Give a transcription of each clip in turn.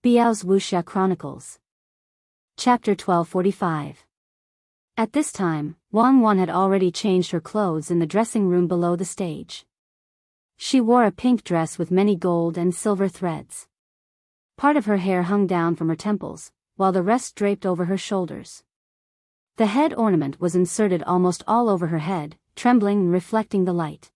Biyao's Wuxia Chronicles. Chapter 1245. At this time, Wang had already changed her clothes in the dressing room below the stage. She wore a pink dress with many gold and silver threads. Part of her hair hung down from her temples, while the rest draped over her shoulders. The head ornament was inserted almost all over her head, trembling and reflecting the light.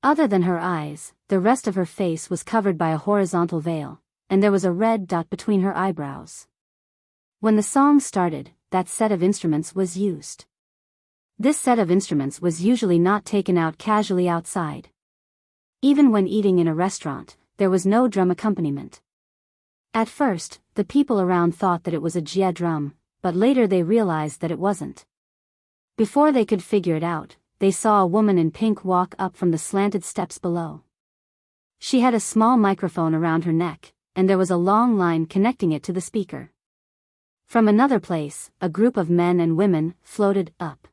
Other than her eyes, the rest of her face was covered by a horizontal veil, and there was a red dot between her eyebrows. When the song started, that set of instruments was used. This set of instruments was usually not taken out casually outside. Even when eating in a restaurant, there was no drum accompaniment. At first, the people around thought that it was a jia drum, but later they realized that it wasn't. Before they could figure it out, they saw a woman in pink walk up from the slanted steps below. She had a small microphone around her neck, and there was a long line connecting it to the speaker. From another place, a group of men and women floated up.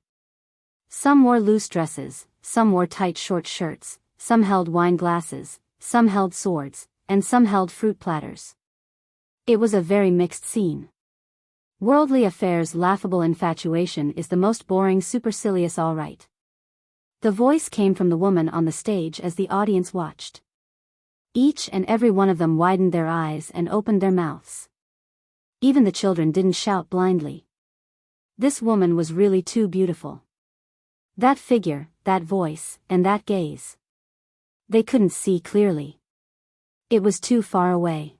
Some wore loose dresses, some wore tight short shirts, some held wine glasses, some held swords, and some held fruit platters. It was a very mixed scene. Worldly affairs' laughable infatuation is the most boring supercilious all right. The voice came from the woman on the stage as the audience watched. Each and every one of them widened their eyes and opened their mouths. Even the children didn't shout blindly. This woman was really too beautiful. That figure, that voice, and that gaze. They couldn't see clearly. It was too far away.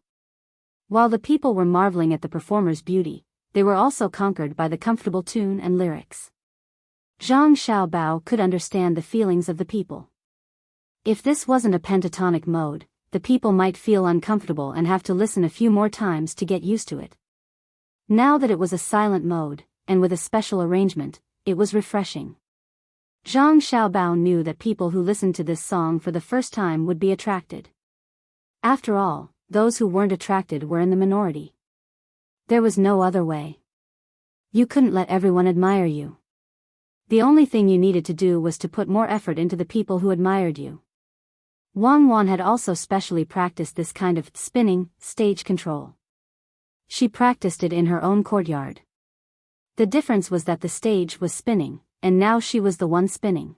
While the people were marveling at the performer's beauty, they were also conquered by the comfortable tune and lyrics. Zhang Xiaobao could understand the feelings of the people. If this wasn't a pentatonic mode, the people might feel uncomfortable and have to listen a few more times to get used to it. Now that it was a silent mode, and with a special arrangement, it was refreshing. Zhang Xiaobao knew that people who listened to this song for the first time would be attracted. After all, those who weren't attracted were in the minority. There was no other way. You couldn't let everyone admire you. The only thing you needed to do was to put more effort into the people who admired you. Wang had also specially practiced this kind of spinning stage control. She practiced it in her own courtyard. The difference was that the stage was spinning, and now she was the one spinning.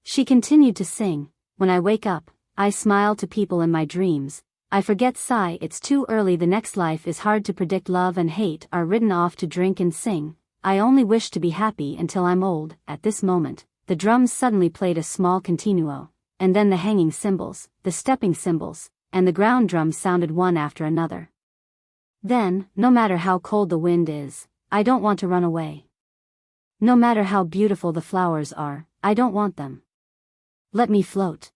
She continued to sing, "When I wake up, I smile to people in my dreams. I forget sigh, it's too early, the next life is hard to predict, love and hate are written off to drink and sing. I only wish to be happy until I'm old." At this moment, the drums suddenly played a small continuo, and then the hanging cymbals, the stepping cymbals, and the ground drums sounded one after another. Then, no matter how cold the wind is, I don't want to run away. No matter how beautiful the flowers are, I don't want them. Let me float.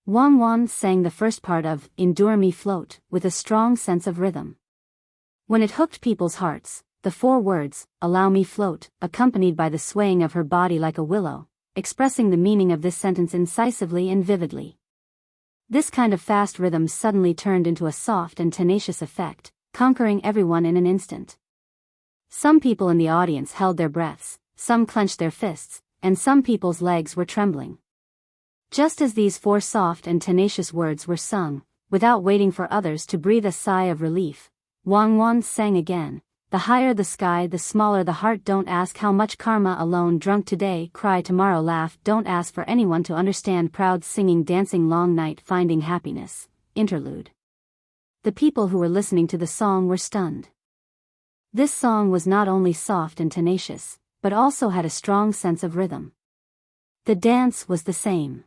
Wang sang the first part of Endure Me Float with a strong sense of rhythm. When it hooked people's hearts, the four words, "Allow me float," accompanied by the swaying of her body like a willow, expressing the meaning of this sentence incisively and vividly. This kind of fast rhythm suddenly turned into a soft and tenacious effect, conquering everyone in an instant. Some people in the audience held their breaths, some clenched their fists, and some people's legs were trembling. Just as these four soft and tenacious words were sung, without waiting for others to breathe a sigh of relief, Wang sang again. "The higher the sky, the smaller the heart. Don't ask how much karma alone. Drunk today, cry tomorrow, laugh. Don't ask for anyone to understand. Proud singing, dancing, long night, finding happiness." Interlude. The people who were listening to the song were stunned. This song was not only soft and tenacious, but also had a strong sense of rhythm. The dance was the same.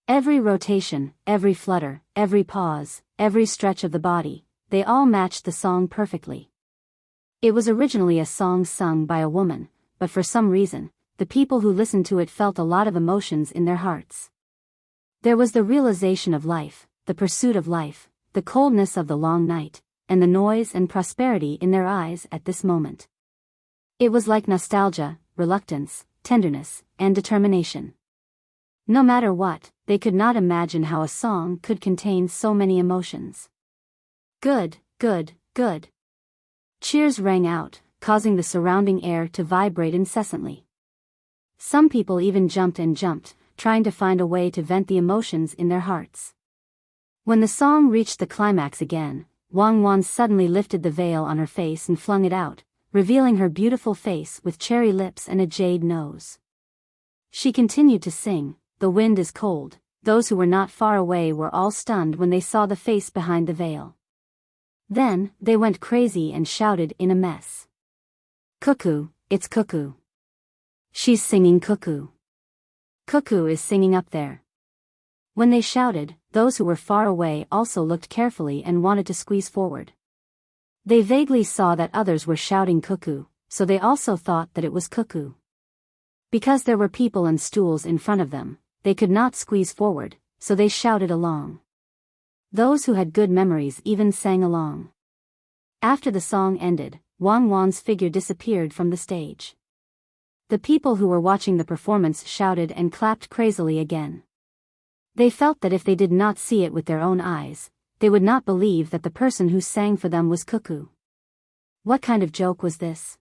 Every rotation, every flutter, every pause, every stretch of the body, they all matched the song perfectly. It was originally a song sung by a woman, but for some reason, the people who listened to it felt a lot of emotions in their hearts. There was the realization of life, the pursuit of life, the coldness of the long night, and the noise and prosperity in their eyes at this moment. It was like nostalgia, reluctance, tenderness, and determination. No matter what, they could not imagine how a song could contain so many emotions. Good, good, good. Cheers rang out, causing the surrounding air to vibrate incessantly. Some people even jumped and jumped, trying to find a way to vent the emotions in their hearts. When the song reached the climax again, Wang Wan suddenly lifted the veil on her face and flung it out, revealing her beautiful face with cherry lips and a jade nose. She continued to sing, "The wind is cold." Those who were not far away were all stunned when they saw the face behind the veil. Then, they went crazy and shouted in a mess. "Cuckoo, it's Cuckoo. She's singing Cuckoo. Cuckoo is singing up there." When they shouted, those who were far away also looked carefully and wanted to squeeze forward. They vaguely saw that others were shouting Cuckoo, so they also thought that it was Cuckoo. Because there were people and stools in front of them, they could not squeeze forward, so they shouted along. Those who had good memories even sang along. After the song ended, Wang Wan's figure disappeared from the stage. The people who were watching the performance shouted and clapped crazily again. They felt that if they did not see it with their own eyes, they would not believe that the person who sang for them was Cuckoo. What kind of joke was this?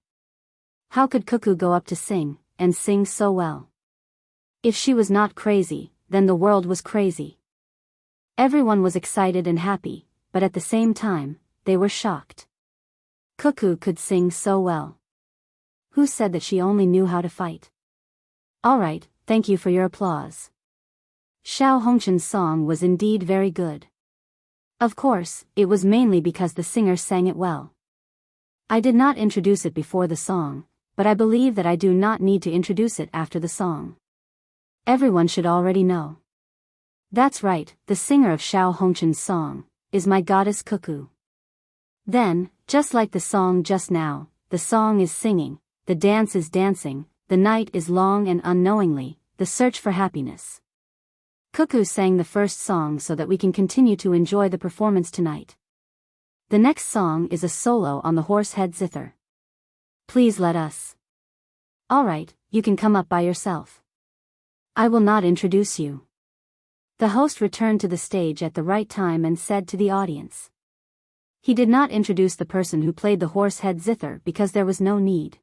How could Cuckoo go up to sing, and sing so well? If she was not crazy, then the world was crazy. Everyone was excited and happy, but at the same time, they were shocked. Cuckoo could sing so well. Who said that she only knew how to fight? Alright, thank you for your applause. Xiao Hongchen's song was indeed very good. Of course, it was mainly because the singer sang it well. I did not introduce it before the song, but I believe that I do not need to introduce it after the song. Everyone should already know. That's right, the singer of Xiao Hongchen's song is my goddess Cuckoo. Then, just like the song just now, the song is singing, the dance is dancing, the night is long, and unknowingly, the search for happiness. Cuckoo sang the first song so that we can continue to enjoy the performance tonight. The next song is a solo on the horsehead zither. Please let us. Alright, you can come up by yourself. I will not introduce you. The host returned to the stage at the right time and said to the audience. He did not introduce the person who played the horsehead zither because there was no need.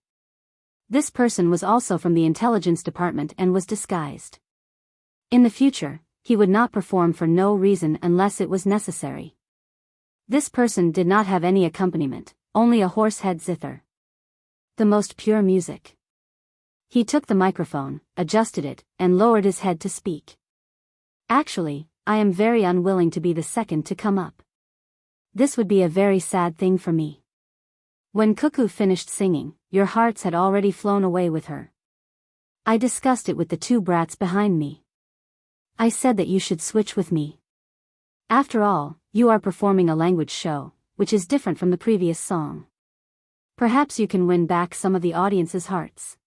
This person was also from the intelligence department and was disguised. In the future, he would not perform for no reason unless it was necessary. This person did not have any accompaniment, only a horsehead zither. The most pure music. He took the microphone, adjusted it, and lowered his head to speak. Actually, I am very unwilling to be the second to come up. This would be a very sad thing for me. When Cuckoo finished singing, your hearts had already flown away with her. I discussed it with the two brats behind me. I said that you should switch with me. After all, you are performing a language show, which is different from the previous song. Perhaps you can win back some of the audience's hearts.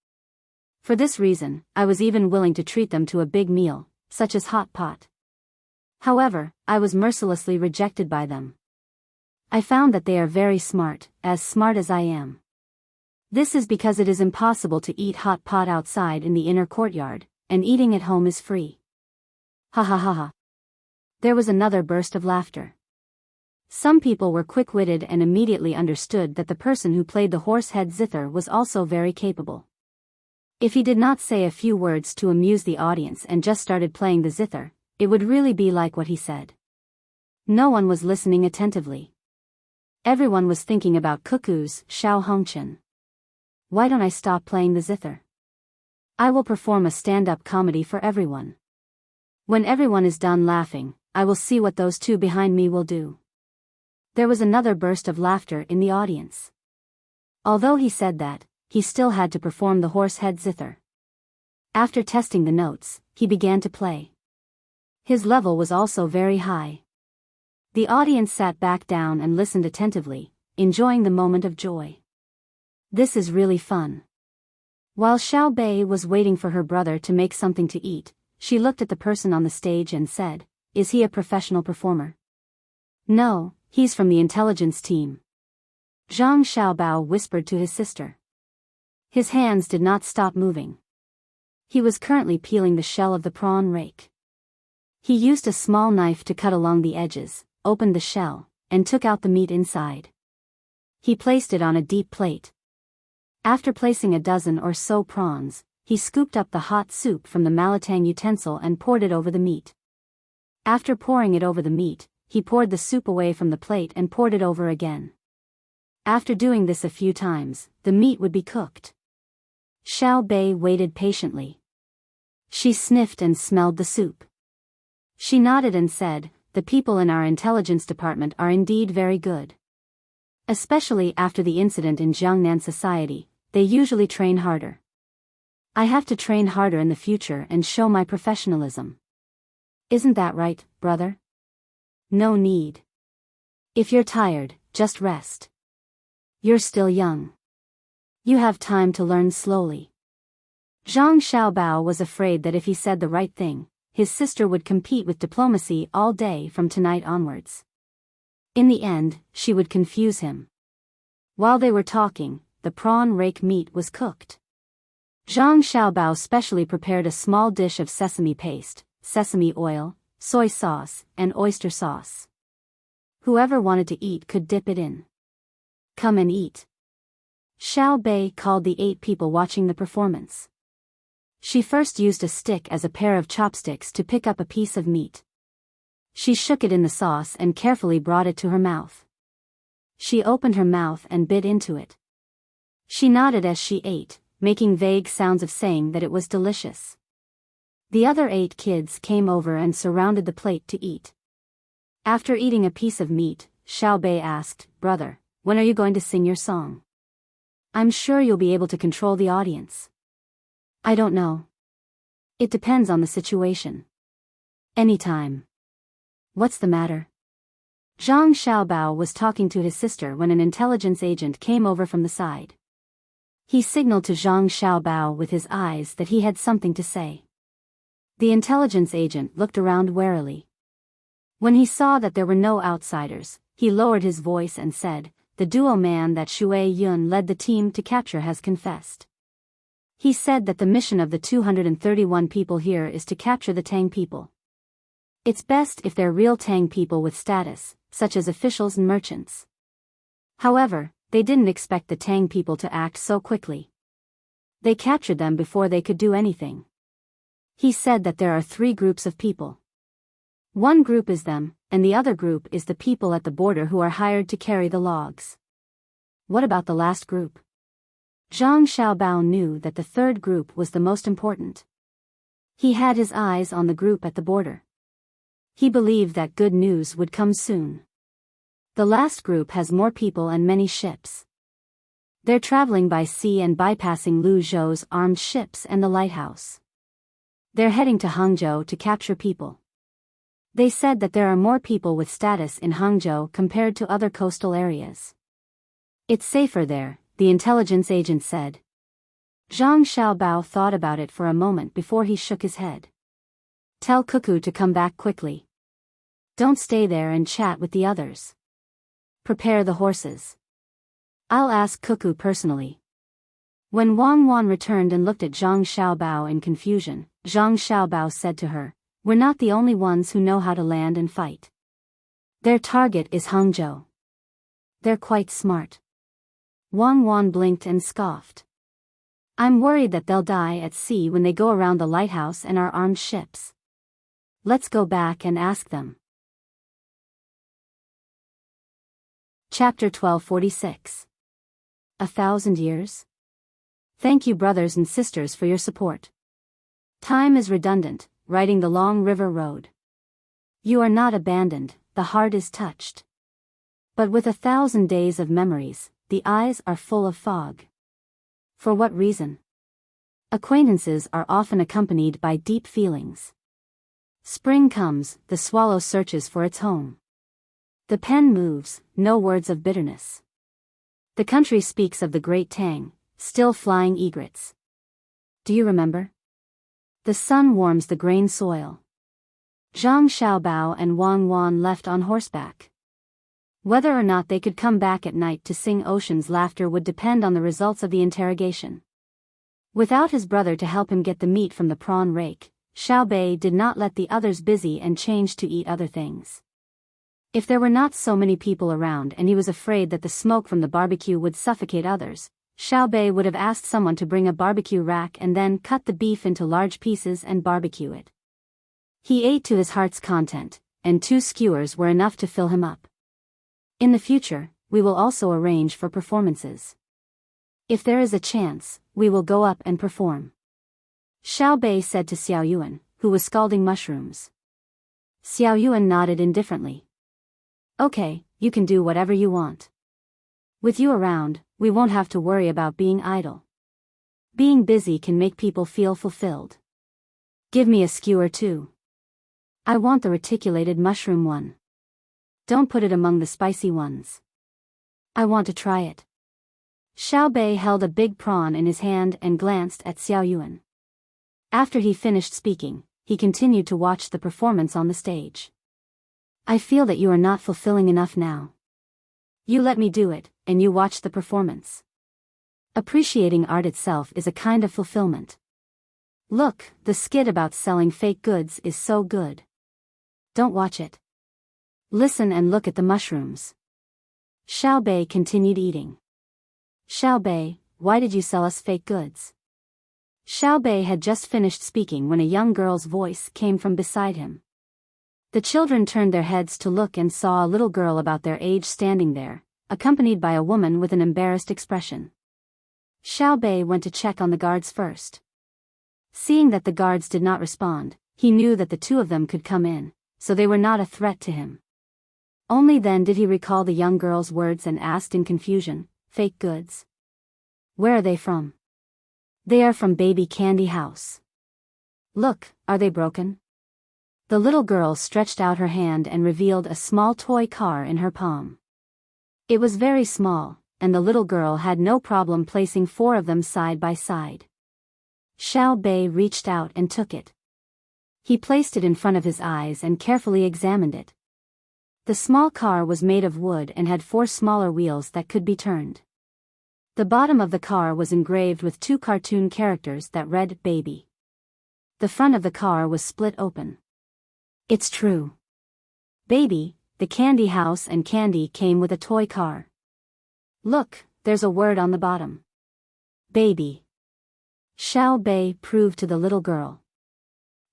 For this reason, I was even willing to treat them to a big meal, such as hot pot. However, I was mercilessly rejected by them. I found that they are very smart as I am. This is because it is impossible to eat hot pot outside in the inner courtyard, and eating at home is free. Ha ha ha ha. There was another burst of laughter. Some people were quick-witted and immediately understood that the person who played the horsehead zither was also very capable. If he did not say a few words to amuse the audience and just started playing the zither, it would really be like what he said. No one was listening attentively. Everyone was thinking about Cuckoo's Xiao Hongchen. Why don't I stop playing the zither? I will perform a stand-up comedy for everyone. When everyone is done laughing, I will see what those two behind me will do. There was another burst of laughter in the audience. Although he said that, he still had to perform the horsehead zither. After testing the notes, he began to play. His level was also very high. The audience sat back down and listened attentively, enjoying the moment of joy. This is really fun. While Xiao Bei was waiting for her brother to make something to eat, she looked at the person on the stage and said, "Is he a professional performer?" "No, he's from the intelligence team." Zhang Xiaobao whispered to his sister. His hands did not stop moving. He was currently peeling the shell of the prawn rake. He used a small knife to cut along the edges, opened the shell, and took out the meat inside. He placed it on a deep plate. After placing a dozen or so prawns, he scooped up the hot soup from the malatang utensil and poured it over the meat. After pouring it over the meat, he poured the soup away from the plate and poured it over again. After doing this a few times, the meat would be cooked. Xiao Bei waited patiently. She sniffed and smelled the soup. She nodded and said, "The people in our intelligence department are indeed very good. Especially after the incident in Jiangnan society, they usually train harder. I have to train harder in the future and show my professionalism. Isn't that right, brother?" "No need. If you're tired, just rest. You're still young. You have time to learn slowly." Zhang Xiaobao was afraid that if he said the right thing, his sister would compete with diplomacy all day from tonight onwards. In the end, she would confuse him. While they were talking, the prawn rake meat was cooked. Zhang Xiaobao specially prepared a small dish of sesame paste, sesame oil, soy sauce, and oyster sauce. Whoever wanted to eat could dip it in. "Come and eat." Xiao Bei called the 8 people watching the performance. She first used a stick as a pair of chopsticks to pick up a piece of meat. She shook it in the sauce and carefully brought it to her mouth. She opened her mouth and bit into it. She nodded as she ate, making vague sounds of saying that it was delicious. The other 8 kids came over and surrounded the plate to eat. After eating a piece of meat, Xiao Bei asked, "Brother, when are you going to sing your song? I'm sure you'll be able to control the audience." "I don't know. It depends on the situation. Anytime." "What's the matter?" Zhang Xiaobao was talking to his sister when an intelligence agent came over from the side. He signaled to Zhang Xiaobao with his eyes that he had something to say. The intelligence agent looked around warily. When he saw that there were no outsiders, he lowered his voice and said, "The duo man that Xue Yun led the team to capture has confessed. He said that the mission of the 231 people here is to capture the Tang people. It's best if they're real Tang people with status, such as officials and merchants. However, they didn't expect the Tang people to act so quickly. They captured them before they could do anything. He said that there are 3 groups of people. One group is them, and the other group is the people at the border who are hired to carry the logs." "What about the last group?" Zhang Xiaobao knew that the 3rd group was the most important. He had his eyes on the group at the border. He believed that good news would come soon. The last group has more people and many ships. They're traveling by sea and bypassing Lu Zhou's armed ships and the lighthouse. They're heading to Hangzhou to capture people. They said that there are more people with status in Hangzhou compared to other coastal areas. It's safer there, the intelligence agent said. Zhang Xiaobao thought about it for a moment before he shook his head. Tell Cuckoo to come back quickly. Don't stay there and chat with the others. Prepare the horses. I'll ask Cuckoo personally. When Wang Wan returned and looked at Zhang Xiaobao in confusion, Zhang Xiaobao said to her, "We're not the only ones who know how to land and fight. Their target is Hangzhou. They're quite smart." Wang Wan blinked and scoffed. "I'm worried that they'll die at sea when they go around the lighthouse and our armed ships. Let's go back and ask them." Chapter 1246. 1,000 years? Thank you, brothers and sisters, for your support. Time is redundant, riding the long river road. You are not abandoned, the heart is touched. But with 1,000 days of memories, the eyes are full of fog. For what reason? Acquaintances are often accompanied by deep feelings. Spring comes, the swallow searches for its home. The pen moves, no words of bitterness. The country speaks of the great Tang, still flying egrets. Do you remember? The sun warms the grain soil. Zhang Xiaobao and Wang Wan left on horseback. Whether or not they could come back at night to sing Ocean's Laughter would depend on the results of the interrogation. Without his brother to help him get the meat from the prawn rake, Xiao Bei did not let the others busy and changed to eat other things. If there were not so many people around and he was afraid that the smoke from the barbecue would suffocate others, Xiao Bei would have asked someone to bring a barbecue rack and then cut the beef into large pieces and barbecue it. He ate to his heart's content, and 2 skewers were enough to fill him up. In the future, we will also arrange for performances. If there is a chance, we will go up and perform. Xiao Bei said to Xiao Yuan, who was scalding mushrooms. Xiao Yuan nodded indifferently. Okay, you can do whatever you want. With you around, we won't have to worry about being idle. Being busy can make people feel fulfilled. Give me a skewer too. I want the reticulated mushroom one. Don't put it among the spicy ones. I want to try it. Xiao Bei held a big prawn in his hand and glanced at Xiao Yuan. After he finished speaking, he continued to watch the performance on the stage. I feel that you are not fulfilling enough now. You let me do it, and you watch the performance. Appreciating art itself is a kind of fulfillment. Look, the skit about selling fake goods is so good. Don't watch it. Listen and look at the mushrooms. Xiao Bei continued eating. Xiao Bei, why did you sell us fake goods? Xiao Bei had just finished speaking when a young girl's voice came from beside him. The children turned their heads to look and saw a little girl about their age standing there, accompanied by a woman with an embarrassed expression. Xiao Bei went to check on the guards first. Seeing that the guards did not respond, he knew that the 2 of them could come in, so they were not a threat to him. Only then did he recall the young girl's words and asked in confusion, fake goods? Where are they from? They are from Baby Candy House. Look, are they broken? The little girl stretched out her hand and revealed a small toy car in her palm. It was very small, and the little girl had no problem placing 4 of them side by side. Xiao Bei reached out and took it. He placed it in front of his eyes and carefully examined it. The small car was made of wood and had 4 smaller wheels that could be turned. The bottom of the car was engraved with 2 cartoon characters that read Baby. The front of the car was split open. It's true. Baby, the candy house and candy came with a toy car. Look, there's a word on the bottom. Baby. Xiao Bei proved to the little girl.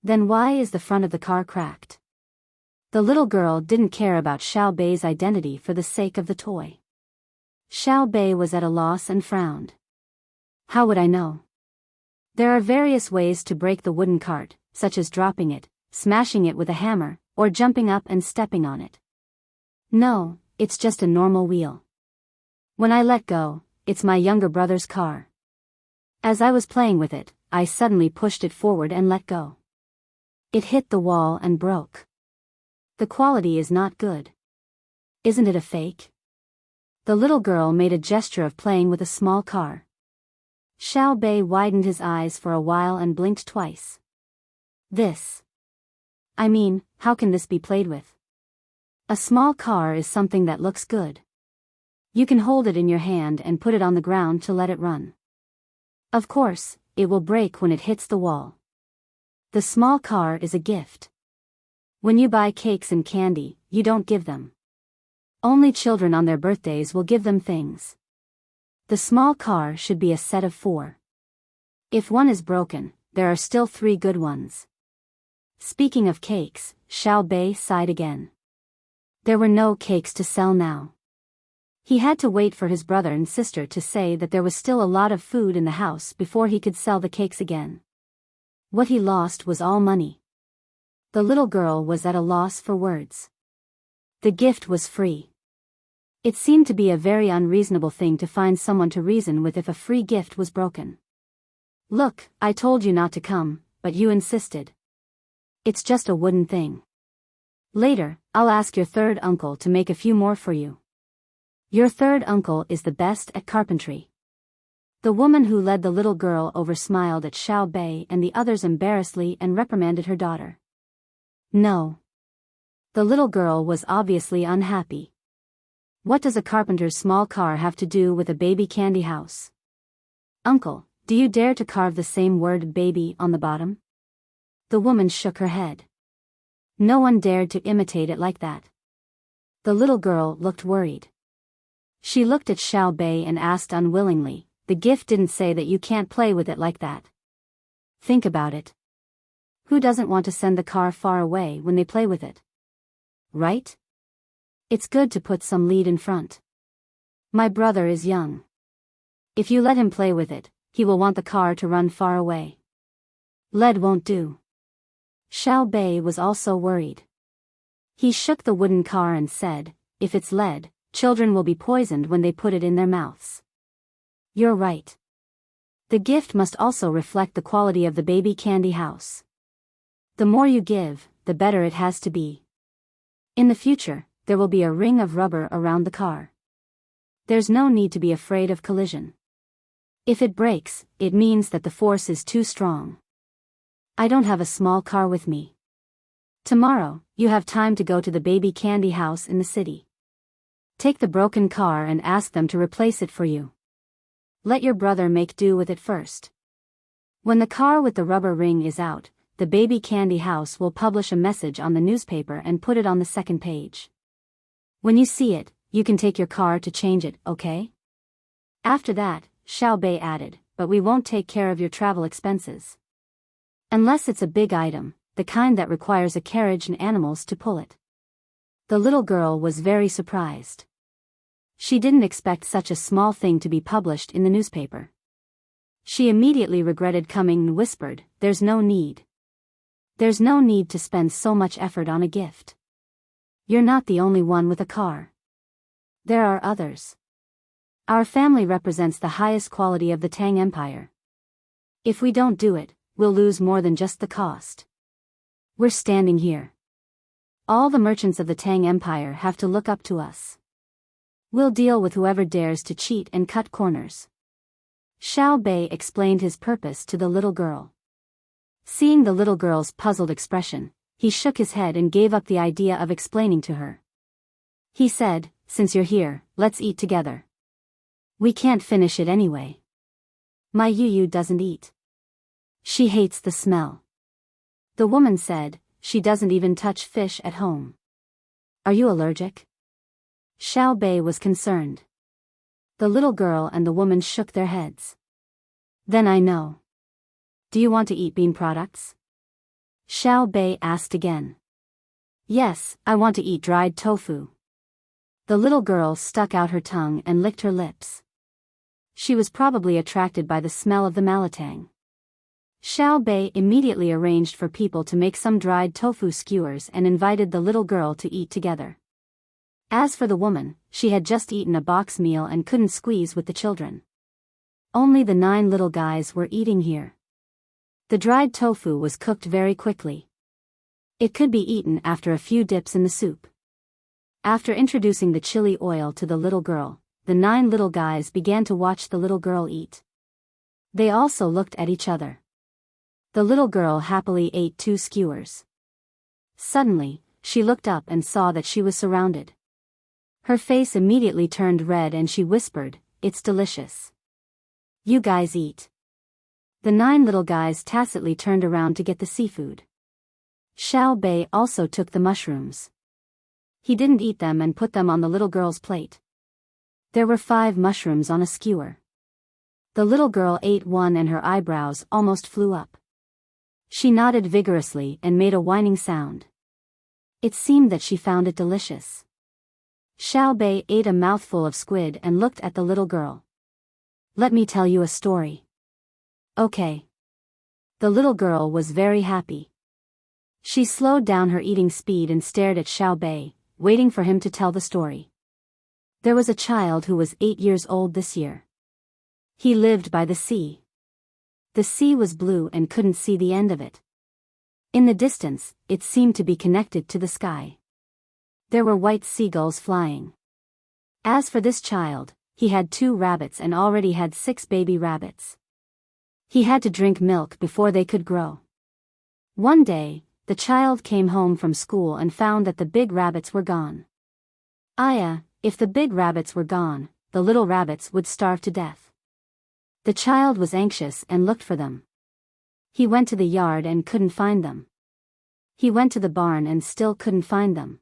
Then why is the front of the car cracked? The little girl didn't care about Xiao Bei's identity for the sake of the toy. Xiao Bei was at a loss and frowned. How would I know? There are various ways to break the wooden cart, such as dropping it, smashing it with a hammer, or jumping up and stepping on it. No, it's just a normal wheel. When I let go, it's my younger brother's car. As I was playing with it, I suddenly pushed it forward and let go. It hit the wall and broke. The quality is not good. Isn't it a fake? The little girl made a gesture of playing with a small car. Xiao Bei widened his eyes for a while and blinked twice. I mean, how can this be played with? A small car is something that looks good. You can hold it in your hand and put it on the ground to let it run. Of course, it will break when it hits the wall. The small car is a gift. When you buy cakes and candy, you don't give them. Only children on their birthdays will give them things. The small car should be a set of 4. If one is broken, there are still 3 good ones. Speaking of cakes, Xiao Bei sighed again. There were no cakes to sell now. He had to wait for his brother and sister to say that there was still a lot of food in the house before he could sell the cakes again. What he lost was all money. The little girl was at a loss for words. The gift was free. It seemed to be a very unreasonable thing to find someone to reason with if a free gift was broken. Look, I told you not to come, but you insisted. It's just a wooden thing. Later, I'll ask your 3rd uncle to make a few more for you. Your 3rd uncle is the best at carpentry. The woman who led the little girl over smiled at Xiao Bei and the others embarrassedly and reprimanded her daughter. No. The little girl was obviously unhappy. What does a carpenter's small car have to do with a baby candy house? Uncle, do you dare to carve the same word baby on the bottom? The woman shook her head. No one dared to imitate it like that. The little girl looked worried. She looked at Xiao Bei and asked unwillingly, the gift didn't say that you can't play with it like that. Think about it. Who doesn't want to send the car far away when they play with it? right? It's good to put some lead in front. My brother is young. If you let him play with it, he will want the car to run far away. Lead won't do. Xiao Bei was also worried. He shook the wooden car and said, if it's lead, children will be poisoned when they put it in their mouths. You're right. The gift must also reflect the quality of the baby candy house. The more you give, the better it has to be. In the future, there will be a ring of rubber around the car. There's no need to be afraid of collision. If it breaks, it means that the force is too strong. I don't have a small car with me. Tomorrow, you have time to go to the baby candy house in the city. Take the broken car and ask them to replace it for you. Let your brother make do with it first. When the car with the rubber ring is out, the baby candy house will publish a message on the newspaper and put it on the second page. When you see it, you can take your car to change it, okay? After that, Xiao Bei added, but we won't take care of your travel expenses. Unless it's a big item, the kind that requires a carriage and animals to pull it. The little girl was very surprised. She didn't expect such a small thing to be published in the newspaper. She immediately regretted coming and whispered, there's no need. There's no need to spend so much effort on a gift. You're not the only one with a car. There are others. Our family represents the highest quality of the Tang Empire. If we don't do it, we'll lose more than just the cost. We're standing here. All the merchants of the Tang Empire have to look up to us. We'll deal with whoever dares to cheat and cut corners. Xiao Bei explained his purpose to the little girl. Seeing the little girl's puzzled expression, he shook his head and gave up the idea of explaining to her. He said, since you're here, let's eat together. We can't finish it anyway. My Yu doesn't eat. She hates the smell. The woman said, she doesn't even touch fish at home. Are you allergic? Xiao Bei was concerned. The little girl and the woman shook their heads. Then I know. Do you want to eat bean products? Xiao Bei asked again. Yes, I want to eat dried tofu. The little girl stuck out her tongue and licked her lips. She was probably attracted by the smell of the malatang. Xiao Bei immediately arranged for people to make some dried tofu skewers and invited the little girl to eat together. As for the woman, she had just eaten a box meal and couldn't squeeze with the children. Only the 9 little guys were eating here. The dried tofu was cooked very quickly. It could be eaten after a few dips in the soup. After introducing the chili oil to the little girl, the 9 little guys began to watch the little girl eat. They also looked at each other. The little girl happily ate 2 skewers. Suddenly, she looked up and saw that she was surrounded. Her face immediately turned red and she whispered, "It's delicious. You guys eat." The 9 little guys tacitly turned around to get the seafood. Xiao Bei also took the mushrooms. He didn't eat them and put them on the little girl's plate. There were 5 mushrooms on a skewer. The little girl ate one and her eyebrows almost flew up. She nodded vigorously and made a whining sound. It seemed that she found it delicious. Xiao Bei ate a mouthful of squid and looked at the little girl. "Let me tell you a story." "Okay." The little girl was very happy. She slowed down her eating speed and stared at Xiao Bei, waiting for him to tell the story. There was a child who was 8 years old this year. He lived by the sea. The sea was blue and couldn't see the end of it. In the distance, it seemed to be connected to the sky. There were white seagulls flying. As for this child, he had 2 rabbits and already had 6 baby rabbits. He had to drink milk before they could grow. One day, the child came home from school and found that the big rabbits were gone. If the big rabbits were gone, the little rabbits would starve to death. The child was anxious and looked for them. He went to the yard and couldn't find them. He went to the barn and still couldn't find them.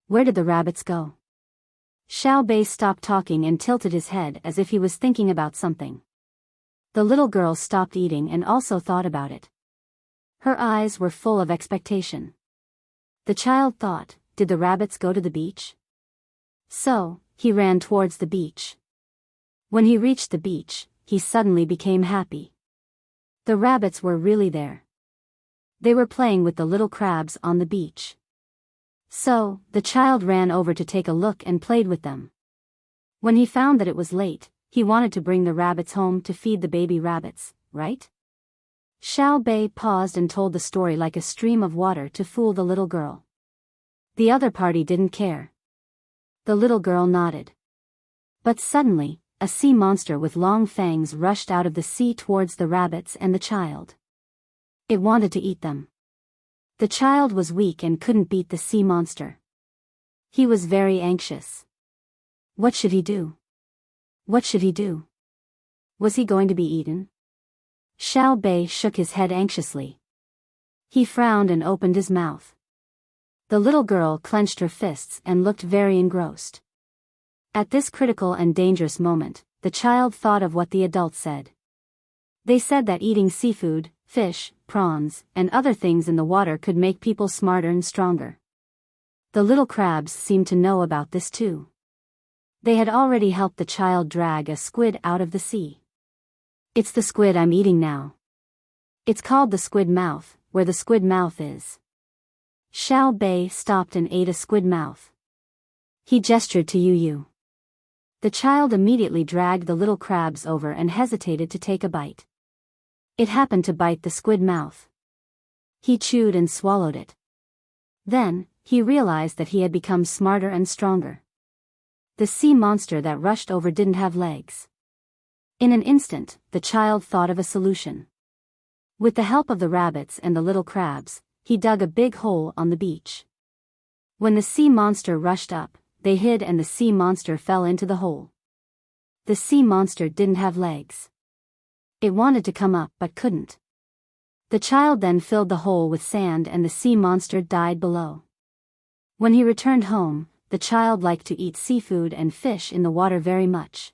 Where did the rabbits go? Xiao Bei stopped talking and tilted his head as if he was thinking about something. The little girl stopped eating and also thought about it. Her eyes were full of expectation. The child thought, did the rabbits go to the beach? So, he ran towards the beach. When he reached the beach, he suddenly became happy. The rabbits were really there. They were playing with the little crabs on the beach. So, the child ran over to take a look and played with them. When he found that it was late, he wanted to bring the rabbits home to feed the baby rabbits, right? Xiao Bei paused and told the story like a stream of water to fool the little girl. The other party didn't care. The little girl nodded. But suddenly, a sea monster with long fangs rushed out of the sea towards the rabbits and the child. It wanted to eat them. The child was weak and couldn't beat the sea monster. He was very anxious. What should he do? What should he do? Was he going to be eaten? Xiao Bei shook his head anxiously. He frowned and opened his mouth. The little girl clenched her fists and looked very engrossed. At this critical and dangerous moment, the child thought of what the adults said. They said that eating seafood, fish, prawns, and other things in the water could make people smarter and stronger. The little crabs seemed to know about this too. They had already helped the child drag a squid out of the sea. It's the squid I'm eating now. It's called the squid mouth, where the squid mouth is. Xiao Bei stopped and ate a squid mouth. He gestured to Yu. The child immediately dragged the little crabs over and hesitated to take a bite. It happened to bite the squid mouth. He chewed and swallowed it. Then, he realized that he had become smarter and stronger. The sea monster that rushed over didn't have legs. In an instant, the child thought of a solution. With the help of the rabbits and the little crabs, he dug a big hole on the beach. When the sea monster rushed up, they hid and the sea monster fell into the hole. The sea monster didn't have legs. It wanted to come up but couldn't. The child then filled the hole with sand and the sea monster died below. When he returned home, the child liked to eat seafood and fish in the water very much.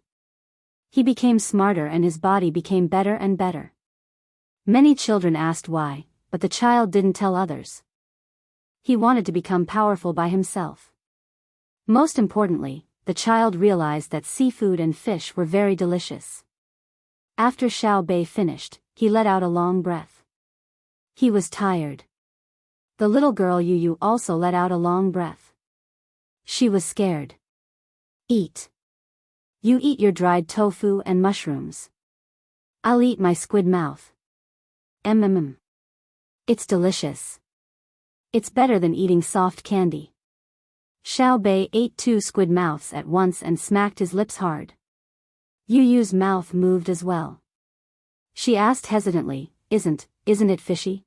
He became smarter and his body became better and better. Many children asked why, but the child didn't tell others. He wanted to become powerful by himself. Most importantly, the child realized that seafood and fish were very delicious. After Xiao Bei finished, he let out a long breath. He was tired. The little girl Yu also let out a long breath. She was scared. Eat. You eat your dried tofu and mushrooms. I'll eat my squid mouth. It's delicious. It's better than eating soft candy. Xiao Bei ate 2 squid mouths at once and smacked his lips hard. Yu's mouth moved as well. She asked hesitantly, Isn't it fishy?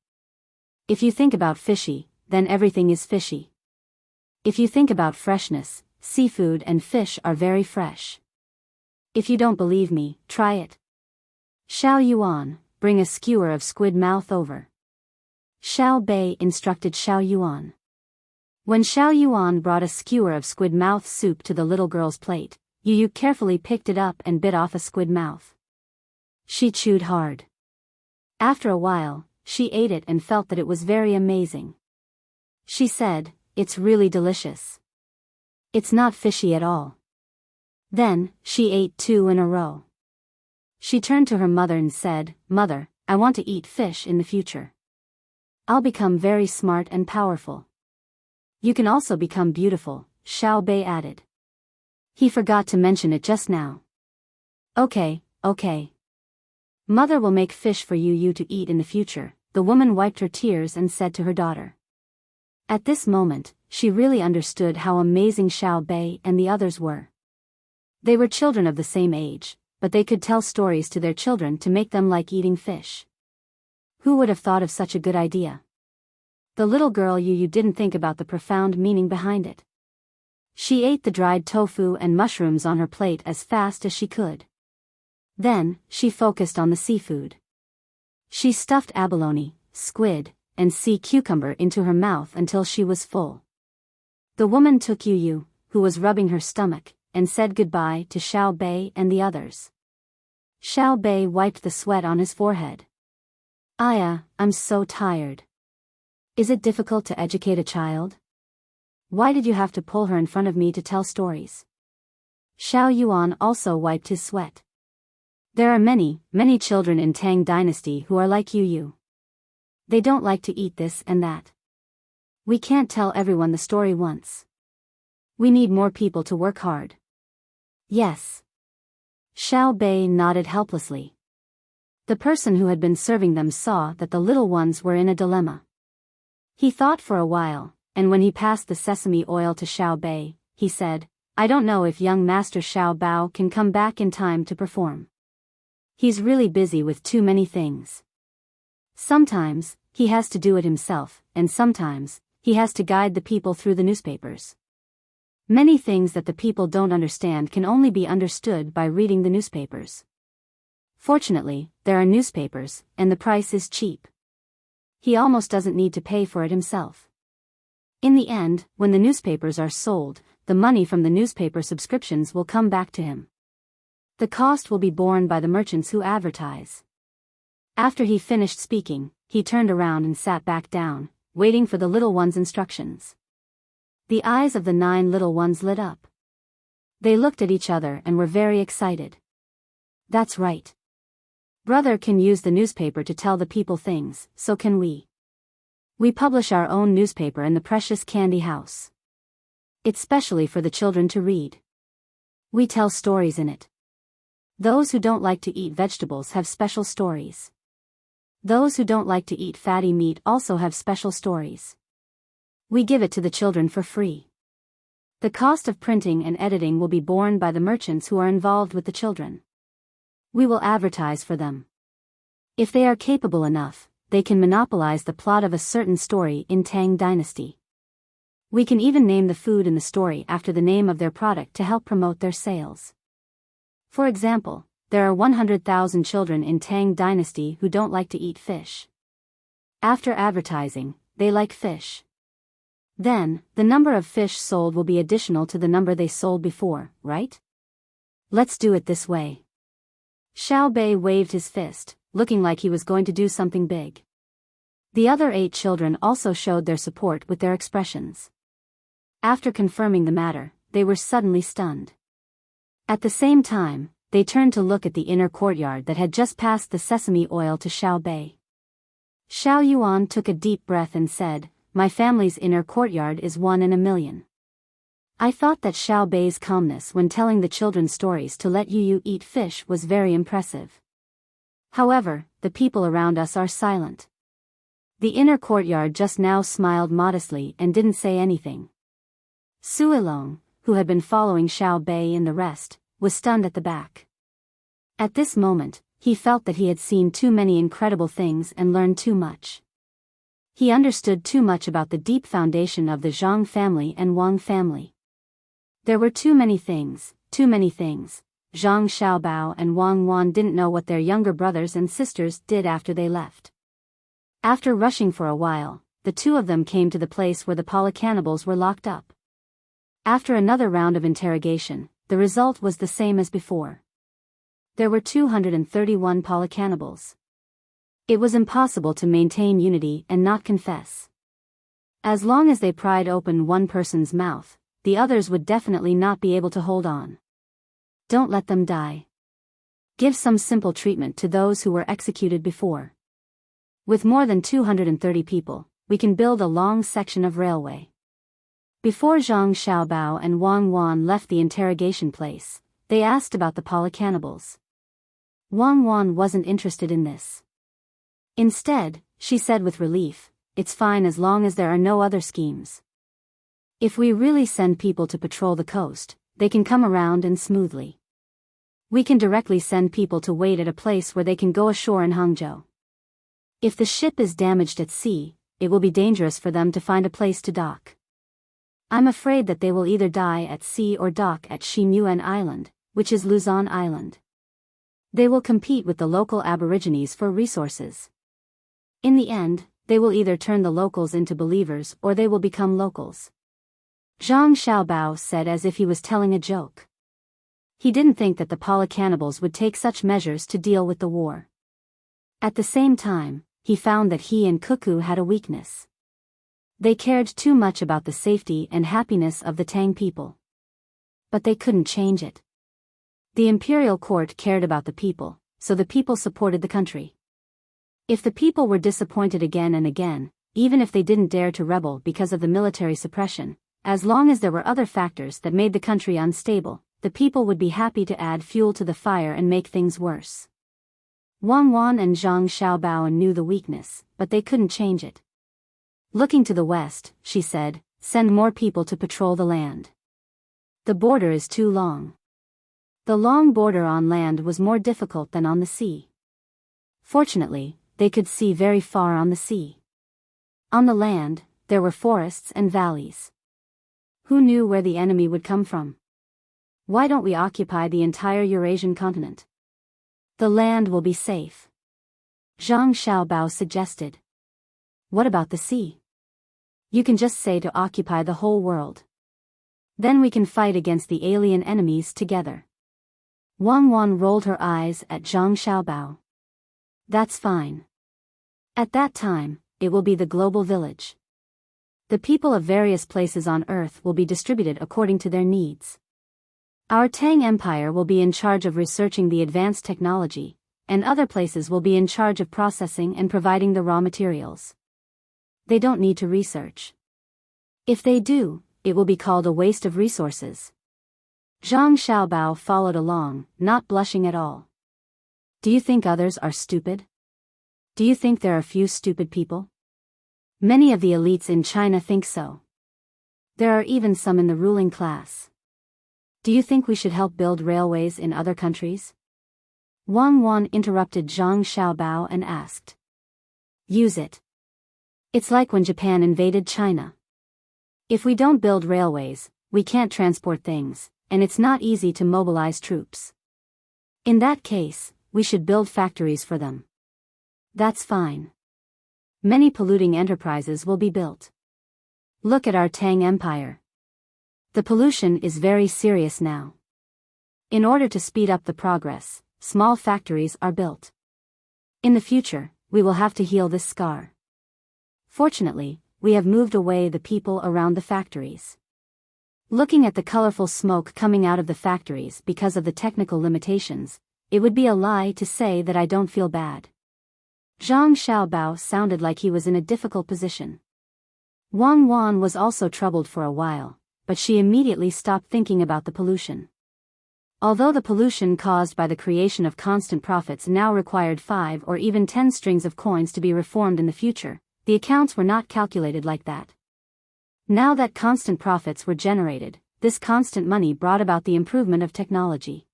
If you think about fishy, then everything is fishy. If you think about freshness, seafood and fish are very fresh. If you don't believe me, try it. Xiao Yuan, bring a skewer of squid mouth over. Xiao Bei instructed Xiao Yuan. When Xiao Yuan brought a skewer of squid mouth soup to the little girl's plate, Yu carefully picked it up and bit off a squid mouth. She chewed hard. After a while, she ate it and felt that it was very amazing. She said, It's really delicious. It's not fishy at all. Then, she ate 2 in a row. She turned to her mother and said, Mother, I want to eat fish in the future. I'll become very smart and powerful. You can also become beautiful, Xiao Bei added. He forgot to mention it just now. Okay. Mother will make fish for Yu to eat in the future, the woman wiped her tears and said to her daughter. At this moment, she really understood how amazing Xiao Bei and the others were. They were children of the same age, but they could tell stories to their children to make them like eating fish. Who would have thought of such a good idea? The little girl Yu didn't think about the profound meaning behind it. She ate the dried tofu and mushrooms on her plate as fast as she could. Then, she focused on the seafood. She stuffed abalone, squid, and sea cucumber into her mouth until she was full. The woman took Yu, who was rubbing her stomach, and said goodbye to Xiao Bei and the others. Xiao Bei wiped the sweat on his forehead. Aya, I'm so tired. Is it difficult to educate a child? Why did you have to pull her in front of me to tell stories? Xiao Yuan also wiped his sweat. There are many, many children in Tang Dynasty who are like you. They don't like to eat this and that. We can't tell everyone the story once. We need more people to work hard. Yes. Xiao Bei nodded helplessly. The person who had been serving them saw that the little ones were in a dilemma. He thought for a while, and when he passed the sesame oil to Xiao Bei, he said, I don't know if young Master Xiao Bao can come back in time to perform. He's really busy with too many things. Sometimes, he has to do it himself, and sometimes, he has to guide the people through the newspapers. Many things that the people don't understand can only be understood by reading the newspapers. Fortunately, there are newspapers, and the price is cheap. He almost doesn't need to pay for it himself. In the end, when the newspapers are sold, the money from the newspaper subscriptions will come back to him. The cost will be borne by the merchants who advertise. After he finished speaking, he turned around and sat back down, waiting for the little one's instructions. The eyes of the 9 little ones lit up. They looked at each other and were very excited. That's right. Brother can use the newspaper to tell the people things, so can we. We publish our own newspaper in the precious candy house. It's specially for the children to read. We tell stories in it. Those who don't like to eat vegetables have special stories. Those who don't like to eat fatty meat also have special stories. We give it to the children for free. The cost of printing and editing will be borne by the merchants who are involved with the children. We will advertise for them. If they are capable enough, they can monopolize the plot of a certain story in Tang Dynasty. We can even name the food in the story after the name of their product to help promote their sales. For example, there are 100,000 children in Tang Dynasty who don't like to eat fish. After advertising, they like fish. Then, the number of fish sold will be additional to the number they sold before, right? Let's do it this way. Xiao Bei waved his fist, looking like he was going to do something big. The other 8 children also showed their support with their expressions. After confirming the matter, they were suddenly stunned. At the same time, they turned to look at the inner courtyard that had just passed the sesame oil to Xiao Bei. Xiao Yuan took a deep breath and said, My family's inner courtyard is 1 in a million. I thought that Xiao Bei's calmness when telling the children stories to let you eat fish was very impressive. However, the people around us are silent. The inner courtyard just now smiled modestly and didn't say anything. Suilong, who had been following Xiao Bei and the rest, was stunned at the back. At this moment, he felt that he had seen too many incredible things and learned too much. He understood too much about the deep foundation of the Zhang family and Wang family. There were too many things. Zhang Xiaobao and Wang Wan didn't know what their younger brothers and sisters did after they left. After rushing for a while, the 2 of them came to the place where the polycannibals were locked up. After another round of interrogation, the result was the same as before. There were 231 polycannibals. It was impossible to maintain unity and not confess. As long as they pried open one person's mouth, the others would definitely not be able to hold on. Don't let them die. Give some simple treatment to those who were executed before. With more than 230 people, we can build a long section of railway. Before Zhang Xiaobao and Wang Wan left the interrogation place, they asked about the polycannibals. Wang Wan wasn't interested in this. Instead, she said with relief, it's fine as long as there are no other schemes. If we really send people to patrol the coast, they can come around and smoothly. We can directly send people to wait at a place where they can go ashore in Hangzhou. If the ship is damaged at sea, it will be dangerous for them to find a place to dock. I'm afraid that they will either die at sea or dock at Xinyuan Island, which is Luzon Island. They will compete with the local aborigines for resources. In the end, they will either turn the locals into believers or they will become locals. Zhang Xiaobao said as if he was telling a joke. He didn't think that the polycannibals would take such measures to deal with the war. At the same time, he found that he and Cuckoo had a weakness. They cared too much about the safety and happiness of the Tang people. But they couldn't change it. The imperial court cared about the people, so the people supported the country. If the people were disappointed again and again, even if they didn't dare to rebel because of the military suppression, as long as there were other factors that made the country unstable, the people would be happy to add fuel to the fire and make things worse. Wang Wan and Zhang Xiaobao knew the weakness, but they couldn't change it. Looking to the west, she said, send more people to patrol the land. The border is too long. The long border on land was more difficult than on the sea. Fortunately, they could see very far on the sea. On the land, there were forests and valleys. Who knew where the enemy would come from? Why don't we occupy the entire Eurasian continent? The land will be safe. Zhang Xiaobao suggested. What about the sea? You can just say to occupy the whole world. Then we can fight against the alien enemies together. Wang Wan rolled her eyes at Zhang Xiaobao. That's fine. At that time, it will be the global village. The people of various places on Earth will be distributed according to their needs. Our Tang Empire will be in charge of researching the advanced technology, and other places will be in charge of processing and providing the raw materials. They don't need to research. If they do, it will be called a waste of resources. Zhang Xiaobao followed along, not blushing at all. Do you think others are stupid? Do you think there are few stupid people? Many of the elites in China think so. There are even some in the ruling class. Do you think we should help build railways in other countries? Wang Wan interrupted Zhang Xiaobao and asked. Use it. It's like when Japan invaded China. If we don't build railways, we can't transport things, and it's not easy to mobilize troops. In that case, we should build factories for them. That's fine. Many polluting enterprises will be built. Look at our Tang Empire. The pollution is very serious now. In order to speed up the progress, small factories are built. In the future, we will have to heal this scar. Fortunately, we have moved away the people around the factories. Looking at the colorful smoke coming out of the factories because of the technical limitations, it would be a lie to say that I don't feel bad. Zhang Xiaobao sounded like he was in a difficult position. Wang Wan was also troubled for a while, but she immediately stopped thinking about the pollution. Although the pollution caused by the creation of constant profits now required 5 or even 10 strings of coins to be reformed in the future, the accounts were not calculated like that. Now that constant profits were generated, this constant money brought about the improvement of technology.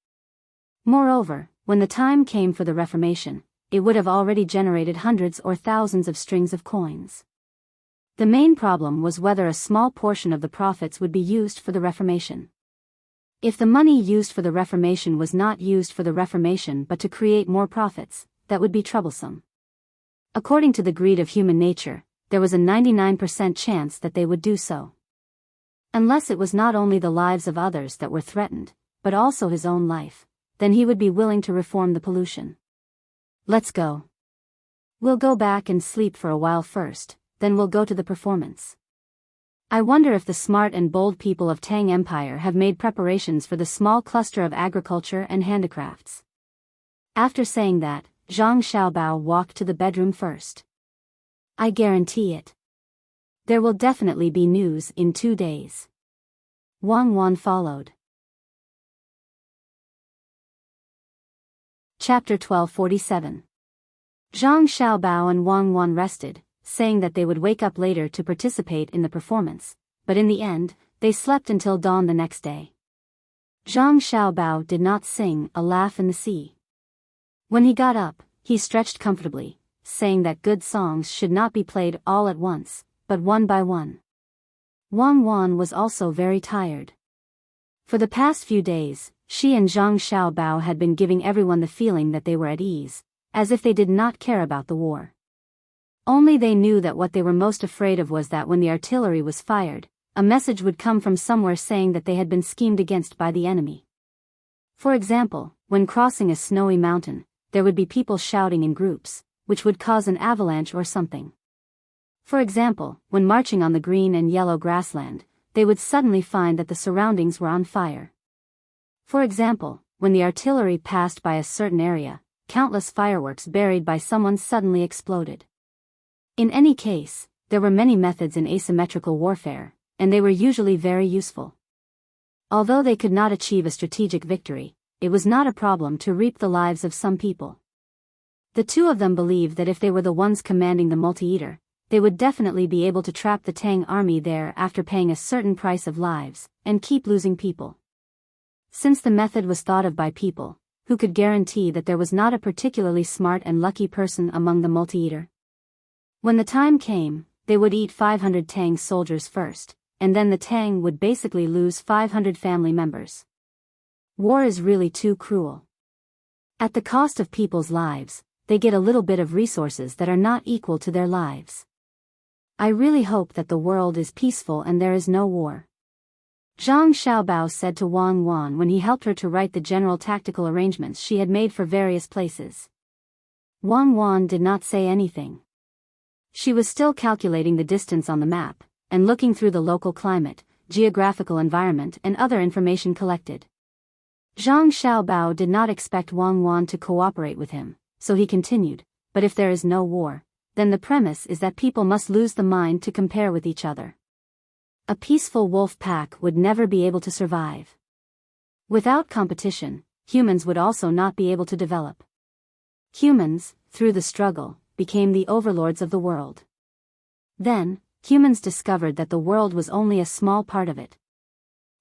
Moreover, when the time came for the Reformation, it would have already generated hundreds or thousands of strings of coins. The main problem was whether a small portion of the profits would be used for the Reformation. If the money used for the Reformation was not used for the Reformation but to create more profits, that would be troublesome. According to the greed of human nature, there was a 99% chance that they would do so. Unless it was not only the lives of others that were threatened, but also his own life, then he would be willing to reform the pollution. Let's go. We'll go back and sleep for a while first, then we'll go to the performance. I wonder if the smart and bold people of Tang Empire have made preparations for the small cluster of agriculture and handicrafts. After saying that, Zhang Xiaobao walked to the bedroom first. I guarantee it. There will definitely be news in 2 days. Wang Wan followed. Chapter 1247. Zhang Xiaobao and Wang Wan rested, saying that they would wake up later to participate in the performance, but in the end, they slept until dawn the next day. Zhang Xiaobao did not sing A Laugh in the Sea. When he got up, he stretched comfortably, saying that good songs should not be played all at once, but one by one. Wang Wan was also very tired. For the past few days, she and Zhang Xiaobao had been giving everyone the feeling that they were at ease, as if they did not care about the war. Only they knew that what they were most afraid of was that when the artillery was fired, a message would come from somewhere saying that they had been schemed against by the enemy. For example, when crossing a snowy mountain, there would be people shouting in groups, which would cause an avalanche or something. For example, when marching on the green and yellow grassland, they would suddenly find that the surroundings were on fire. For example, when the artillery passed by a certain area, countless fireworks buried by someone suddenly exploded. In any case, there were many methods in asymmetrical warfare, and they were usually very useful. Although they could not achieve a strategic victory, it was not a problem to reap the lives of some people. The two of them believed that if they were the ones commanding the multi-eater, they would definitely be able to trap the Tang army there after paying a certain price of lives, and keep losing people. Since the method was thought of by people, who could guarantee that there was not a particularly smart and lucky person among the multi-eater? When the time came, they would eat 500 Tang soldiers first, and then the Tang would basically lose 500 family members. War is really too cruel. At the cost of people's lives, they get a little bit of resources that are not equal to their lives. I really hope that the world is peaceful and there is no war. Zhang Xiaobao said to Wang Wan when he helped her to write the general tactical arrangements she had made for various places. Wang Wan did not say anything. She was still calculating the distance on the map, and looking through the local climate, geographical environment and other information collected. Zhang Xiaobao did not expect Wang Wan to cooperate with him, so he continued, but if there is no war, then the premise is that people must lose the mind to compare with each other. A peaceful wolf pack would never be able to survive. Without competition, humans would also not be able to develop. Humans, through the struggle, became the overlords of the world. Then, humans discovered that the world was only a small part of it.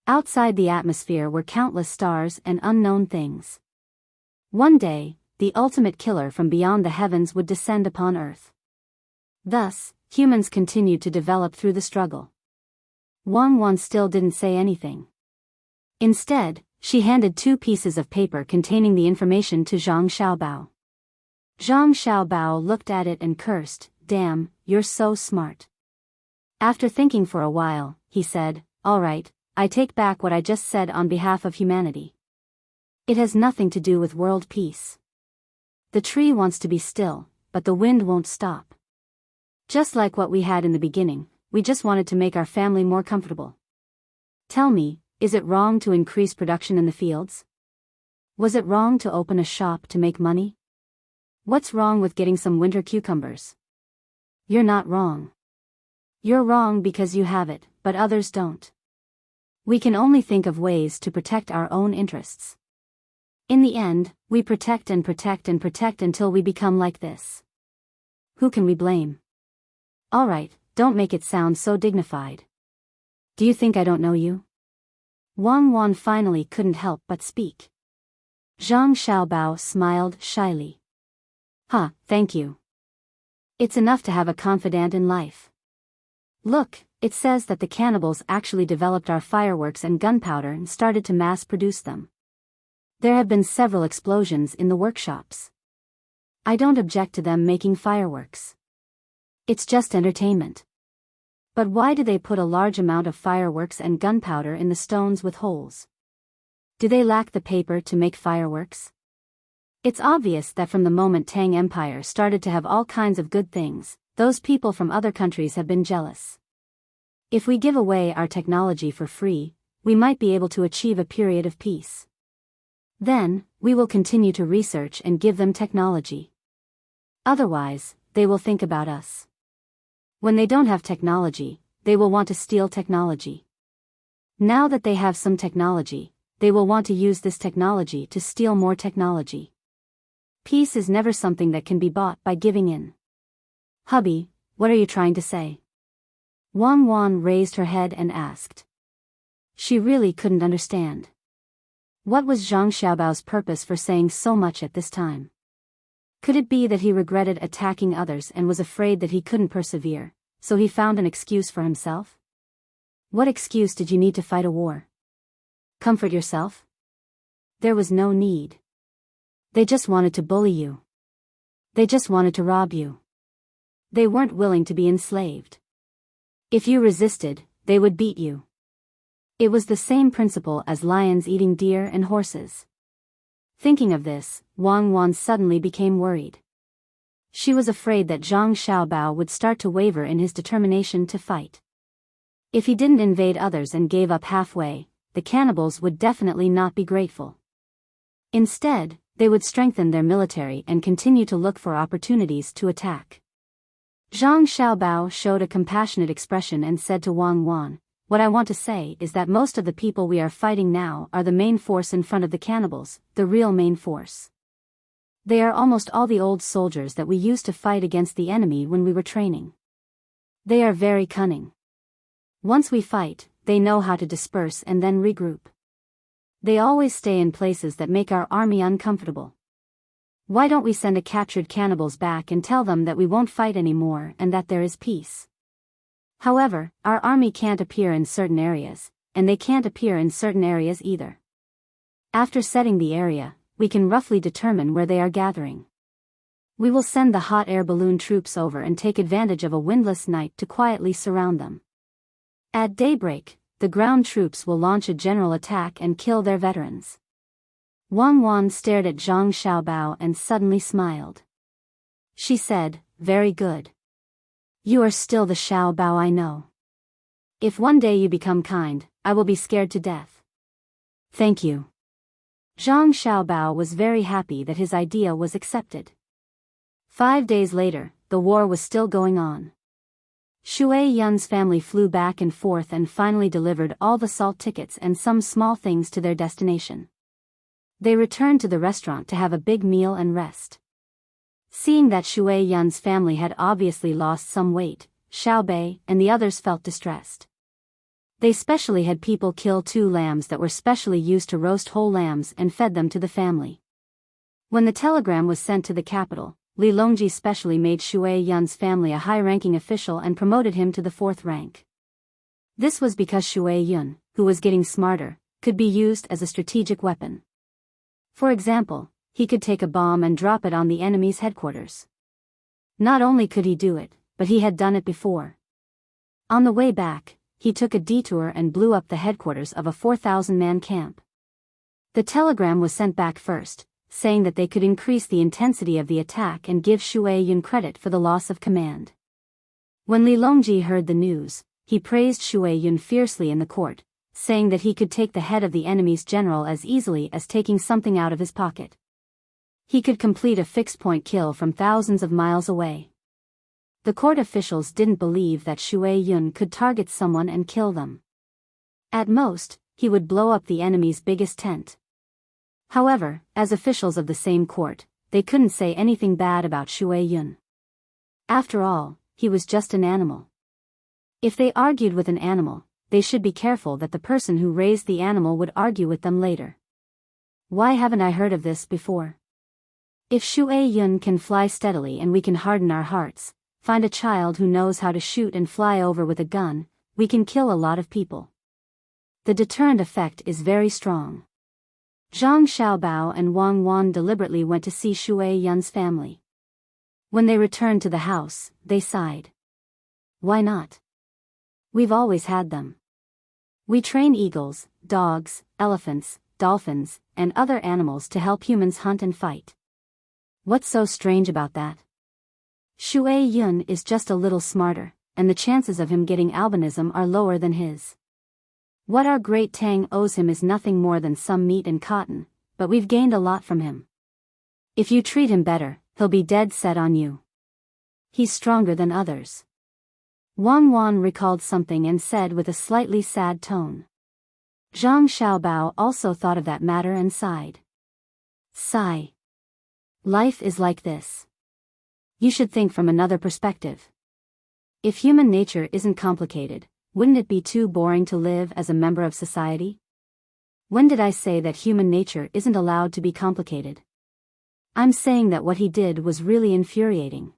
Outside the atmosphere were countless stars and unknown things. One day, the ultimate killer from beyond the heavens would descend upon Earth. Thus, humans continued to develop through the struggle. Wang Wan still didn't say anything. Instead, she handed 2 pieces of paper containing the information to Zhang Xiaobao. Zhang Xiaobao looked at it and cursed, "Damn, you're so smart." After thinking for a while, he said, "All right, I take back what I just said on behalf of humanity. It has nothing to do with world peace. The tree wants to be still, but the wind won't stop. Just like what we had in the beginning, we just wanted to make our family more comfortable. Tell me, is it wrong to increase production in the fields? Was it wrong to open a shop to make money? What's wrong with getting some winter cucumbers? You're not wrong. You're wrong because you have it, but others don't. We can only think of ways to protect our own interests. In the end, we protect and protect and protect until we become like this. Who can we blame? All right, don't make it sound so dignified. Do you think I don't know you?" Wang Wan finally couldn't help but speak. Zhang Xiaobao smiled shyly. "Huh, thank you. It's enough to have a confidant in life. Look, it says that the cannibals actually developed our fireworks and gunpowder and started to mass produce them. There have been several explosions in the workshops. I don't object to them making fireworks. It's just entertainment. But why do they put a large amount of fireworks and gunpowder in the stones with holes? Do they lack the paper to make fireworks? It's obvious that from the moment Tang Empire started to have all kinds of good things, those people from other countries have been jealous. If we give away our technology for free, we might be able to achieve a period of peace. Then, we will continue to research and give them technology. Otherwise, they will think about us. When they don't have technology, they will want to steal technology. Now that they have some technology, they will want to use this technology to steal more technology. Peace is never something that can be bought by giving in." "Hubby, what are you trying to say?" Wang Wan raised her head and asked. She really couldn't understand. What was Zhang Xiaobao's purpose for saying so much at this time? Could it be that he regretted attacking others and was afraid that he couldn't persevere, so he found an excuse for himself? What excuse did you need to fight a war? Comfort yourself? There was no need. They just wanted to bully you. They just wanted to rob you. They weren't willing to be enslaved. If you resisted, they would beat you. It was the same principle as lions eating deer and horses. Thinking of this, Wang Wan suddenly became worried. She was afraid that Zhang Xiaobao would start to waver in his determination to fight. If he didn't invade others and gave up halfway, the cannibals would definitely not be grateful. Instead, they would strengthen their military and continue to look for opportunities to attack. Zhang Xiaobao showed a compassionate expression and said to Wang Wan, "What I want to say is that most of the people we are fighting now are the main force in front of the cannibals, the real main force. They are almost all the old soldiers that we used to fight against the enemy when we were training. They are very cunning. Once we fight, they know how to disperse and then regroup. They always stay in places that make our army uncomfortable. Why don't we send the captured cannibals back and tell them that we won't fight anymore and that there is peace? However, our army can't appear in certain areas, and they can't appear in certain areas either. After setting the area, we can roughly determine where they are gathering. We will send the hot air balloon troops over and take advantage of a windless night to quietly surround them. At daybreak, the ground troops will launch a general attack and kill their veterans." Wang Wan stared at Zhang Xiaobao and suddenly smiled. She said, "Very good. You are still the Xiaobao I know. If one day you become kind, I will be scared to death." "Thank you." Zhang Xiaobao was very happy that his idea was accepted. 5 days later, the war was still going on. Shui Yun's family flew back and forth and finally delivered all the salt tickets and some small things to their destination. They returned to the restaurant to have a big meal and rest. Seeing that Shui Yun's family had obviously lost some weight, Xiao Bei and the others felt distressed. They specially had people kill 2 lambs that were specially used to roast whole lambs and fed them to the family. When the telegram was sent to the capital, Li Longji specially made Shui Yun's family a high-ranking official and promoted him to the 4th rank. This was because Shui Yun, who was getting smarter, could be used as a strategic weapon. For example, he could take a bomb and drop it on the enemy's headquarters. Not only could he do it, but he had done it before. On the way back, he took a detour and blew up the headquarters of a 4,000-man camp. The telegram was sent back first, saying that they could increase the intensity of the attack and give Shui Yun credit for the loss of command. When Li Longji heard the news, he praised Shui Yun fiercely in the court, saying that he could take the head of the enemy's general as easily as taking something out of his pocket. He could complete a fixed-point kill from thousands of miles away. The court officials didn't believe that Shui Yun could target someone and kill them. At most, he would blow up the enemy's biggest tent. However, as officials of the same court, they couldn't say anything bad about Shui Yun. After all, he was just an animal. If they argued with an animal, they should be careful that the person who raised the animal would argue with them later. Why haven't I heard of this before? If Shui Yun can fly steadily and we can harden our hearts, find a child who knows how to shoot and fly over with a gun, we can kill a lot of people. The deterrent effect is very strong. Zhang Xiaobao and Wang Wan deliberately went to see Shui Yun's family. When they returned to the house, they sighed. Why not? We've always had them. We train eagles, dogs, elephants, dolphins, and other animals to help humans hunt and fight. What's so strange about that? Shui Yun is just a little smarter, and the chances of him getting albinism are lower than his. What our great Tang owes him is nothing more than some meat and cotton, but we've gained a lot from him. If you treat him better, he'll be dead set on you. He's stronger than others. Wang Wan recalled something and said with a slightly sad tone. Zhang Xiaobao also thought of that matter and sighed. Sigh. Life is like this. You should think from another perspective. If human nature isn't complicated, wouldn't it be too boring to live as a member of society? When did I say that human nature isn't allowed to be complicated? I'm saying that what he did was really infuriating.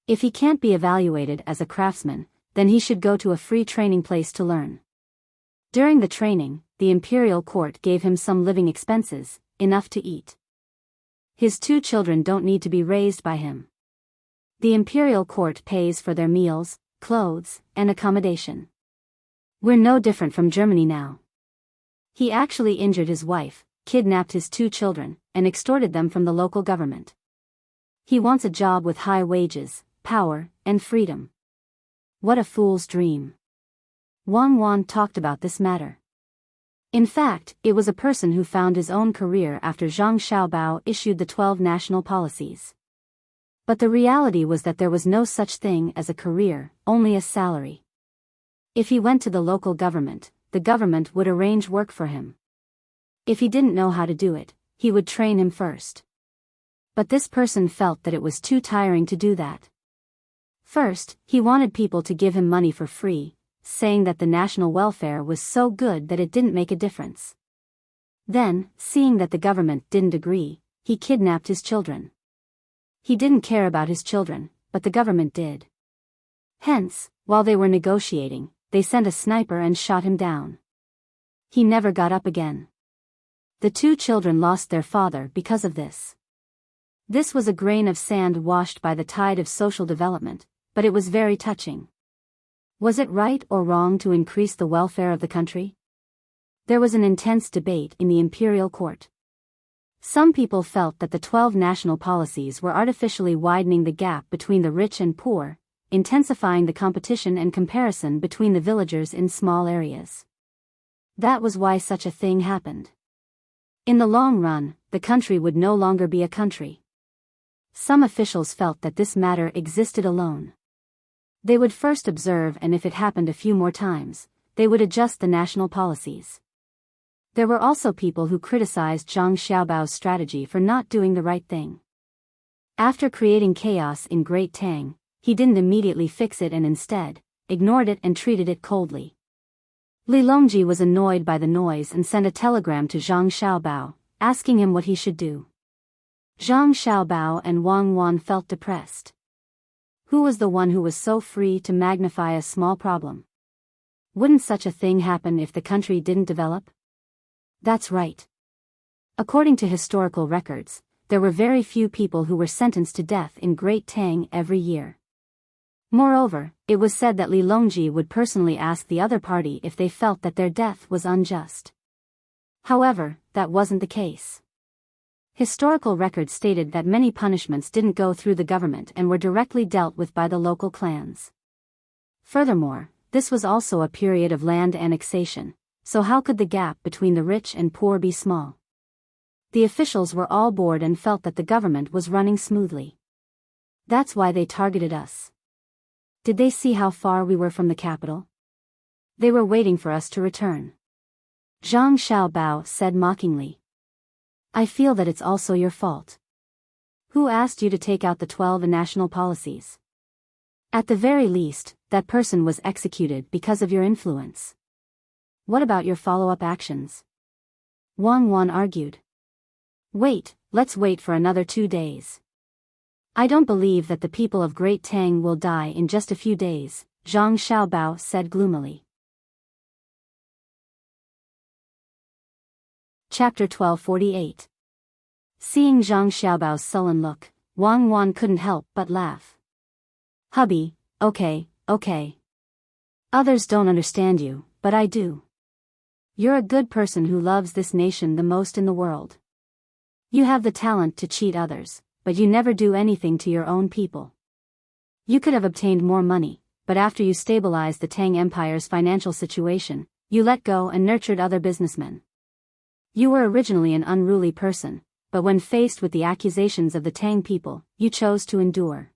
If he can't be evaluated as a craftsman, then he should go to a free training place to learn. During the training, the imperial court gave him some living expenses, enough to eat. His 2 children don't need to be raised by him. The imperial court pays for their meals, clothes, and accommodation. We're no different from Germany now. He actually injured his wife, kidnapped his 2 children, and extorted them from the local government. He wants a job with high wages, power, and freedom. What a fool's dream. Wang Wan talked about this matter. In fact, it was a person who found his own career after Zhang Xiaobao issued the 12 national policies. But the reality was that there was no such thing as a career, only a salary. If he went to the local government, the government would arrange work for him. If he didn't know how to do it, he would train him first. But this person felt that it was too tiring to do that. First, he wanted people to give him money for free, saying that the national welfare was so good that it didn't make a difference. Then, seeing that the government didn't agree, he kidnapped his children. He didn't care about his children, but the government did. Hence, while they were negotiating, they sent a sniper and shot him down. He never got up again. The 2 children lost their father because of this. This was a grain of sand washed by the tide of social development, but it was very touching. Was it right or wrong to increase the welfare of the country? There was an intense debate in the imperial court. Some people felt that the 12 national policies were artificially widening the gap between the rich and poor, intensifying the competition and comparison between the villagers in small areas. That was why such a thing happened. In the long run, the country would no longer be a country. Some officials felt that this matter existed alone. They would first observe, and if it happened a few more times, they would adjust the national policies. There were also people who criticized Zhang Xiaobao's strategy for not doing the right thing. After creating chaos in Great Tang, he didn't immediately fix it and instead ignored it and treated it coldly. Li Longji was annoyed by the noise and sent a telegram to Zhang Xiaobao, asking him what he should do. Zhang Xiaobao and Wang Wan felt depressed. Who was the one who was so free to magnify a small problem? Wouldn't such a thing happen if the country didn't develop? That's right. According to historical records, there were very few people who were sentenced to death in Great Tang every year. Moreover, it was said that Li Longji would personally ask the other party if they felt that their death was unjust. However, that wasn't the case. Historical records stated that many punishments didn't go through the government and were directly dealt with by the local clans. Furthermore, this was also a period of land annexation, so how could the gap between the rich and poor be small? The officials were all bored and felt that the government was running smoothly. That's why they targeted us. Did they see how far we were from the capital? They were waiting for us to return. Zhang Xiaobao said mockingly. I feel that it's also your fault. Who asked you to take out the 12 national policies? At the very least, that person was executed because of your influence. What about your follow-up actions? Wang Wan argued. Wait, let's wait for another 2 days. I don't believe that the people of Great Tang will die in just a few days, Zhang Xiaobao said gloomily. Chapter 1248. Seeing Zhang Xiaobao's sullen look, Wang Wan couldn't help but laugh. Hubby, okay. Others don't understand you, but I do. You're a good person who loves this nation the most in the world. You have the talent to cheat others, but you never do anything to your own people. You could have obtained more money, but after you stabilized the Tang Empire's financial situation, you let go and nurtured other businessmen. You were originally an unruly person, but when faced with the accusations of the Tang people, you chose to endure.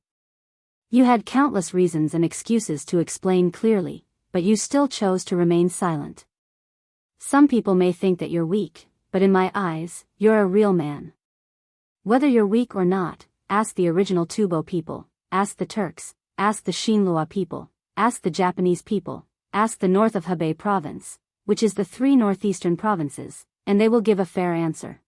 You had countless reasons and excuses to explain clearly, but you still chose to remain silent. Some people may think that you're weak, but in my eyes, you're a real man. Whether you're weak or not, ask the original Tubo people, ask the Turks, ask the Xinhua people, ask the Japanese people, ask the north of Hebei province, which is the 3 northeastern provinces, and they will give a fair answer.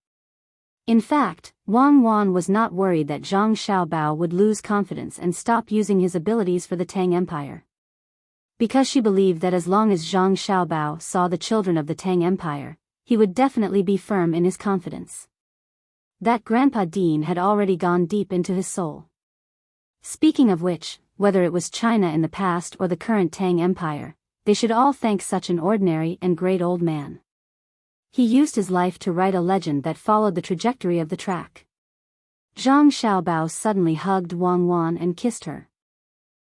In fact, Wang Wan was not worried that Zhang Xiaobao would lose confidence and stop using his abilities for the Tang Empire. Because she believed that as long as Zhang Xiaobao saw the children of the Tang Empire, he would definitely be firm in his confidence. That Grandpa Dean had already gone deep into his soul. Speaking of which, whether it was China in the past or the current Tang Empire, they should all thank such an ordinary and great old man. He used his life to write a legend that followed the trajectory of the track. Zhang Xiaobao suddenly hugged Wang Wan and kissed her.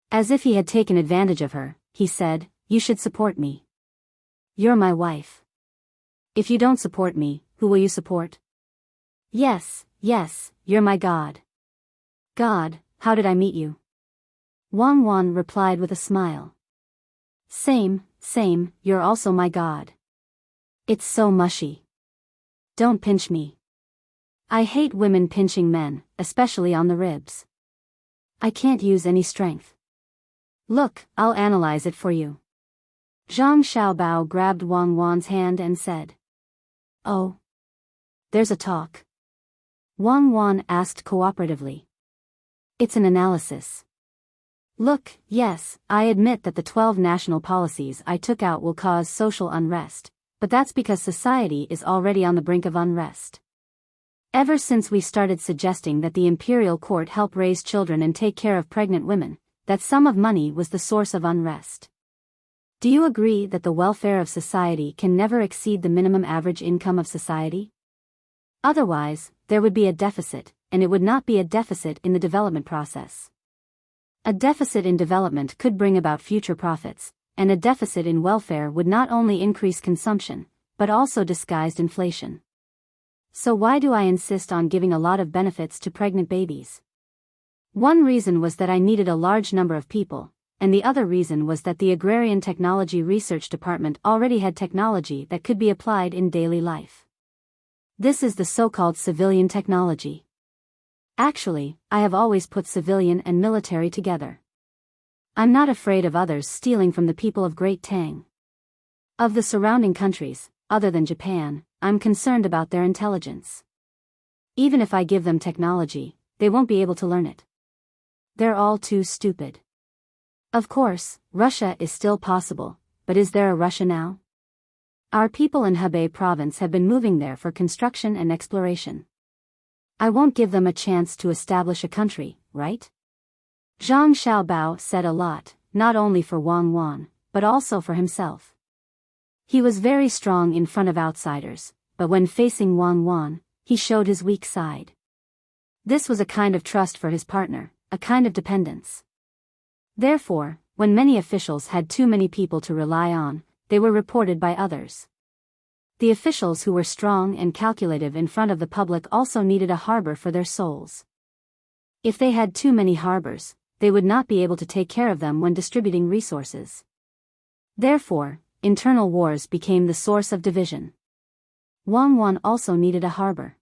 As if he had taken advantage of her, he said, "You should support me. You're my wife. If you don't support me, who will you support?" "Yes, yes, you're my god." "God, how did I meet you?" Wang Wan replied with a smile. Same, you're also my god." "It's so mushy. Don't pinch me. I hate women pinching men, especially on the ribs. I can't use any strength. Look, I'll analyze it for you." Zhang Xiaobao grabbed Wang Wan's hand and said. "Oh. There's a talk?" Wang Wan asked cooperatively. "It's an analysis. Look, yes, I admit that the 12 national policies I took out will cause social unrest, but that's because society is already on the brink of unrest. Ever since we started suggesting that the imperial court help raise children and take care of pregnant women, that sum of money was the source of unrest. Do you agree that the welfare of society can never exceed the minimum average income of society? Otherwise, there would be a deficit, and it would not be a deficit in the development process. A deficit in development could bring about future profits, and a deficit in welfare would not only increase consumption, but also disguised inflation. So why do I insist on giving a lot of benefits to pregnant babies? One reason was that I needed a large number of people, and the other reason was that the Agrarian Technology Research Department already had technology that could be applied in daily life. This is the so-called civilian technology. Actually, I have always put civilian and military together. I'm not afraid of others stealing from the people of Great Tang. Of the surrounding countries, other than Japan, I'm concerned about their intelligence. Even if I give them technology, they won't be able to learn it. They're all too stupid. Of course, Russia is still possible, but is there a Russia now? Our people in Hebei province have been moving there for construction and exploration. I won't give them a chance to establish a country, right? Zhang Xiaobao said a lot, not only for Wang Wan, but also for himself. He was very strong in front of outsiders, but when facing Wang Wan, he showed his weak side. This was a kind of trust for his partner, a kind of dependence. Therefore, when many officials had too many people to rely on, they were reported by others. The officials who were strong and calculative in front of the public also needed a harbor for their souls. If they had too many harbors, they would not be able to take care of them when distributing resources. Therefore, internal wars became the source of division. Wang Wan also needed a harbor.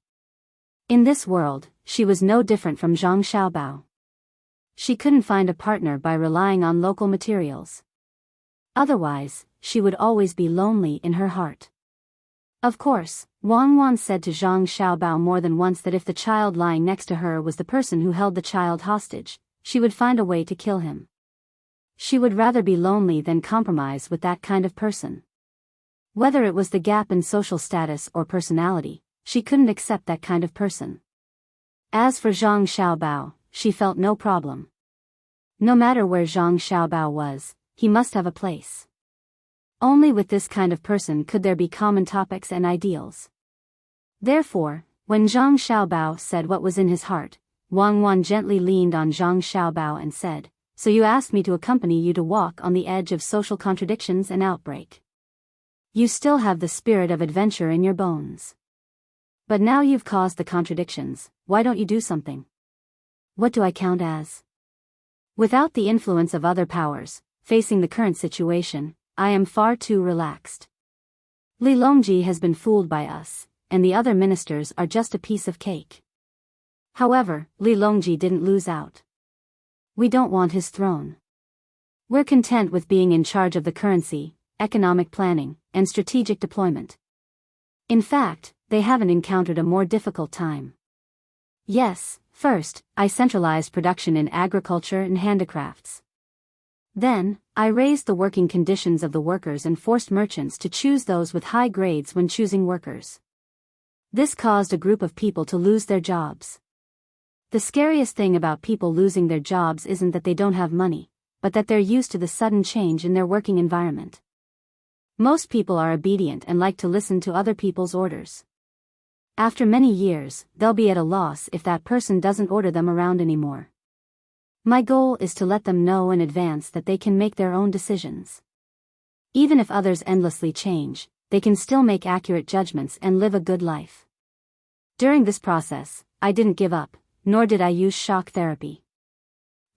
In this world, she was no different from Zhang Xiaobao. She couldn't find a partner by relying on local materials. Otherwise, she would always be lonely in her heart. Of course, Wang Wan said to Zhang Xiaobao more than once that if the child lying next to her was the person who held the child hostage, she would find a way to kill him. She would rather be lonely than compromise with that kind of person. Whether it was the gap in social status or personality, she couldn't accept that kind of person. As for Zhang Xiaobao, she felt no problem. No matter where Zhang Xiaobao was, he must have a place. Only with this kind of person could there be common topics and ideals. Therefore, when Zhang Xiaobao said what was in his heart, Wang Wan gently leaned on Zhang Xiaobao and said, "So you asked me to accompany you to walk on the edge of social contradictions and outbreak. You still have the spirit of adventure in your bones. But now you've caused the contradictions, why don't you do something? What do I count as? Without the influence of other powers, facing the current situation, I am far too relaxed. Li Longji has been fooled by us, and the other ministers are just a piece of cake. However, Li Longji didn't lose out. We don't want his throne. We're content with being in charge of the currency, economic planning, and strategic deployment. In fact, they haven't encountered a more difficult time. Yes, first, I centralized production in agriculture and handicrafts. Then, I raised the working conditions of the workers and forced merchants to choose those with high grades when choosing workers. This caused a group of people to lose their jobs. The scariest thing about people losing their jobs isn't that they don't have money, but that they're used to the sudden change in their working environment. Most people are obedient and like to listen to other people's orders. After many years, they'll be at a loss if that person doesn't order them around anymore. My goal is to let them know in advance that they can make their own decisions. Even if others endlessly change, they can still make accurate judgments and live a good life. During this process, I didn't give up, nor did I use shock therapy.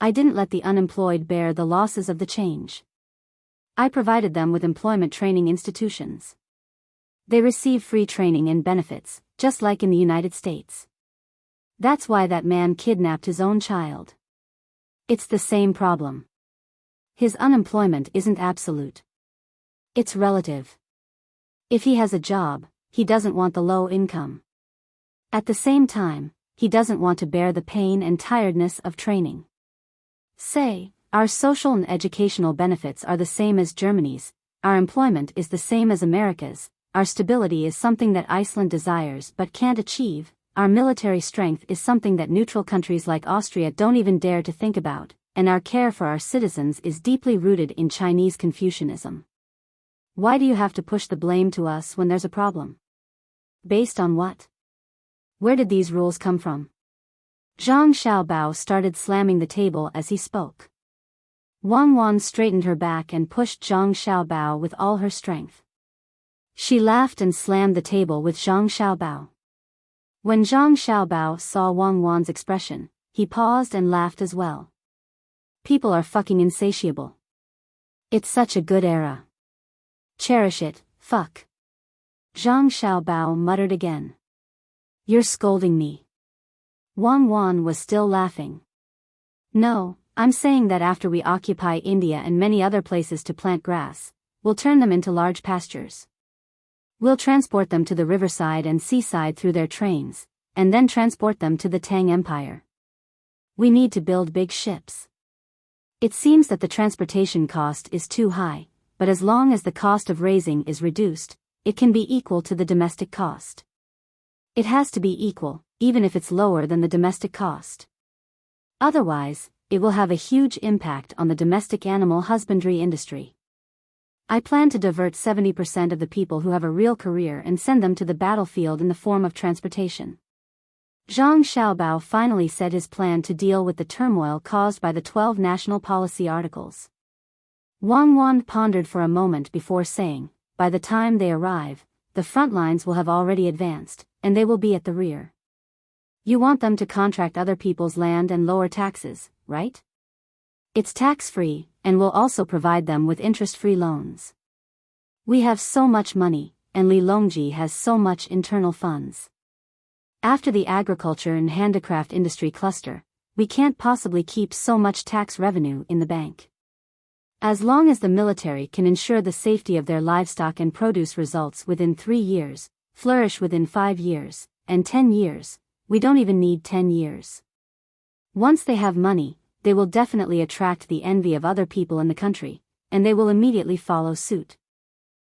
I didn't let the unemployed bear the losses of the change. I provided them with employment training institutions. They receive free training and benefits, just like in the United States. That's why that man kidnapped his own child. It's the same problem. His unemployment isn't absolute. It's relative. If he has a job, he doesn't want the low income. At the same time, he doesn't want to bear the pain and tiredness of training. Say, our social and educational benefits are the same as Germany's, our employment is the same as America's, our stability is something that Iceland desires but can't achieve, our military strength is something that neutral countries like Austria don't even dare to think about, and our care for our citizens is deeply rooted in Chinese Confucianism. Why do you have to push the blame to us when there's a problem? Based on what? Where did these rules come from? Zhang Xiaobao started slamming the table as he spoke. Wang Wan straightened her back and pushed Zhang Xiaobao with all her strength. She laughed and slammed the table with Zhang Xiaobao. When Zhang Xiaobao saw Wang Wan's expression, he paused and laughed as well. People are fucking insatiable. It's such a good era. Cherish it, fuck. Zhang Xiaobao muttered again. You're scolding me. Wang Wan was still laughing. No, I'm saying that after we occupy India and many other places to plant grass, we'll turn them into large pastures. We'll transport them to the riverside and seaside through their trains, and then transport them to the Tang Empire. We need to build big ships. It seems that the transportation cost is too high, but as long as the cost of raising is reduced, it can be equal to the domestic cost. It has to be equal, even if it's lower than the domestic cost. Otherwise, it will have a huge impact on the domestic animal husbandry industry. I plan to divert 70% of the people who have a real career and send them to the battlefield in the form of transportation. Zhang Xiaobao finally said his plan to deal with the turmoil caused by the 12 national policy articles. Wang Wan pondered for a moment before saying, by the time they arrive, the front lines will have already advanced, and they will be at the rear. You want them to contract other people's land and lower taxes, right? It's tax-free, and we'll also provide them with interest-free loans. We have so much money, and Li Longji has so much internal funds. After the agriculture and handicraft industry cluster, we can't possibly keep so much tax revenue in the bank. As long as the military can ensure the safety of their livestock and produce results within 3 years, flourish within 5 years, and 10 years, we don't even need 10 years. Once they have money, they will definitely attract the envy of other people in the country, and they will immediately follow suit.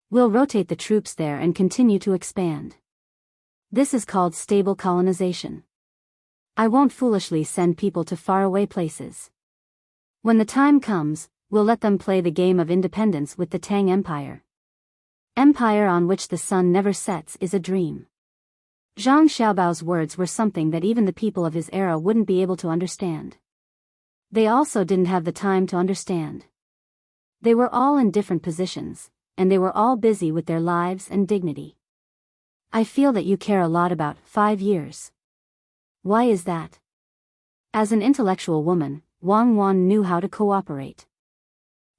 We'll rotate the troops there and continue to expand. This is called stable colonization. I won't foolishly send people to faraway places. When the time comes, we'll let them play the game of independence with the Tang Empire. Empire on which the sun never sets is a dream. Zhang Xiaobao's words were something that even the people of his era wouldn't be able to understand. They also didn't have the time to understand. They were all in different positions, and they were all busy with their lives and dignity. I feel that you care a lot about 5 years. Why is that? As an intellectual woman, Wang Wan knew how to cooperate.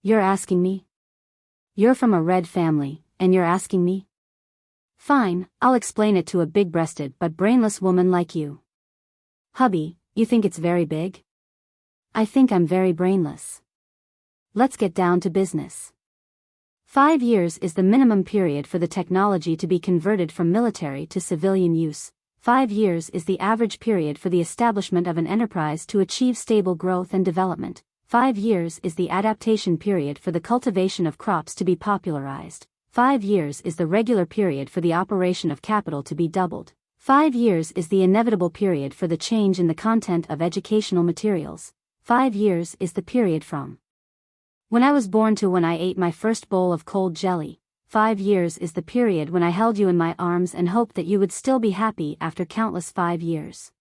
You're asking me? You're from a red family, and you're asking me? Fine, I'll explain it to a big-breasted but brainless woman like you. Hubby, you think it's very big? I think I'm very brainless. Let's get down to business. 5 years is the minimum period for the technology to be converted from military to civilian use. 5 years is the average period for the establishment of an enterprise to achieve stable growth and development. 5 years is the adaptation period for the cultivation of crops to be popularized. 5 years is the regular period for the operation of capital to be doubled. 5 years is the inevitable period for the change in the content of educational materials. 5 years is the period from when I was born to when I ate my first bowl of cold jelly. 5 years is the period when I held you in my arms and hoped that you would still be happy after countless 5 years.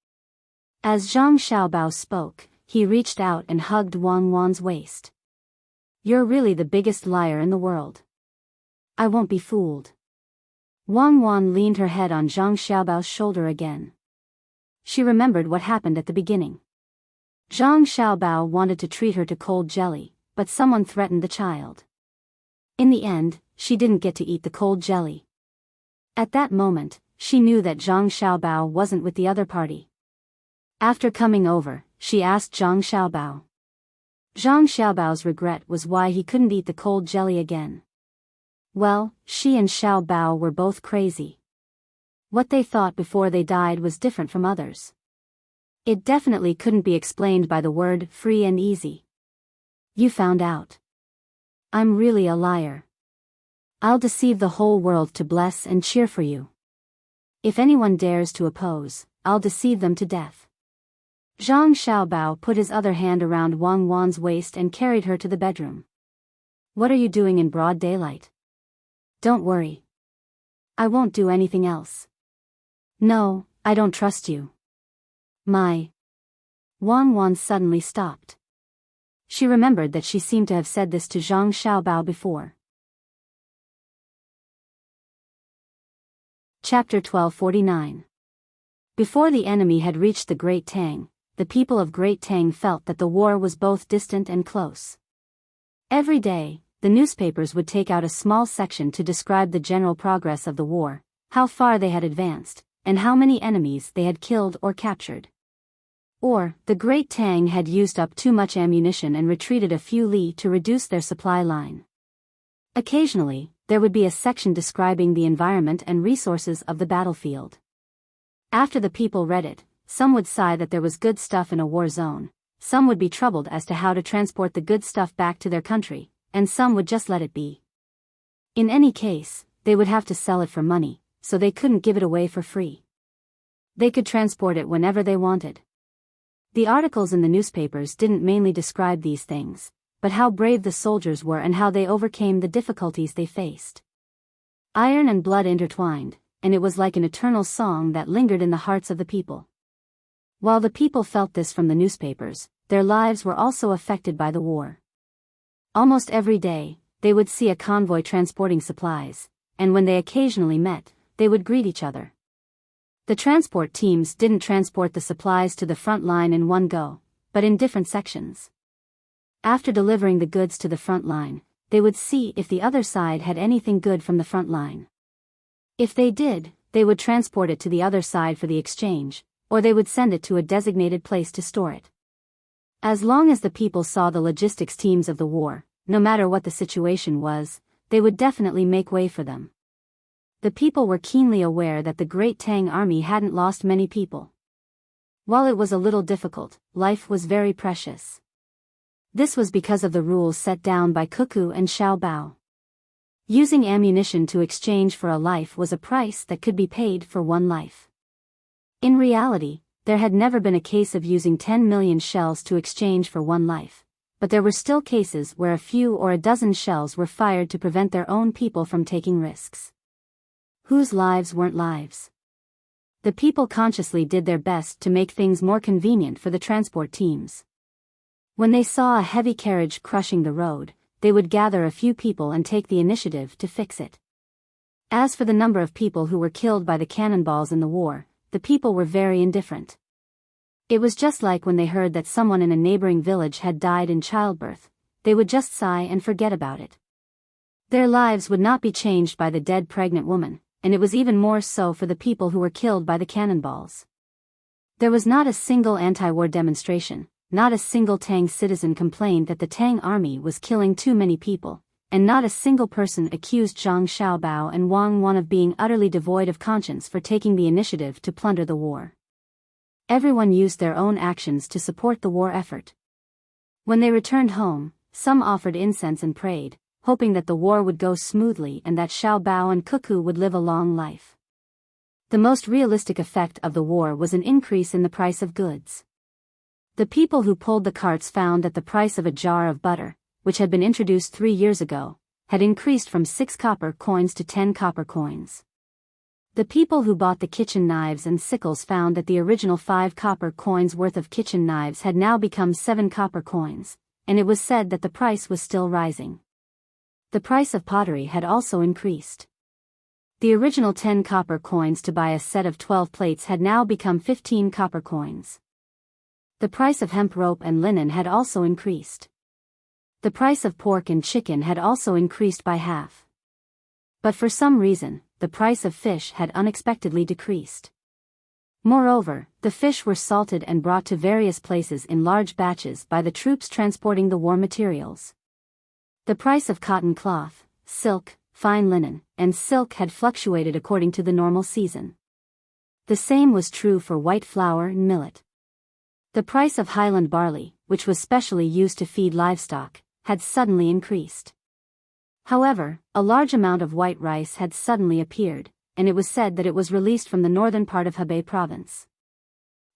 As Zhang Xiaobao spoke, he reached out and hugged Wang Wan's waist. You're really the biggest liar in the world. I won't be fooled. Wang Wan leaned her head on Zhang Xiaobao's shoulder again. She remembered what happened at the beginning. Zhang Xiaobao wanted to treat her to cold jelly, but someone threatened the child. In the end, she didn't get to eat the cold jelly. At that moment, she knew that Zhang Xiaobao wasn't with the other party. After coming over, she asked Zhang Xiaobao. Zhang Xiaobao's regret was why he couldn't eat the cold jelly again. Well, she and Xiaobao were both crazy. What they thought before they died was different from others. It definitely couldn't be explained by the word free and easy. You found out. I'm really a liar. I'll deceive the whole world to bless and cheer for you. If anyone dares to oppose, I'll deceive them to death. Zhang Xiaobao put his other hand around Wang Wan's waist and carried her to the bedroom. What are you doing in broad daylight? Don't worry. I won't do anything else. No, I don't trust you. Wang Wan suddenly stopped. She remembered that she seemed to have said this to Zhang Xiaobao before. Chapter 1249. Before the enemy had reached the Great Tang, the people of Great Tang felt that the war was both distant and close. Every day, the newspapers would take out a small section to describe the general progress of the war, how far they had advanced, and how many enemies they had killed or captured. Or, the Great Tang had used up too much ammunition and retreated a few li to reduce their supply line. Occasionally, there would be a section describing the environment and resources of the battlefield. After the people read it, some would sigh that there was good stuff in a war zone, some would be troubled as to how to transport the good stuff back to their country, and some would just let it be. In any case, they would have to sell it for money, so they couldn't give it away for free. They could transport it whenever they wanted. The articles in the newspapers didn't mainly describe these things, but how brave the soldiers were and how they overcame the difficulties they faced. Iron and blood intertwined, and it was like an eternal song that lingered in the hearts of the people. While the people felt this from the newspapers, their lives were also affected by the war. Almost every day, they would see a convoy transporting supplies, and when they occasionally met, they would greet each other. The transport teams didn't transport the supplies to the front line in one go, but in different sections. After delivering the goods to the front line, they would see if the other side had anything good from the front line. If they did, they would transport it to the other side for the exchange, or they would send it to a designated place to store it. As long as the people saw the logistics teams of the war, no matter what the situation was, they would definitely make way for them. The people were keenly aware that the Great Tang army hadn't lost many people. While it was a little difficult, life was very precious. This was because of the rules set down by Cuckoo and Xiaobao. Using ammunition to exchange for a life was a price that could be paid for one life. In reality, there had never been a case of using 10 million shells to exchange for one life, but there were still cases where a few or a dozen shells were fired to prevent their own people from taking risks. Whose lives weren't lives? The people consciously did their best to make things more convenient for the transport teams. When they saw a heavy carriage crushing the road, they would gather a few people and take the initiative to fix it. As for the number of people who were killed by the cannonballs in the war, the people were very indifferent. It was just like when they heard that someone in a neighboring village had died in childbirth, they would just sigh and forget about it. Their lives would not be changed by the dead pregnant woman, and it was even more so for the people who were killed by the cannonballs. There was not a single anti-war demonstration, not a single Tang citizen complained that the Tang army was killing too many people, and not a single person accused Zhang Xiaobao and Wang Wan of being utterly devoid of conscience for taking the initiative to plunder the war. Everyone used their own actions to support the war effort. When they returned home, some offered incense and prayed, hoping that the war would go smoothly and that Xiaobao and Cuckoo would live a long life. The most realistic effect of the war was an increase in the price of goods. The people who pulled the carts found that the price of a jar of butter, which had been introduced 3 years ago, had increased from 6 copper coins to 10 copper coins. The people who bought the kitchen knives and sickles found that the original 5 copper coins worth of kitchen knives had now become 7 copper coins, and it was said that the price was still rising. The price of pottery had also increased. The original 10 copper coins to buy a set of 12 plates had now become 15 copper coins. The price of hemp rope and linen had also increased. The price of pork and chicken had also increased by half. But for some reason, the price of fish had unexpectedly decreased. Moreover, the fish were salted and brought to various places in large batches by the troops transporting the war materials. The price of cotton cloth, silk, fine linen, and silk had fluctuated according to the normal season. The same was true for white flour and millet. The price of Highland barley, which was specially used to feed livestock, had suddenly increased. However, a large amount of white rice had suddenly appeared, and it was said that it was released from the northern part of Hebei province.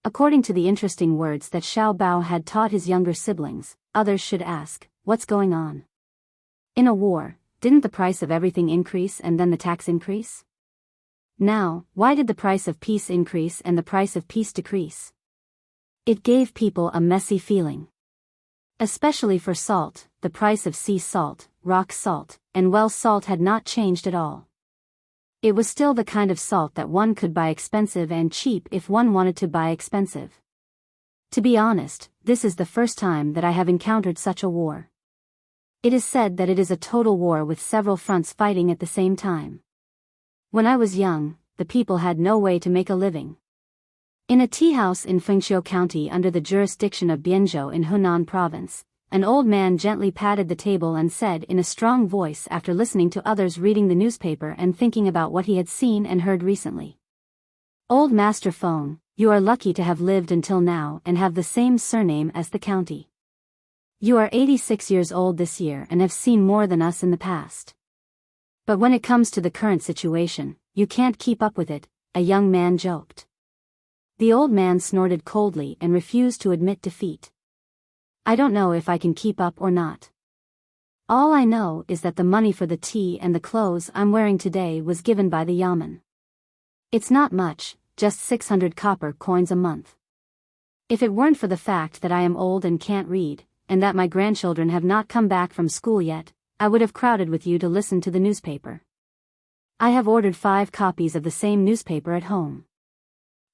According to the interesting words that Xiao Bao had taught his younger siblings, others should ask, what's going on? In a war, didn't the price of everything increase and then the tax increase? Now, why did the price of peace increase and the price of peace decrease? It gave people a messy feeling. Especially for salt, the price of sea salt, rock salt, and well salt had not changed at all. It was still the kind of salt that one could buy expensive and cheap if one wanted to buy expensive. To be honest, this is the first time that I have encountered such a war. It is said that it is a total war with several fronts fighting at the same time. When I was young, the people had no way to make a living. In a tea house in Fengxiu County under the jurisdiction of Bianzhou in Hunan Province, an old man gently patted the table and said in a strong voice after listening to others reading the newspaper and thinking about what he had seen and heard recently. Old Master Feng, you are lucky to have lived until now and have the same surname as the county. You are 86 years old this year and have seen more than us in the past. But when it comes to the current situation, you can't keep up with it, a young man joked. The old man snorted coldly and refused to admit defeat. I don't know if I can keep up or not. All I know is that the money for the tea and the clothes I'm wearing today was given by the yamen. It's not much, just 600 copper coins a month. If it weren't for the fact that I am old and can't read, and that my grandchildren have not come back from school yet, I would have crowded with you to listen to the newspaper. I have ordered 5 copies of the same newspaper at home.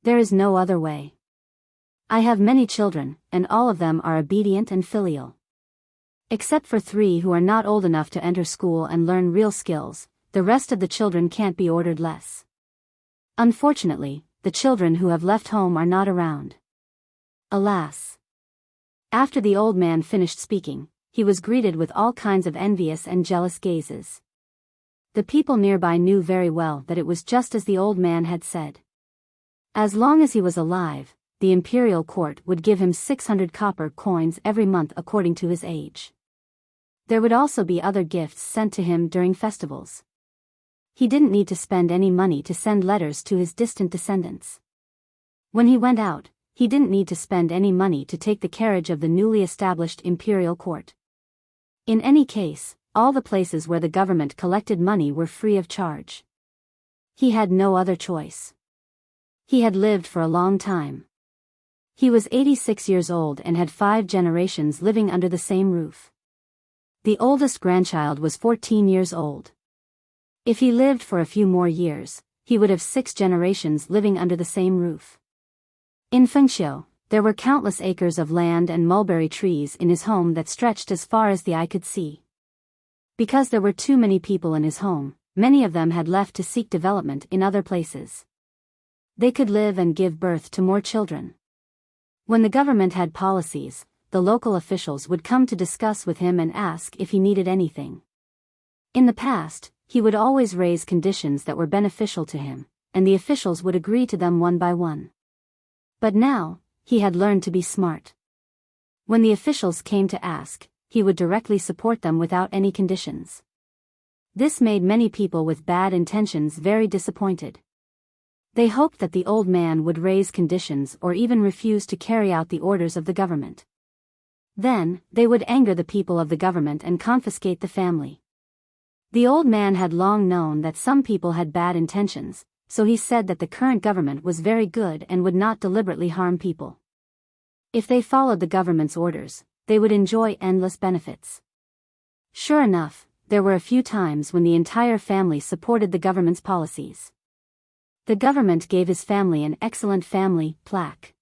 There is no other way. I have many children, and all of them are obedient and filial. Except for 3 who are not old enough to enter school and learn real skills, the rest of the children can't be ordered less. Unfortunately, the children who have left home are not around. Alas. After the old man finished speaking, he was greeted with all kinds of envious and jealous gazes. The people nearby knew very well that it was just as the old man had said. As long as he was alive, the imperial court would give him 600 copper coins every month according to his age. There would also be other gifts sent to him during festivals. He didn't need to spend any money to send letters to his distant descendants. When he went out, he didn't need to spend any money to take the carriage of the newly established imperial court. In any case, all the places where the government collected money were free of charge. He had no other choice. He had lived for a long time. He was 86 years old and had 5 generations living under the same roof. The oldest grandchild was 14 years old. If he lived for a few more years, he would have 6 generations living under the same roof. In Fengxiu, there were countless acres of land and mulberry trees in his home that stretched as far as the eye could see. Because there were too many people in his home, many of them had left to seek development in other places. They could live and give birth to more children. When the government had policies, the local officials would come to discuss with him and ask if he needed anything. In the past, he would always raise conditions that were beneficial to him, and the officials would agree to them one by one. But now, he had learned to be smart. When the officials came to ask, he would directly support them without any conditions. This made many people with bad intentions very disappointed. They hoped that the old man would raise conditions or even refuse to carry out the orders of the government. Then, they would anger the people of the government and confiscate the family. The old man had long known that some people had bad intentions, so he said that the current government was very good and would not deliberately harm people. If they followed the government's orders, they would enjoy endless benefits. Sure enough, there were a few times when the entire family supported the government's policies. The government gave his family an excellent family plaque.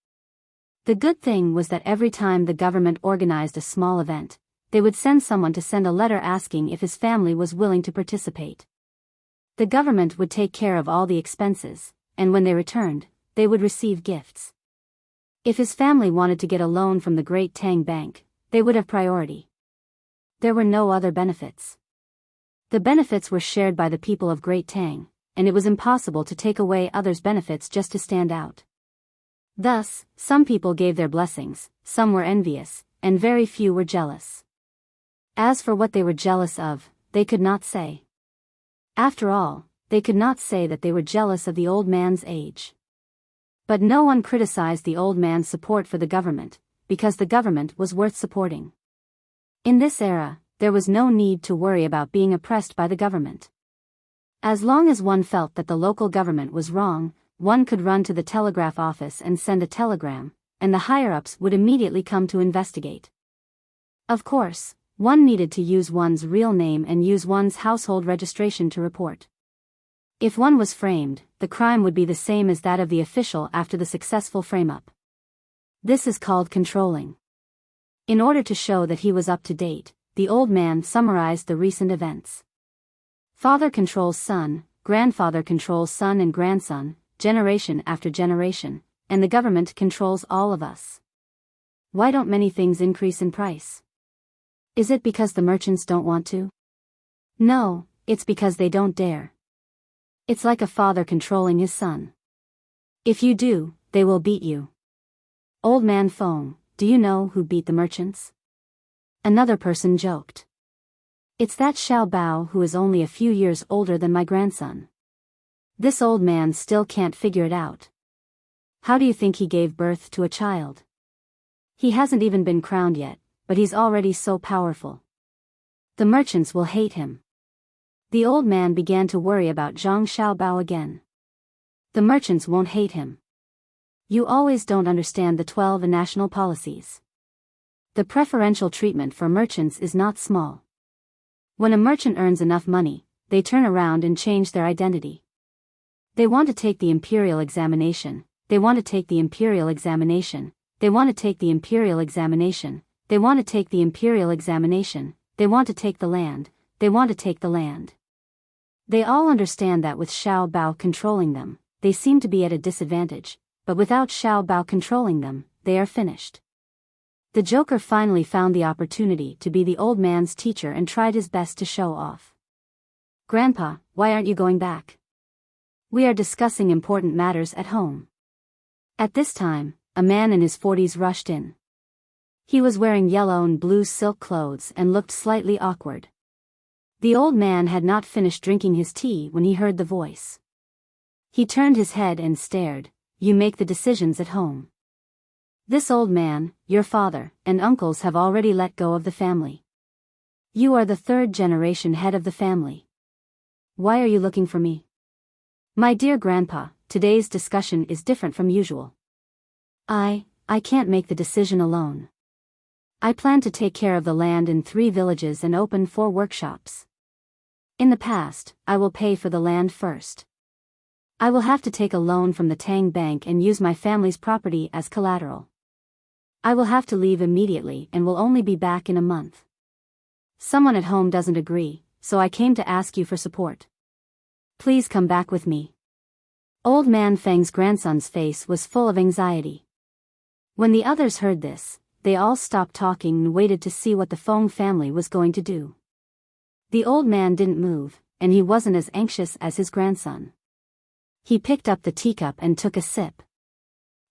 The good thing was that every time the government organized a small event, they would send someone to send a letter asking if his family was willing to participate. The government would take care of all the expenses, and when they returned, they would receive gifts. If his family wanted to get a loan from the Great Tang Bank, they would have priority. There were no other benefits. The benefits were shared by the people of Great Tang, and it was impossible to take away others' benefits just to stand out. Thus, some people gave their blessings, some were envious, and very few were jealous. As for what they were jealous of, they could not say. After all, they could not say that they were jealous of the old man's age. But no one criticized the old man's support for the government, because the government was worth supporting. In this era, there was no need to worry about being oppressed by the government. As long as one felt that the local government was wrong, one could run to the telegraph office and send a telegram, and the higher-ups would immediately come to investigate. Of course, one needed to use one's real name and use one's household registration to report. If one was framed, the crime would be the same as that of the official after the successful frame-up. This is called controlling. In order to show that he was up to date, the old man summarized the recent events. Father controls son, grandfather controls son and grandson, generation after generation, and the government controls all of us. Why don't many things increase in price? Is it because the merchants don't want to? No, it's because they don't dare. It's like a father controlling his son. If you do, they will beat you. Old man Feng, do you know who beat the merchants? Another person joked. It's that Xiao Bao who is only a few years older than my grandson. This old man still can't figure it out. How do you think he gave birth to a child? He hasn't even been crowned yet, but he's already so powerful. The merchants will hate him. The old man began to worry about Zhang Xiaobao again. The merchants won't hate him. You always don't understand the 12 national policies. The preferential treatment for merchants is not small. When a merchant earns enough money, they turn around and change their identity. They want to take the imperial examination, they want to take the imperial examination, they want to take the imperial examination, they want to take the imperial examination, they want to take the land, they want to take the land. They all understand that with Xiao Bao controlling them, they seem to be at a disadvantage, but without Xiao Bao controlling them, they are finished. The Joker finally found the opportunity to be the old man's teacher and tried his best to show off. Grandpa, why aren't you going back? We are discussing important matters at home. At this time, a man in his 40s rushed in. He was wearing yellow and blue silk clothes and looked slightly awkward. The old man had not finished drinking his tea when he heard the voice. He turned his head and stared. You make the decisions at home. This old man, your father, and uncles have already let go of the family. You are the third generation head of the family. Why are you looking for me? My dear grandpa, today's discussion is different from usual. I can't make the decision alone. I plan to take care of the land in 3 villages and open 4 workshops. In the past, I will pay for the land first. I will have to take a loan from the Tang Bank and use my family's property as collateral. I will have to leave immediately and will only be back in a month. Someone at home doesn't agree, so I came to ask you for support. Please come back with me. Old man Feng's grandson's face was full of anxiety. When the others heard this, they all stopped talking and waited to see what the Feng family was going to do. The old man didn't move, and he wasn't as anxious as his grandson. He picked up the teacup and took a sip.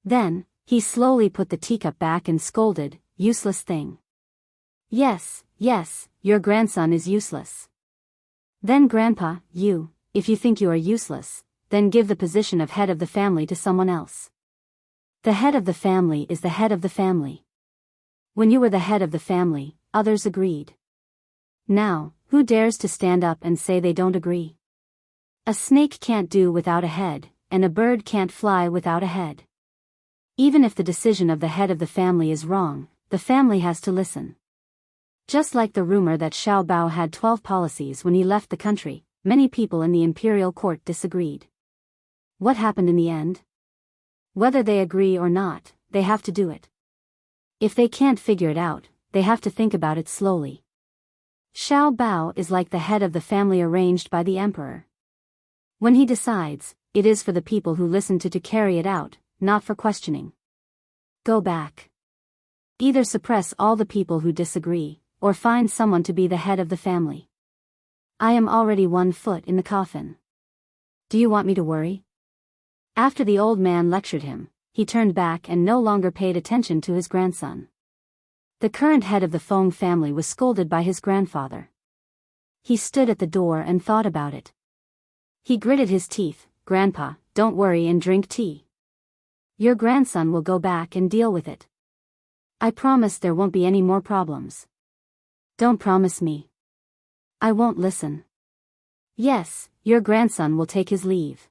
Then, he slowly put the teacup back and scolded, "Useless thing. Yes, your grandson is useless. Then Grandpa, if you think you are useless, then give the position of head of the family to someone else. The head of the family is the head of the family. When you were the head of the family, others agreed. Now, Who dares to stand up and say they don't agree? A snake can't do without a head, and a bird can't fly without a head. Even if the decision of the head of the family is wrong, the family has to listen. Just like the rumor that Xiao Bao had 12 policies when he left the country, many people in the imperial court disagreed. What happened in the end? Whether they agree or not, they have to do it. If they can't figure it out, they have to think about it slowly. Xiao Bao is like the head of the family arranged by the emperor. When he decides, it is for the people who listen to carry it out, not for questioning. Go back. Either suppress all the people who disagree, or find someone to be the head of the family. I am already 1 foot in the coffin. Do you want me to worry? After the old man lectured him, he turned back and no longer paid attention to his grandson. The current head of the Feng family was scolded by his grandfather. He stood at the door and thought about it. He gritted his teeth. Grandpa, don't worry and drink tea. Your grandson will go back and deal with it. I promise there won't be any more problems. Don't promise me. I won't listen. Yes, your grandson will take his leave.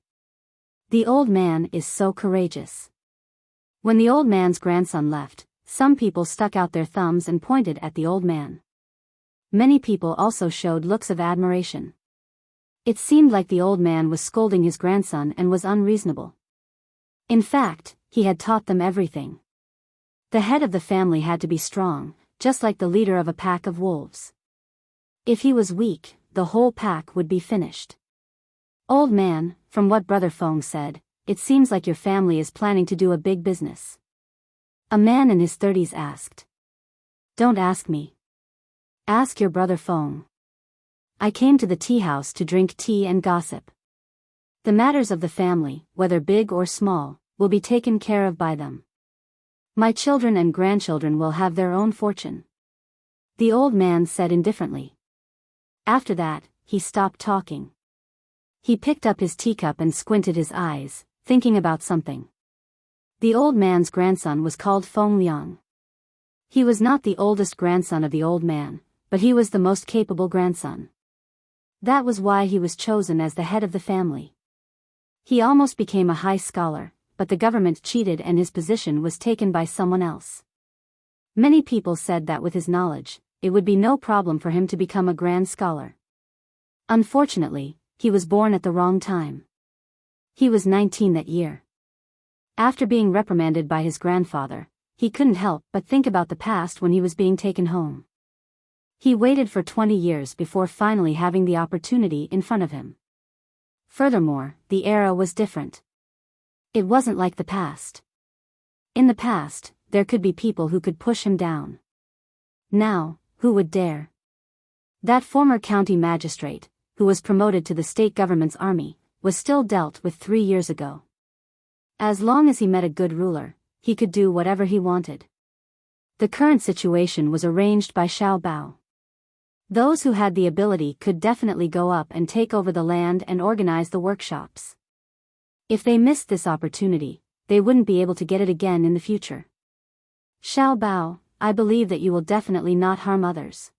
The old man is so courageous. When the old man's grandson left, some people stuck out their thumbs and pointed at the old man. Many people also showed looks of admiration. It seemed like the old man was scolding his grandson and was unreasonable. In fact, he had taught them everything. The head of the family had to be strong, just like the leader of a pack of wolves. If he was weak, the whole pack would be finished. Old man, from what Brother Feng said, it seems like your family is planning to do a big business. A man in his 30s asked. Don't ask me. Ask your brother Feng. I came to the tea house to drink tea and gossip. The matters of the family, whether big or small, will be taken care of by them. My children and grandchildren will have their own fortune. The old man said indifferently. After that, he stopped talking. He picked up his teacup and squinted his eyes, thinking about something. The old man's grandson was called Feng Liang. He was not the oldest grandson of the old man, but he was the most capable grandson. That was why he was chosen as the head of the family. He almost became a high scholar, but the government cheated and his position was taken by someone else. Many people said that with his knowledge, it would be no problem for him to become a grand scholar. Unfortunately, he was born at the wrong time. He was 19 that year. After being reprimanded by his grandfather, he couldn't help but think about the past when he was being taken home. He waited for 20 years before finally having the opportunity in front of him. Furthermore, the era was different. It wasn't like the past. In the past, there could be people who could push him down. Now, who would dare? That former county magistrate, who was promoted to the state government's army, was still dealt with 3 years ago. As long as he met a good ruler, he could do whatever he wanted. The current situation was arranged by Xiao Bao. Those who had the ability could definitely go up and take over the land and organize the workshops. If they missed this opportunity, they wouldn't be able to get it again in the future. Xiao Bao, I believe that you will definitely not harm others.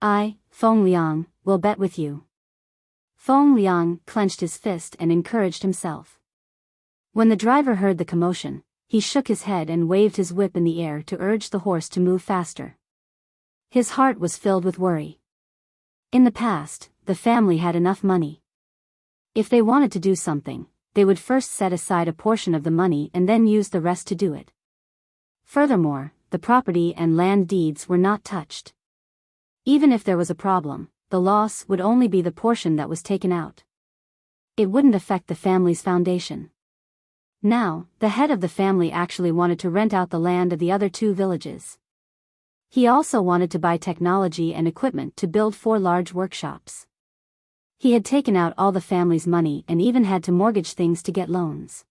I, Feng Liang, will bet with you. Feng Liang clenched his fist and encouraged himself. When the driver heard the commotion, he shook his head and waved his whip in the air to urge the horse to move faster. His heart was filled with worry. In the past, the family had enough money. If they wanted to do something, they would first set aside a portion of the money and then use the rest to do it. Furthermore, the property and land deeds were not touched. Even if there was a problem, the loss would only be the portion that was taken out. It wouldn't affect the family's foundation. Now, the head of the family actually wanted to rent out the land of the other 2 villages. He also wanted to buy technology and equipment to build 4 large workshops. He had taken out all the family's money and even had to mortgage things to get loans.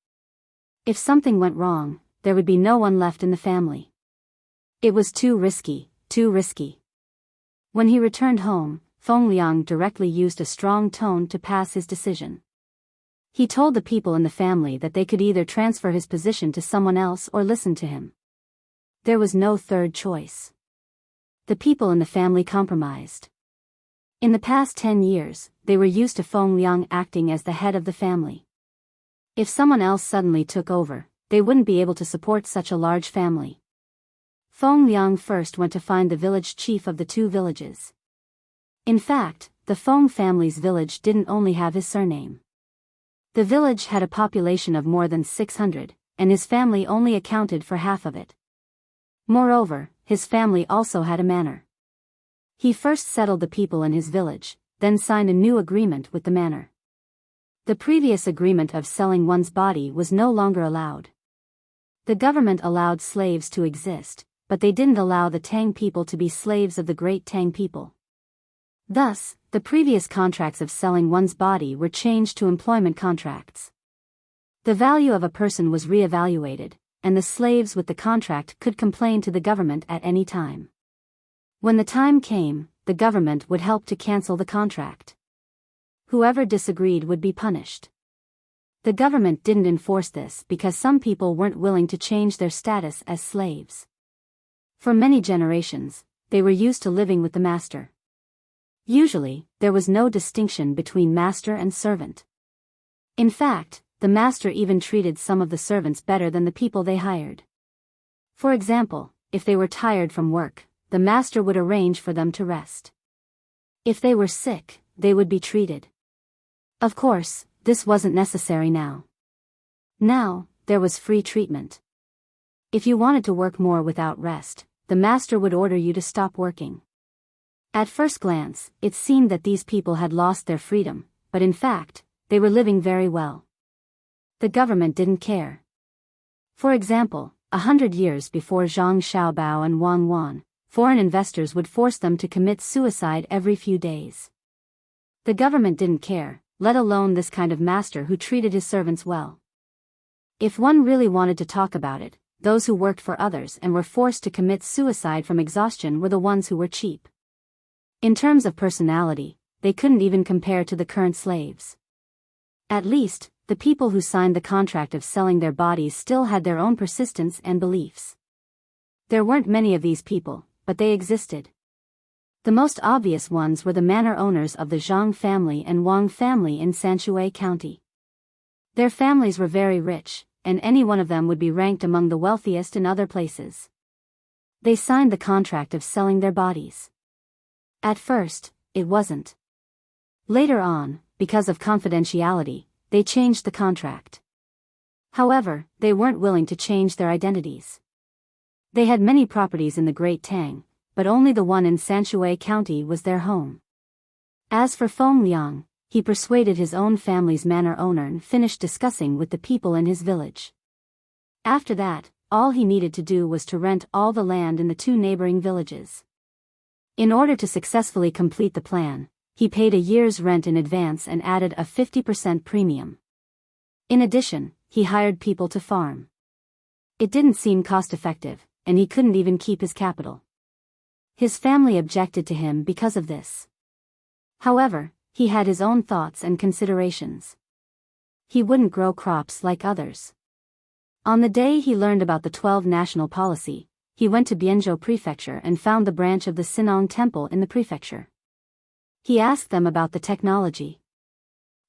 If something went wrong, there would be no one left in the family. It was too risky, too risky. When he returned home, Feng Liang directly used a strong tone to pass his decision. He told the people in the family that they could either transfer his position to someone else or listen to him. There was no third choice. The people in the family compromised. In the past 10 years, they were used to Feng Liang acting as the head of the family. If someone else suddenly took over, they wouldn't be able to support such a large family. Feng Liang first went to find the village chief of the two villages. In fact, the Feng family's village didn't only have his surname. The village had a population of more than 600, and his family only accounted for half of it. Moreover, his family also had a manor. He first settled the people in his village, then signed a new agreement with the manor. The previous agreement of selling one's body was no longer allowed. The government allowed slaves to exist, but they didn't allow the Tang people to be slaves of the great Tang people. Thus, the previous contracts of selling one's body were changed to employment contracts. The value of a person was re-evaluated, and the slaves with the contract could complain to the government at any time. When the time came, the government would help to cancel the contract. Whoever disagreed would be punished. The government didn't enforce this because some people weren't willing to change their status as slaves. For many generations, they were used to living with the master. Usually, there was no distinction between master and servant. In fact, the master even treated some of the servants better than the people they hired. For example, if they were tired from work, the master would arrange for them to rest. If they were sick, they would be treated. Of course, this wasn't necessary now. Now, there was free treatment. If you wanted to work more without rest, the master would order you to stop working. At first glance, it seemed that these people had lost their freedom, but in fact, they were living very well. The government didn't care. For example, 100 years before Zhang Xiaobao and Wang Wan, foreign investors would force them to commit suicide every few days. The government didn't care, let alone this kind of master who treated his servants well. If one really wanted to talk about it, those who worked for others and were forced to commit suicide from exhaustion were the ones who were cheap. In terms of personality, they couldn't even compare to the current slaves. At least, the people who signed the contract of selling their bodies still had their own persistence and beliefs. There weren't many of these people, but they existed. The most obvious ones were the manor owners of the Zhang family and Wang family in Sanshui County. Their families were very rich, and any one of them would be ranked among the wealthiest in other places. They signed the contract of selling their bodies. At first, it wasn't. Later on, because of confidentiality, they changed the contract. However, they weren't willing to change their identities. They had many properties in the Great Tang, but only the one in Sanshui County was their home. As for Feng Liang, he persuaded his own family's manor owner and finished discussing with the people in his village. After that, all he needed to do was to rent all the land in the two neighboring villages. In order to successfully complete the plan, he paid a year's rent in advance and added a 50% premium. In addition, he hired people to farm. It didn't seem cost-effective, and he couldn't even keep his capital. His family objected to him because of this. However, he had his own thoughts and considerations. He wouldn't grow crops like others. On the day he learned about the 12 national policy, he went to Biyao Prefecture and found the branch of the Sinong Temple in the prefecture. He asked them about the technology.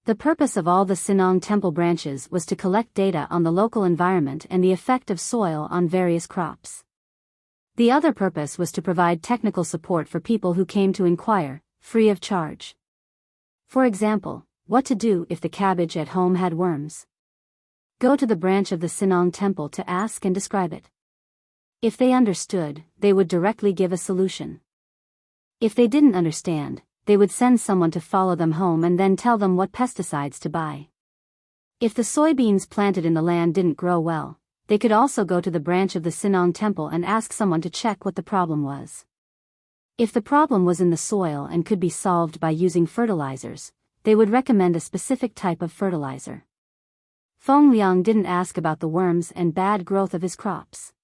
The purpose of all the Sinong Temple branches was to collect data on the local environment and the effect of soil on various crops. The other purpose was to provide technical support for people who came to inquire, free of charge. For example, what to do if the cabbage at home had worms. Go to the branch of the Sinong Temple to ask and describe it. If they understood, they would directly give a solution. If they didn't understand, they would send someone to follow them home and then tell them what pesticides to buy. If the soybeans planted in the land didn't grow well, they could also go to the branch of the Sinong Temple and ask someone to check what the problem was. If the problem was in the soil and could be solved by using fertilizers, they would recommend a specific type of fertilizer. Feng Liang didn't ask about the worms and bad growth of his crops.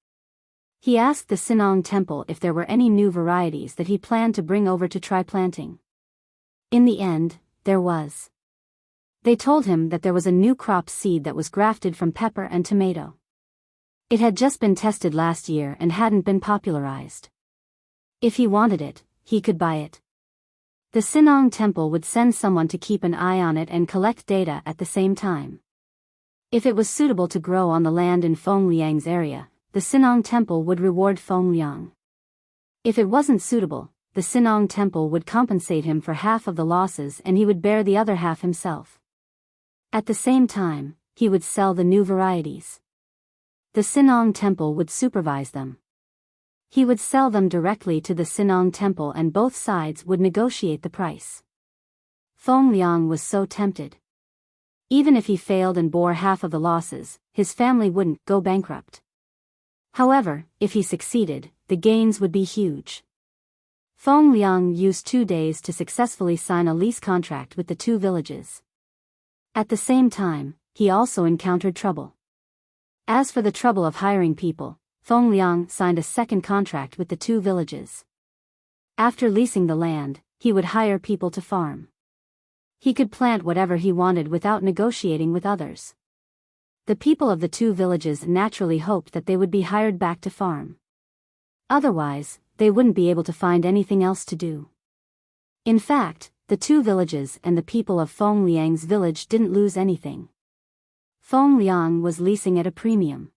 He asked the Sinong Temple if there were any new varieties that he planned to bring over to try planting. In the end, there was. They told him that there was a new crop seed that was grafted from pepper and tomato. It had just been tested last year and hadn't been popularized. If he wanted it, he could buy it. The Sinong Temple would send someone to keep an eye on it and collect data at the same time. If it was suitable to grow on the land in Fengliang's area, the Sinong Temple would reward Fengliang. If it wasn't suitable, the Sinong Temple would compensate him for half of the losses and he would bear the other half himself. At the same time, he would sell the new varieties. The Sinong Temple would supervise them. He would sell them directly to the Sinong Temple and both sides would negotiate the price. Fengliang was so tempted. Even if he failed and bore half of the losses, his family wouldn't go bankrupt. However, if he succeeded, the gains would be huge. Fengliang used 2 days to successfully sign a lease contract with the 2 villages. At the same time, he also encountered trouble. As for the trouble of hiring people, Fengliang signed a second contract with the 2 villages. After leasing the land, he would hire people to farm. He could plant whatever he wanted without negotiating with others. The people of the 2 villages naturally hoped that they would be hired back to farm. Otherwise, they wouldn't be able to find anything else to do. In fact, the 2 villages and the people of Fengliang's village didn't lose anything. Fengliang was leasing at a premium.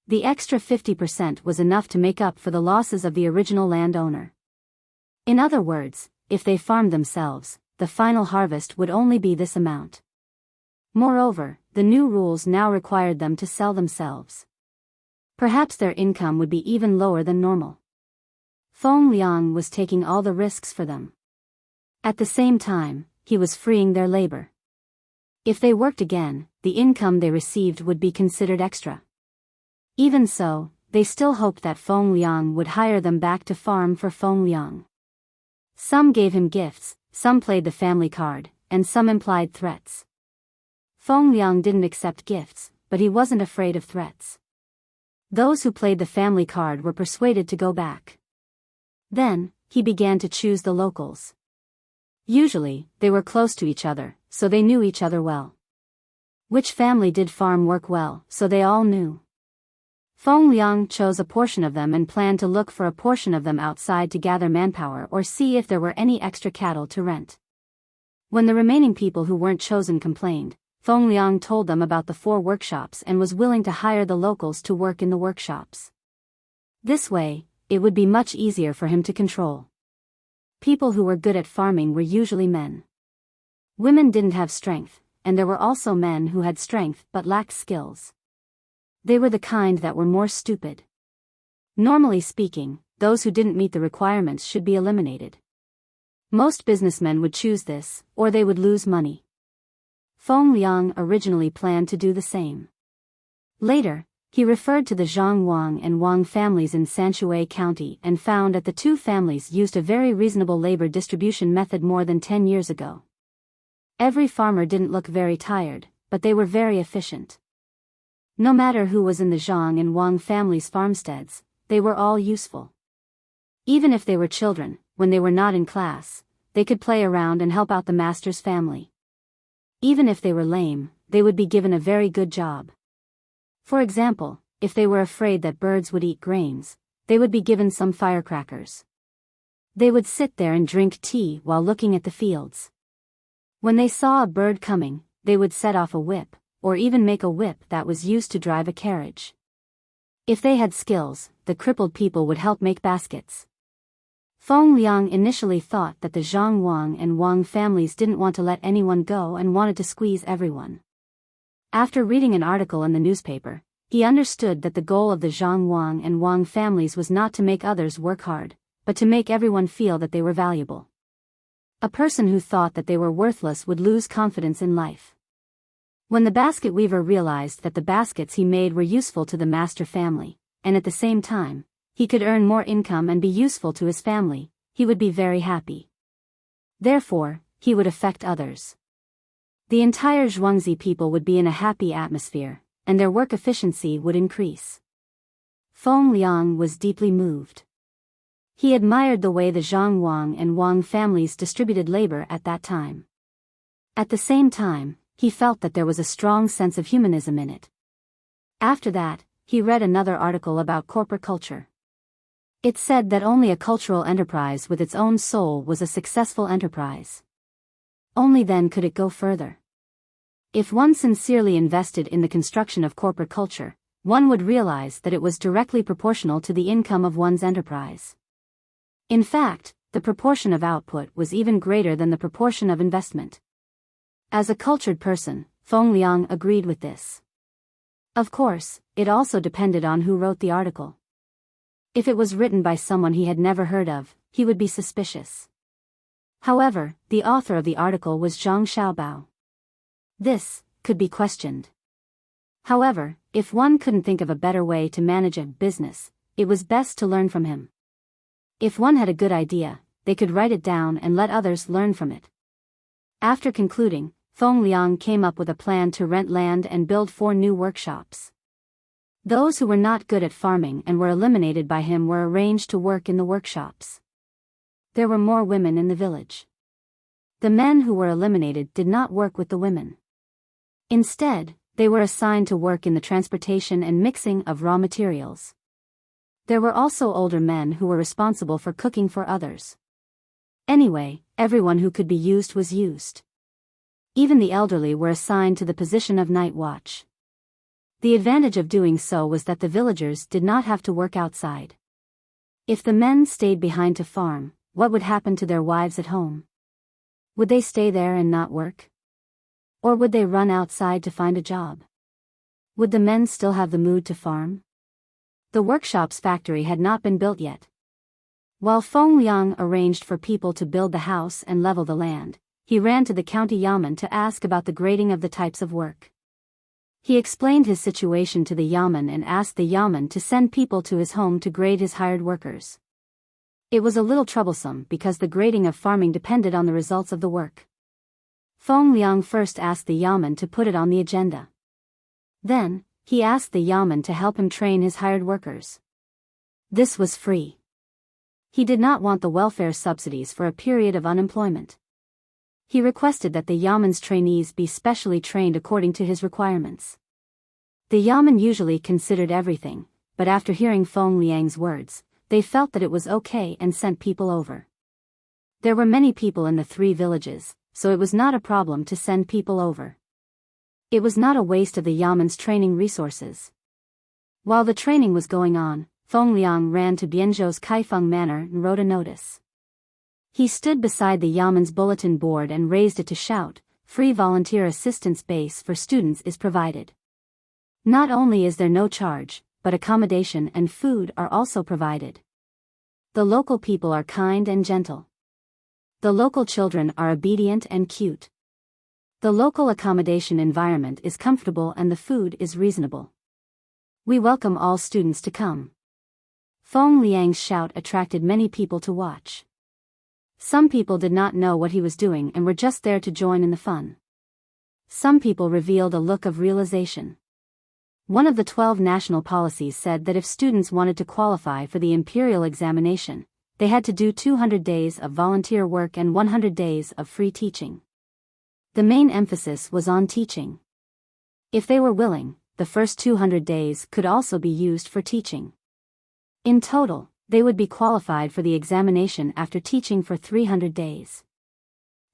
The extra 50% was enough to make up for the losses of the original landowner. In other words, if they farmed themselves, the final harvest would only be this amount. Moreover, the new rules now required them to sell themselves. Perhaps their income would be even lower than normal. Fengliang was taking all the risks for them. At the same time, he was freeing their labor. If they worked again, the income they received would be considered extra. Even so, they still hoped that Fengliang would hire them back to farm for Fengliang. Some gave him gifts, some played the family card, and some implied threats. Fengliang didn't accept gifts, but he wasn't afraid of threats. Those who played the family card were persuaded to go back. Then, he began to choose the locals. Usually, they were close to each other, so they knew each other well. Which family did farm work well, so they all knew. Fengliang chose a portion of them and planned to look for a portion of them outside to gather manpower or see if there were any extra cattle to rent. When the remaining people who weren't chosen complained, Fengliang told them about the 4 workshops and was willing to hire the locals to work in the workshops. This way, it would be much easier for him to control. People who were good at farming were usually men. Women didn't have strength, and there were also men who had strength but lacked skills. They were the kind that were more stupid. Normally speaking, those who didn't meet the requirements should be eliminated. Most businessmen would choose this, or they would lose money. Fengliang originally planned to do the same. Later, he referred to the Zhang Wang and Wang families in Sanshui County and found that the 2 families used a very reasonable labor distribution method more than 10 years ago. Every farmer didn't look very tired, but they were very efficient. No matter who was in the Zhang and Wang families' farmsteads, they were all useful. Even if they were children, when they were not in class, they could play around and help out the master's family. Even if they were lame, they would be given a very good job. For example, if they were afraid that birds would eat grains, they would be given some firecrackers. They would sit there and drink tea while looking at the fields. When they saw a bird coming, they would set off a whip, or even make a whip that was used to drive a carriage. If they had skills, the crippled people would help make baskets. Fengliang initially thought that the Zhang Wang and Wang families didn't want to let anyone go and wanted to squeeze everyone. After reading an article in the newspaper, he understood that the goal of the Zhang Wang and Wang families was not to make others work hard, but to make everyone feel that they were valuable. A person who thought that they were worthless would lose confidence in life. When the basket weaver realized that the baskets he made were useful to the master family, and at the same time, he could earn more income and be useful to his family, he would be very happy. Therefore, he would affect others. The entire Zhuangzi people would be in a happy atmosphere, and their work efficiency would increase. Fengliang was deeply moved. He admired the way the Zhang Wang and Wang families distributed labor at that time. At the same time, he felt that there was a strong sense of humanism in it. After that, he read another article about corporate culture. It said that only a cultural enterprise with its own soul was a successful enterprise. Only then could it go further. If one sincerely invested in the construction of corporate culture, one would realize that it was directly proportional to the income of one's enterprise. In fact, the proportion of output was even greater than the proportion of investment. As a cultured person, Feng Liang agreed with this. Of course, it also depended on who wrote the article. If it was written by someone he had never heard of, he would be suspicious. However, the author of the article was Zhang Xiaobao. This could be questioned. However, if one couldn't think of a better way to manage a business, it was best to learn from him. If one had a good idea, they could write it down and let others learn from it. After concluding, Feng Liang came up with a plan to rent land and build 4 new workshops. Those who were not good at farming and were eliminated by him were arranged to work in the workshops. There were more women in the village. The men who were eliminated did not work with the women. Instead, they were assigned to work in the transportation and mixing of raw materials. There were also older men who were responsible for cooking for others. Anyway, everyone who could be used was used. Even the elderly were assigned to the position of night watch. The advantage of doing so was that the villagers did not have to work outside. If the men stayed behind to farm, what would happen to their wives at home? Would they stay there and not work? Or would they run outside to find a job? Would the men still have the mood to farm? The workshop's factory had not been built yet. While Feng Liang arranged for people to build the house and level the land, he ran to the county yamen to ask about the grading of the types of work. He explained his situation to the yamen and asked the yamen to send people to his home to grade his hired workers. It was a little troublesome because the grading of farming depended on the results of the work. Feng Liang first asked the yamen to put it on the agenda. Then, he asked the yamen to help him train his hired workers. This was free. He did not want the welfare subsidies for a period of unemployment. He requested that the yamen's trainees be specially trained according to his requirements. The yamen usually considered everything, but after hearing Feng Liang's words, they felt that it was okay and sent people over. There were many people in the 3 villages, so it was not a problem to send people over. It was not a waste of the yamen's training resources. While the training was going on, Feng Liang ran to Bianzhou's Kaifeng Manor and wrote a notice. He stood beside the yamen's bulletin board and raised it to shout, "Free volunteer assistance base for students is provided. Not only is there no charge, but accommodation and food are also provided. The local people are kind and gentle. The local children are obedient and cute. The local accommodation environment is comfortable and the food is reasonable. We welcome all students to come." Feng Liang's shout attracted many people to watch. Some people did not know what he was doing and were just there to join in the fun. Some people revealed a look of realization. One of the 12 national policies said that if students wanted to qualify for the imperial examination, they had to do 200 days of volunteer work and 100 days of free teaching. The main emphasis was on teaching. If they were willing, the first 200 days could also be used for teaching. In total, they would be qualified for the examination after teaching for 300 days.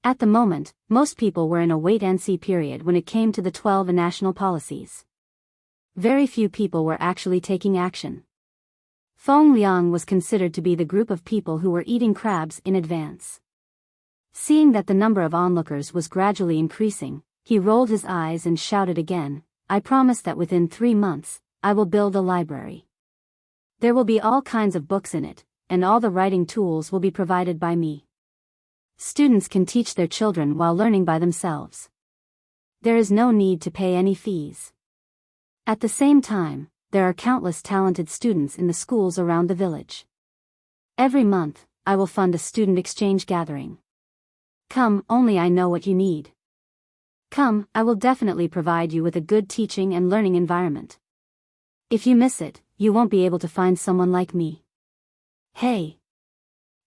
At the moment, most people were in a wait-and-see period when it came to the 12 national policies. Very few people were actually taking action. Feng Liang was considered to be the group of people who were eating crabs in advance. Seeing that the number of onlookers was gradually increasing, he rolled his eyes and shouted again, "I promise that within 3 months, I will build a library. There will be all kinds of books in it, and all the writing tools will be provided by me. Students can teach their children while learning by themselves. There is no need to pay any fees. At the same time, there are countless talented students in the schools around the village. Every month, I will fund a student exchange gathering. Come, only I know what you need. Come, I will definitely provide you with a good teaching and learning environment. If you miss it, you won't be able to find someone like me. Hey!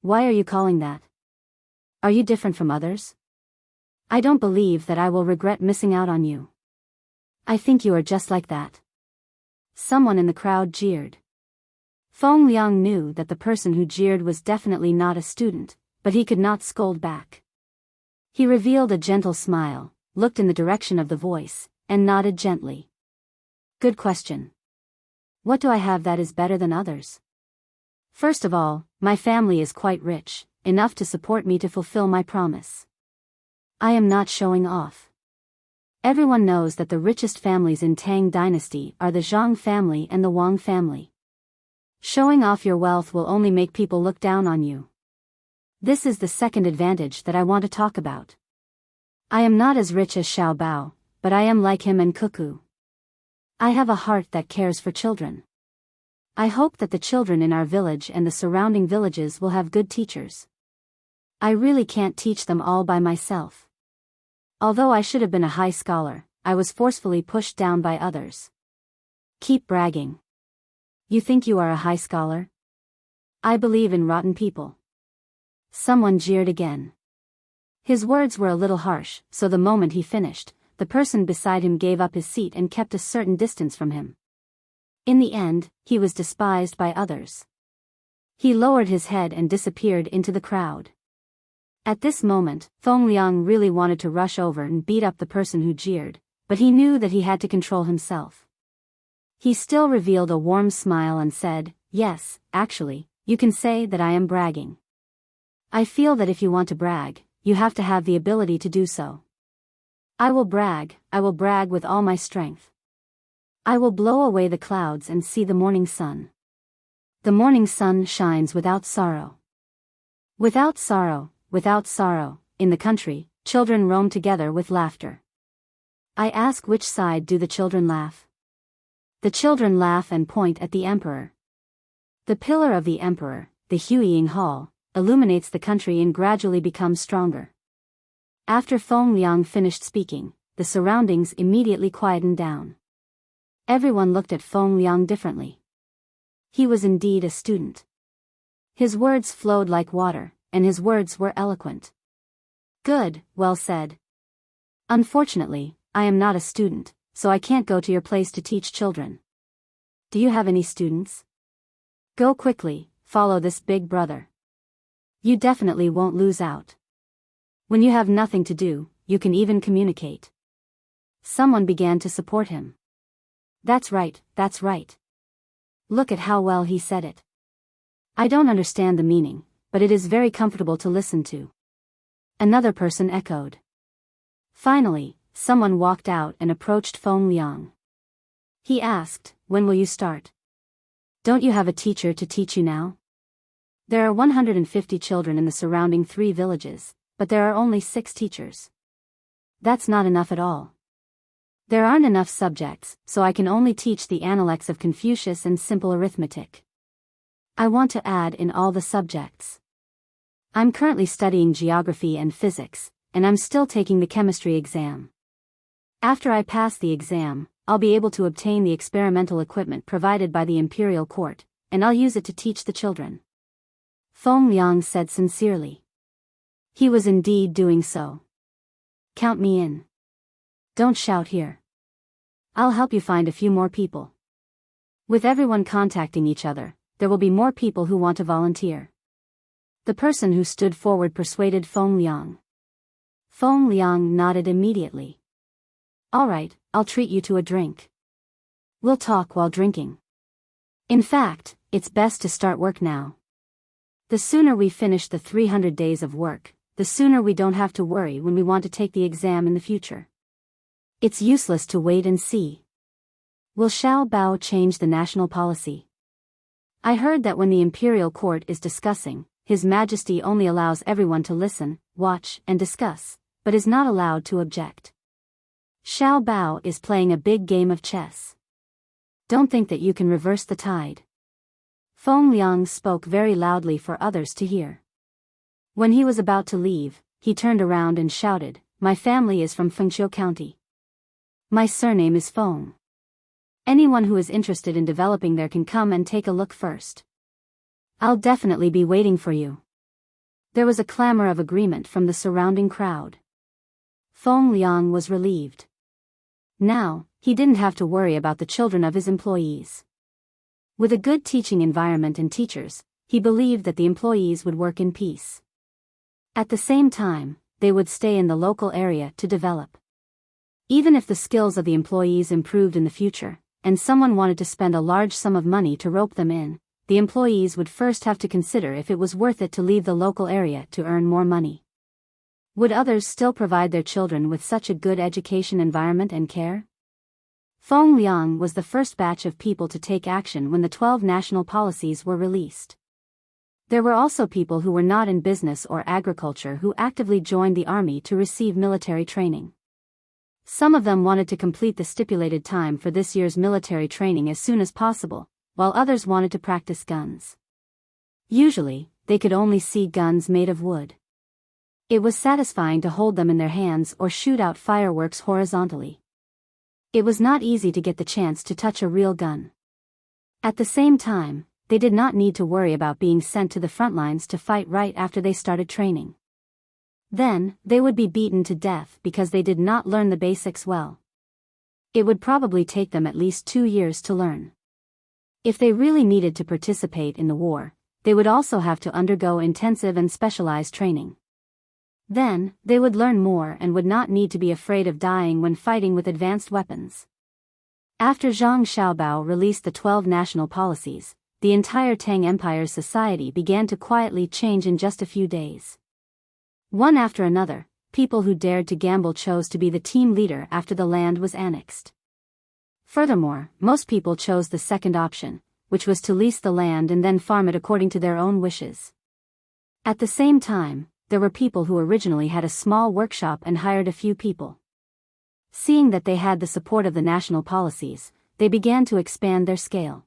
Why are you calling that? Are you different from others? I don't believe that I will regret missing out on you. I think you are just like that." Someone in the crowd jeered. Feng Liang knew that the person who jeered was definitely not a student, but he could not scold back. He revealed a gentle smile, looked in the direction of the voice, and nodded gently. Good question. What do I have that is better than others? First of all, my family is quite rich, enough to support me to fulfill my promise. I am not showing off. Everyone knows that the richest families in Tang Dynasty are the Zhang family and the Wang family. Showing off your wealth will only make people look down on you. This is the second advantage that I want to talk about. I am not as rich as Xiao Bao, but I am like him and Cuckoo. I have a heart that cares for children. I hope that the children in our village and the surrounding villages will have good teachers. I really can't teach them all by myself. Although I should have been a high scholar, I was forcefully pushed down by others. Keep bragging. You think you are a high scholar? I believe in rotten people. Someone jeered again. His words were a little harsh, so the moment he finished, the person beside him gave up his seat and kept a certain distance from him. In the end, he was despised by others. He lowered his head and disappeared into the crowd. At this moment, Feng Liang really wanted to rush over and beat up the person who jeered, but he knew that he had to control himself. He still revealed a warm smile and said, "Yes, actually, you can say that I am bragging. I feel that if you want to brag, you have to have the ability to do so. I will brag with all my strength. I will blow away the clouds and see the morning sun. The morning sun shines without sorrow. Without sorrow, in the country, children roam together with laughter. I ask, which side do the children laugh? The children laugh and point at the emperor. The pillar of the emperor, the Huiying Hall, illuminates the country and gradually becomes stronger." After Feng Liang finished speaking, the surroundings immediately quietened down. Everyone looked at Feng Liang differently. He was indeed a student. His words flowed like water, and his words were eloquent. Good, well said. Unfortunately, I am not a student, so I can't go to your place to teach children. Do you have any students? Go quickly, follow this big brother. You definitely won't lose out. When you have nothing to do, you can even communicate. Someone began to support him. That's right, that's right. Look at how well he said it. I don't understand the meaning, but it is very comfortable to listen to. Another person echoed. Finally, someone walked out and approached Feng Liang. He asked, "When will you start? Don't you have a teacher to teach you now? There are 150 children in the surrounding 3 villages, but there are only 6 teachers. That's not enough at all. There aren't enough subjects, so I can only teach the Analects of Confucius and simple arithmetic. I want to add in all the subjects. I'm currently studying geography and physics, and I'm still taking the chemistry exam. After I pass the exam, I'll be able to obtain the experimental equipment provided by the imperial court, and I'll use it to teach the children." Feng Liang said sincerely. He was indeed doing so. "Count me in. Don't shout here. I'll help you find a few more people. With everyone contacting each other, there will be more people who want to volunteer." The person who stood forward persuaded Feng Liang. Feng Liang nodded immediately. "All right, I'll treat you to a drink. We'll talk while drinking. In fact, it's best to start work now. The sooner we finish the 300 days of work, the sooner we don't have to worry when we want to take the exam in the future. It's useless to wait and see. Will Xiao Bao change the national policy? I heard that when the imperial court is discussing, His Majesty only allows everyone to listen, watch, and discuss, but is not allowed to object. Xiao Bao is playing a big game of chess. Don't think that you can reverse the tide." Feng Liang spoke very loudly for others to hear. When he was about to leave, he turned around and shouted, "My family is from Fengqiu County. My surname is Feng. Anyone who is interested in developing there can come and take a look first. I'll definitely be waiting for you." There was a clamor of agreement from the surrounding crowd. Feng Liang was relieved. Now, he didn't have to worry about the children of his employees. With a good teaching environment and teachers, he believed that the employees would work in peace. At the same time, they would stay in the local area to develop. Even if the skills of the employees improved in the future, and someone wanted to spend a large sum of money to rope them in, the employees would first have to consider if it was worth it to leave the local area to earn more money. Would others still provide their children with such a good education environment and care? Feng Liang was the first batch of people to take action when the 12 national policies were released. There were also people who were not in business or agriculture who actively joined the army to receive military training. Some of them wanted to complete the stipulated time for this year's military training as soon as possible, while others wanted to practice guns. Usually, they could only see guns made of wood. It was satisfying to hold them in their hands or shoot out fireworks horizontally. It was not easy to get the chance to touch a real gun. At the same time, they did not need to worry about being sent to the front lines to fight right after they started training. Then, they would be beaten to death because they did not learn the basics well. It would probably take them at least 2 years to learn. If they really needed to participate in the war, they would also have to undergo intensive and specialized training. Then, they would learn more and would not need to be afraid of dying when fighting with advanced weapons. After Zhang Xiaobao released the 12 national policies, the entire Tang Empire's society began to quietly change in just a few days. One after another, people who dared to gamble chose to be the team leader after the land was annexed. Furthermore, most people chose the second option, which was to lease the land and then farm it according to their own wishes. At the same time, there were people who originally had a small workshop and hired a few people. Seeing that they had the support of the national policies, they began to expand their scale.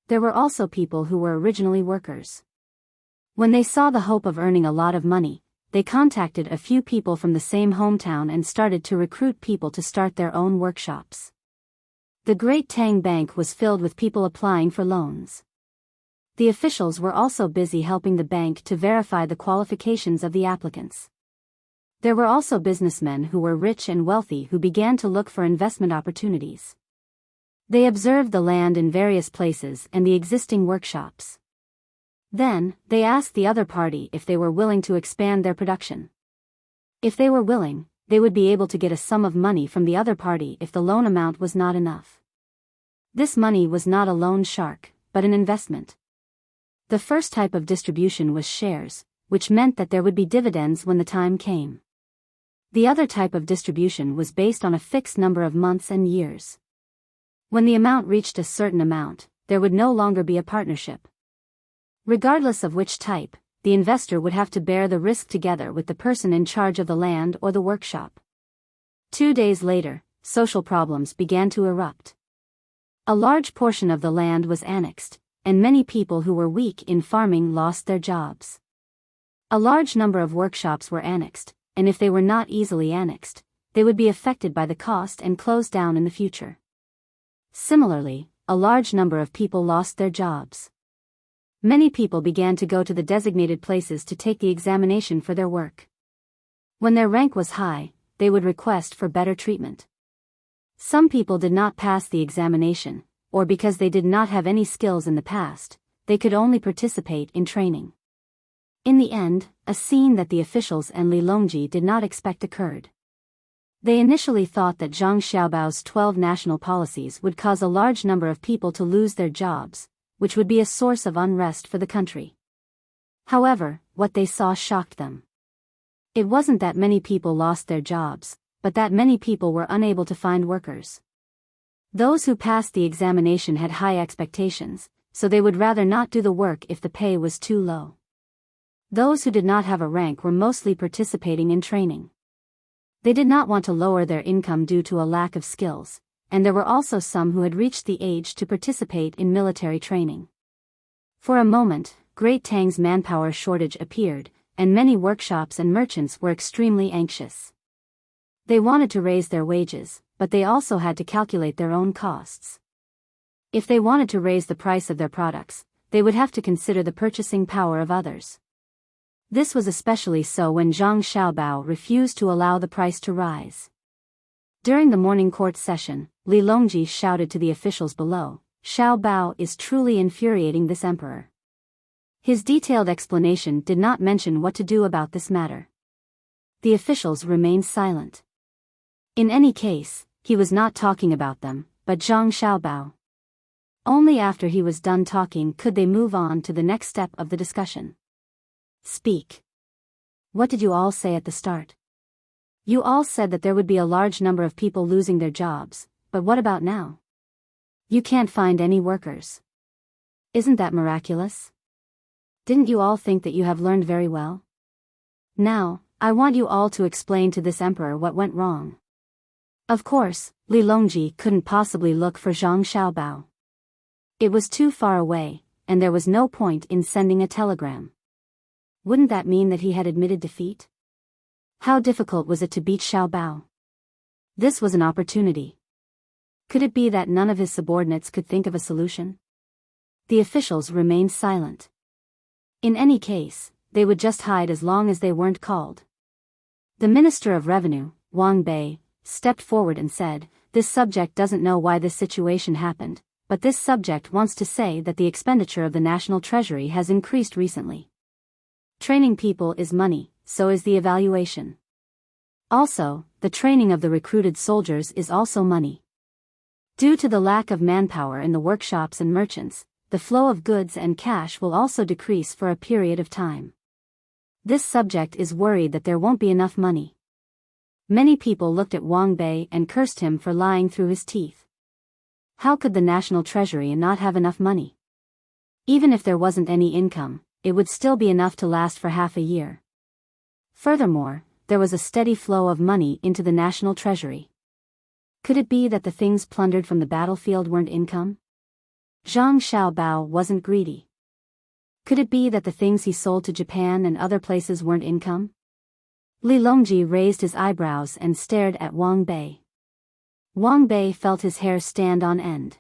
There were also people who were originally workers. When they saw the hope of earning a lot of money, they contacted a few people from the same hometown and started to recruit people to start their own workshops. The Great Tang Bank was filled with people applying for loans. The officials were also busy helping the bank to verify the qualifications of the applicants. There were also businessmen who were rich and wealthy who began to look for investment opportunities. They observed the land in various places and the existing workshops. Then, they asked the other party if they were willing to expand their production. If they were willing, they would be able to get a sum of money from the other party if the loan amount was not enough. This money was not a loan shark, but an investment. The first type of distribution was shares, which meant that there would be dividends when the time came. The other type of distribution was based on a fixed number of months and years. When the amount reached a certain amount, there would no longer be a partnership. Regardless of which type, the investor would have to bear the risk together with the person in charge of the land or the workshop. 2 days later, social problems began to erupt. A large portion of the land was annexed, and many people who were weak in farming lost their jobs. A large number of workshops were annexed, and if they were not easily annexed, they would be affected by the cost and close down in the future. Similarly, a large number of people lost their jobs. Many people began to go to the designated places to take the examination for their work. When their rank was high, they would request for better treatment. Some people did not pass the examination, or because they did not have any skills in the past, they could only participate in training. In the end, a scene that the officials and Li Longji did not expect occurred. They initially thought that Zhang Xiaobao's 12 national policies would cause a large number of people to lose their jobs, which would be a source of unrest for the country. However, what they saw shocked them. It wasn't that many people lost their jobs, but that many people were unable to find workers. Those who passed the examination had high expectations, so they would rather not do the work if the pay was too low. Those who did not have a rank were mostly participating in training. They did not want to lower their income due to a lack of skills, and there were also some who had reached the age to participate in military training. For a moment, Great Tang's manpower shortage appeared, and many workshops and merchants were extremely anxious. They wanted to raise their wages, but they also had to calculate their own costs. If they wanted to raise the price of their products, they would have to consider the purchasing power of others. This was especially so when Zhang Xiaobao refused to allow the price to rise. During the morning court session, Li Longji shouted to the officials below, Xiao Bao is truly infuriating this emperor. His detailed explanation did not mention what to do about this matter. The officials remained silent. In any case, he was not talking about them, but Zhang Xiaobao. Only after he was done talking could they move on to the next step of the discussion. Speak. What did you all say at the start? You all said that there would be a large number of people losing their jobs, but what about now? You can't find any workers. Isn't that miraculous? Didn't you all think that you have learned very well? Now, I want you all to explain to this emperor what went wrong. Of course, Li Longji couldn't possibly look for Zhang Xiaobao. It was too far away, and there was no point in sending a telegram. Wouldn't that mean that he had admitted defeat? How difficult was it to beat Xiaobao? This was an opportunity. Could it be that none of his subordinates could think of a solution? The officials remained silent. In any case, they would just hide as long as they weren't called. The Minister of Revenue, Wang Bei, stepped forward and said, "This subject doesn't know why this situation happened, but this subject wants to say that the expenditure of the national treasury has increased recently. Training people is money, so is the evaluation. Also, the training of the recruited soldiers is also money. Due to the lack of manpower in the workshops and merchants, the flow of goods and cash will also decrease for a period of time. This subject is worried that there won't be enough money." Many people looked at Wang Bei and cursed him for lying through his teeth. How could the national treasury not have enough money? Even if there wasn't any income, it would still be enough to last for half a year. Furthermore, there was a steady flow of money into the national treasury. Could it be that the things plundered from the battlefield weren't income? Zhang Xiaobao wasn't greedy. Could it be that the things he sold to Japan and other places weren't income? Li Longji raised his eyebrows and stared at Wang Bei. Wang Bei felt his hair stand on end.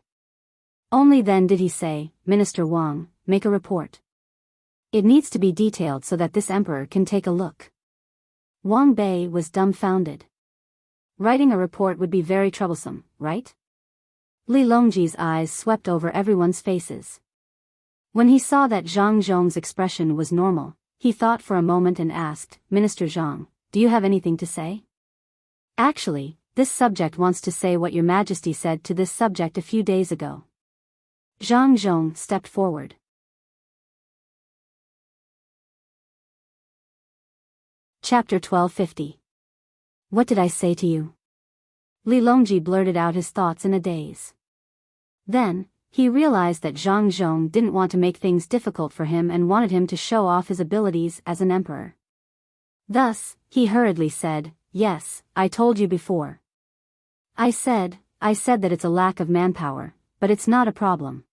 Only then did he say, "Minister Wang, make a report. It needs to be detailed so that this emperor can take a look." Wang Bei was dumbfounded. Writing a report would be very troublesome, right? Li Longji's eyes swept over everyone's faces. When he saw that Zhang Zhong's expression was normal, he thought for a moment and asked, "Minister Zhang, do you have anything to say?" "Actually, this subject wants to say what Your Majesty said to this subject a few days ago." Zhang Zhong stepped forward. Chapter 1250. What did I say to you? Li Longji blurted out his thoughts in a daze. Then, he realized that Zhang Zhong didn't want to make things difficult for him and wanted him to show off his abilities as an emperor. Thus, he hurriedly said, "Yes, I told you before. I said that it's a lack of manpower, but it's not a problem.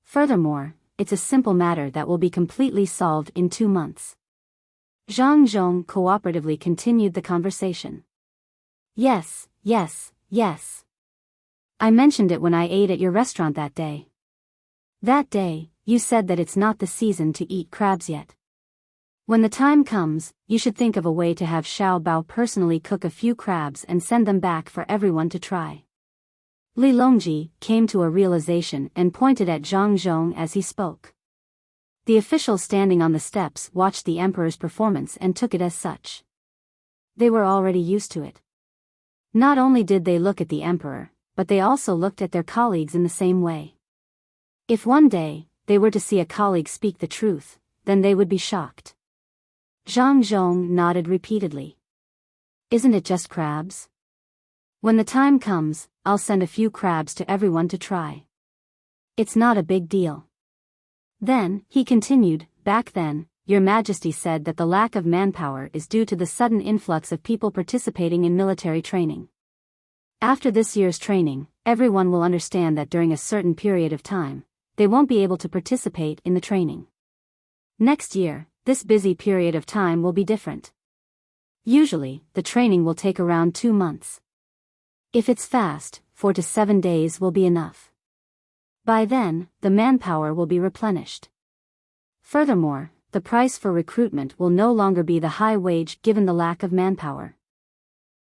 Furthermore, it's a simple matter that will be completely solved in 2 months." Zhang Zhong cooperatively continued the conversation. Yes. I mentioned it when I ate at your restaurant that day. That day, you said that it's not the season to eat crabs yet. When the time comes, you should think of a way to have Xiao Bao personally cook a few crabs and send them back for everyone to try. Li Longji came to a realization and pointed at Zhang Zhong as he spoke. The officials standing on the steps watched the emperor's performance and took it as such. They were already used to it. Not only did they look at the emperor, but they also looked at their colleagues in the same way. If one day, they were to see a colleague speak the truth, then they would be shocked. Zhang Zhong nodded repeatedly. Isn't it just crabs? When the time comes, I'll send a few crabs to everyone to try. It's not a big deal. Then, he continued, back then, Your Majesty said that the lack of manpower is due to the sudden influx of people participating in military training. After this year's training, everyone will understand that during a certain period of time, they won't be able to participate in the training. Next year, this busy period of time will be different. Usually, the training will take around 2 months. If it's fast, 4 to 7 days will be enough. By then, the manpower will be replenished. Furthermore, the price for recruitment will no longer be the high wage given the lack of manpower.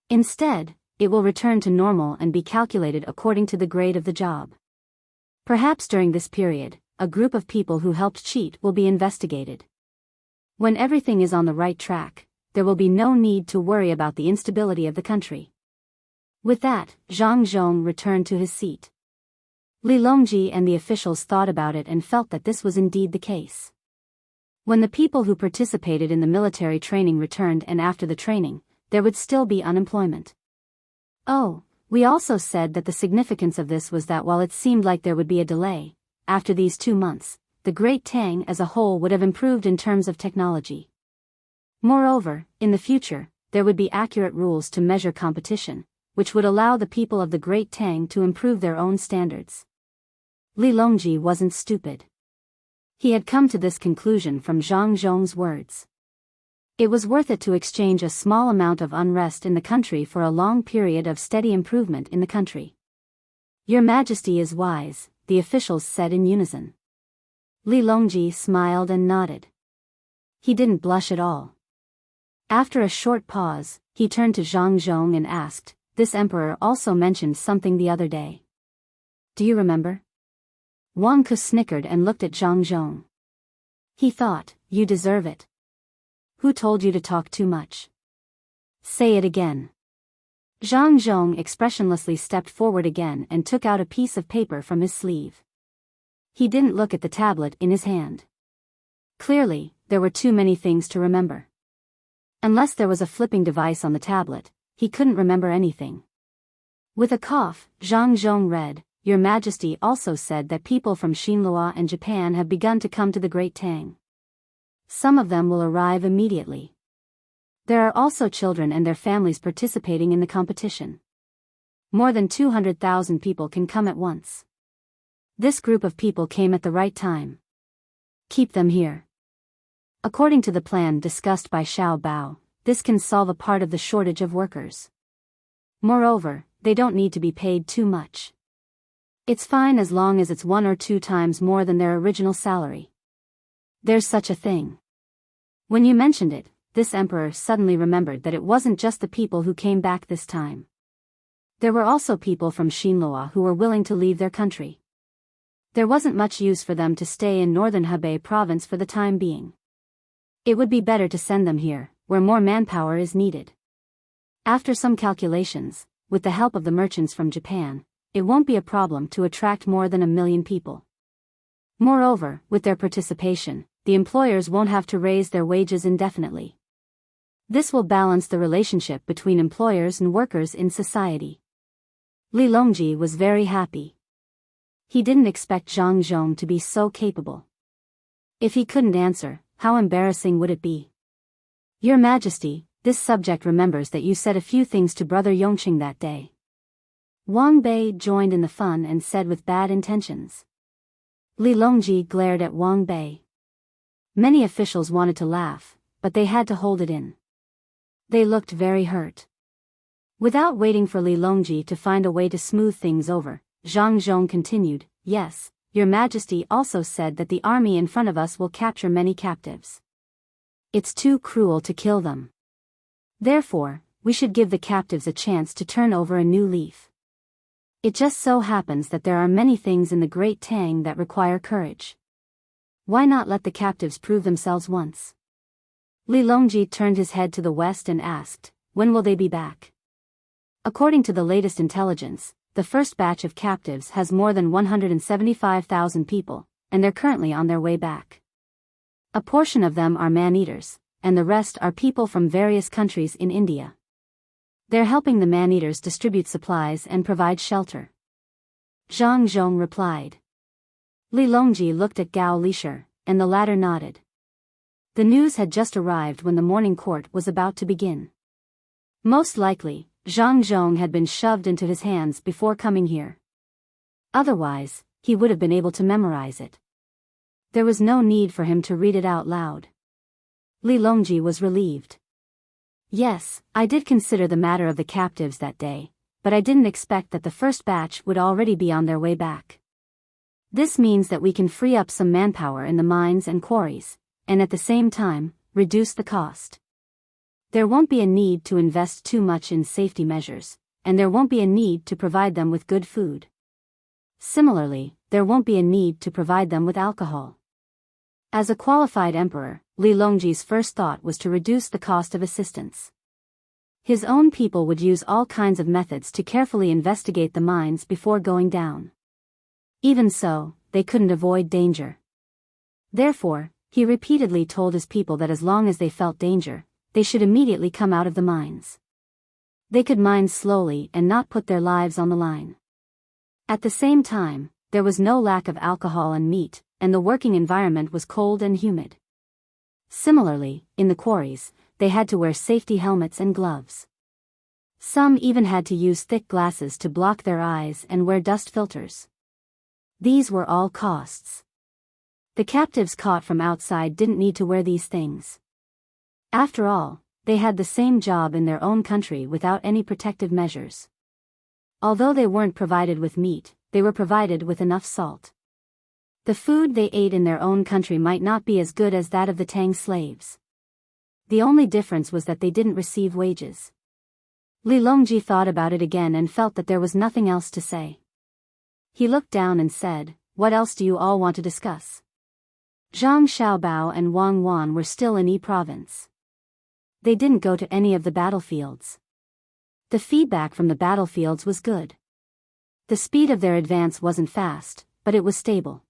Instead, it will return to normal and be calculated according to the grade of the job. Perhaps during this period, a group of people who helped cheat will be investigated. When everything is on the right track, there will be no need to worry about the instability of the country. With that, Zhang Zhong returned to his seat. Li Longji and the officials thought about it and felt that this was indeed the case. When the people who participated in the military training returned and after the training, there would still be unemployment. Oh, we also said that the significance of this was that while it seemed like there would be a delay, after these 2 months, the Great Tang as a whole would have improved in terms of technology. Moreover, in the future, there would be accurate rules to measure competition, which would allow the people of the Great Tang to improve their own standards. Li Longji wasn't stupid. He had come to this conclusion from Zhang Zhong's words. It was worth it to exchange a small amount of unrest in the country for a long period of steady improvement in the country. Your Majesty is wise, the officials said in unison. Li Longji smiled and nodded. He didn't blush at all. After a short pause, he turned to Zhang Zhong and asked, "This emperor also mentioned something the other day. Do you remember?" Wang Ke snickered and looked at Zhang Zhong. He thought, "You deserve it. Who told you to talk too much? Say it again." Zhang Zhong expressionlessly stepped forward again and took out a piece of paper from his sleeve. He didn't look at the tablet in his hand. Clearly, there were too many things to remember. Unless there was a flipping device on the tablet, he couldn't remember anything. With a cough, Zhang Zhong read, "Your Majesty also said that people from Xinhua and Japan have begun to come to the Great Tang. Some of them will arrive immediately. There are also children and their families participating in the competition. More than 200,000 people can come at once. This group of people came at the right time. Keep them here. According to the plan discussed by Xiao Bao, this can solve a part of the shortage of workers. Moreover, they don't need to be paid too much. It's fine as long as it's 1 or 2 times more than their original salary. There's such a thing." When you mentioned it, this emperor suddenly remembered that it wasn't just the people who came back this time. There were also people from Xinhua who were willing to leave their country. There wasn't much use for them to stay in northern Hebei province for the time being. It would be better to send them here, where more manpower is needed. After some calculations, with the help of the merchants from Japan, it won't be a problem to attract more than 1 million people. Moreover, with their participation, the employers won't have to raise their wages indefinitely. This will balance the relationship between employers and workers in society. Li Longji was very happy. He didn't expect Zhang Zhong to be so capable. If he couldn't answer, how embarrassing would it be? "Your Majesty, this subject remembers that you said a few things to Brother Yongqing that day." Wang Bei joined in the fun and said with bad intentions. Li Longji glared at Wang Bei. Many officials wanted to laugh, but they had to hold it in. They looked very hurt. Without waiting for Li Longji to find a way to smooth things over, Zhang Zhong continued, "Yes, Your Majesty also said that the army in front of us will capture many captives. It's too cruel to kill them. Therefore, we should give the captives a chance to turn over a new leaf. It just so happens that there are many things in the Great Tang that require courage. Why not let the captives prove themselves once?" Li Longji turned his head to the west and asked, "When will they be back?" According to the latest intelligence, the first batch of captives has more than 175,000 people, and they're currently on their way back. A portion of them are man-eaters, and the rest are people from various countries in India. They're helping the man-eaters distribute supplies and provide shelter." Zhang Zhong replied. Li Longji looked at Gao Lisher, and the latter nodded. The news had just arrived when the morning court was about to begin. Most likely, Zhang Zhong had been shoved into his hands before coming here. Otherwise, he would have been able to memorize it. There was no need for him to read it out loud. Li Longji was relieved. "Yes, I did consider the matter of the captives that day, but I didn't expect that the first batch would already be on their way back. This means that we can free up some manpower in the mines and quarries, and at the same time, reduce the cost. There won't be a need to invest too much in safety measures, and there won't be a need to provide them with good food. Similarly, there won't be a need to provide them with alcohol. As a qualified emperor, Li Longji's first thought was to reduce the cost of assistance. His own people would use all kinds of methods to carefully investigate the mines before going down. Even so, they couldn't avoid danger. Therefore, he repeatedly told his people that as long as they felt danger, they should immediately come out of the mines. They could mine slowly and not put their lives on the line. At the same time, there was no lack of alcohol and meat, and the working environment was cold and humid. Similarly, in the quarries, they had to wear safety helmets and gloves. Some even had to use thick glasses to block their eyes and wear dust filters. These were all costs. The captives caught from outside didn't need to wear these things. After all, they had the same job in their own country without any protective measures. Although they weren't provided with meat, they were provided with enough salt. The food they ate in their own country might not be as good as that of the Tang slaves. The only difference was that they didn't receive wages. Li Longji thought about it again and felt that there was nothing else to say. He looked down and said, "What else do you all want to discuss?" Zhang Xiaobao and Wang Wan were still in Yi province. They didn't go to any of the battlefields. The feedback from the battlefields was good. The speed of their advance wasn't fast, but it was stable.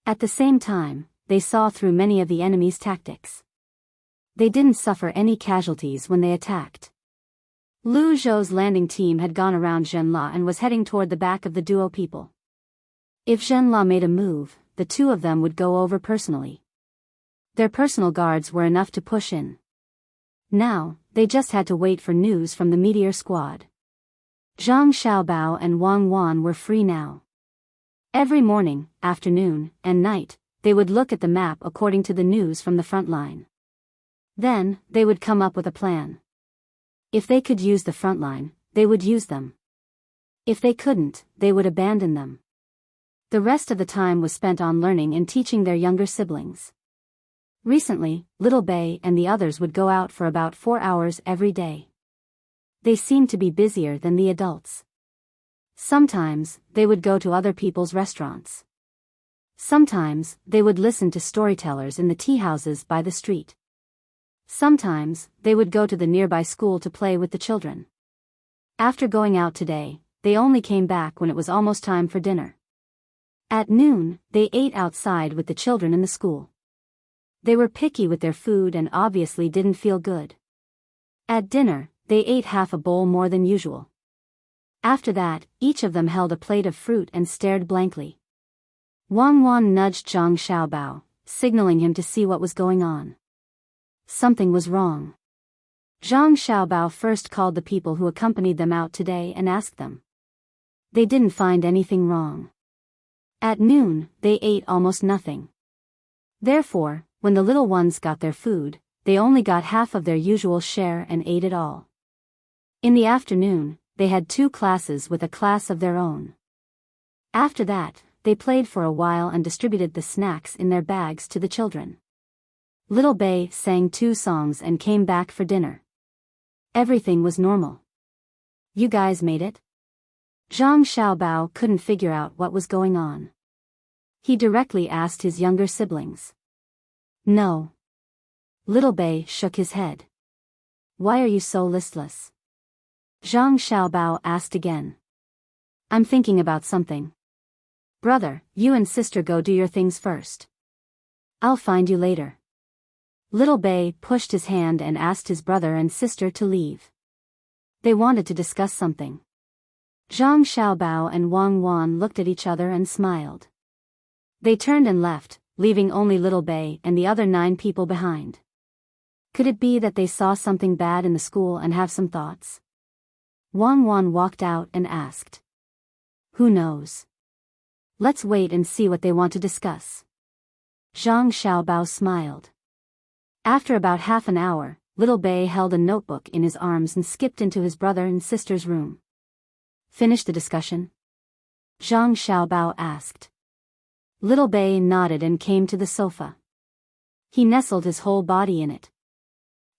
At the same time, they saw through many of the enemy's tactics. They didn't suffer any casualties when they attacked. Lu Zhou's landing team had gone around Zhenla and was heading toward the back of the duo people. If Zhenla made a move, the two of them would go over personally. Their personal guards were enough to push in. Now, they just had to wait for news from the Meteor Squad. Zhang Xiaobao and Wang Wan were free now. Every morning, afternoon, and night, they would look at the map according to the news from the front line. Then, they would come up with a plan. If they could use the front line, they would use them. If they couldn't, they would abandon them. The rest of the time was spent on learning and teaching their younger siblings. Recently, Little Bei and the others would go out for about 4 hours every day. They seemed to be busier than the adults. Sometimes, they would go to other people's restaurants. Sometimes, they would listen to storytellers in the tea houses by the street. Sometimes, they would go to the nearby school to play with the children. After going out today, they only came back when it was almost time for dinner. At noon, they ate outside with the children in the school. They were picky with their food and obviously didn't feel good. At dinner, they ate half a bowl more than usual. After that, each of them held a plate of fruit and stared blankly. Wang Wan nudged Zhang Xiaobao, signaling him to see what was going on. Something was wrong. Zhang Xiaobao first called the people who accompanied them out today and asked them. They didn't find anything wrong. At noon, they ate almost nothing. Therefore, when the little ones got their food, they only got half of their usual share and ate it all. In the afternoon, they had 2 classes with a class of their own. After that, they played for a while and distributed the snacks in their bags to the children. Little Bei sang 2 songs and came back for dinner. Everything was normal. "You guys made it?" Zhang Xiaobao couldn't figure out what was going on. He directly asked his younger siblings. "No." Little Bei shook his head. "Why are you so listless?" Zhang Xiaobao asked again. "I'm thinking about something." "Brother, you and sister go do your things first. I'll find you later." Little Bei pushed his hand and asked his brother and sister to leave. They wanted to discuss something. Zhang Xiaobao and Wang Wan looked at each other and smiled. They turned and left, leaving only Little Bei and the other 9 people behind. Could it be that they saw something bad in the school and have some thoughts? Wang Wan walked out and asked. "Who knows? Let's wait and see what they want to discuss." Zhang Xiaobao smiled. After about half an hour, Little Bei held a notebook in his arms and skipped into his brother and sister's room. "Finish the discussion?" Zhang Xiaobao asked. Little Bei nodded and came to the sofa. He nestled his whole body in it.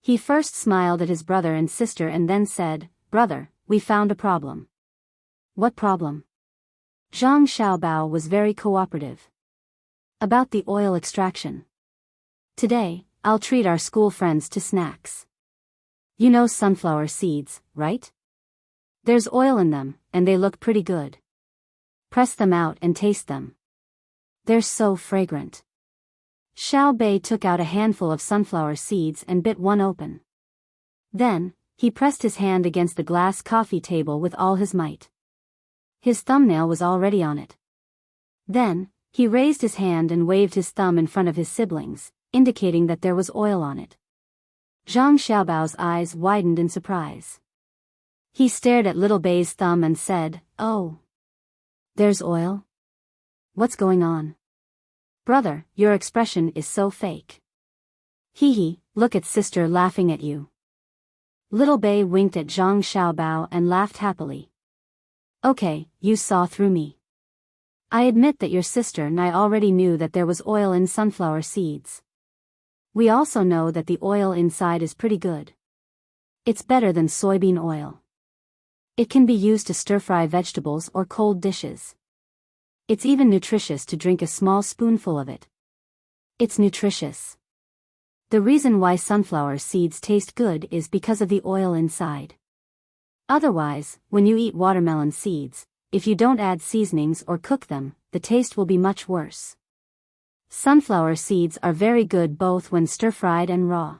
He first smiled at his brother and sister and then said, "Brother, we found a problem." "What problem?" Zhang Xiaobao was very cooperative. About the oil extraction. Today, I'll treat our school friends to snacks. You know sunflower seeds, right? There's oil in them, and they look pretty good. Press them out and taste them. They're so fragrant. Xiao Bei took out a handful of sunflower seeds and bit one open. Then, he pressed his hand against the glass coffee table with all his might. His thumbnail was already on it. Then, he raised his hand and waved his thumb in front of his siblings, indicating that there was oil on it. Zhang Xiaobao's eyes widened in surprise. He stared at little Bei's thumb and said, "Oh. There's oil? What's going on? Brother, your expression is so fake. Hee hee, look at sister laughing at you." Little Bei winked at Zhang Xiaobao and laughed happily. "Okay, you saw through me. I admit that your sister and I already knew that there was oil in sunflower seeds. We also know that the oil inside is pretty good. It's better than soybean oil. It can be used to stir-fry vegetables or cold dishes. It's even nutritious to drink a small spoonful of it. It's nutritious. The reason why sunflower seeds taste good is because of the oil inside. Otherwise, when you eat watermelon seeds, if you don't add seasonings or cook them, the taste will be much worse. Sunflower seeds are very good both when stir-fried and raw.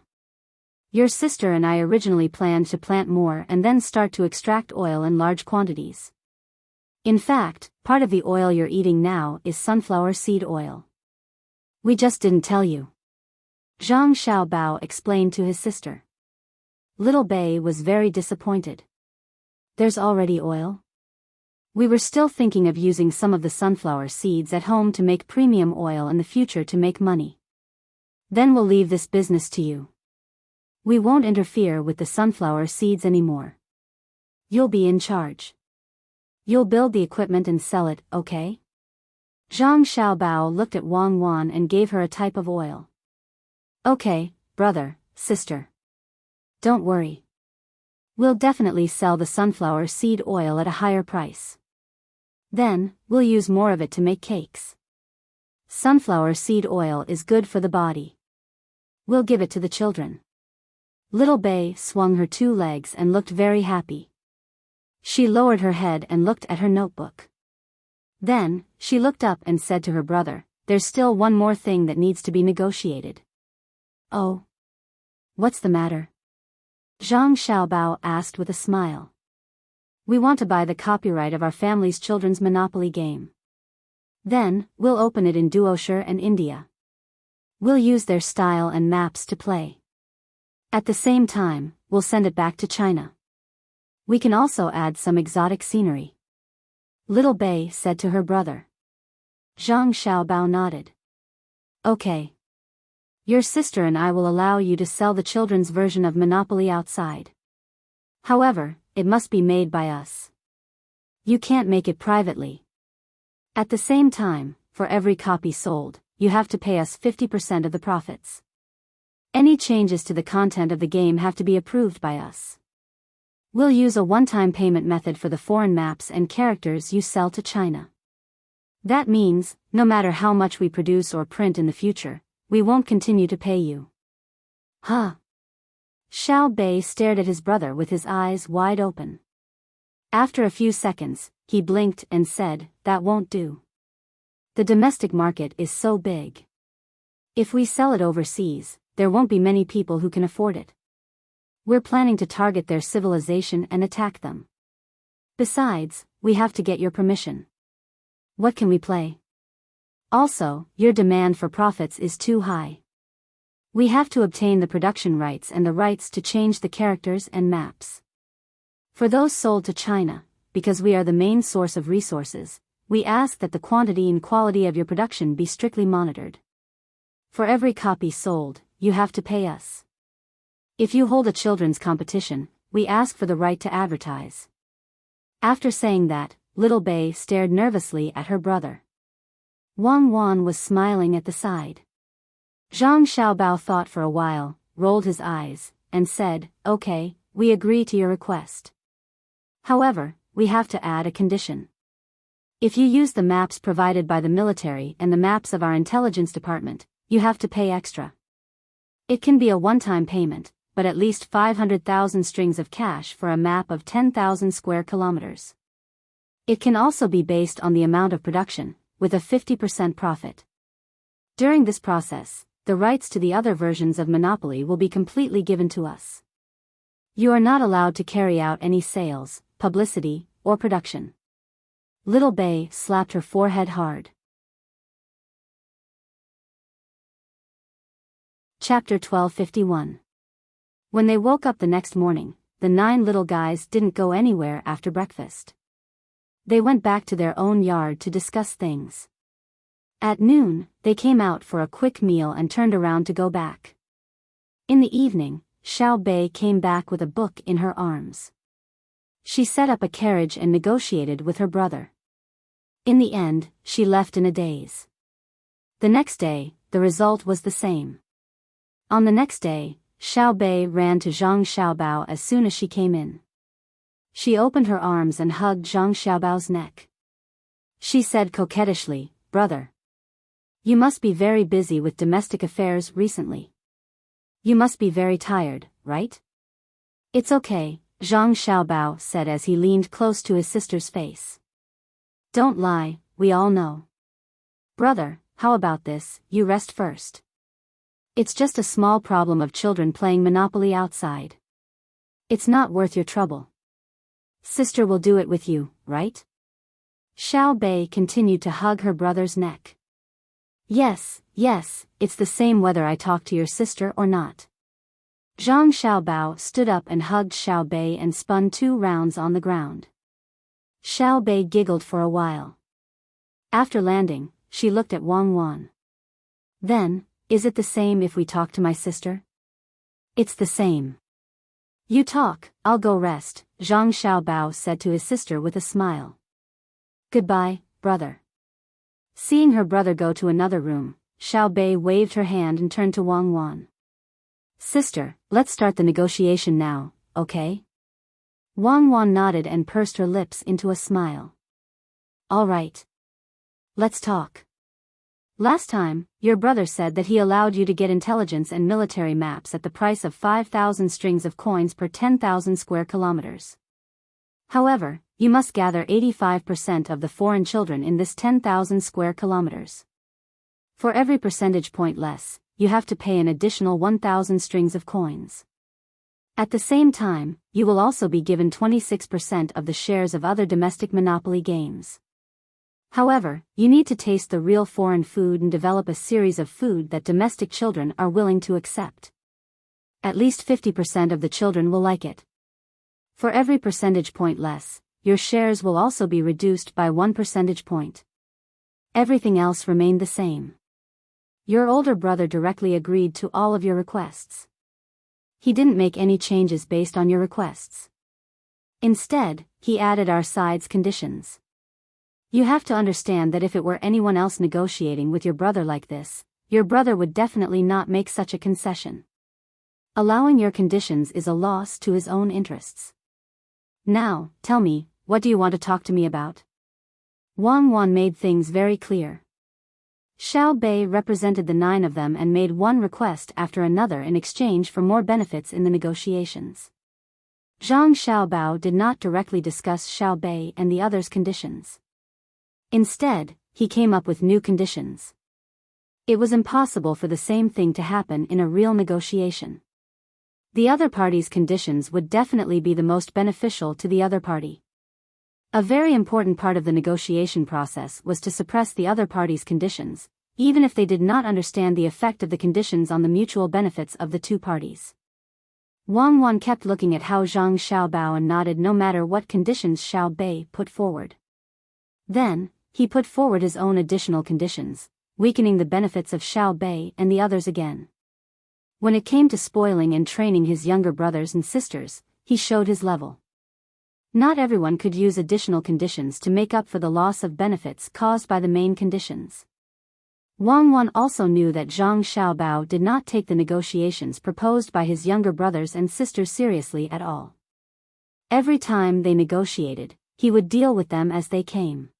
Your sister and I originally planned to plant more and then start to extract oil in large quantities. In fact, part of the oil you're eating now is sunflower seed oil. We just didn't tell you." Zhang Xiaobao explained to his sister. Little Bei was very disappointed. "There's already oil? We were still thinking of using some of the sunflower seeds at home to make premium oil in the future to make money. Then we'll leave this business to you. We won't interfere with the sunflower seeds anymore. You'll be in charge. You'll build the equipment and sell it, okay?" Zhang Xiaobao looked at Wang Wan and gave her a type of oil. "Okay, brother, sister. Don't worry. We'll definitely sell the sunflower seed oil at a higher price. Then, we'll use more of it to make cakes. Sunflower seed oil is good for the body. We'll give it to the children." Little Bei swung her two legs and looked very happy. She lowered her head and looked at her notebook. Then, she looked up and said to her brother, "There's still one more thing that needs to be negotiated." "Oh? What's the matter?" Zhang Xiaobao asked with a smile. "We want to buy the copyright of our family's children's Monopoly game. Then, we'll open it in Duoshire and India. We'll use their style and maps to play. At the same time, we'll send it back to China. We can also add some exotic scenery." Little Bei said to her brother. Zhang Xiaobao nodded. "Okay. Your sister and I will allow you to sell the children's version of Monopoly outside. However, it must be made by us. You can't make it privately. At the same time, for every copy sold, you have to pay us 50% of the profits. Any changes to the content of the game have to be approved by us. We'll use a one-time payment method for the foreign maps and characters you sell to China. That means, no matter how much we produce or print in the future, we won't continue to pay you." "Huh?" Xiao Bei stared at his brother with his eyes wide open. After a few seconds, he blinked and said, "That won't do. The domestic market is so big. If we sell it overseas, there won't be many people who can afford it. We're planning to target their civilization and attack them. Besides, we have to get your permission. What can we play? Also, your demand for profits is too high. We have to obtain the production rights and the rights to change the characters and maps. For those sold to China, because we are the main source of resources, we ask that the quantity and quality of your production be strictly monitored. For every copy sold, you have to pay us. If you hold a children's competition, we ask for the right to advertise." After saying that, Little Bei stared nervously at her brother. Wang Wan was smiling at the side. Zhang Xiaobao thought for a while, rolled his eyes, and said, "Okay, we agree to your request. However, we have to add a condition. If you use the maps provided by the military and the maps of our intelligence department, you have to pay extra. It can be a one-time payment, but at least 500,000 strings of cash for a map of 10,000 square kilometers. It can also be based on the amount of production, with a 50% profit. During this process, the rights to the other versions of Monopoly will be completely given to us. You are not allowed to carry out any sales, publicity, or production. Little Bei slapped her forehead hard. Chapter 1251. When they woke up the next morning, the 9 little guys didn't go anywhere after breakfast. They went back to their own yard to discuss things. At noon, they came out for a quick meal and turned around to go back. In the evening, Xiao Bei came back with a book in her arms. She set up a carriage and negotiated with her brother. In the end, she left in a daze. The next day, the result was the same. On the next day, Xiao Bei ran to Zhang Xiaobao as soon as she came in. She opened her arms and hugged Zhang Xiaobao's neck. She said coquettishly, "Brother, you must be very busy with domestic affairs recently. You must be very tired, right?" "It's okay," Zhang Xiaobao said as he leaned close to his sister's face. "Don't lie, we all know." "Brother, how about this, you rest first. It's just a small problem of children playing Monopoly outside. It's not worth your trouble. Sister will do it with you, right?" Xiao Bei continued to hug her brother's neck. Yes, it's the same whether I talk to your sister or not." Zhang Xiaobao stood up and hugged Xiao Bei and spun 2 rounds on the ground. Xiao Bei giggled for a while. After landing, she looked at Wang Wan. "Then, is it the same if we talk to my sister?" "It's the same." "You talk, I'll go rest," Zhang Xiaobao said to his sister with a smile. "Goodbye, brother." Seeing her brother go to another room, Xiao Bei waved her hand and turned to Wang Wan. "Sister, let's start the negotiation now, okay?" Wang Wan nodded and pursed her lips into a smile. "All right. Let's talk. Last time, your brother said that he allowed you to get intelligence and military maps at the price of 5,000 strings of coins per 10,000 square kilometers. However, you must gather 85% of the foreign children in this 10,000 square kilometers. For every percentage point less, you have to pay an additional 1,000 strings of coins. At the same time, you will also be given 26% of the shares of other domestic Monopoly games. However, you need to taste the real foreign food and develop a series of food that domestic children are willing to accept. At least 50% of the children will like it. For every percentage point less, your shares will also be reduced by 1 percentage point. Everything else remained the same. Your older brother directly agreed to all of your requests. He didn't make any changes based on your requests. Instead, he added our side's conditions. You have to understand that if it were anyone else negotiating with your brother like this, your brother would definitely not make such a concession. Allowing your conditions is a loss to his own interests. Now, tell me, what do you want to talk to me about?" Wang Wan made things very clear. Xiao Bei represented the 9 of them and made one request after another in exchange for more benefits in the negotiations. Zhang Xiaobao did not directly discuss Xiao Bei and the others' conditions. Instead, he came up with new conditions. It was impossible for the same thing to happen in a real negotiation. The other party's conditions would definitely be the most beneficial to the other party. A very important part of the negotiation process was to suppress the other party's conditions, even if they did not understand the effect of the conditions on the mutual benefits of the 2 parties. Wang Wan kept looking at how Zhang Xiaobao and nodded no matter what conditions Xiao Bei put forward. Then, he put forward his own additional conditions, weakening the benefits of Xiao Bei and the others again. When it came to spoiling and training his younger brothers and sisters, he showed his level. Not everyone could use additional conditions to make up for the loss of benefits caused by the main conditions. Wang Wan also knew that Zhang Xiaobao did not take the negotiations proposed by his younger brothers and sisters seriously at all. Every time they negotiated, he would deal with them as they came.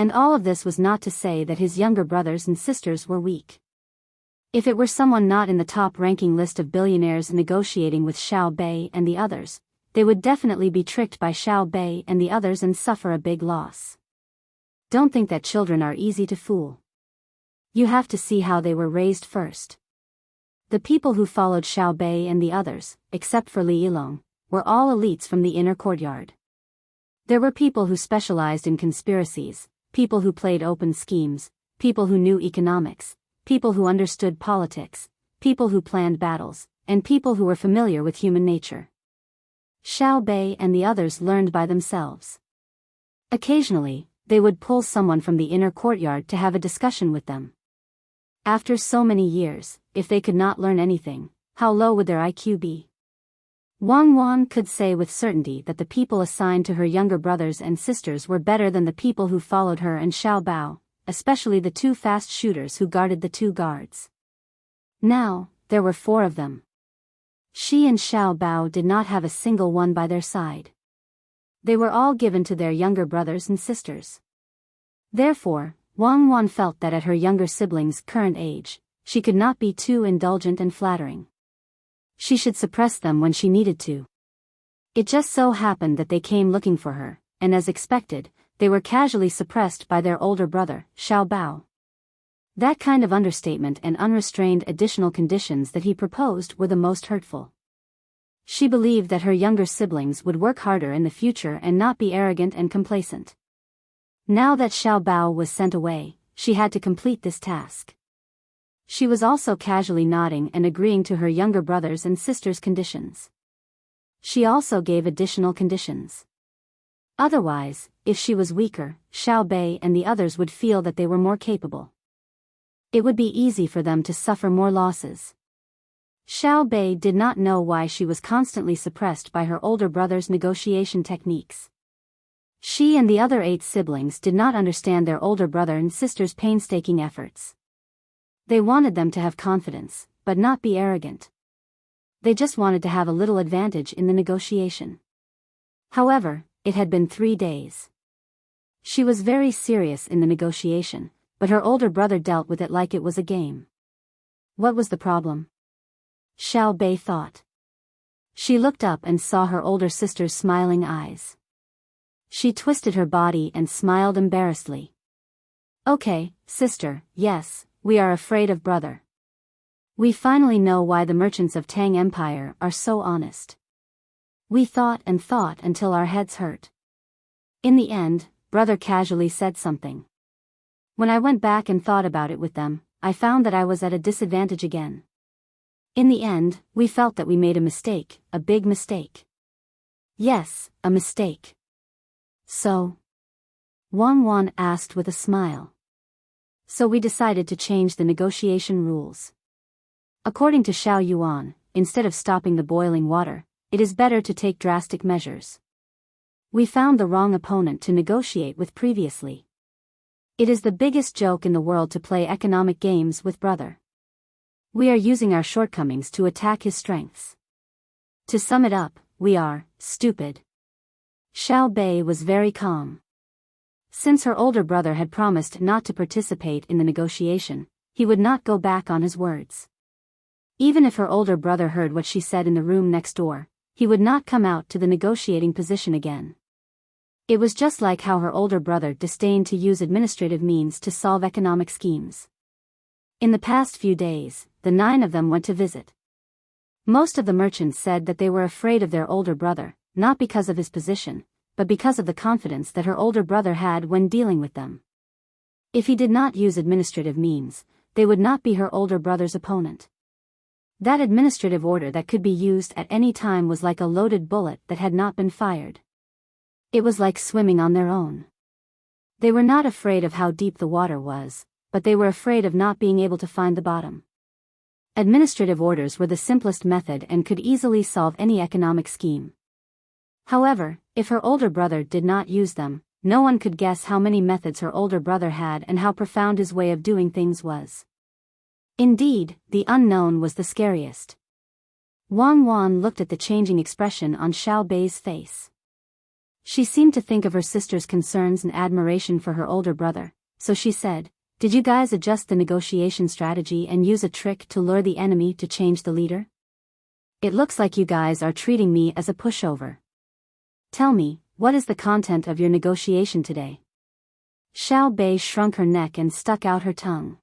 And all of this was not to say that his younger brothers and sisters were weak. If it were someone not in the top-ranking list of billionaires negotiating with Xiao Bei and the others, they would definitely be tricked by Xiao Bei and the others and suffer a big loss. Don't think that children are easy to fool. You have to see how they were raised first. The people who followed Xiao Bei and the others, except for Li Yilong, were all elites from the inner courtyard. There were people who specialized in conspiracies, people who played open schemes, people who knew economics, people who understood politics, people who planned battles, and people who were familiar with human nature. Xiao Bei and the others learned by themselves. Occasionally, they would pull someone from the inner courtyard to have a discussion with them. After so many years, if they could not learn anything, how low would their IQ be? Wang Wan could say with certainty that the people assigned to her younger brothers and sisters were better than the people who followed her and Xiao Bao, especially the two fast shooters who guarded the two guards. Now, there were 4 of them. She and Xiao Bao did not have a single one by their side. They were all given to their younger brothers and sisters. Therefore, Wang Wan felt that at her younger siblings' current age, she could not be too indulgent and flattering. She should suppress them when she needed to. It just so happened that they came looking for her, and as expected, they were casually suppressed by their older brother, Xiao Bao. That kind of understatement and unrestrained additional conditions that he proposed were the most hurtful. She believed that her younger siblings would work harder in the future and not be arrogant and complacent. Now that Xiao Bao was sent away, she had to complete this task. She was also casually nodding and agreeing to her younger brothers and sisters' conditions. She also gave additional conditions. Otherwise, if she was weaker, Xiao Bei and the others would feel that they were more capable. It would be easy for them to suffer more losses. Xiao Bei did not know why she was constantly suppressed by her older brother's negotiation techniques. She and the other 8 siblings did not understand their older brother and sister's painstaking efforts. They wanted them to have confidence, but not be arrogant. They just wanted to have a little advantage in the negotiation. However, it had been 3 days. She was very serious in the negotiation, but her older brother dealt with it like it was a game. What was the problem? Xiao Bei thought. She looked up and saw her older sister's smiling eyes. She twisted her body and smiled embarrassedly. Okay, sister, yes, we are afraid of brother. We finally know why the merchants of Tang Empire are so honest. We thought and thought until our heads hurt. In the end, brother casually said something. When I went back and thought about it with them, I found that I was at a disadvantage again. In the end, we felt that we made a mistake, a big mistake. Yes, a mistake. So? Wang Wan asked with a smile. So we decided to change the negotiation rules. According to Xiao Yuan, instead of stopping the boiling water, it is better to take drastic measures. We found the wrong opponent to negotiate with previously. It is the biggest joke in the world to play economic games with brother. We are using our shortcomings to attack his strengths. To sum it up, we are stupid. Xiao Bei was very calm. Since her older brother had promised not to participate in the negotiation, he would not go back on his words. Even if her older brother heard what she said in the room next door, he would not come out to the negotiating position again. It was just like how her older brother disdained to use administrative means to solve economic schemes. In the past few days, the 9 of them went to visit. Most of the merchants said that they were afraid of their older brother, not because of his position, but because of the confidence that her older brother had when dealing with them. If he did not use administrative means, they would not be her older brother's opponent. That administrative order that could be used at any time was like a loaded bullet that had not been fired. It was like swimming on their own. They were not afraid of how deep the water was, but they were afraid of not being able to find the bottom. Administrative orders were the simplest method and could easily solve any economic scheme. However, if her older brother did not use them, no one could guess how many methods her older brother had and how profound his way of doing things was. Indeed, the unknown was the scariest. Wang Wan looked at the changing expression on Xiao Bei's face. She seemed to think of her sister's concerns and admiration for her older brother, so she said, "Did you guys adjust the negotiation strategy and use a trick to lure the enemy to change the leader? It looks like you guys are treating me as a pushover. Tell me, what is the content of your negotiation today?" Xiao Bei shrunk her neck and stuck out her tongue.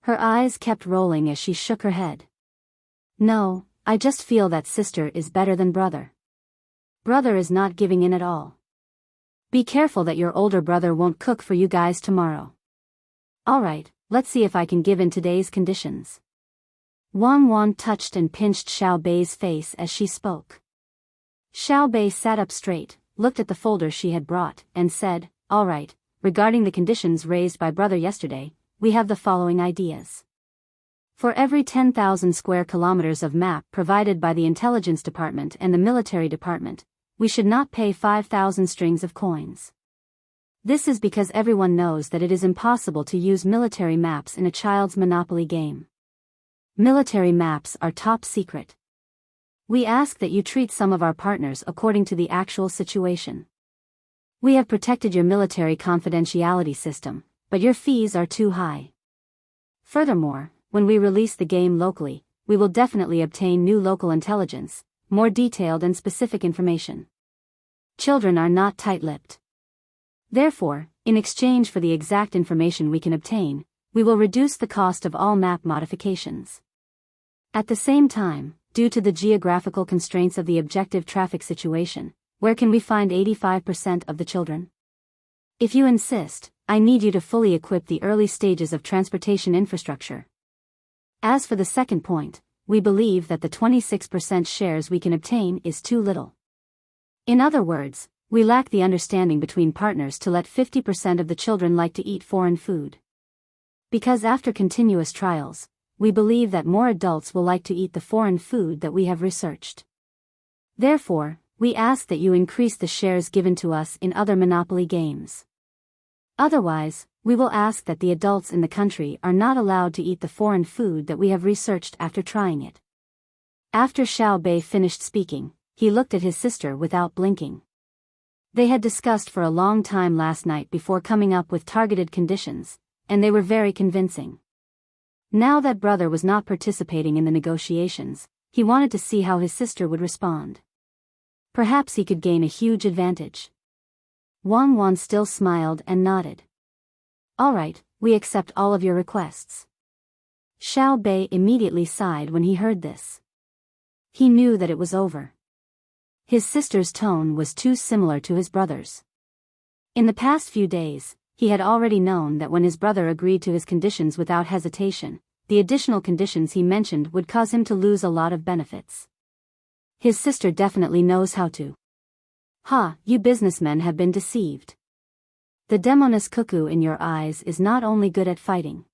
Her eyes kept rolling as she shook her head. "No, I just feel that sister is better than brother. Brother is not giving in at all. Be careful that your older brother won't cook for you guys tomorrow. Alright, let's see if I can give in today's conditions." Wang Wan touched and pinched Xiao Bei's face as she spoke. Xiao Bei sat up straight, looked at the folder she had brought, and said, "Alright, regarding the conditions raised by brother yesterday, we have the following ideas. For every 10,000 square kilometers of map provided by the Intelligence Department and the Military Department, we should not pay 5,000 strings of coins. This is because everyone knows that it is impossible to use military maps in a child's Monopoly game. Military maps are top secret. We ask that you treat some of our partners according to the actual situation. We have protected your military confidentiality system, but your fees are too high. Furthermore, when we release the game locally, we will definitely obtain new local intelligence, more detailed and specific information. Children are not tight-lipped. Therefore, in exchange for the exact information we can obtain, we will reduce the cost of all map modifications. At the same time, due to the geographical constraints of the objective traffic situation, where can we find 85% of the children? If you insist, I need you to fully equip the early stages of transportation infrastructure. As for the second point, we believe that the 26% shares we can obtain is too little. In other words, we lack the understanding between partners to let 50% of the children like to eat foreign food. Because after continuous trials, we believe that more adults will like to eat the foreign food that we have researched. Therefore, we ask that you increase the shares given to us in other Monopoly games. Otherwise, we will ask that the adults in the country are not allowed to eat the foreign food that we have researched after trying it." After Xiao Bei finished speaking, he looked at his sister without blinking. They had discussed for a long time last night before coming up with targeted conditions, and they were very convincing. Now that brother was not participating in the negotiations, he wanted to see how his sister would respond. Perhaps he could gain a huge advantage. Wang Wan still smiled and nodded. "Alright, we accept all of your requests." Xiao Bei immediately sighed when he heard this. He knew that it was over. His sister's tone was too similar to his brother's. In the past few days, he had already known that when his brother agreed to his conditions without hesitation, the additional conditions he mentioned would cause him to lose a lot of benefits. His sister definitely knows how to. "Ha, you businessmen have been deceived. The demoness cuckoo in your eyes is not only good at fighting."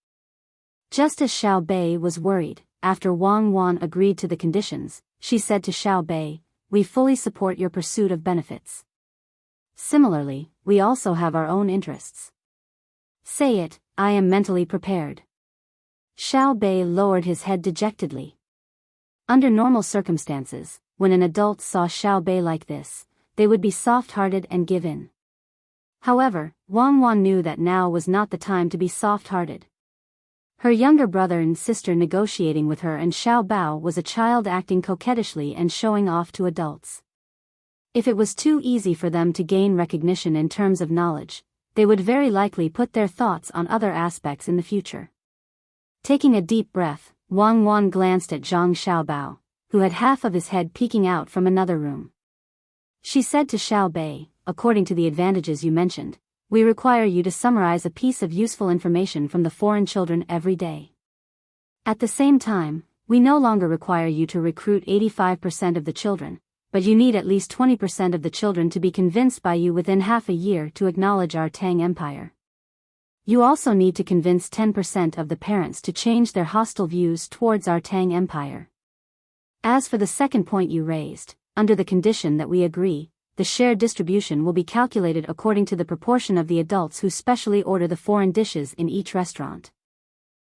Just as Xiao Bei was worried, after Wang Wan agreed to the conditions, she said to Xiao Bei, "We fully support your pursuit of benefits. Similarly, we also have our own interests." "Say it, I am mentally prepared." Xiao Bei lowered his head dejectedly. Under normal circumstances, when an adult saw Xiao Bei like this, they would be soft-hearted and give in. However, Wang Wan knew that now was not the time to be soft-hearted. Her younger brother and sister negotiating with her and Xiao Bao was a child acting coquettishly and showing off to adults. If it was too easy for them to gain recognition in terms of knowledge, they would very likely put their thoughts on other aspects in the future. Taking a deep breath, Wang Wan glanced at Zhang Xiaobao, who had half of his head peeking out from another room. She said to Xiao Bei, "According to the advantages you mentioned, we require you to summarize a piece of useful information from the foreign children every day. At the same time, we no longer require you to recruit 85% of the children, but you need at least 20% of the children to be convinced by you within half a year to acknowledge our Tang Empire. You also need to convince 10% of the parents to change their hostile views towards our Tang Empire. As for the second point you raised, under the condition that we agree, the share distribution will be calculated according to the proportion of the adults who specially order the foreign dishes in each restaurant.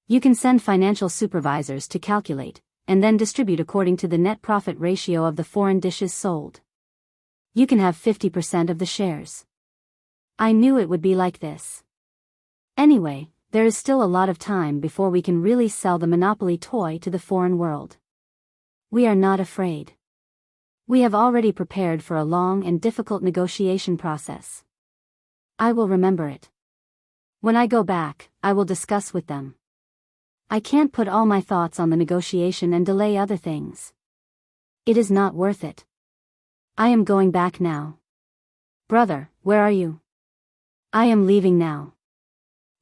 You can send financial supervisors to calculate, and then distribute according to the net profit ratio of the foreign dishes sold. You can have 50% of the shares. I knew it would be like this. Anyway, there is still a lot of time before we can really sell the Monopoly toy to the foreign world. We are not afraid. We have already prepared for a long and difficult negotiation process. I will remember it. When I go back, I will discuss with them. I can't put all my thoughts on the negotiation and delay other things. It is not worth it. I am going back now. Brother, where are you? I am leaving now.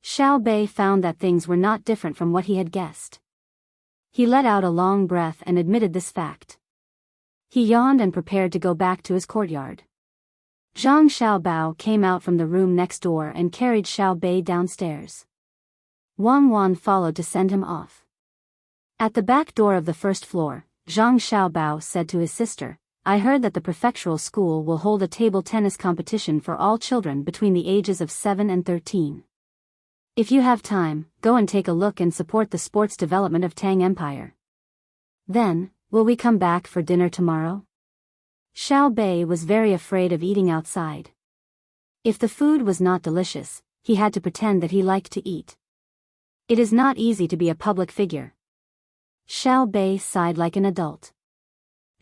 Xiao Bei found that things were not different from what he had guessed. He let out a long breath and admitted this fact. He yawned and prepared to go back to his courtyard. Zhang Xiaobao came out from the room next door and carried Xiao Bei downstairs. Wang Wan followed to send him off. At the back door of the first floor, Zhang Xiaobao said to his sister, I heard that the prefectural school will hold a table tennis competition for all children between the ages of 7 and 13. If you have time, go and take a look and support the sports development of Tang Empire. Then, will we come back for dinner tomorrow? Xiao Bei was very afraid of eating outside. If the food was not delicious, he had to pretend that he liked to eat. It is not easy to be a public figure. Xiao Bei sighed like an adult.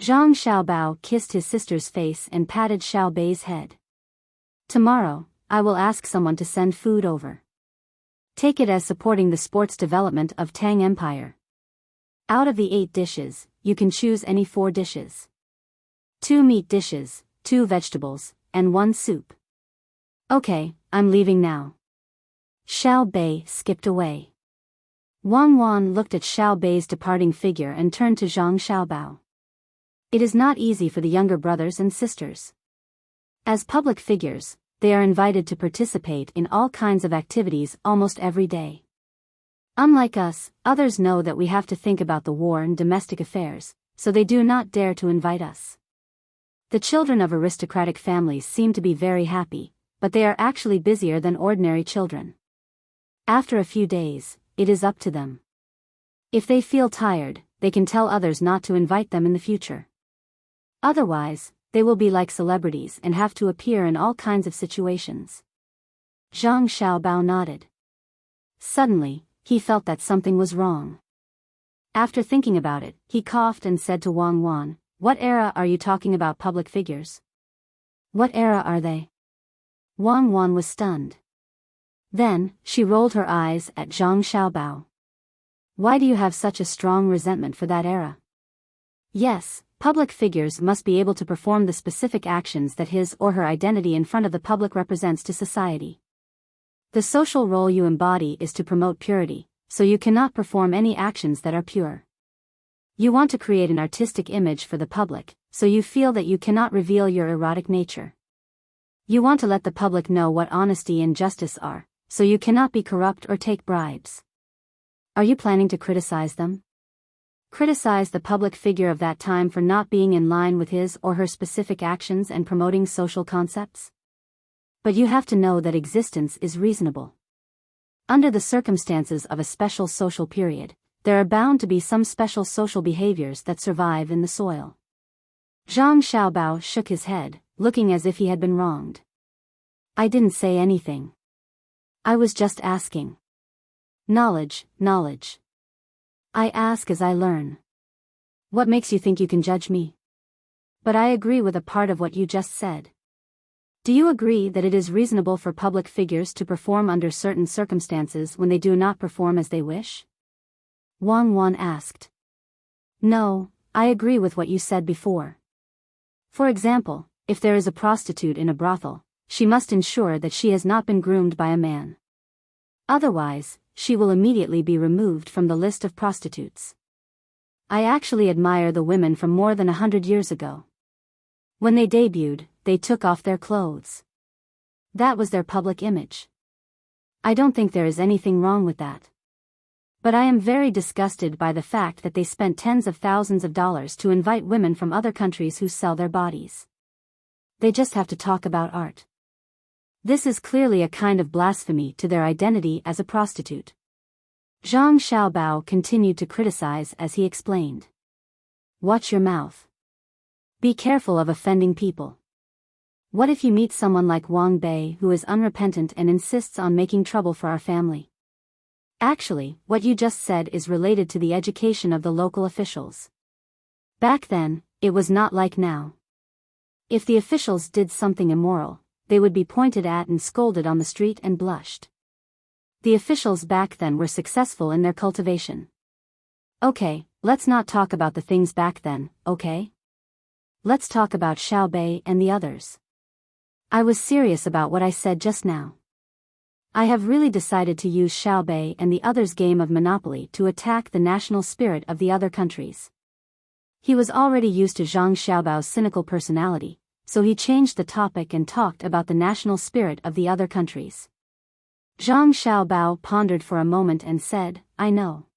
Zhang Xiaobao kissed his sister's face and patted Xiao Bei's head. Tomorrow, I will ask someone to send food over. Take it as supporting the sports development of Tang Empire. Out of the 8 dishes, you can choose any 4 dishes. 2 meat dishes, 2 vegetables, and 1 soup. Okay, I'm leaving now. Xiao Bei skipped away. Wang Wan looked at Xiao Bei's departing figure and turned to Zhang Xiaobao. It is not easy for the younger brothers and sisters. As public figures, they are invited to participate in all kinds of activities almost every day. Unlike us, others know that we have to think about the war and domestic affairs, so they do not dare to invite us. The children of aristocratic families seem to be very happy, but they are actually busier than ordinary children. After a few days, it is up to them. If they feel tired, they can tell others not to invite them in the future. Otherwise, they will be like celebrities and have to appear in all kinds of situations. Zhang Xiaobao nodded. Suddenly, he felt that something was wrong. After thinking about it, he coughed and said to Wang Wan, What era are you talking about public figures? What era are they? Wang Wan was stunned. Then, she rolled her eyes at Zhang Xiaobao. Why do you have such a strong resentment for that era? Yes, public figures must be able to perform the specific actions that his or her identity in front of the public represents to society. The social role you embody is to promote purity, so you cannot perform any actions that are pure. You want to create an artistic image for the public, so you feel that you cannot reveal your erotic nature. You want to let the public know what honesty and justice are, so you cannot be corrupt or take bribes. Are you planning to criticize them? Criticize the public figure of that time for not being in line with his or her specific actions and promoting social concepts? But you have to know that existence is reasonable. Under the circumstances of a special social period, there are bound to be some special social behaviors that survive in the soil. Zhang Xiaobao shook his head, looking as if he had been wronged. I didn't say anything. I was just asking. Knowledge. I ask as I learn. What makes you think you can judge me? But I agree with a part of what you just said. Do you agree that it is reasonable for public figures to perform under certain circumstances when they do not perform as they wish? Wang Wan asked. No, I agree with what you said before. For example, if there is a prostitute in a brothel, she must ensure that she has not been groomed by a man. Otherwise, she will immediately be removed from the list of prostitutes. I actually admire the women from more than 100 years ago. When they debuted, they took off their clothes. That was their public image. I don't think there is anything wrong with that. But I am very disgusted by the fact that they spent tens of thousands of dollars to invite women from other countries who sell their bodies. They just have to talk about art. This is clearly a kind of blasphemy to their identity as a prostitute. Zhang Xiaobao continued to criticize as he explained. Watch your mouth. Be careful of offending people. What if you meet someone like Wang Bei who is unrepentant and insists on making trouble for our family? Actually, what you just said is related to the education of the local officials. Back then, it was not like now. If the officials did something immoral, they would be pointed at and scolded on the street and blushed. The officials back then were successful in their cultivation. Okay, let's not talk about the things back then, okay? Let's talk about Xiao Bei and the others. I was serious about what I said just now. I have really decided to use Xiao Bei and the others' game of Monopoly to attack the national spirit of the other countries. He was already used to Zhang Xiaobao's cynical personality, so he changed the topic and talked about the national spirit of the other countries. Zhang Xiaobao pondered for a moment and said, I know.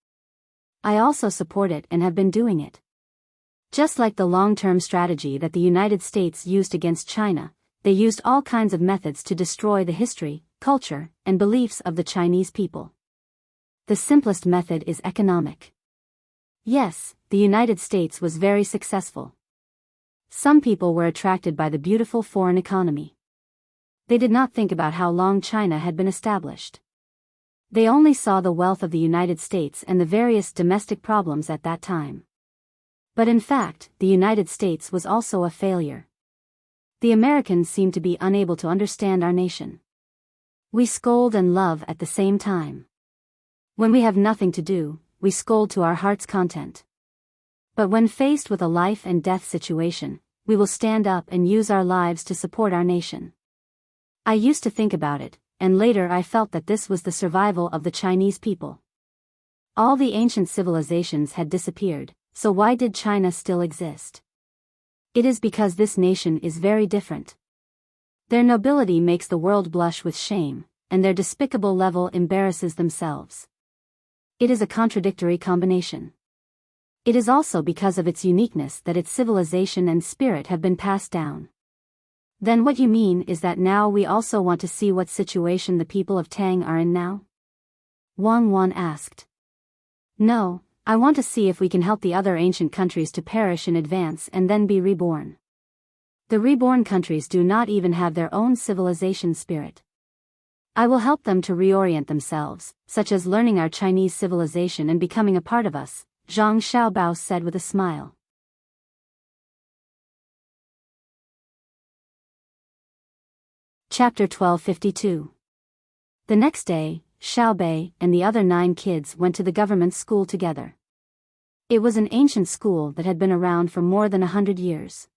I also support it and have been doing it. Just like the long-term strategy that the United States used against China, they used all kinds of methods to destroy the history, culture, and beliefs of the Chinese people. The simplest method is economic. Yes, the United States was very successful. Some people were attracted by the beautiful foreign economy. They did not think about how long China had been established. They only saw the wealth of the United States and the various domestic problems at that time. But in fact, the United States was also a failure. The Americans seem to be unable to understand our nation. We scold and love at the same time. When we have nothing to do, we scold to our heart's content. But when faced with a life and death situation, we will stand up and use our lives to support our nation. I used to think about it, and later I felt that this was the survival of the Chinese people. All the ancient civilizations had disappeared, so why did China still exist? It is because this nation is very different. Their nobility makes the world blush with shame, and their despicable level embarrasses themselves. It is a contradictory combination. It is also because of its uniqueness that its civilization and spirit have been passed down. Then what you mean is that now we also want to see what situation the people of Tang are in now? Wang Wan asked. No, I want to see if we can help the other ancient countries to perish in advance and then be reborn. The reborn countries do not even have their own civilization spirit. I will help them to reorient themselves, such as learning our Chinese civilization and becoming a part of us, Zhang Xiaobao said with a smile. Chapter 1252. The next day, Xiao Bei and the other 9 kids went to the government school together. It was an ancient school that had been around for more than 100 years.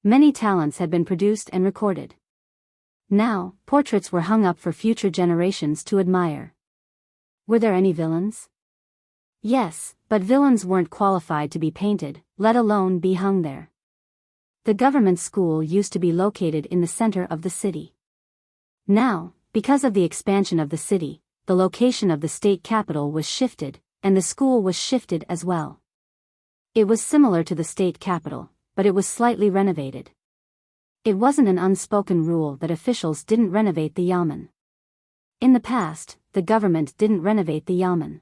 Many talents had been produced and recorded. Now, portraits were hung up for future generations to admire. Were there any villains? Yes, but villains weren't qualified to be painted, let alone be hung there. The government school used to be located in the center of the city. Now, because of the expansion of the city, the location of the state capital was shifted, and the school was shifted as well. It was similar to the state capital, but it was slightly renovated. It wasn't an unspoken rule that officials didn't renovate the yamen. In the past, the government didn't renovate the yamen.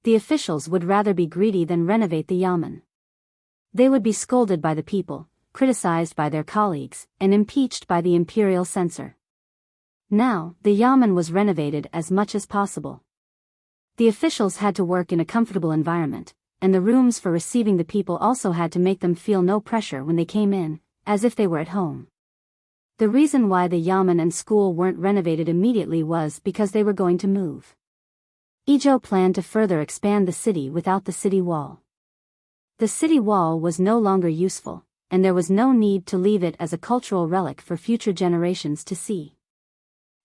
The officials would rather be greedy than renovate the yamen. They would be scolded by the people, criticized by their colleagues, and impeached by the imperial censor. Now, the yamen was renovated as much as possible. The officials had to work in a comfortable environment, and the rooms for receiving the people also had to make them feel no pressure when they came in, as if they were at home. The reason why the yamen and school weren't renovated immediately was because they were going to move. Izhou planned to further expand the city without the city wall. The city wall was no longer useful, and there was no need to leave it as a cultural relic for future generations to see.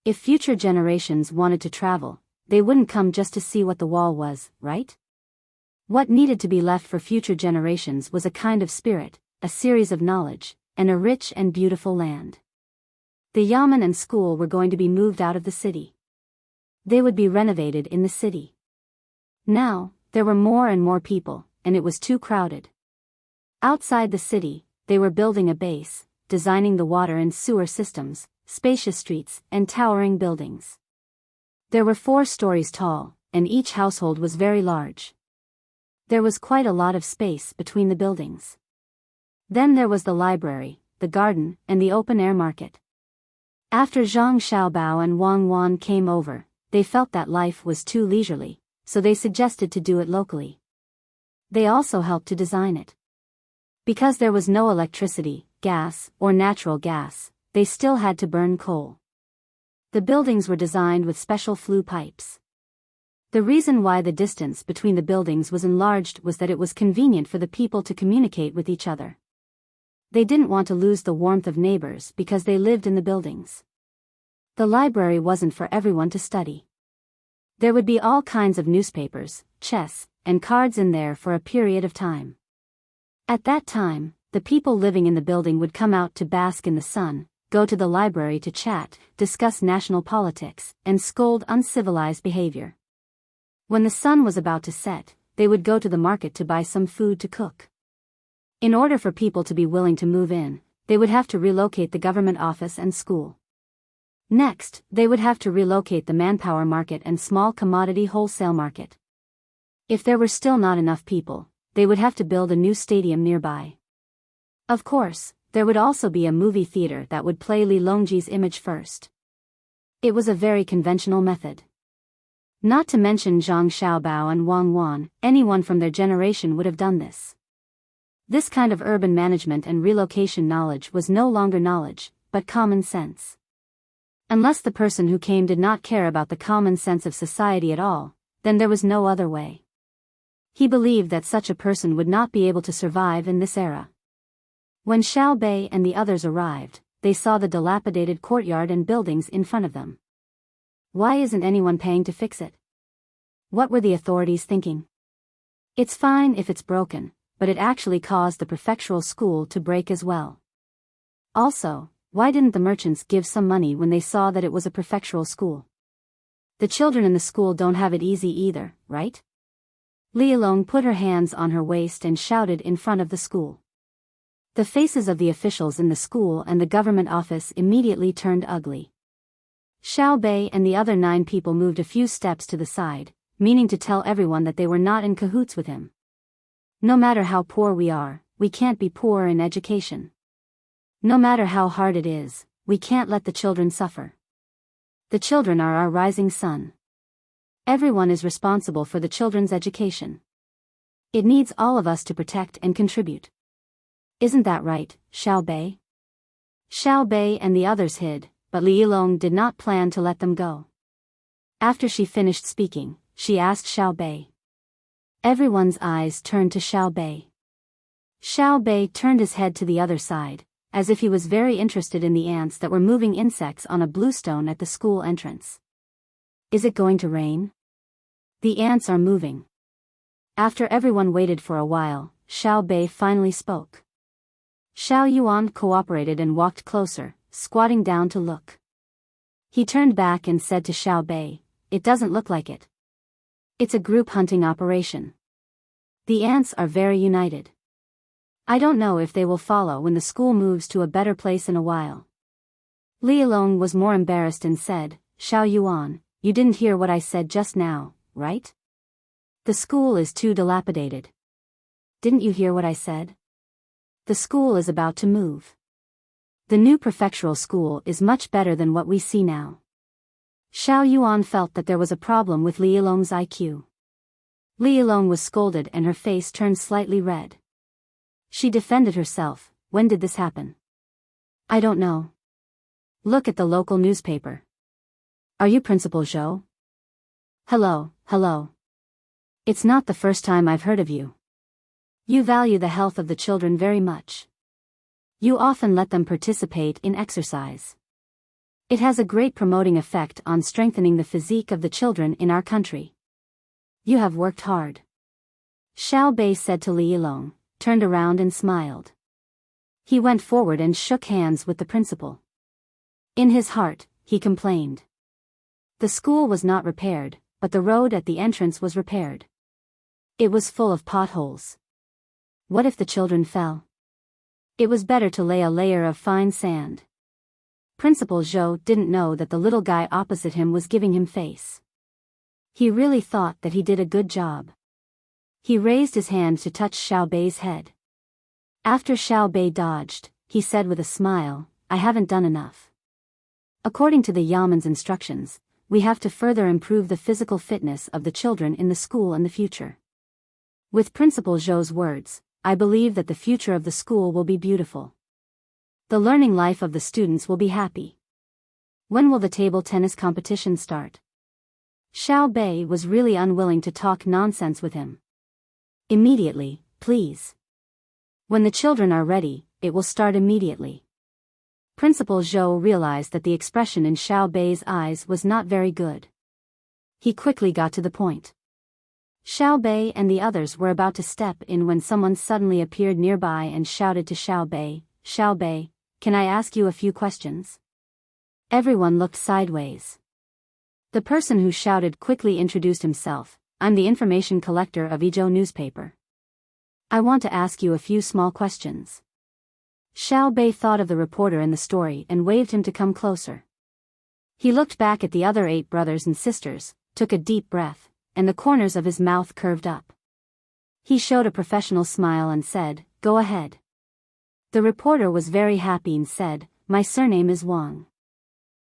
If future generations wanted to travel, they wouldn't come just to see what the wall was, right? What needed to be left for future generations was a kind of spirit, a series of knowledge, and a rich and beautiful land. The yamen and school were going to be moved out of the city. They would be renovated in the city. Now, there were more and more people, and it was too crowded. Outside the city, they were building a base, designing the water and sewer systems, spacious streets, and towering buildings. There were 4 stories tall, and each household was very large. There was quite a lot of space between the buildings. Then there was the library, the garden, and the open-air market. After Zhang Xiaobao and Wang Wan came over, they felt that life was too leisurely, so they suggested to do it locally. They also helped to design it. Because there was no electricity, gas, or natural gas, they still had to burn coal. The buildings were designed with special flue pipes. The reason why the distance between the buildings was enlarged was that it was convenient for the people to communicate with each other. They didn't want to lose the warmth of neighbors because they lived in the buildings. The library wasn't for everyone to study. There would be all kinds of newspapers, chess, and cards in there for a period of time. At that time, the people living in the building would come out to bask in the sun, go to the library to chat, discuss national politics, and scold uncivilized behavior. When the sun was about to set, they would go to the market to buy some food to cook. In order for people to be willing to move in, they would have to relocate the government office and school. Next, they would have to relocate the manpower market and small commodity wholesale market. If there were still not enough people, they would have to build a new stadium nearby. Of course, there would also be a movie theater that would play Li Longji's image first. It was a very conventional method. Not to mention Zhang Xiaobao and Wang Wan, anyone from their generation would have done this. This kind of urban management and relocation knowledge was no longer knowledge, but common sense. Unless the person who came did not care about the common sense of society at all, then there was no other way. He believed that such a person would not be able to survive in this era. When Xiao Bei and the others arrived, they saw the dilapidated courtyard and buildings in front of them. Why isn't anyone paying to fix it? What were the authorities thinking? It's fine if it's broken, but it actually caused the prefectural school to break as well. Also, why didn't the merchants give some money when they saw that it was a prefectural school? The children in the school don't have it easy either, right? Li Long put her hands on her waist and shouted in front of the school. The faces of the officials in the school and the government office immediately turned ugly. Xiao Bei and the other 9 people moved a few steps to the side, meaning to tell everyone that they were not in cahoots with him. No matter how poor we are, we can't be poor in education. No matter how hard it is, we can't let the children suffer. The children are our rising sun. Everyone is responsible for the children's education. It needs all of us to protect and contribute. Isn't that right, Xiao Bei? Xiao Bei and the others hid, but Li Yilong did not plan to let them go. After she finished speaking, she asked Xiao Bei. Everyone's eyes turned to Xiao Bei. Xiao Bei turned his head to the other side, as if he was very interested in the ants that were moving insects on a bluestone at the school entrance. Is it going to rain? The ants are moving. After everyone waited for a while, Xiao Bei finally spoke. Xiao Yuan cooperated and walked closer, squatting down to look. He turned back and said to Xiao Bei, "It doesn't look like it. It's a group hunting operation. The ants are very united. I don't know if they will follow when the school moves to a better place in a while." Li Yilong was more embarrassed and said, "Xiao Yuan, you didn't hear what I said just now, right? The school is too dilapidated. Didn't you hear what I said? The school is about to move. The new prefectural school is much better than what we see now." Xiao Yuan felt that there was a problem with Li Yilong's IQ. Li Yilong was scolded and her face turned slightly red. She defended herself. "When did this happen?" "I don't know. Look at the local newspaper." "Are you Principal Zhou?" Hello. It's not the first time I've heard of you. You value the health of the children very much. You often let them participate in exercise. It has a great promoting effect on strengthening the physique of the children in our country. You have worked hard." Xiao Bei said to Li Yilong, turned around and smiled. He went forward and shook hands with the principal. In his heart, he complained. The school was not repaired, but the road at the entrance was repaired. It was full of potholes. What if the children fell? It was better to lay a layer of fine sand. Principal Zhou didn't know that the little guy opposite him was giving him face. He really thought that he did a good job. He raised his hand to touch Xiao Bei's head. After Xiao Bei dodged, he said with a smile, I haven't done enough. According to the Yaman's instructions, we have to further improve the physical fitness of the children in the school in the future. With Principal Zhou's words, I believe that the future of the school will be beautiful. The learning life of the students will be happy. When will the table tennis competition start? Xiao Bei was really unwilling to talk nonsense with him. Immediately, please. When the children are ready, it will start immediately. Principal Zhou realized that the expression in Xiao Bei's eyes was not very good. He quickly got to the point. Xiao Bei and the others were about to step in when someone suddenly appeared nearby and shouted to Xiao Bei, can I ask you a few questions? Everyone looked sideways. The person who shouted quickly introduced himself, I'm the information collector of Izhou newspaper. I want to ask you a few small questions. Xiao Bei thought of the reporter in the story and waved him to come closer. He looked back at the other 8 brothers and sisters, took a deep breath, and the corners of his mouth curved up. He showed a professional smile and said, go ahead. The reporter was very happy and said, my surname is Wang.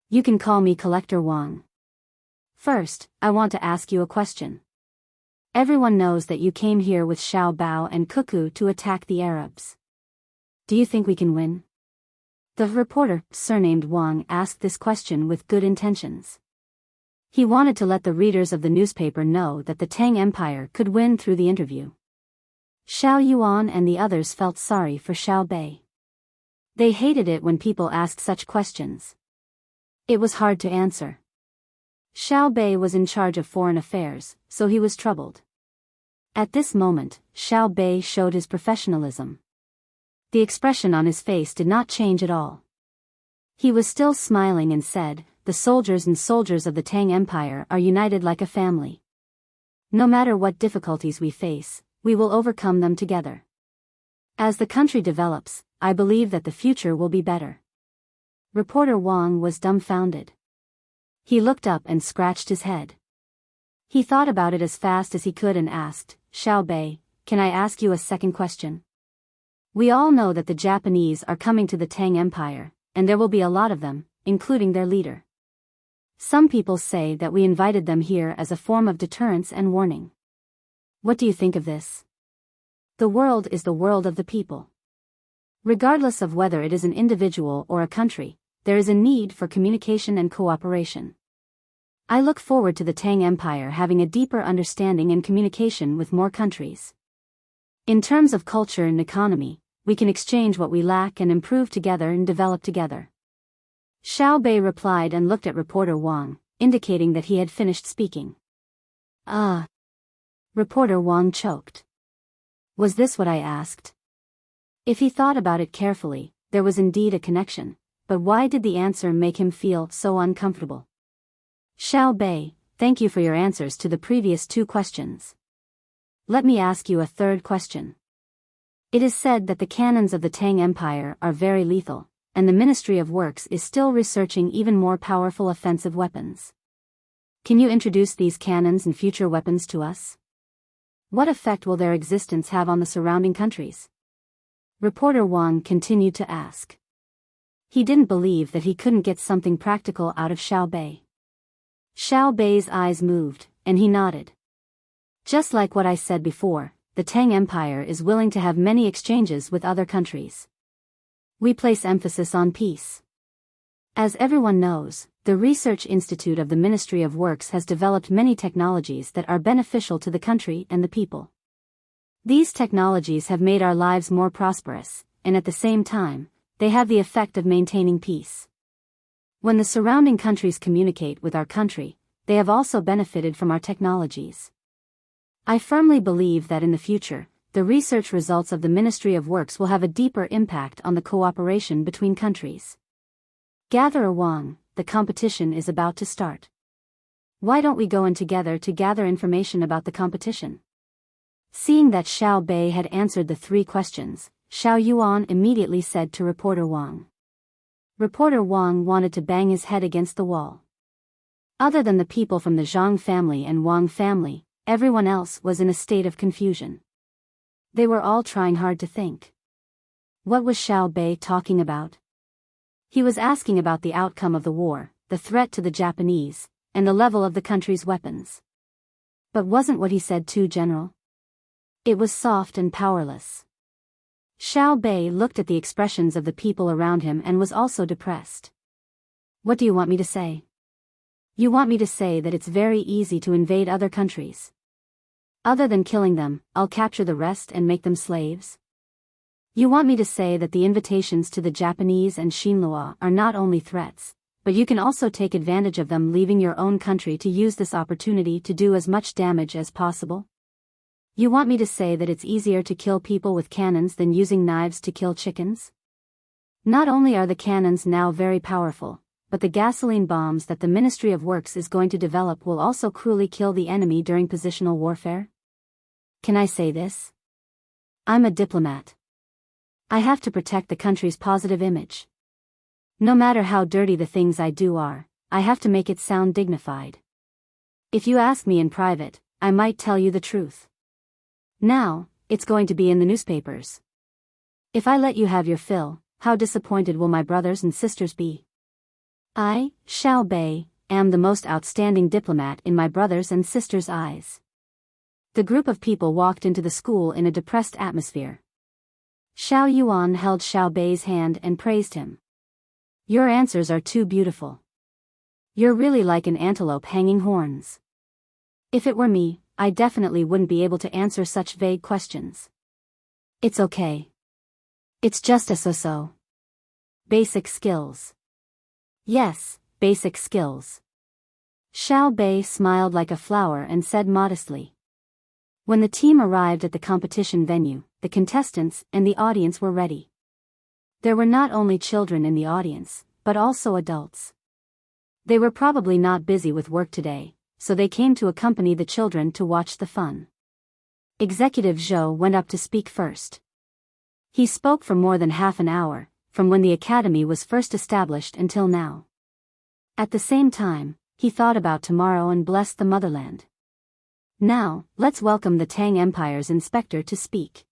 You can call me Collector Wang. First, I want to ask you a question. Everyone knows that you came here with Xiao Bao and Cuckoo to attack the Arabs. Do you think we can win? The reporter, surnamed Wang, asked this question with good intentions. He wanted to let the readers of the newspaper know that the Tang Empire could win through the interview. Xiao Yuan and the others felt sorry for Xiao Bei. They hated it when people asked such questions. It was hard to answer. Xiao Bei was in charge of foreign affairs, so he was troubled. At this moment, Xiao Bei showed his professionalism. The expression on his face did not change at all. He was still smiling and said, the soldiers and soldiers of the Tang Empire are united like a family. No matter what difficulties we face, we will overcome them together. As the country develops, I believe that the future will be better. Reporter Wang was dumbfounded. He looked up and scratched his head. He thought about it as fast as he could and asked, Xiao Bei, can I ask you a second question? We all know that the Japanese are coming to the Tang Empire, and there will be a lot of them, including their leader. Some people say that we invited them here as a form of deterrence and warning. What do you think of this? The world is the world of the people. Regardless of whether it is an individual or a country, there is a need for communication and cooperation. I look forward to the Tang Empire having a deeper understanding and communication with more countries. In terms of culture and economy, we can exchange what we lack and improve together and develop together. Xiao Bei replied and looked at reporter Wang, indicating that he had finished speaking. Reporter Wang choked. Was this what I asked? If he thought about it carefully, there was indeed a connection, but why did the answer make him feel so uncomfortable? Xiao Bei, thank you for your answers to the previous 2 questions. Let me ask you a third question. It is said that the cannons of the Tang Empire are very lethal, and the Ministry of Works is still researching even more powerful offensive weapons. Can you introduce these cannons and future weapons to us? What effect will their existence have on the surrounding countries? Reporter Wang continued to ask. He didn't believe that he couldn't get something practical out of Xiao Bei. Xiao Bei's eyes moved, and he nodded. Just like what I said before, the Tang Empire is willing to have many exchanges with other countries. We place emphasis on peace. As everyone knows, the Research Institute of the Ministry of Works has developed many technologies that are beneficial to the country and the people. These technologies have made our lives more prosperous, and at the same time, they have the effect of maintaining peace. When the surrounding countries communicate with our country, they have also benefited from our technologies. I firmly believe that in the future, the research results of the Ministry of Works will have a deeper impact on the cooperation between countries. Gather Wang, the competition is about to start. Why don't we go in together to gather information about the competition? Seeing that Xiao Bei had answered the 3 questions, Xiao Yuan immediately said to reporter Wang. Reporter Wang wanted to bang his head against the wall. Other than the people from the Zhang family and Wang family, everyone else was in a state of confusion. They were all trying hard to think. What was Xiao Bei talking about? He was asking about the outcome of the war, the threat to the Japanese, and the level of the country's weapons. But wasn't what he said too general? It was soft and powerless. Xiao Bei looked at the expressions of the people around him and was also depressed. What do you want me to say? You want me to say that it's very easy to invade other countries? Other than killing them, I'll capture the rest and make them slaves? You want me to say that the invitations to the Japanese and Xinhua are not only threats, but you can also take advantage of them, leaving your own country to use this opportunity to do as much damage as possible? You want me to say that it's easier to kill people with cannons than using knives to kill chickens? Not only are the cannons now very powerful, but the gasoline bombs that the Ministry of Works is going to develop will also cruelly kill the enemy during positional warfare? Can I say this? I'm a diplomat. I have to protect the country's positive image. No matter how dirty the things I do are, I have to make it sound dignified. If you ask me in private, I might tell you the truth. Now, it's going to be in the newspapers. If I let you have your fill, how disappointed will my brothers and sisters be? I, Xiao Bei, am the most outstanding diplomat in my brothers' and sisters' eyes. The group of people walked into the school in a depressed atmosphere. Xiao Yuan held Xiao Bei's hand and praised him. Your answers are too beautiful. You're really like an antelope hanging horns. If it were me, I definitely wouldn't be able to answer such vague questions. It's okay. It's just a so-so. Basic skills. Yes, basic skills. Xiao Bei smiled like a flower and said modestly. When the team arrived at the competition venue, the contestants and the audience were ready. There were not only children in the audience, but also adults. They were probably not busy with work today, so they came to accompany the children to watch the fun. Executive Zhou went up to speak first. He spoke for more than half an hour, from when the academy was first established until now. At the same time, he thought about tomorrow and blessed the motherland. Now, let's welcome the Tang Empire's inspector to speak.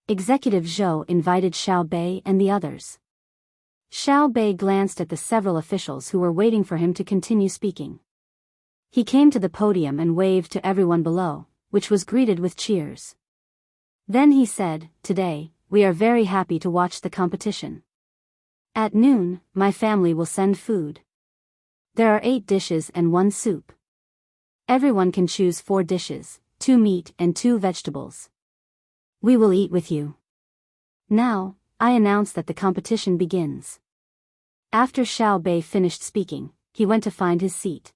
Executive Zhou invited Xiao Bei and the others. Xiao Bei glanced at the several officials who were waiting for him to continue speaking. He came to the podium and waved to everyone below, which was greeted with cheers. Then he said, "Today, we are very happy to watch the competition. At noon, my family will send food. There are 8 dishes and 1 soup. Everyone can choose 4 dishes, 2 meat and 2 vegetables. We will eat with you. Now, I announce that the competition begins." After Xiao Bei finished speaking, he went to find his seat.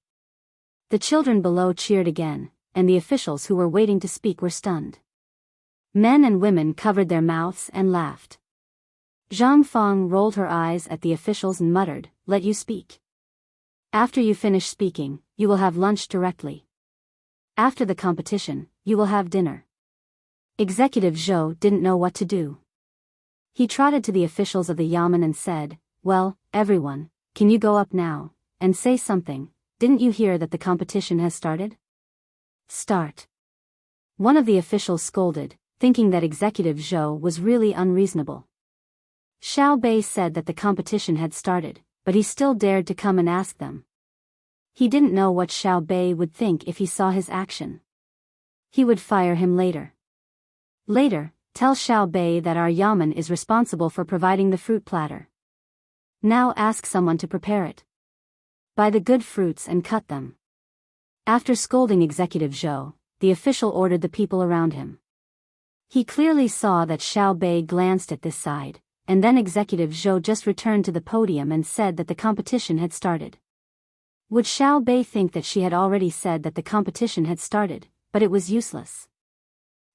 The children below cheered again, and the officials who were waiting to speak were stunned. Men and women covered their mouths and laughed. Zhang Fang rolled her eyes at the officials and muttered, "Let you speak. After you finish speaking, you will have lunch directly. After the competition, you will have dinner." Executive Zhou didn't know what to do. He trotted to the officials of the yamen and said, "Well, everyone, can you go up now, and say something? Didn't you hear that the competition has started?" "Start." One of the officials scolded, thinking that Executive Zhou was really unreasonable. Xiao Bei said that the competition had started, but he still dared to come and ask them. He didn't know what Xiao Bei would think if he saw his action. He would fire him later. Later, tell Xiao Bei that our yamen is responsible for providing the fruit platter. Now ask someone to prepare it. Buy the good fruits and cut them. After scolding Executive Zhou, the official ordered the people around him. He clearly saw that Xiao Bei glanced at this side, and then Executive Zhou just returned to the podium and said that the competition had started. Would Xiao Bei think that she had already said that the competition had started, but it was useless?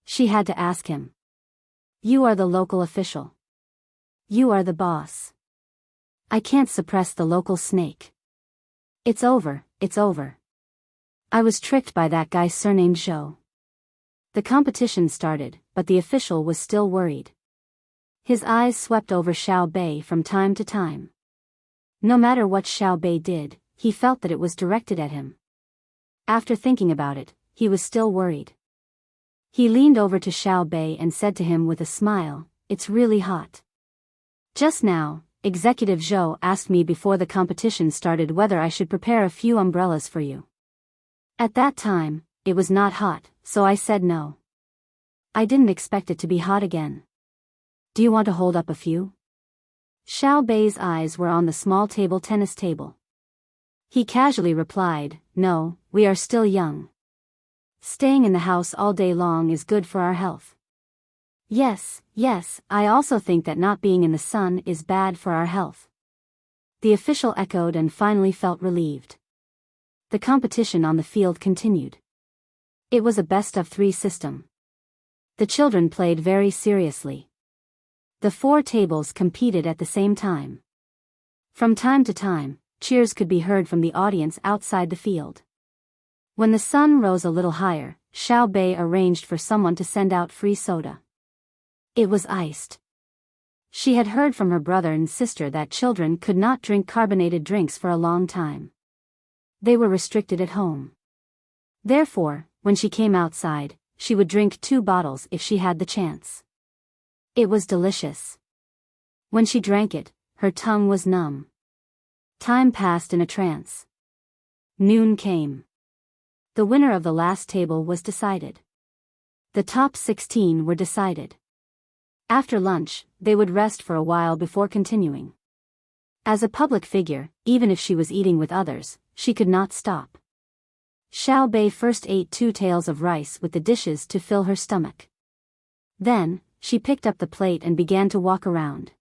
She had to ask him. "You are the local official. You are the boss. I can't suppress the local snake. It's over, it's over. I was tricked by that guy surnamed Zhou." The competition started, but the official was still worried. His eyes swept over Xiao Bei from time to time. No matter what Xiao Bei did, he felt that it was directed at him. After thinking about it, he was still worried. He leaned over to Xiao Bei and said to him with a smile, "It's really hot. Just now, Executive Zhou asked me before the competition started whether I should prepare a few umbrellas for you. At that time, it was not hot, so I said no. I didn't expect it to be hot again. Do you want to hold up a few? Xiao Bei's eyes were on the small tennis table. He casually replied, no, we are still young. Staying in the house all day long is good for our health. Yes, I also think that not being in the sun is bad for our health. The official echoed and finally felt relieved. The competition on the field continued. It was a best-of-3 system. The children played very seriously. The 4 tables competed at the same time. From time to time, cheers could be heard from the audience outside the field. When the sun rose a little higher, Xiao Bei arranged for someone to send out free soda. It was iced. She had heard from her brother and sister that children could not drink carbonated drinks for a long time. They were restricted at home. Therefore, when she came outside, she would drink 2 bottles if she had the chance. It was delicious. When she drank it, her tongue was numb. Time passed in a trance. Noon came. The winner of the last table was decided. The top 16 were decided. After lunch, they would rest for a while before continuing. As a public figure, even if she was eating with others, she could not stop. Xiao Bei first ate 2 taels of rice with the dishes to fill her stomach. Then, she picked up the plate and began to walk around.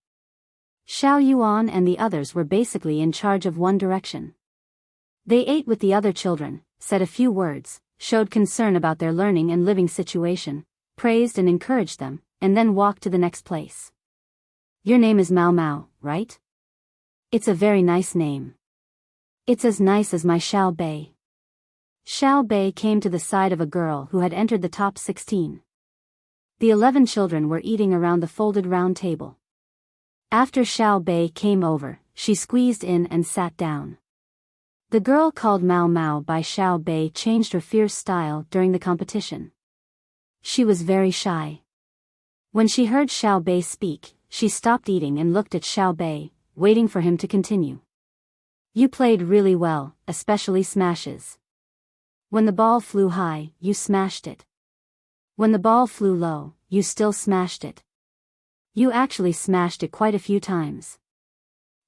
Xiao Yuan and the others were basically in charge of one direction. They ate with the other children, said a few words, showed concern about their learning and living situation, praised and encouraged them, and then walked to the next place. Your name is Mao Mao, right? It's a very nice name. It's as nice as my Xiao Bei. Xiao Bei came to the side of a girl who had entered the top 16. The 11 children were eating around the folded round table. After Xiao Bei came over, she squeezed in and sat down. The girl called Mao Mao by Xiao Bei changed her fierce style during the competition. She was very shy. When she heard Xiao Bei speak, she stopped eating and looked at Xiao Bei, waiting for him to continue. You played really well, especially smashes. When the ball flew high, you smashed it. When the ball flew low, you still smashed it. You actually smashed it quite a few times.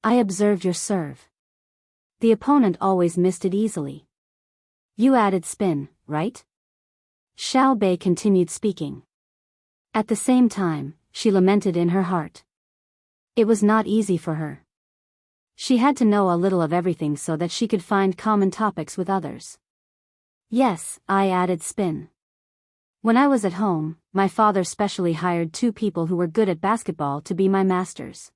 I observed your serve. The opponent always missed it easily. You added spin, right? Xiao Bei continued speaking. At the same time, she lamented in her heart. It was not easy for her. She had to know a little of everything so that she could find common topics with others. Yes, I added spin. When I was at home, my father specially hired 2 people who were good at basketball to be my masters.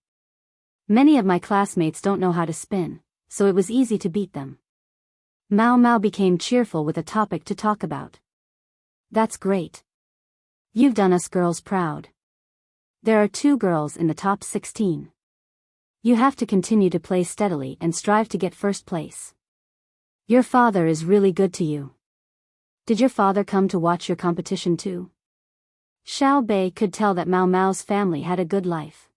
Many of my classmates don't know how to spin, so it was easy to beat them. Mao Mao became cheerful with a topic to talk about. That's great. You've done us girls proud. There are 2 girls in the top 16. You have to continue to play steadily and strive to get first place. Your father is really good to you. Did your father come to watch your competition too? Xiao Bei could tell that Mao Mao's family had a good life.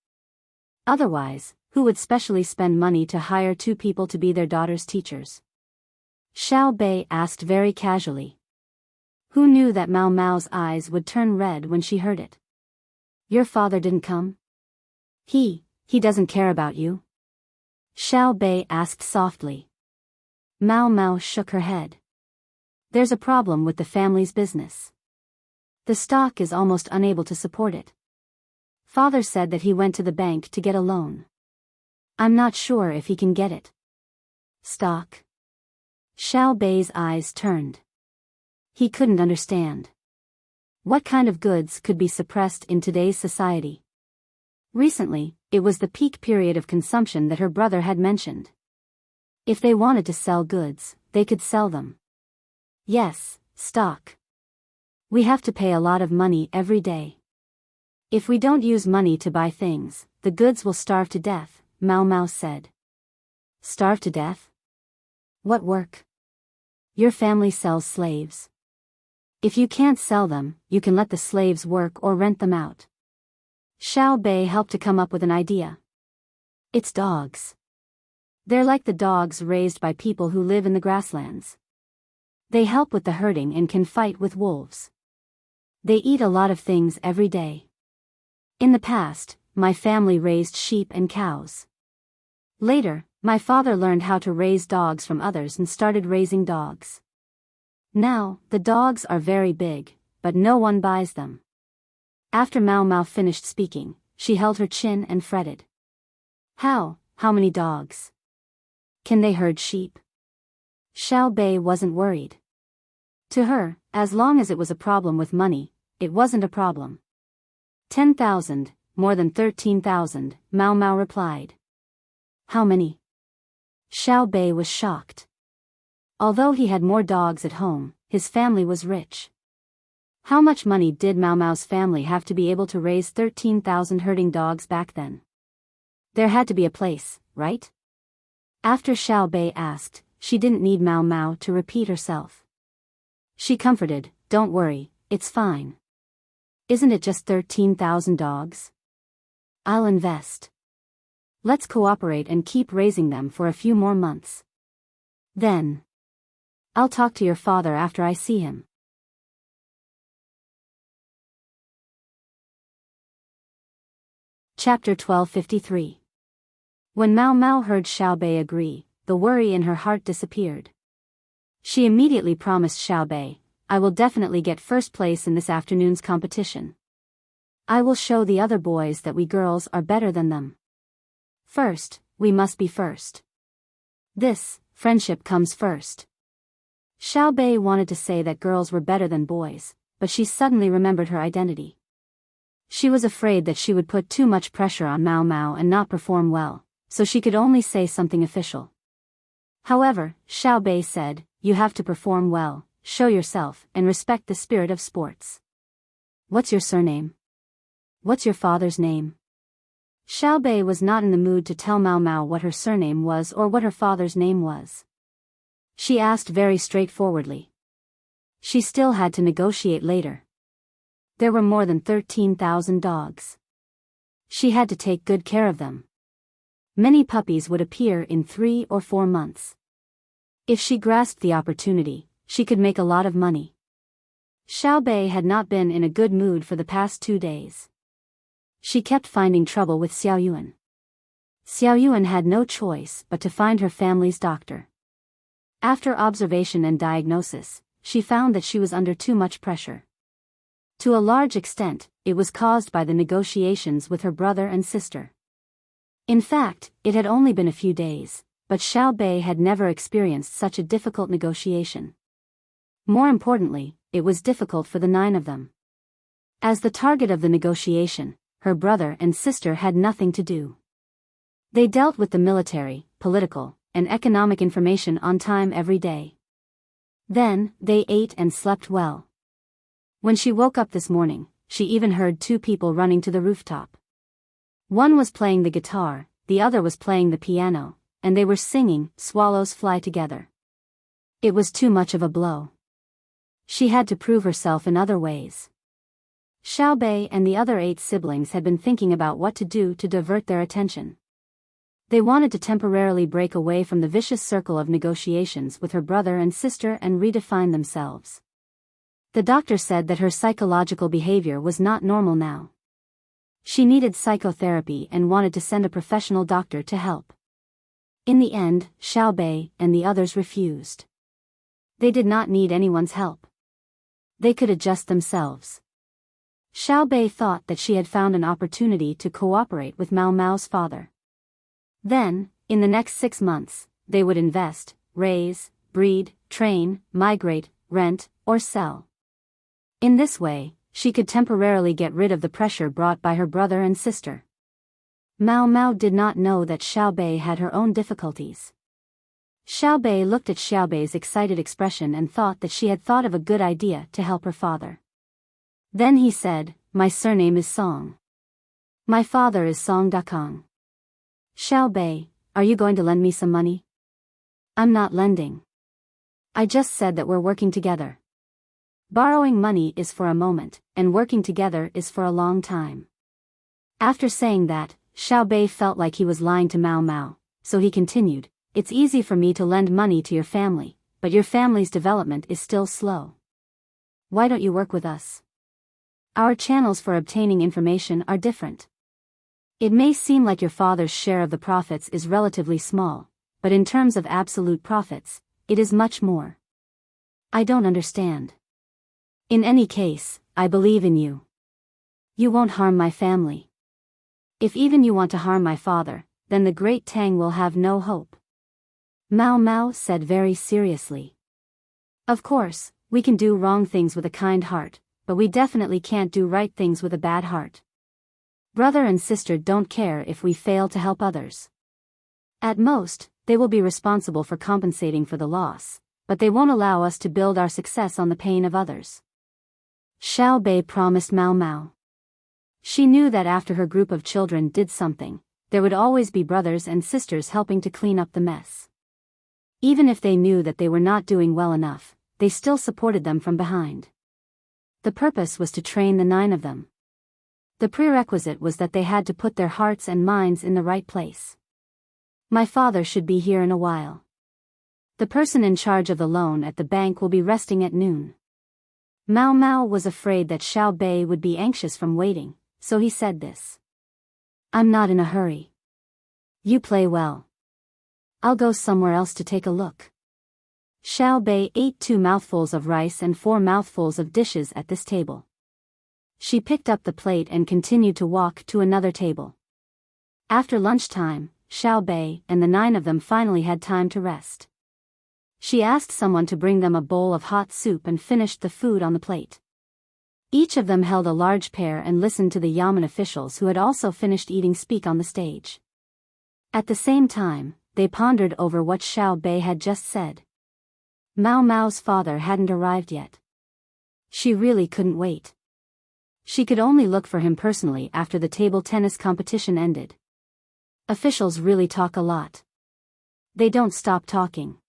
Otherwise, who would specially spend money to hire 2 people to be their daughter's teachers? Xiao Bei asked very casually. Who knew that Mao Mao's eyes would turn red when she heard it? Your father didn't come? He doesn't care about you? Xiao Bei asked softly. Mao Mao shook her head. There's a problem with the family's business. The stock is almost unable to support it. Father said that he went to the bank to get a loan. I'm not sure if he can get it. Stock? Xiao Bei's eyes turned. He couldn't understand. What kind of goods could be suppressed in today's society? Recently, it was the peak period of consumption that her brother had mentioned. If they wanted to sell goods, they could sell them. Yes, stock. We have to pay a lot of money every day. If we don't use money to buy things, the goods will starve to death, Mao Mao said. Starve to death? What work? Your family sells slaves. If you can't sell them, you can let the slaves work or rent them out. Xiao Bei helped to come up with an idea. It's dogs. They're like the dogs raised by people who live in the grasslands. They help with the herding and can fight with wolves. They eat a lot of things every day. In the past, my family raised sheep and cows. Later, my father learned how to raise dogs from others and started raising dogs. Now, the dogs are very big, but no one buys them. After Mao Mao finished speaking, she held her chin and fretted. How many dogs? Can they herd sheep? Xiao Bei wasn't worried. To her, as long as it was a problem with money, it wasn't a problem. 10,000, more than 13,000, Mao Mao replied. How many? Xiao Bei was shocked. Although he had more dogs at home, his family was rich. How much money did Mao Mao's family have to be able to raise 13,000 herding dogs back then? There had to be a place, right? After Xiao Bei asked, she didn't need Mao Mao to repeat herself. She comforted, don't worry, it's fine. Isn't it just 13,000 dogs? I'll invest. Let's cooperate and keep raising them for a few more months. Then, I'll talk to your father after I see him. Chapter 1253. When Mao Mao heard Xiao Bei agree, the worry in her heart disappeared. She immediately promised Xiao Bei, I will definitely get first place in this afternoon's competition. I will show the other boys that we girls are better than them. First, we must be first. This, friendship comes first. Xiao Bei wanted to say that girls were better than boys, but she suddenly remembered her identity. She was afraid that she would put too much pressure on Mao Mao and not perform well, so she could only say something official. However, Xiao Bei said, you have to perform well, show yourself, and respect the spirit of sports. What's your surname? What's your father's name? Xiao Bei was not in the mood to tell Mao Mao what her surname was or what her father's name was. She asked very straightforwardly. She still had to negotiate later. There were more than 13,000 dogs. She had to take good care of them. Many puppies would appear in 3 or 4 months. If she grasped the opportunity, she could make a lot of money. Xiao Bei had not been in a good mood for the past 2 days. She kept finding trouble with Xiao Yuan. Xiao Yuan had no choice but to find her family's doctor. After observation and diagnosis, she found that she was under too much pressure. To a large extent, it was caused by the negotiations with her brother and sister. In fact, it had only been a few days, but Xiao Bei had never experienced such a difficult negotiation. More importantly, it was difficult for the 9 of them. As the target of the negotiation, her brother and sister had nothing to do. They dealt with the military, political, and economic information on time every day. Then, they ate and slept well. When she woke up this morning, she even heard 2 people running to the rooftop. One was playing the guitar, the other was playing the piano, and they were singing, Swallows Fly Together. It was too much of a blow. She had to prove herself in other ways. Xiao Bei and the other 8 siblings had been thinking about what to do to divert their attention. They wanted to temporarily break away from the vicious circle of negotiations with her brother and sister and redefine themselves. The doctor said that her psychological behavior was not normal now. She needed psychotherapy and wanted to send a professional doctor to help. In the end, Xiao Bei and the others refused. They did not need anyone's help. They could adjust themselves. Xiao Bei thought that she had found an opportunity to cooperate with Mao Mao's father. Then, in the next 6 months, they would invest, raise, breed, train, migrate, rent, or sell. In this way, she could temporarily get rid of the pressure brought by her brother and sister. Mao Mao did not know that Xiao Bei had her own difficulties. Xiao Bei looked at Xiao Bei's excited expression and thought that she had thought of a good idea to help her father. Then he said, my surname is Song. My father is Song Dakong. Xiao Bei, are you going to lend me some money? I'm not lending. I just said that we're working together. Borrowing money is for a moment, and working together is for a long time. After saying that, Xiao Bei felt like he was lying to Mao Mao, so he continued, "It's easy for me to lend money to your family, but your family's development is still slow. Why don't you work with us? Our channels for obtaining information are different. It may seem like your father's share of the profits is relatively small, but in terms of absolute profits, it is much more. I don't understand. In any case, I believe in you. You won't harm my family. If even you want to harm my father, then the great Tang will have no hope." Mao Mao said very seriously. "Of course, we can do wrong things with a kind heart, but we definitely can't do right things with a bad heart. Brother and sister don't care if we fail to help others. At most, they will be responsible for compensating for the loss, but they won't allow us to build our success on the pain of others." Xiao Bei promised Mao Mao. She knew that after her group of children did something, there would always be brothers and sisters helping to clean up the mess. Even if they knew that they were not doing well enough, they still supported them from behind. The purpose was to train the 9 of them. The prerequisite was that they had to put their hearts and minds in the right place. "My father should be here in a while. The person in charge of the loan at the bank will be resting at noon." Mao Mao was afraid that Xiao Bei would be anxious from waiting, so he said this. "I'm not in a hurry. You play well. I'll go somewhere else to take a look." Xiao Bei ate 2 mouthfuls of rice and 4 mouthfuls of dishes at this table. She picked up the plate and continued to walk to another table. After lunchtime, Xiao Bei and the 9 of them finally had time to rest. She asked someone to bring them a bowl of hot soup and finished the food on the plate. Each of them held a large pear and listened to the Yamen officials who had also finished eating speak on the stage. At the same time, they pondered over what Xiao Bei had just said. Mao Mao's father hadn't arrived yet. She really couldn't wait. She could only look for him personally after the table tennis competition ended. Officials really talk a lot. They don't stop talking.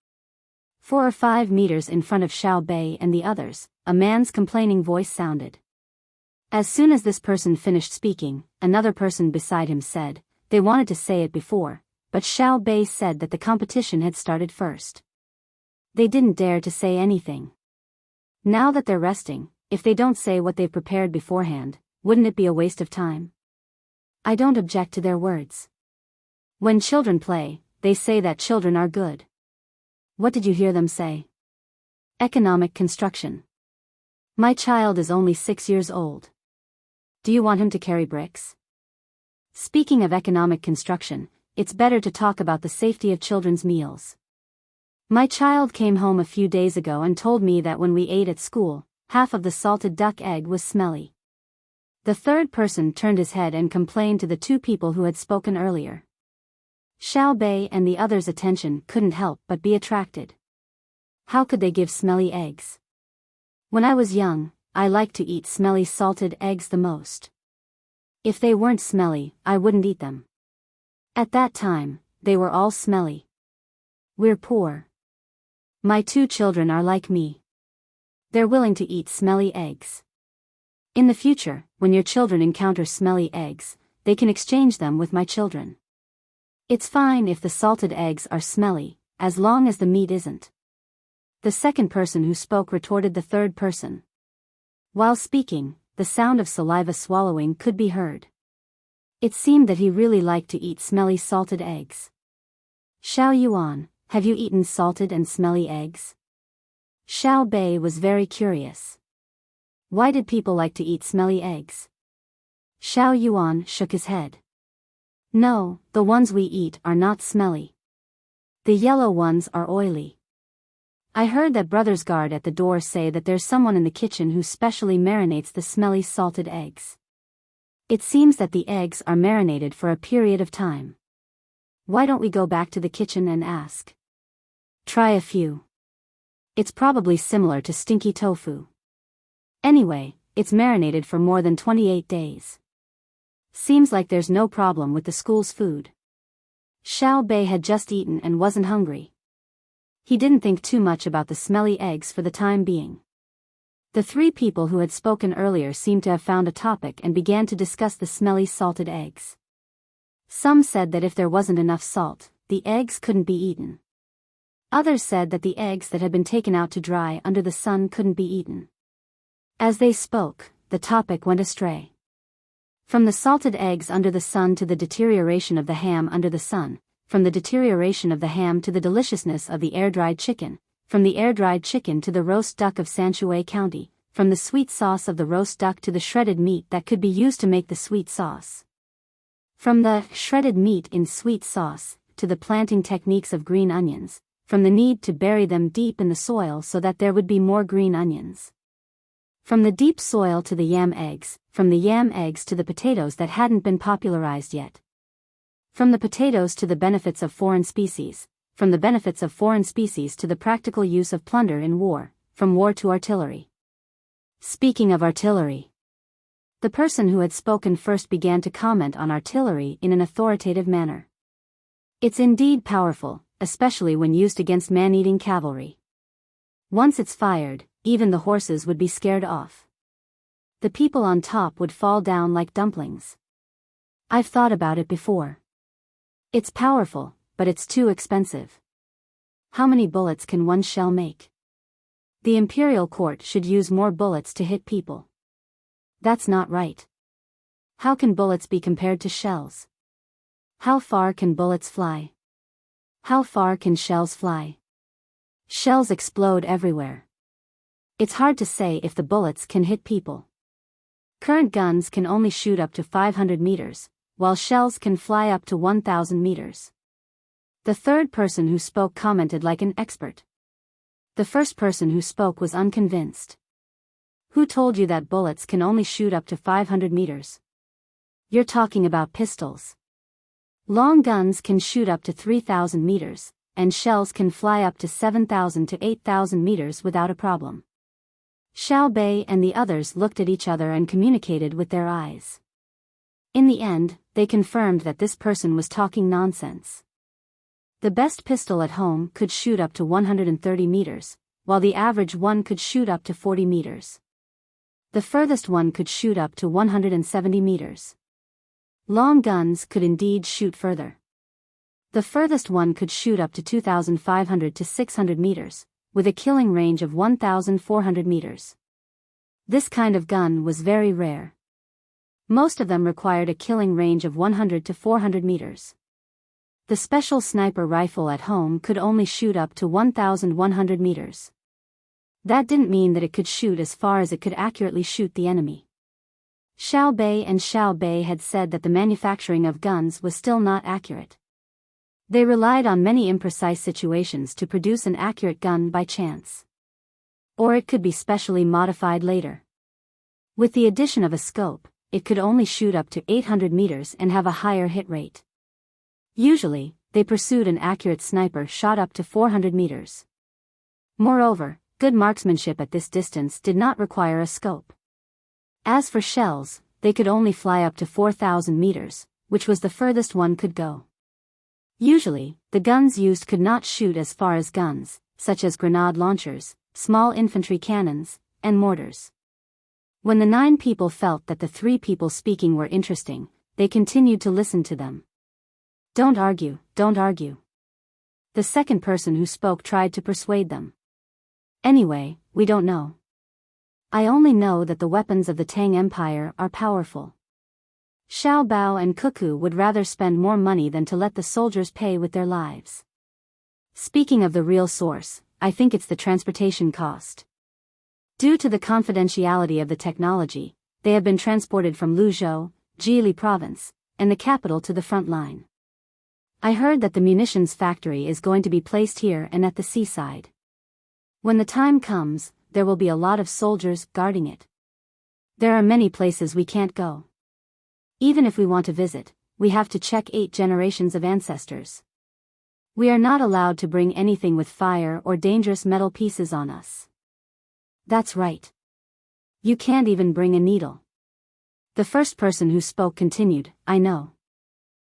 4 or 5 meters in front of Xiao Bei and the others, a man's complaining voice sounded. As soon as this person finished speaking, another person beside him said, they wanted to say it before, but Xiao Bei said that the competition had started first. They didn't dare to say anything. Now that they're resting, if they don't say what they've prepared beforehand, wouldn't it be a waste of time? I don't object to their words. When children play, they say that children are good. What did you hear them say? Economic construction. My child is only 6 years old. Do you want him to carry bricks? Speaking of economic construction, it's better to talk about the safety of children's meals. My child came home a few days ago and told me that when we ate at school, half of the salted duck egg was smelly. The third person turned his head and complained to the 2 people who had spoken earlier. Xiao Bei and the others' attention couldn't help but be attracted. How could they give smelly eggs? When I was young, I liked to eat smelly salted eggs the most. If they weren't smelly, I wouldn't eat them. At that time, they were all smelly. We're poor. My 2 children are like me. They're willing to eat smelly eggs. In the future, when your children encounter smelly eggs, they can exchange them with my children. It's fine if the salted eggs are smelly, as long as the meat isn't. The second person who spoke retorted the third person. While speaking, the sound of saliva swallowing could be heard. It seemed that he really liked to eat smelly salted eggs. Xiao Yuan, have you eaten salted and smelly eggs? Xiao Bei was very curious. Why did people like to eat smelly eggs? Xiao Yuan shook his head. No, the ones we eat are not smelly. The yellow ones are oily. I heard that brothers guard at the door say that there's someone in the kitchen who specially marinates the smelly salted eggs. It seems that the eggs are marinated for a period of time. Why don't we go back to the kitchen and ask? Try a few. It's probably similar to stinky tofu. Anyway, it's marinated for more than 28 days. Seems like there's no problem with the school's food. Xiao Bei had just eaten and wasn't hungry. He didn't think too much about the smelly eggs for the time being. The 3 people who had spoken earlier seemed to have found a topic and began to discuss the smelly salted eggs. Some said that if there wasn't enough salt, the eggs couldn't be eaten. Others said that the eggs that had been taken out to dry under the sun couldn't be eaten. As they spoke, the topic went astray. From the salted eggs under the sun to the deterioration of the ham under the sun, from the deterioration of the ham to the deliciousness of the air-dried chicken, from the air-dried chicken to the roast duck of Sanshue County, from the sweet sauce of the roast duck to the shredded meat that could be used to make the sweet sauce. From the shredded meat in sweet sauce, to the planting techniques of green onions, from the need to bury them deep in the soil so that there would be more green onions. From the deep soil to the yam eggs, from the yam eggs to the potatoes that hadn't been popularized yet. From the potatoes to the benefits of foreign species, from the benefits of foreign species to the practical use of plunder in war, from war to artillery. Speaking of artillery. The person who had spoken first began to comment on artillery in an authoritative manner. It's indeed powerful, especially when used against man-eating cavalry. Once it's fired, even the horses would be scared off. The people on top would fall down like dumplings. I've thought about it before. It's powerful, but it's too expensive. How many bullets can one shell make? The imperial court should use more bullets to hit people. That's not right. How can bullets be compared to shells? How far can bullets fly? How far can shells fly? Shells explode everywhere. It's hard to say if the bullets can hit people. Current guns can only shoot up to 500 meters, while shells can fly up to 1,000 meters. The third person who spoke commented like an expert. The first person who spoke was unconvinced. Who told you that bullets can only shoot up to 500 meters? You're talking about pistols. Long guns can shoot up to 3,000 meters, and shells can fly up to 7,000 to 8,000 meters without a problem. Xiao Bei and the others looked at each other and communicated with their eyes. In the end, they confirmed that this person was talking nonsense. The best pistol at home could shoot up to 130 meters, while the average one could shoot up to 40 meters. The furthest one could shoot up to 170 meters. Long guns could indeed shoot further. The furthest one could shoot up to 2,500 to 600 meters, with a killing range of 1,400 meters. This kind of gun was very rare. Most of them required a killing range of 100 to 400 meters. The special sniper rifle at home could only shoot up to 1,100 meters. That didn't mean that it could shoot as far as it could accurately shoot the enemy. Xiao Bei and Xiao Bei had said that the manufacturing of guns was still not accurate. They relied on many imprecise situations to produce an accurate gun by chance. Or it could be specially modified later. With the addition of a scope, it could only shoot up to 800 meters and have a higher hit rate. Usually, they pursued an accurate sniper shot up to 400 meters. Moreover, good marksmanship at this distance did not require a scope. As for shells, they could only fly up to 4,000 meters, which was the furthest one could go. Usually, the guns used could not shoot as far as guns, such as grenade launchers, small infantry cannons, and mortars. When the 9 people felt that the 3 people speaking were interesting, they continued to listen to them. Don't argue, don't argue. The second person who spoke tried to persuade them. Anyway, we don't know. I only know that the weapons of the Tang Empire are powerful. Xiao Bao and Cuckoo would rather spend more money than to let the soldiers pay with their lives. Speaking of the real source, I think it's the transportation cost. Due to the confidentiality of the technology, they have been transported from Luzhou, Jili province, and the capital to the front line. I heard that the munitions factory is going to be placed here and at the seaside. When the time comes, there will be a lot of soldiers guarding it. There are many places we can't go. Even if we want to visit, we have to check 8 generations of ancestors. We are not allowed to bring anything with fire or dangerous metal pieces on us. That's right. You can't even bring a needle. The first person who spoke continued, I know.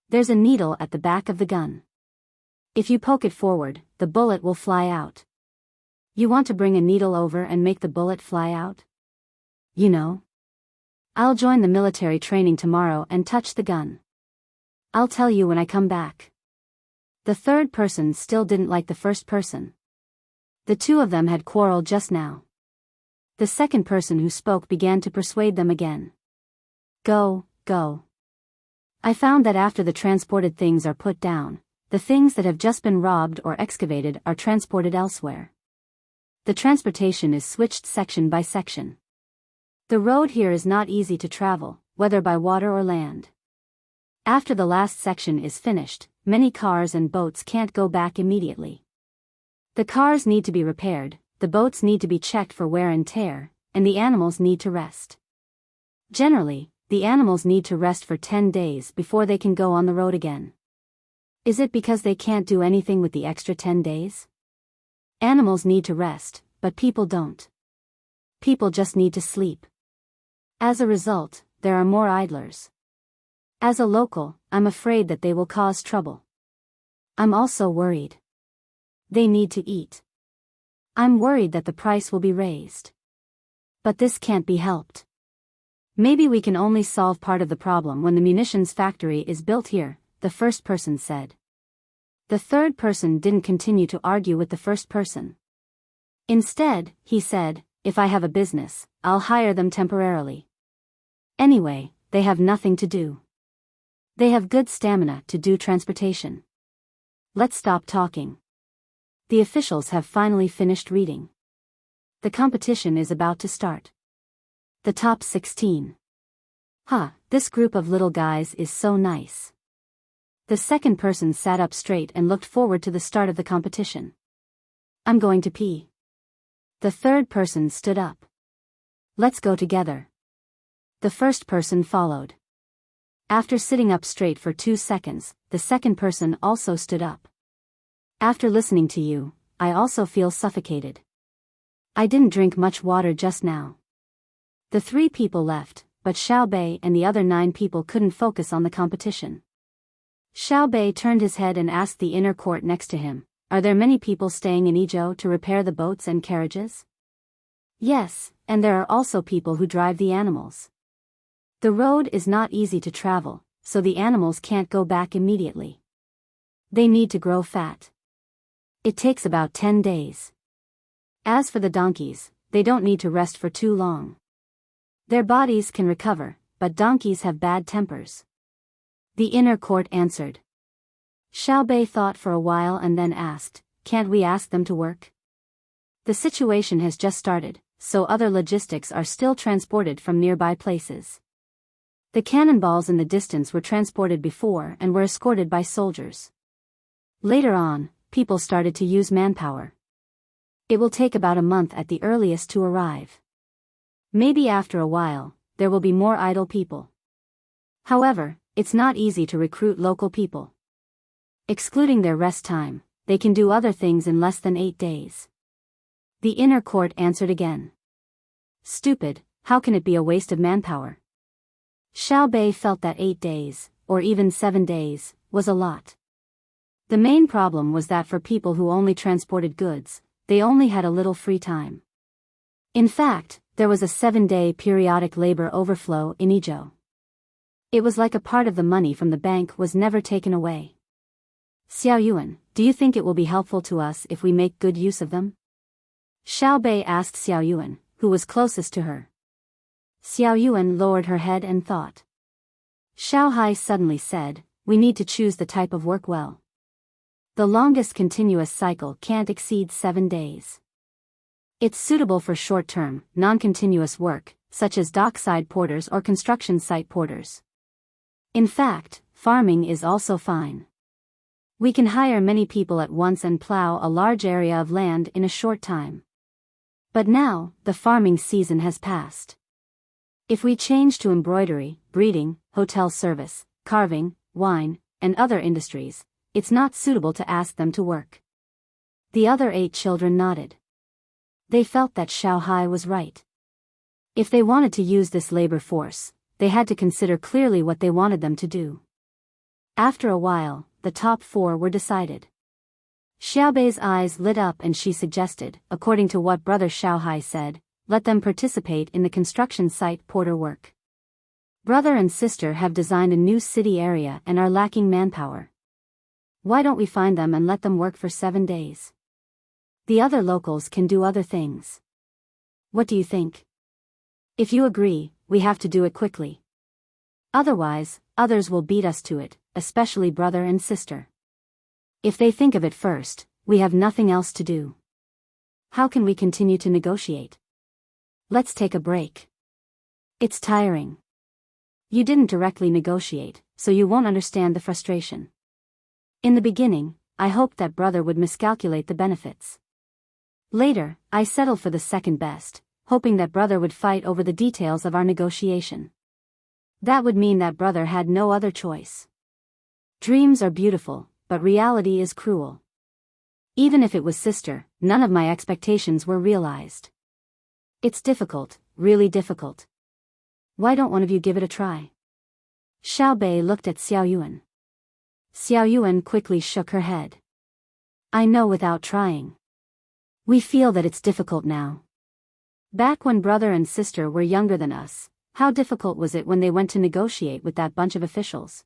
There's a needle at the back of the gun. If you poke it forward, the bullet will fly out. You want to bring a needle over and make the bullet fly out? You know? I'll join the military training tomorrow and touch the gun. I'll tell you when I come back. The third person still didn't like the first person. The two of them had quarreled just now. The second person who spoke began to persuade them again. Go, go. I found that after the transported things are put down, the things that have just been robbed or excavated are transported elsewhere. The transportation is switched section by section. The road here is not easy to travel, whether by water or land. After the last section is finished, many cars and boats can't go back immediately. The cars need to be repaired, the boats need to be checked for wear and tear, and the animals need to rest. Generally, the animals need to rest for 10 days before they can go on the road again. Is it because they can't do anything with the extra 10 days? Animals need to rest, but people don't. People just need to sleep. As a result, there are more idlers. As a local, I'm afraid that they will cause trouble. I'm also worried. They need to eat. I'm worried that the price will be raised. But this can't be helped. Maybe we can only solve part of the problem when the munitions factory is built here, the first person said. The third person didn't continue to argue with the first person. Instead, he said, if I have a business, I'll hire them temporarily. Anyway, they have nothing to do. They have good stamina to do transportation. Let's stop talking. The officials have finally finished reading. The competition is about to start. The top 16. This group of little guys is so nice. The second person sat up straight and looked forward to the start of the competition. I'm going to pee. The third person stood up. Let's go together. The first person followed. After sitting up straight for 2 seconds, the second person also stood up. After listening to you, I also feel suffocated. I didn't drink much water just now. The 3 people left, but Xiao Bei and the other 9 people couldn't focus on the competition. Xiao Bei turned his head and asked the inner court next to him, are there many people staying in Izhou to repair the boats and carriages? Yes, and there are also people who drive the animals. The road is not easy to travel, so the animals can't go back immediately. They need to grow fat. It takes about 10 days. As for the donkeys, they don't need to rest for too long. Their bodies can recover, but donkeys have bad tempers. The inner court answered. Xiao Bei thought for a while and then asked, can't we ask them to work? The situation has just started, so other logistics are still transported from nearby places. The cannonballs in the distance were transported before and were escorted by soldiers. Later on, people started to use manpower. It will take about a month at the earliest to arrive. Maybe after a while, there will be more idle people. However, it's not easy to recruit local people. Excluding their rest time, they can do other things in less than 8 days. The inner court answered again. Stupid, how can it be a waste of manpower? Xiao Bei felt that 8 days, or even 7 days, was a lot. The main problem was that for people who only transported goods, they only had a little free time. In fact, there was a 7-day periodic labor overflow in Izhou. It was like a part of the money from the bank was never taken away. Xiao Yuan, do you think it will be helpful to us if we make good use of them? Xiao Bei asked Xiao Yuan, who was closest to her. Xiao Yuan lowered her head and thought. Xiao Hai suddenly said, we need to choose the type of work well. The longest continuous cycle can't exceed 7 days. It's suitable for short-term, non-continuous work, such as dockside porters or construction site porters. In fact, farming is also fine. We can hire many people at once and plow a large area of land in a short time. But now, the farming season has passed. If we change to embroidery, breeding, hotel service, carving, wine, and other industries, it's not suitable to ask them to work. The other 8 children nodded. They felt that Xiao Hai was right. If they wanted to use this labor force, they had to consider clearly what they wanted them to do. After a while, the top 4 were decided. Xiaobei's eyes lit up and she suggested, according to what brother Xiao Hai said, let them participate in the construction site porter work. Brother and sister have designed a new city area and are lacking manpower. Why don't we find them and let them work for 7 days? The other locals can do other things. What do you think? If you agree, we have to do it quickly. Otherwise, others will beat us to it, especially brother and sister. If they think of it first, we have nothing else to do. How can we continue to negotiate? Let's take a break. It's tiring. You didn't directly negotiate, so you won't understand the frustration. In the beginning, I hoped that brother would miscalculate the benefits. Later, I settled for the second best, hoping that brother would fight over the details of our negotiation. That would mean that brother had no other choice. Dreams are beautiful, but reality is cruel. Even if it was sister, none of my expectations were realized. It's difficult, really difficult. Why don't one of you give it a try? Xiao Bei looked at Xiao Yuan. Xiao Yuan quickly shook her head. I know without trying. We feel that it's difficult now. Back when brother and sister were younger than us, how difficult was it when they went to negotiate with that bunch of officials?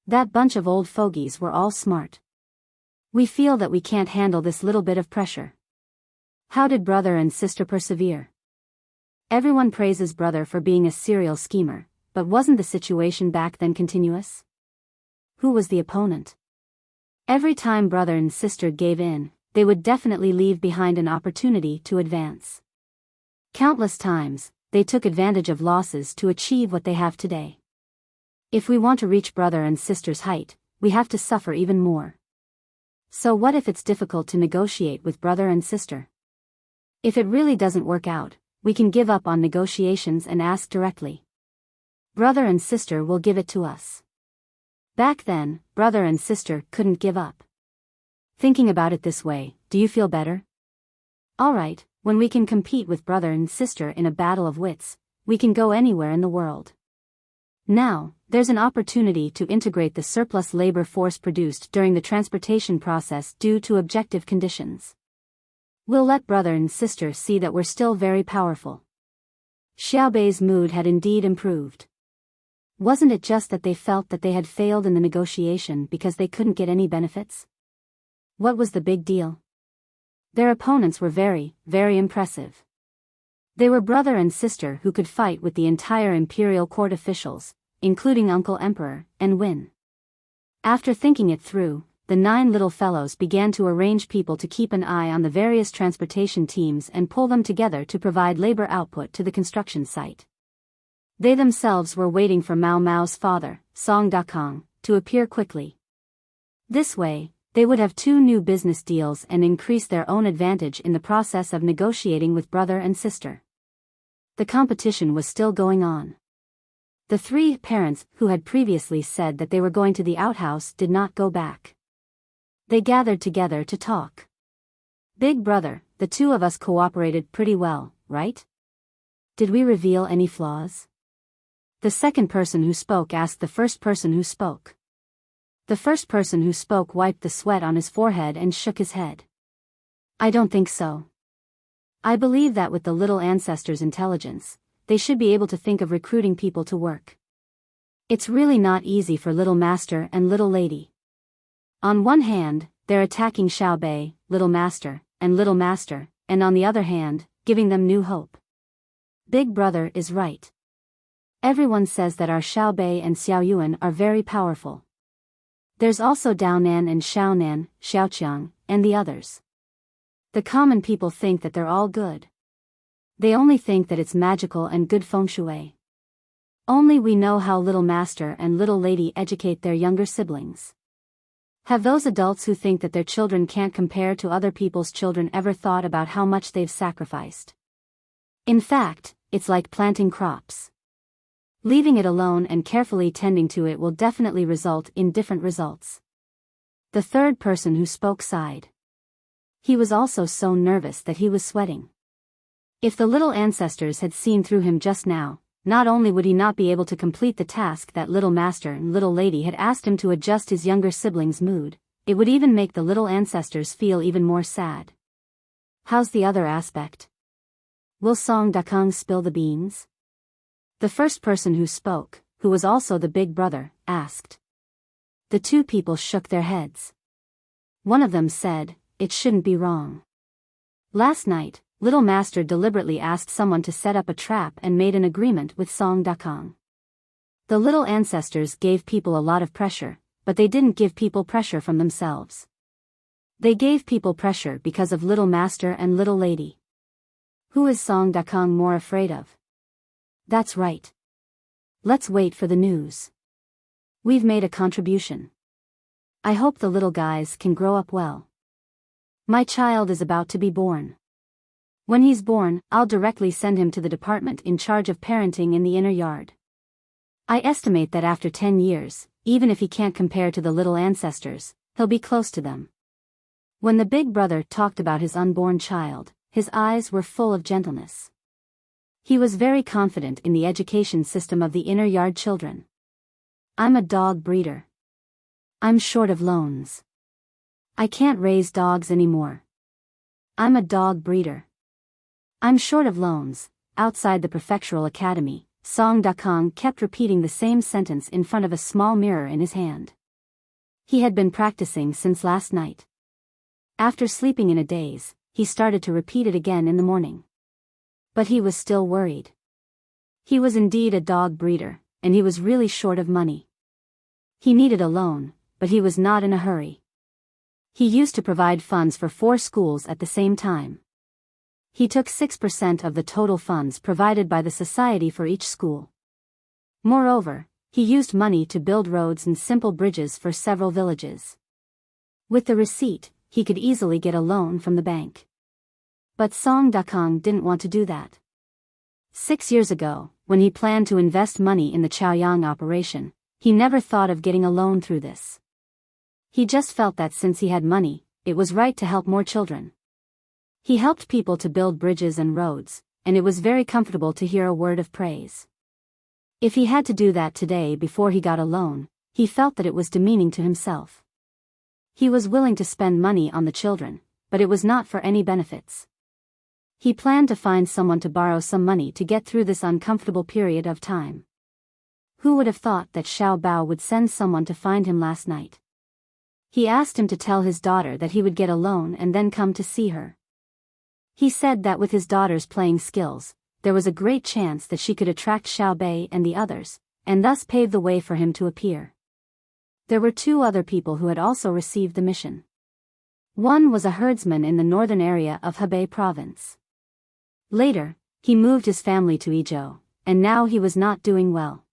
That bunch of old fogies were all smart. We feel that we can't handle this little bit of pressure. How did brother and sister persevere? Everyone praises brother for being a serial schemer, but wasn't the situation back then continuous? Who was the opponent? Every time brother and sister gave in, they would definitely leave behind an opportunity to advance. Countless times, they took advantage of losses to achieve what they have today. If we want to reach brother and sister's height, we have to suffer even more. So what if it's difficult to negotiate with brother and sister? If it really doesn't work out, we can give up on negotiations and ask directly. Brother and sister will give it to us. Back then, brother and sister couldn't give up. Thinking about it this way, do you feel better? Alright, when we can compete with brother and sister in a battle of wits, we can go anywhere in the world. Now, there's an opportunity to integrate the surplus labor force produced during the transportation process due to objective conditions. We'll let brother and sister see that we're still very powerful. Xiao Bei's mood had indeed improved. Wasn't it just that they felt that they had failed in the negotiation because they couldn't get any benefits? What was the big deal? Their opponents were very, very impressive. They were brother and sister who could fight with the entire imperial court officials, including Uncle Emperor, and win. After thinking it through, the 9 little fellows began to arrange people to keep an eye on the various transportation teams and pull them together to provide labor output to the construction site. They themselves were waiting for Mao Mao's father, Song Dakong, to appear quickly. This way, they would have 2 new business deals and increase their own advantage in the process of negotiating with brother and sister. The competition was still going on. The 3 parents who had previously said that they were going to the outhouse did not go back. They gathered together to talk. Big brother, the 2 of us cooperated pretty well, right? Did we reveal any flaws? The second person who spoke asked the first person who spoke. The first person who spoke wiped the sweat on his forehead and shook his head. I don't think so. I believe that with the little ancestors' intelligence, they should be able to think of recruiting people to work. It's really not easy for little master and little lady. On one hand, they're attacking Xiao Bei, little master, and on the other hand, giving them new hope. Big brother is right. Everyone says that our Xiao Bei and Xiao Yuan are very powerful. There's also Dao Nan and Xiao Nan, Xiao Qiang, and the others. The common people think that they're all good. They only think that it's magical and good feng shui. Only we know how little master and little lady educate their younger siblings. Have those adults who think that their children can't compare to other people's children ever thought about how much they've sacrificed? In fact, it's like planting crops. Leaving it alone and carefully tending to it will definitely result in different results. The third person who spoke sighed. He was also so nervous that he was sweating. If the little ancestors had seen through him just now, not only would he not be able to complete the task that little master and little lady had asked him to adjust his younger sibling's mood, it would even make the little ancestors feel even more sad. How's the other aspect? Will Song Dakong spill the beans? The first person who spoke, who was also the big brother, asked. The two people shook their heads. One of them said, "It shouldn't be wrong. Last night, Little Master deliberately asked someone to set up a trap and made an agreement with Song Dakong. The little ancestors gave people a lot of pressure, but they didn't give people pressure from themselves. They gave people pressure because of Little Master and Little Lady. Who is Song Dakong more afraid of? That's right. Let's wait for the news. We've made a contribution. I hope the little guys can grow up well. My child is about to be born. When he's born, I'll directly send him to the department in charge of parenting in the inner yard. I estimate that after 10 years, even if he can't compare to the little ancestors, he'll be close to them." When the big brother talked about his unborn child, his eyes were full of gentleness. He was very confident in the education system of the inner yard children. "I'm a dog breeder. I'm short of loans. I can't raise dogs anymore. I'm a dog breeder. I'm short of loans." Outside the prefectural academy, Song Dakong kept repeating the same sentence in front of a small mirror in his hand. He had been practicing since last night. After sleeping in a daze, he started to repeat it again in the morning. But he was still worried. He was indeed a dog breeder, and he was really short of money. He needed a loan, but he was not in a hurry. He used to provide funds for 4 schools at the same time. He took 6% of the total funds provided by the society for each school. Moreover, he used money to build roads and simple bridges for several villages. With the receipt, he could easily get a loan from the bank. But Song Dakong didn't want to do that. 6 years ago, when he planned to invest money in the Chaoyang operation, he never thought of getting a loan through this. He just felt that since he had money, it was right to help more children. He helped people to build bridges and roads, and it was very comfortable to hear a word of praise. If he had to do that today before he got a loan, he felt that it was demeaning to himself. He was willing to spend money on the children, but it was not for any benefits. He planned to find someone to borrow some money to get through this uncomfortable period of time. Who would have thought that Xiao Bao would send someone to find him last night? He asked him to tell his daughter that he would get a loan and then come to see her. He said that with his daughter's playing skills, there was a great chance that she could attract Xiao Bei and the others, and thus pave the way for him to appear. There were 2 other people who had also received the mission. One was a herdsman in the northern area of Hebei province. Later, he moved his family to Izhou, and now he was not doing well.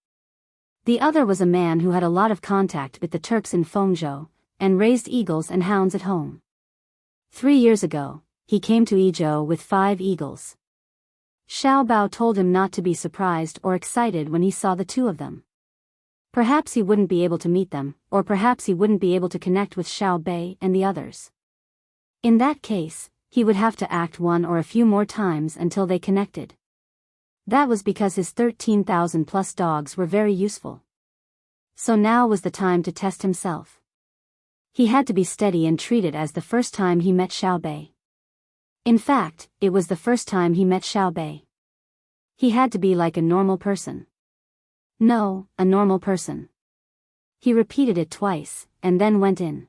The other was a man who had a lot of contact with the Turks in Fengzhou, and raised eagles and hounds at home. 3 years ago, he came to Izhou with 5 eagles. Xiao Bao told him not to be surprised or excited when he saw the 2 of them. Perhaps he wouldn't be able to meet them, or perhaps he wouldn't be able to connect with Xiao Bei and the others. In that case, he would have to act 1 or a few more times until they connected. That was because his 13,000 plus dogs were very useful. So now was the time to test himself. He had to be steady and treat it as the first time he met Xiao Bei. In fact, it was the first time he met Xiao Bei. He had to be like a normal person. No, a normal person. He repeated it twice, and then went in.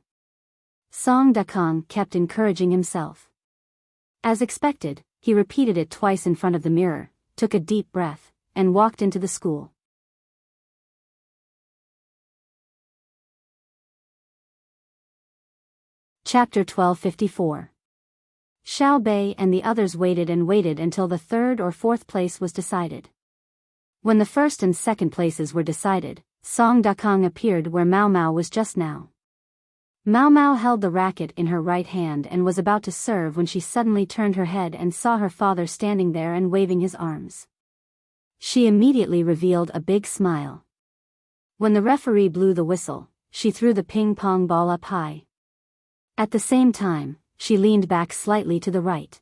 Song Dakong kept encouraging himself. As expected, he repeated it twice in front of the mirror, took a deep breath, and walked into the school. Chapter 1254. Xiao Bei and the others waited and waited until the 3rd or 4th place was decided. When the 1st and 2nd places were decided, Song Dakong appeared where Mao Mao was just now. Mao Mao held the racket in her right hand and was about to serve when she suddenly turned her head and saw her father standing there and waving his arms. She immediately revealed a big smile. When the referee blew the whistle, she threw the ping-pong ball up high. At the same time, she leaned back slightly to the right.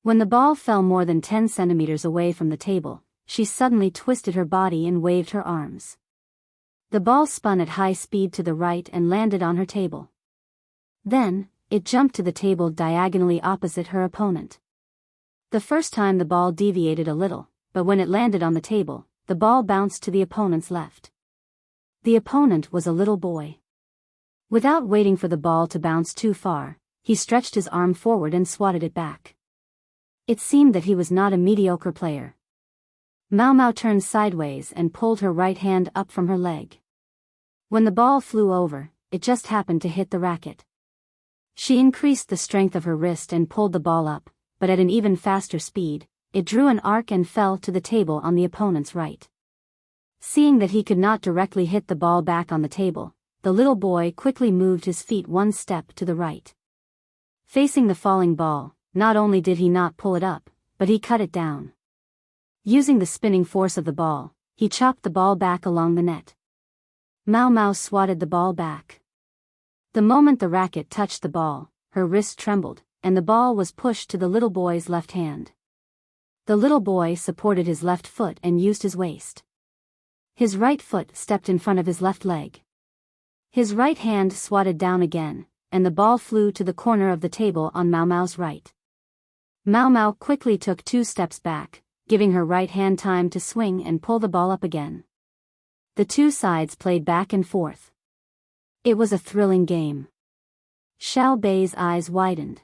When the ball fell more than 10 centimeters away from the table, she suddenly twisted her body and waved her arms. The ball spun at high speed to the right and landed on her table. Then, it jumped to the table diagonally opposite her opponent. The first time the ball deviated a little, but when it landed on the table, the ball bounced to the opponent's left. The opponent was a little boy. Without waiting for the ball to bounce too far, he stretched his arm forward and swatted it back. It seemed that he was not a mediocre player. Mao Mao turned sideways and pulled her right hand up from her leg. When the ball flew over, it just happened to hit the racket. She increased the strength of her wrist and pulled the ball up, but at an even faster speed, it drew an arc and fell to the table on the opponent's right. Seeing that he could not directly hit the ball back on the table, the little boy quickly moved his feet one step to the right. Facing the falling ball, not only did he not pull it up, but he cut it down. Using the spinning force of the ball, he chopped the ball back along the net. Mao Mao swatted the ball back. The moment the racket touched the ball, her wrist trembled, and the ball was pushed to the little boy's left hand. The little boy supported his left foot and used his waist. His right foot stepped in front of his left leg. His right hand swatted down again, and the ball flew to the corner of the table on Mao Mao's right. Mao Mao quickly took 2 steps back, giving her right hand time to swing and pull the ball up again. The two sides played back and forth. It was a thrilling game. Xiao Bei's eyes widened.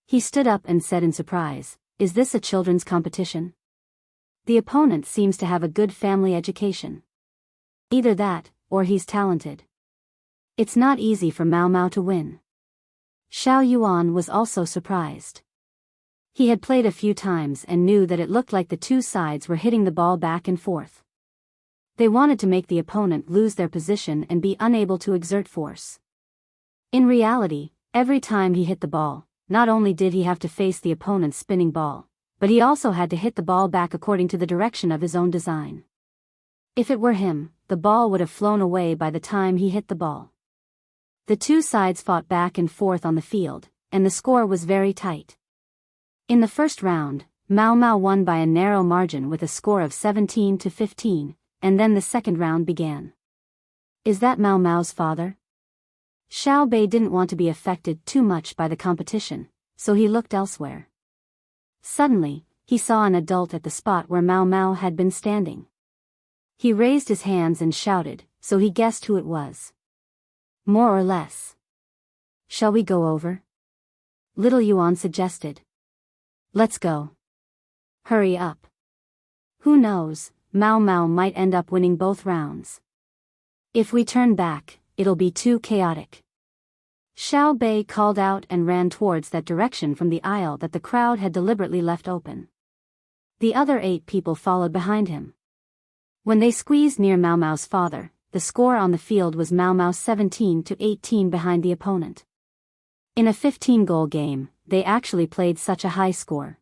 He stood up and said in surprise, "Is this a children's competition? The opponent seems to have a good family education. Either that, or he's talented. It's not easy for Mao Mao to win." Xiao Yuan was also surprised. He had played a few times and knew that it looked like the two sides were hitting the ball back and forth. They wanted to make the opponent lose their position and be unable to exert force. In reality, every time he hit the ball, not only did he have to face the opponent's spinning ball, but he also had to hit the ball back according to the direction of his own design. If it were him, the ball would have flown away by the time he hit the ball. The two sides fought back and forth on the field, and the score was very tight. In the first round, Mao Mao won by a narrow margin with a score of 17-15, and then the second round began. "Is that Mao Mao's father?" Xiao Bei didn't want to be affected too much by the competition, so he looked elsewhere. Suddenly, he saw an adult at the spot where Mao Mao had been standing. He raised his hands and shouted, so he guessed who it was. "More or less. Shall we go over?" Little Yuan suggested. "Let's go. Hurry up. Who knows, Mao Mao might end up winning both rounds. If we turn back, it'll be too chaotic." Xiao Bei called out and ran towards that direction from the aisle that the crowd had deliberately left open. The other 8 people followed behind him. When they squeezed near Mao Mao's father, the score on the field was Mao Mao 17-18 behind the opponent. In a 15-goal game, they actually played such a high score.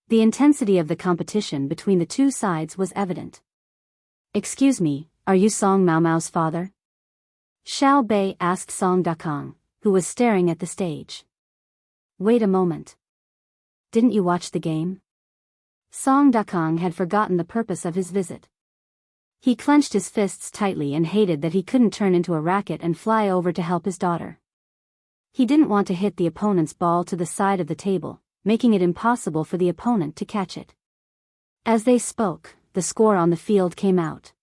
The intensity of the competition between the two sides was evident. "Excuse me, are you Song Mao Mao's father?" Xiao Bei asked Song Dakong, who was staring at the stage. "Wait a moment. Didn't you watch the game?" Song Dakong had forgotten the purpose of his visit. He clenched his fists tightly and hated that he couldn't turn into a racket and fly over to help his daughter. He didn't want to hit the opponent's ball to the side of the table, making it impossible for the opponent to catch it. As they spoke, the score on the field came out.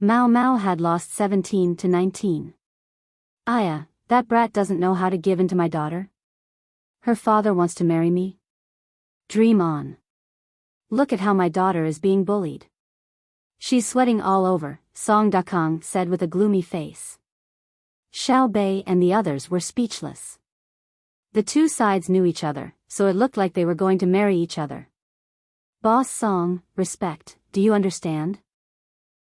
Mao Mao had lost 17-19. "Aya, that brat doesn't know how to give in to my daughter. Her father wants to marry me. Dream on. Look at how my daughter is being bullied. She's sweating all over," Song Dakong said with a gloomy face. Xiao Bei and the others were speechless. The two sides knew each other, so it looked like they were going to marry each other. "Boss Song, respect, do you understand?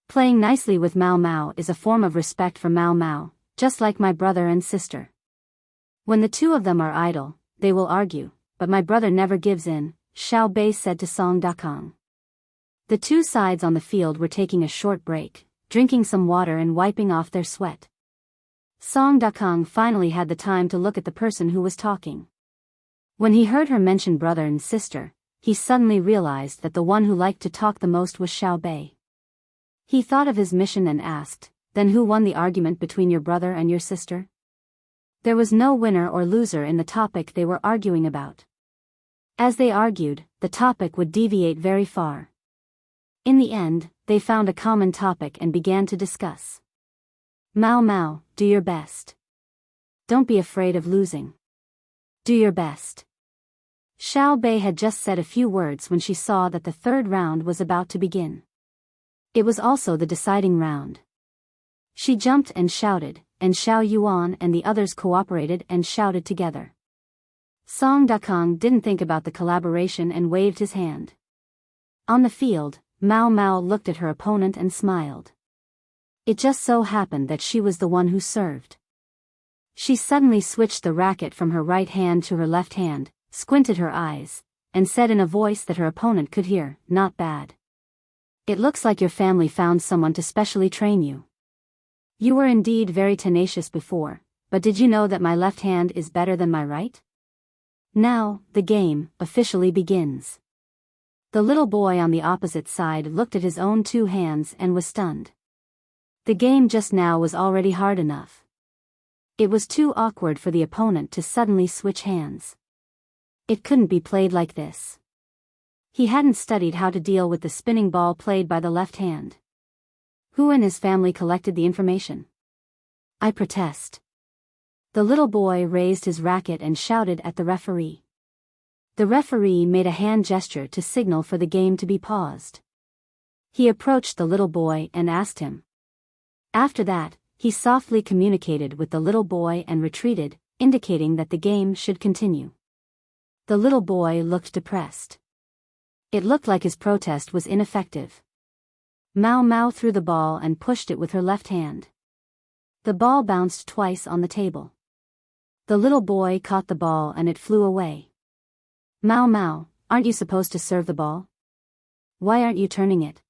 Playing nicely with Mao Mao is a form of respect for Mao Mao, just like my brother and sister. When the two of them are idle, they will argue, but my brother never gives in," Xiao Bei said to Song Dakong. The two sides on the field were taking a short break, drinking some water and wiping off their sweat. Song Dakong finally had the time to look at the person who was talking. When he heard her mention brother and sister, he suddenly realized that the one who liked to talk the most was Xiao Bei. He thought of his mission and asked, "Then who won the argument between your brother and your sister?" There was no winner or loser in the topic they were arguing about. As they argued, the topic would deviate very far. In the end, they found a common topic and began to discuss. Mao Mao, do your best. Don't be afraid of losing. Do your best. Xiao Bei had just said a few words when she saw that the third round was about to begin. It was also the deciding round. She jumped and shouted, and Xiao Yuan and the others cooperated and shouted together. Song Dakong didn't think about the collaboration and waved his hand. On the field, Mao Mao looked at her opponent and smiled. It just so happened that she was the one who served. She suddenly switched the racket from her right hand to her left hand, squinted her eyes, and said in a voice that her opponent could hear, "Not bad. It looks like your family found someone to specially train you. You were indeed very tenacious before, but did you know that my left hand is better than my right? Now, the game officially begins." The little boy on the opposite side looked at his own two hands and was stunned. The game just now was already hard enough. It was too awkward for the opponent to suddenly switch hands. It couldn't be played like this. He hadn't studied how to deal with the spinning ball played by the left hand. Who in his family collected the information? I protest. The little boy raised his racket and shouted at the referee. The referee made a hand gesture to signal for the game to be paused. He approached the little boy and asked him. After that, he softly communicated with the little boy and retreated, indicating that the game should continue. The little boy looked depressed. It looked like his protest was ineffective. Mao Mao threw the ball and pushed it with her left hand. The ball bounced twice on the table. The little boy caught the ball and it flew away. Mao Mao, aren't you supposed to serve the ball? Why aren't you turning it?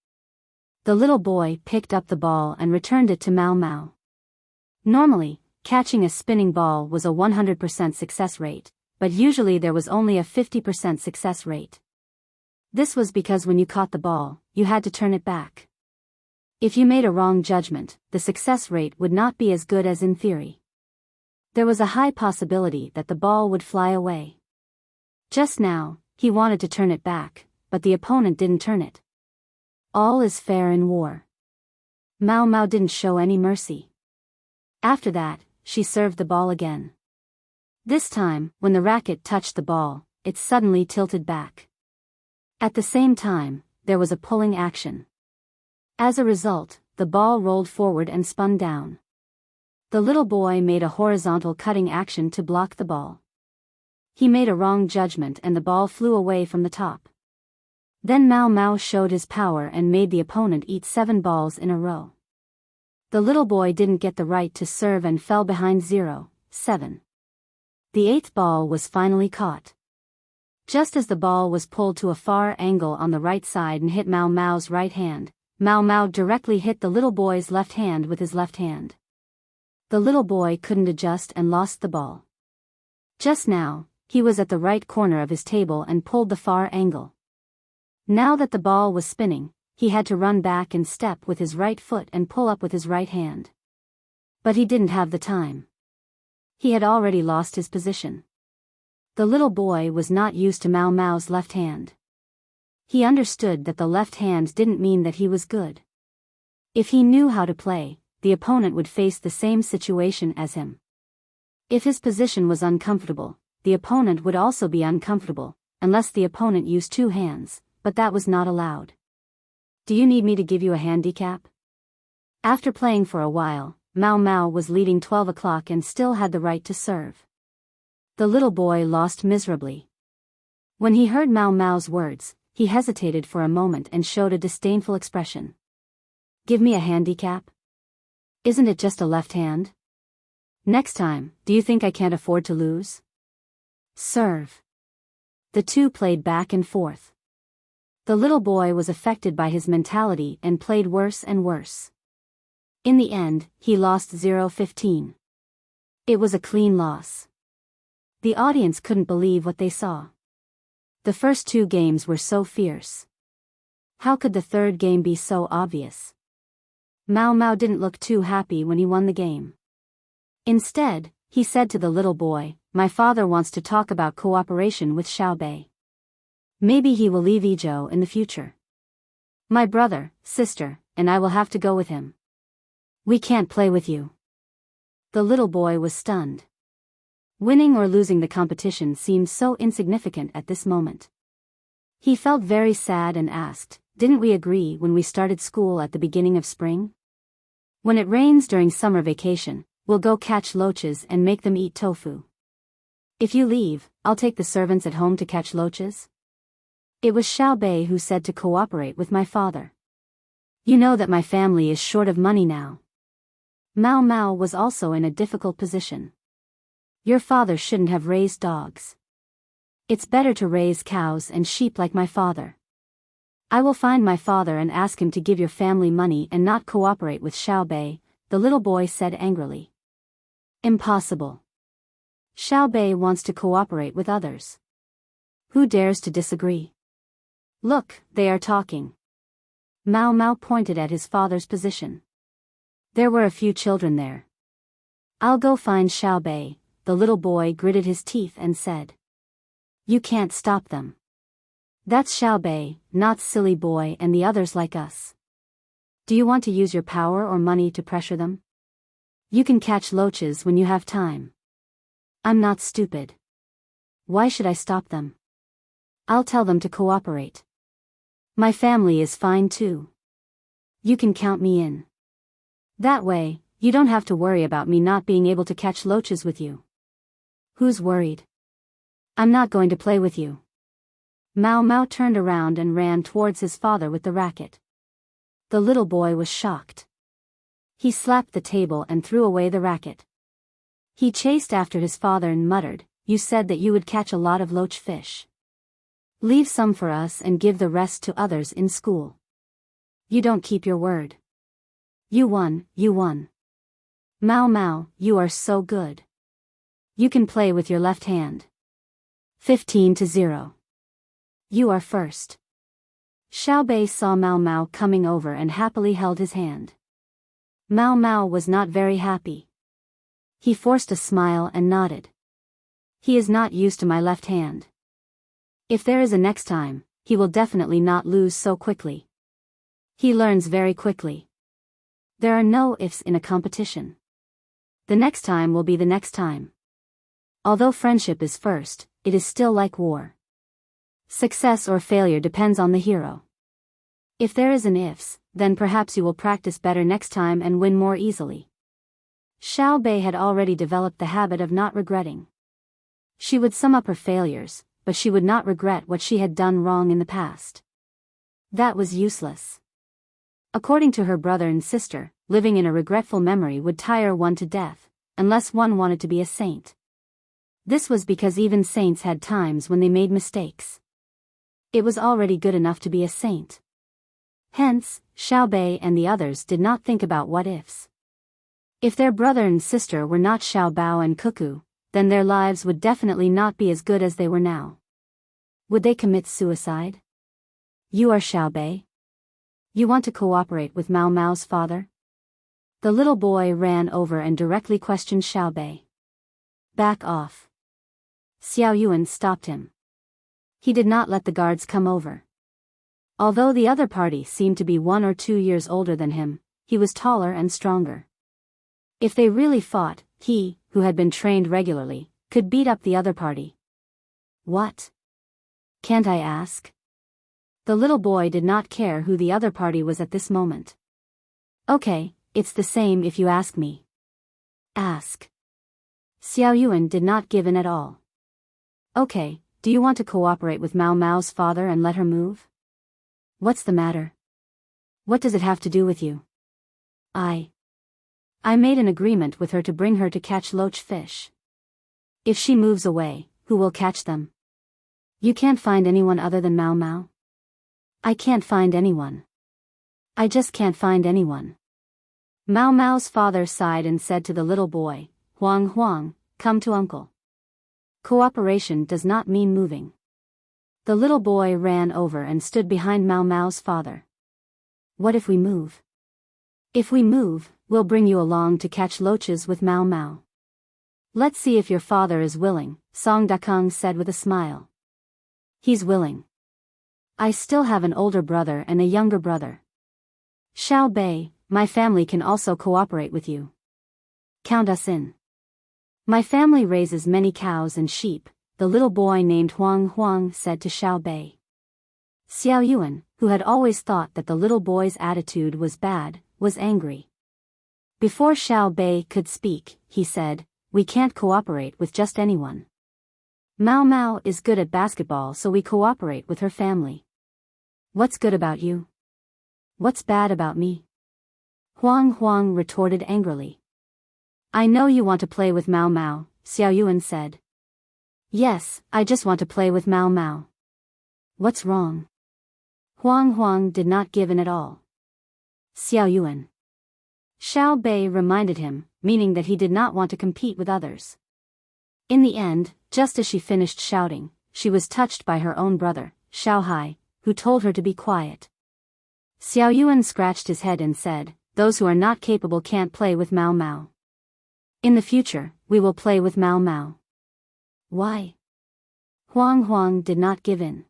The little boy picked up the ball and returned it to Mao Mao. Normally, catching a spinning ball was a 100% success rate, but usually there was only a 50% success rate. This was because when you caught the ball, you had to turn it back. If you made a wrong judgment, the success rate would not be as good as in theory. There was a high possibility that the ball would fly away. Just now, he wanted to turn it back, but the opponent didn't turn it. All is fair in war. Mao Mao didn't show any mercy. After that, she served the ball again. This time, when the racket touched the ball, it suddenly tilted back. At the same time, there was a pulling action. As a result, the ball rolled forward and spun down. The little boy made a horizontal cutting action to block the ball. He made a wrong judgment and the ball flew away from the top. Then Mao Mao showed his power and made the opponent eat 7 balls in a row. The little boy didn't get the right to serve and fell behind 0-7. The 8th ball was finally caught. Just as the ball was pulled to a far angle on the right side and hit Mao Mao's right hand, Mao Mao directly hit the little boy's left hand with his left hand. The little boy couldn't adjust and lost the ball. Just now, he was at the right corner of his table and pulled the far angle. Now that the ball was spinning, he had to run back and step with his right foot and pull up with his right hand. But he didn't have the time. He had already lost his position. The little boy was not used to Mao Mao's left hand. He understood that the left hand didn't mean that he was good. If he knew how to play, the opponent would face the same situation as him. If his position was uncomfortable, the opponent would also be uncomfortable, unless the opponent used 2 hands, but that was not allowed. Do you need me to give you a handicap? After playing for a while, Mao Mao was leading 12 o'clock and still had the right to serve. The little boy lost miserably. When he heard Mao Mao's words, he hesitated for a moment and showed a disdainful expression. Give me a handicap? Isn't it just a left hand? Next time, do you think I can't afford to lose? Serve. The two played back and forth. The little boy was affected by his mentality and played worse and worse. In the end, he lost 0-15. It was a clean loss. The audience couldn't believe what they saw. The first 2 games were so fierce. How could the third game be so obvious? Mao Mao didn't look too happy when he won the game. Instead, he said to the little boy, "My father wants to talk about cooperation with Xiao Bei. Maybe he will leave Izhou in the future." My brother, sister, and I will have to go with him. We can't play with you. The little boy was stunned. Winning or losing the competition seemed so insignificant at this moment. He felt very sad and asked, "Didn't we agree when we started school at the beginning of spring? When it rains during summer vacation, we'll go catch loaches and make them eat tofu. If you leave, I'll take the servants at home to catch loaches." It was Xiao Bei who said to cooperate with my father. You know that my family is short of money now. Mao Mao was also in a difficult position. Your father shouldn't have raised dogs. It's better to raise cows and sheep like my father. I will find my father and ask him to give your family money and not cooperate with Xiao Bei, the little boy said angrily. Impossible. Xiao Bei wants to cooperate with others. Who dares to disagree? Look, they are talking. Mao Mao pointed at his father's position. There were a few children there. I'll go find Xiao Bei, the little boy gritted his teeth and said. You can't stop them. That's Xiao Bei, not silly boy and the others like us. Do you want to use your power or money to pressure them? You can catch loaches when you have time. I'm not stupid. Why should I stop them? I'll tell them to cooperate. My family is fine too. You can count me in. That way, you don't have to worry about me not being able to catch loaches with you. Who's worried? I'm not going to play with you. Mao Mao turned around and ran towards his father with the racket. The little boy was shocked. He slapped the table and threw away the racket. He chased after his father and muttered, You said that you would catch a lot of loach fish. Leave some for us and give the rest to others in school. You don't keep your word. You won, you won. Mao Mao, you are so good. You can play with your left hand. 15-0. You are first. Xiao Bei saw Mao Mao coming over and happily held his hand. Mao Mao was not very happy. He forced a smile and nodded. He is not used to my left hand. If there is a next time, he will definitely not lose so quickly. He learns very quickly. There are no ifs in a competition. The next time will be the next time. Although friendship is first, it is still like war. Success or failure depends on the hero. If there is an ifs, then perhaps you will practice better next time and win more easily. Xiao Bei had already developed the habit of not regretting. She would sum up her failures, but she would not regret what she had done wrong in the past. That was useless. According to her brother and sister, living in a regretful memory would tire one to death, unless one wanted to be a saint. This was because even saints had times when they made mistakes. It was already good enough to be a saint. Hence, Xiao Bei and the others did not think about what ifs. If their brother and sister were not Xiao Bao and Cuckoo, then their lives would definitely not be as good as they were now. Would they commit suicide? You are Xiao Bei? You want to cooperate with Mao Mao's father? The little boy ran over and directly questioned Xiao Bei. Back off. Xiao Yuan stopped him. He did not let the guards come over. Although the other party seemed to be 1 or 2 years older than him, he was taller and stronger. If they really fought, he, who had been trained regularly, could beat up the other party. What? Can't I ask? The little boy did not care who the other party was at this moment. Okay, it's the same if you ask me. Ask. Xiao Yuan did not give in at all. Okay, do you want to cooperate with Mao Mao's father and let her move? What's the matter? What does it have to do with you? I made an agreement with her to bring her to catch loach fish. If she moves away, who will catch them? You can't find anyone other than Mao Mao? I can't find anyone. I just can't find anyone. Mao Mao's father sighed and said to the little boy, Huang Huang, come to uncle. Cooperation does not mean moving. The little boy ran over and stood behind Mao Mao's father. What if we move? If we move, we'll bring you along to catch loaches with Mao Mao. Let's see if your father is willing, Song Dakang said with a smile. He's willing. I still have an older brother and a younger brother. Xiao Bei, my family can also cooperate with you. Count us in. My family raises many cows and sheep, the little boy named Huang said to Xiao Bei. Xiao Yuan, who had always thought that the little boy's attitude was bad, was angry. Before Xiao Bei could speak, he said, "We can't cooperate with just anyone. Mao Mao is good at basketball, so we cooperate with her family. What's good about you? What's bad about me?" Huang retorted angrily. "I know you want to play with Mao Mao," Xiao Yuan said. "Yes, I just want to play with Mao Mao. What's wrong?" Huang did not give in at all. Xiao Yuan. Xiao Bei reminded him, meaning that he did not want to compete with others. In the end, just as she finished shouting, she was touched by her own brother, Xiao Hai, who told her to be quiet. Xiao Yuan scratched his head and said, "Those who are not capable can't play with Mao Mao. In the future, we will play with Mao Mao." Why? Huang did not give in.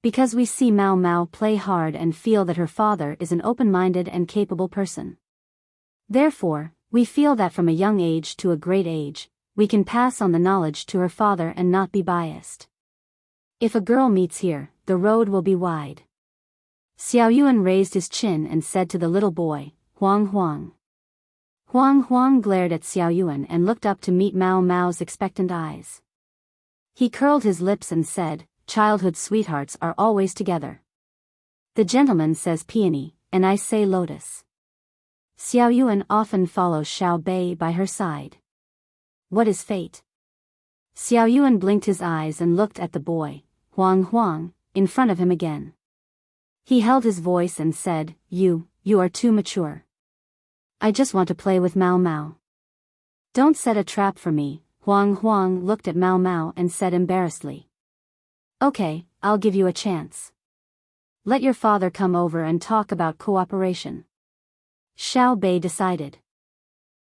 Because we see Mao Mao play hard and feel that her father is an open-minded and capable person. Therefore, we feel that from a young age to a great age, we can pass on the knowledge to her father and not be biased. If a girl meets here, the road will be wide. Xiao Yuan raised his chin and said to the little boy, Huang. Huang glared at Xiao Yuan and looked up to meet Mao Mao's expectant eyes. He curled his lips and said, "Childhood sweethearts are always together. The gentleman says peony, and I say lotus." Xiao Yuan often follows Xiao Bei by her side. What is fate? Xiao Yuan blinked his eyes and looked at the boy, Huang, in front of him again. He held his voice and said, You are too mature. I just want to play with Mao Mao. Don't set a trap for me. Huang looked at Mao Mao and said embarrassedly. Okay, I'll give you a chance. Let your father come over and talk about cooperation. Xiao Bei decided.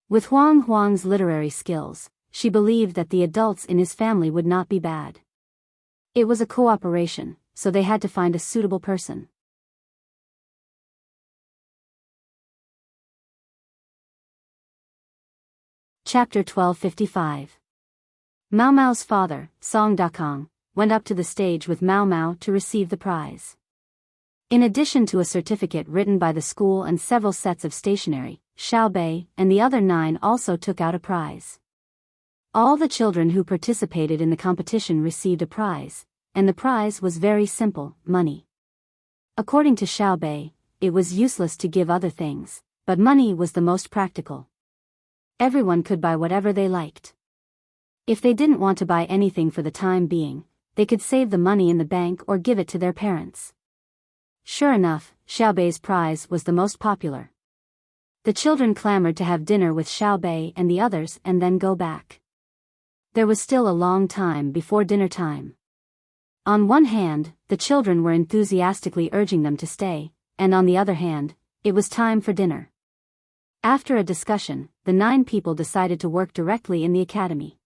With Huang's literary skills, she believed that the adults in his family would not be bad. It was a cooperation, so they had to find a suitable person. Chapter 1255. Mao Mao's father, Song Dakong, went up to the stage with Mao Mao to receive the prize. In addition to a certificate written by the school and several sets of stationery, Xiao Bei and the other 9 also took out a prize. All the children who participated in the competition received a prize, and the prize was very simple, money. According to Xiao Bei, it was useless to give other things, but money was the most practical. Everyone could buy whatever they liked. If they didn't want to buy anything for the time being, they could save the money in the bank or give it to their parents. Sure enough, Xiao Bei's prize was the most popular. The children clamored to have dinner with Xiao Bei and the others and then go back. There was still a long time before dinner time. On one hand, the children were enthusiastically urging them to stay, and on the other hand, it was time for dinner. After a discussion, the 9 people decided to work directly in the academy.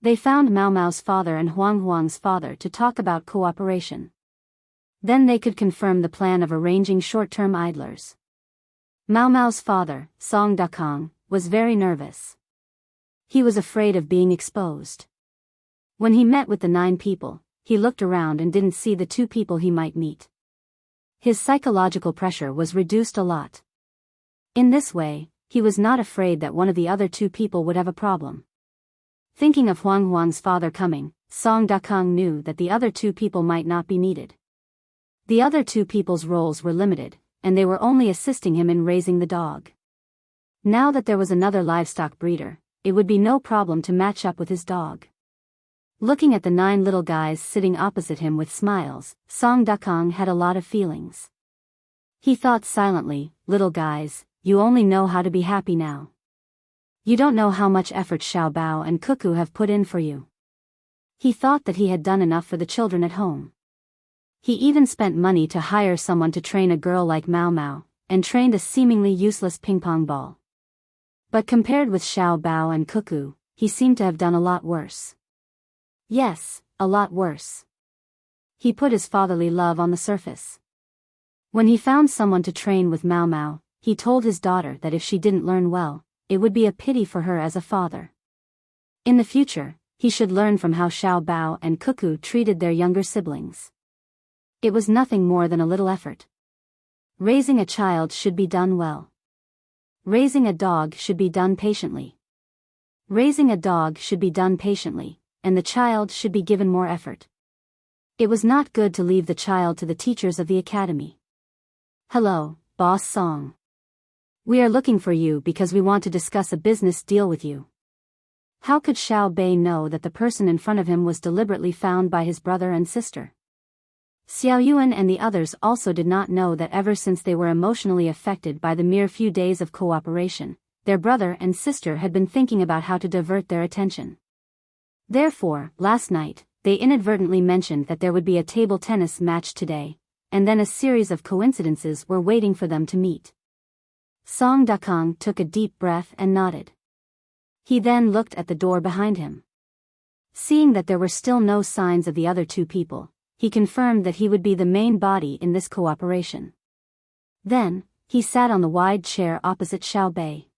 They found Mao Mao's father and Huang's father to talk about cooperation. Then they could confirm the plan of arranging short-term idlers. Mao Mao's father, Song Dakong, was very nervous. He was afraid of being exposed. When he met with the 9 people, he looked around and didn't see the 2 people he might meet. His psychological pressure was reduced a lot. In this way, he was not afraid that one of the other 2 people would have a problem. Thinking of Huang's father coming, Song Dakong knew that the other 2 people might not be needed. The other 2 people's roles were limited, and they were only assisting him in raising the dog. Now that there was another livestock breeder, it would be no problem to match up with his dog. Looking at the 9 little guys sitting opposite him with smiles, Song Dakong had a lot of feelings. He thought silently, little guys, you only know how to be happy now. You don't know how much effort Xiao Bao and Cuckoo have put in for you. He thought that he had done enough for the children at home. He even spent money to hire someone to train a girl like Mao Mao, and trained a seemingly useless ping-pong ball. But compared with Xiao Bao and Cuckoo, he seemed to have done a lot worse. Yes, a lot worse. he put his fatherly love on the surface. When he found someone to train with Mao Mao, he told his daughter that if she didn't learn well, it would be a pity for her as a father. In the future, he should learn from how Xiao Bao and Cuckoo treated their younger siblings. It was nothing more than a little effort. Raising a child should be done well. Raising a dog should be done patiently. Raising a dog should be done patiently, and the child should be given more effort. It was not good to leave the child to the teachers of the academy. Hello, Boss Song. We are looking for you because we want to discuss a business deal with you. How could Xiao Bei know that the person in front of him was deliberately found by his brother and sister? Xiao Yuan and the others also did not know that ever since they were emotionally affected by the mere few days of cooperation, their brother and sister had been thinking about how to divert their attention. Therefore, last night, they inadvertently mentioned that there would be a table tennis match today, and then a series of coincidences were waiting for them to meet. Song Dakong took a deep breath and nodded. He then looked at the door behind him. Seeing that there were still no signs of the other two people, he confirmed that he would be the main body in this cooperation. Then, he sat on the wide chair opposite Xiao Bei.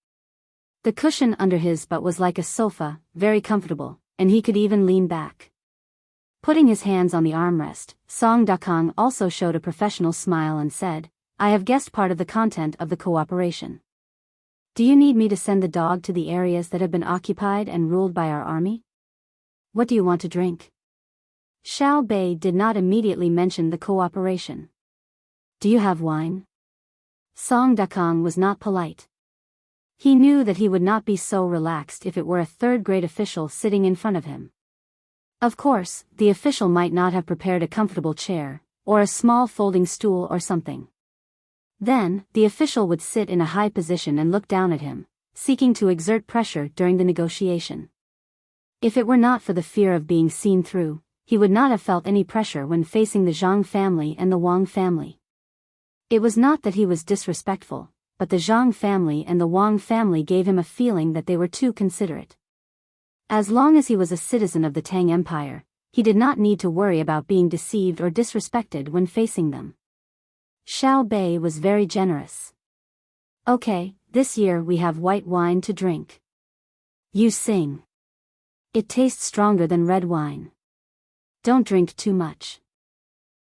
The cushion under his butt was like a sofa, very comfortable, and he could even lean back. Putting his hands on the armrest, Song Dakong also showed a professional smile and said, "I have guessed part of the content of the cooperation. Do you need me to send the dog to the areas that have been occupied and ruled by our army? What do you want to drink?" Xiao Bei did not immediately mention the cooperation. "Do you have wine?" Song Dakong was not polite. He knew that he would not be so relaxed if it were a third-grade official sitting in front of him. Of course, the official might not have prepared a comfortable chair, or a small folding stool or something. Then, the official would sit in a high position and look down at him, seeking to exert pressure during the negotiation. If it were not for the fear of being seen through, he would not have felt any pressure when facing the Zhang family and the Wang family. It was not that he was disrespectful, but the Zhang family and the Wang family gave him a feeling that they were too considerate. As long as he was a citizen of the Tang Empire, he did not need to worry about being deceived or disrespected when facing them. Xiao Bei was very generous. "Okay, this year we have white wine to drink. You sing. It tastes stronger than red wine. Don't drink too much.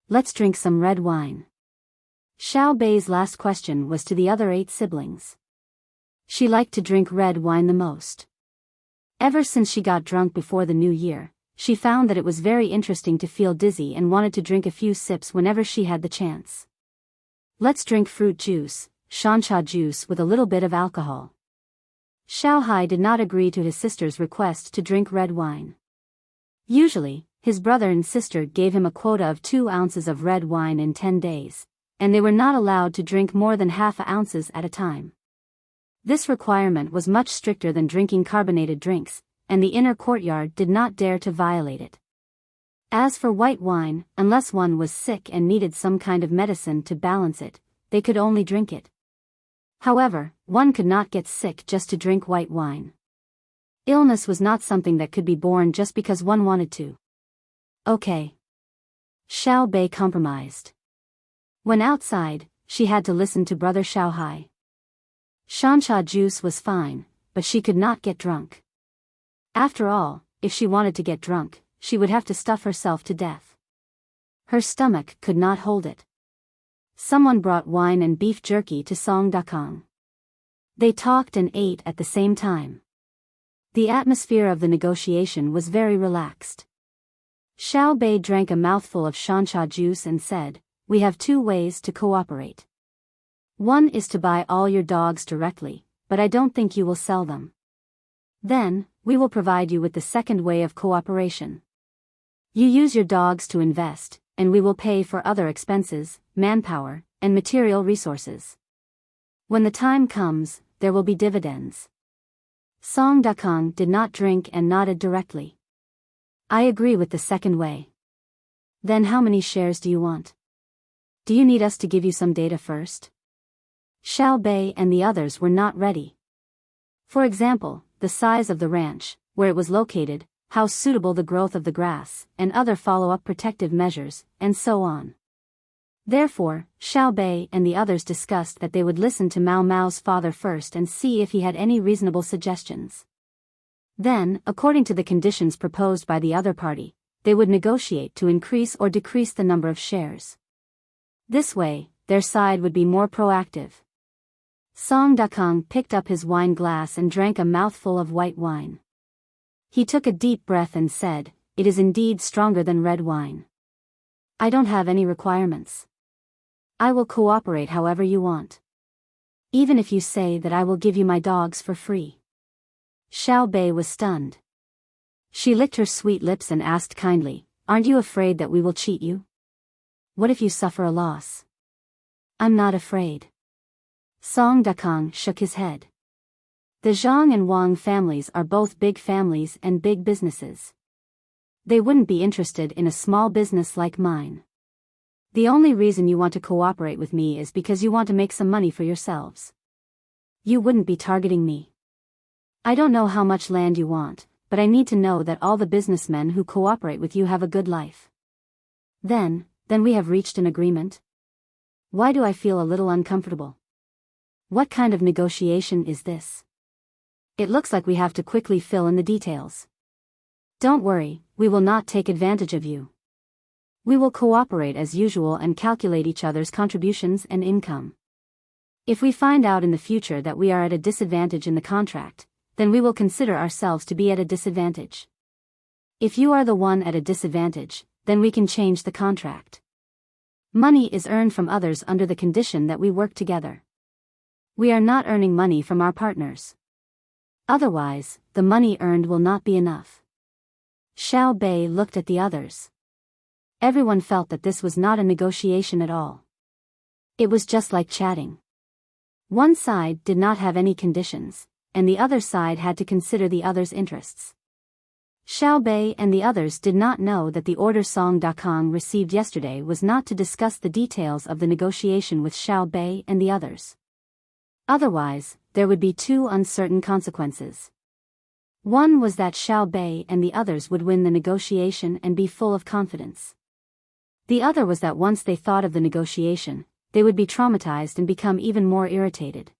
Let's drink some red wine." Xiao Bei's last question was to the other 8 siblings. She liked to drink red wine the most. Ever since she got drunk before the new year, she found that it was very interesting to feel dizzy and wanted to drink a few sips whenever she had the chance. "Let's drink fruit juice, shancha juice with a little bit of alcohol." Xiao Hai did not agree to his sister's request to drink red wine. Usually, his brother and sister gave him a quota of 2 ounces of red wine in 10 days, and they were not allowed to drink more than half ounces at a time. This requirement was much stricter than drinking carbonated drinks, and the inner courtyard did not dare to violate it. As for white wine, unless one was sick and needed some kind of medicine to balance it, they could only drink it. However, one could not get sick just to drink white wine. Illness was not something that could be borne just because one wanted to. Okay. Xiao Bei compromised. When outside, she had to listen to Brother Xiao Hai. Shancha juice was fine, but she could not get drunk. After all, if she wanted to get drunk, she would have to stuff herself to death. Her stomach could not hold it. Someone brought wine and beef jerky to Song Dakong. They talked and ate at the same time. The atmosphere of the negotiation was very relaxed. Xiao Bei drank a mouthful of shancha juice and said, "We have 2 ways to cooperate. One is to buy all your dogs directly, but I don't think you will sell them. Then, we will provide you with the second way of cooperation. You use your dogs to invest, and we will pay for other expenses, manpower, and material resources. When the time comes, there will be dividends." Song Dakong did not drink and nodded directly. "I agree with the second way. Then how many shares do you want? Do you need us to give you some data first?" Xiao Bei and the others were not ready. For example, the size of the ranch, where it was located, how suitable the growth of the grass, and other follow-up protective measures, and so on. Therefore, Xiao Bei and the others discussed that they would listen to Mao Mao's father first and see if he had any reasonable suggestions. Then, according to the conditions proposed by the other party, they would negotiate to increase or decrease the number of shares. This way, their side would be more proactive. Song Dakong picked up his wine glass and drank a mouthful of white wine. He took a deep breath and said, "It is indeed stronger than red wine. I don't have any requirements. I will cooperate however you want. Even if you say that I will give you my dogs for free." Xiao Bei was stunned. She licked her sweet lips and asked kindly, "Aren't you afraid that we will cheat you? What if you suffer a loss?" "I'm not afraid." Song Dakong shook his head. The Zhang and Wang families are both big families and big businesses. They wouldn't be interested in a small business like mine. The only reason you want to cooperate with me is because you want to make some money for yourselves. You wouldn't be targeting me. I don't know how much land you want, but I need to know that all the businessmen who cooperate with you have a good life. Then we have reached an agreement? Why do I feel a little uncomfortable? What kind of negotiation is this? It looks like we have to quickly fill in the details. Don't worry, we will not take advantage of you. We will cooperate as usual and calculate each other's contributions and income. If we find out in the future that we are at a disadvantage in the contract, then we will consider ourselves to be at a disadvantage. If you are the one at a disadvantage, then we can change the contract. Money is earned from others under the condition that we work together. We are not earning money from our partners. Otherwise, the money earned will not be enough. Xiao Bei looked at the others. Everyone felt that this was not a negotiation at all. It was just like chatting. One side did not have any conditions, and the other side had to consider the other's interests. Xiao Bei and the others did not know that the order Song Dakong received yesterday was not to discuss the details of the negotiation with Xiao Bei and the others. Otherwise, there would be two uncertain consequences. One was that Xiao Bei and the others would win the negotiation and be full of confidence. The other was that once they thought of the negotiation, they would be traumatized and become even more irritated.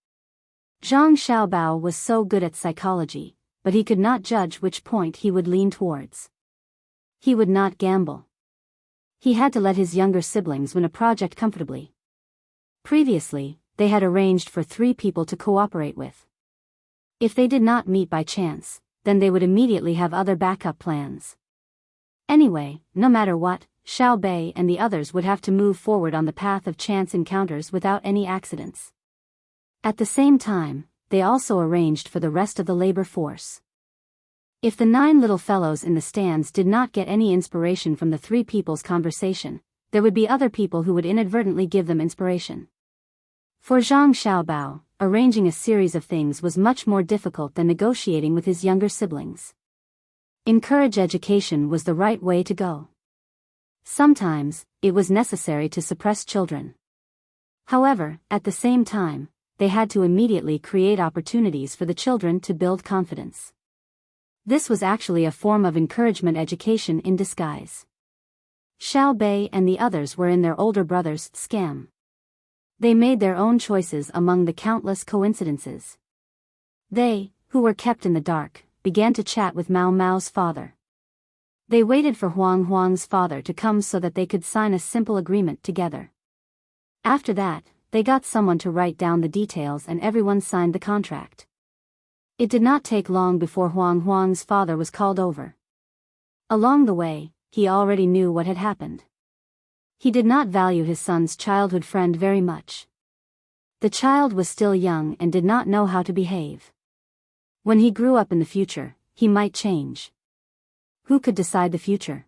Zhang Xiaobao was so good at psychology, but he could not judge which point he would lean towards. He would not gamble. He had to let his younger siblings win a project comfortably. Previously, they had arranged for 3 people to cooperate with. If they did not meet by chance, then they would immediately have other backup plans. Anyway, no matter what, Xiao Bei and the others would have to move forward on the path of chance encounters without any accidents. At the same time, they also arranged for the rest of the labor force. If the 9 little fellows in the stands did not get any inspiration from the 3 people's conversation, there would be other people who would inadvertently give them inspiration. For Zhang Xiaobao, arranging a series of things was much more difficult than negotiating with his younger siblings. Encourage education was the right way to go. Sometimes, it was necessary to suppress children. However, at the same time, they had to immediately create opportunities for the children to build confidence. This was actually a form of encouragement education in disguise. Xiao Bei and the others were in their older brother's scam. They made their own choices among the countless coincidences. They, who were kept in the dark, began to chat with Mao Mao's father. They waited for Huang's father to come so that they could sign a simple agreement together. After that, they got someone to write down the details and everyone signed the contract. It did not take long before Huang's father was called over. Along the way, he already knew what had happened. He did not value his son's childhood friend very much. The child was still young and did not know how to behave. When he grew up in the future, he might change. Who could decide the future?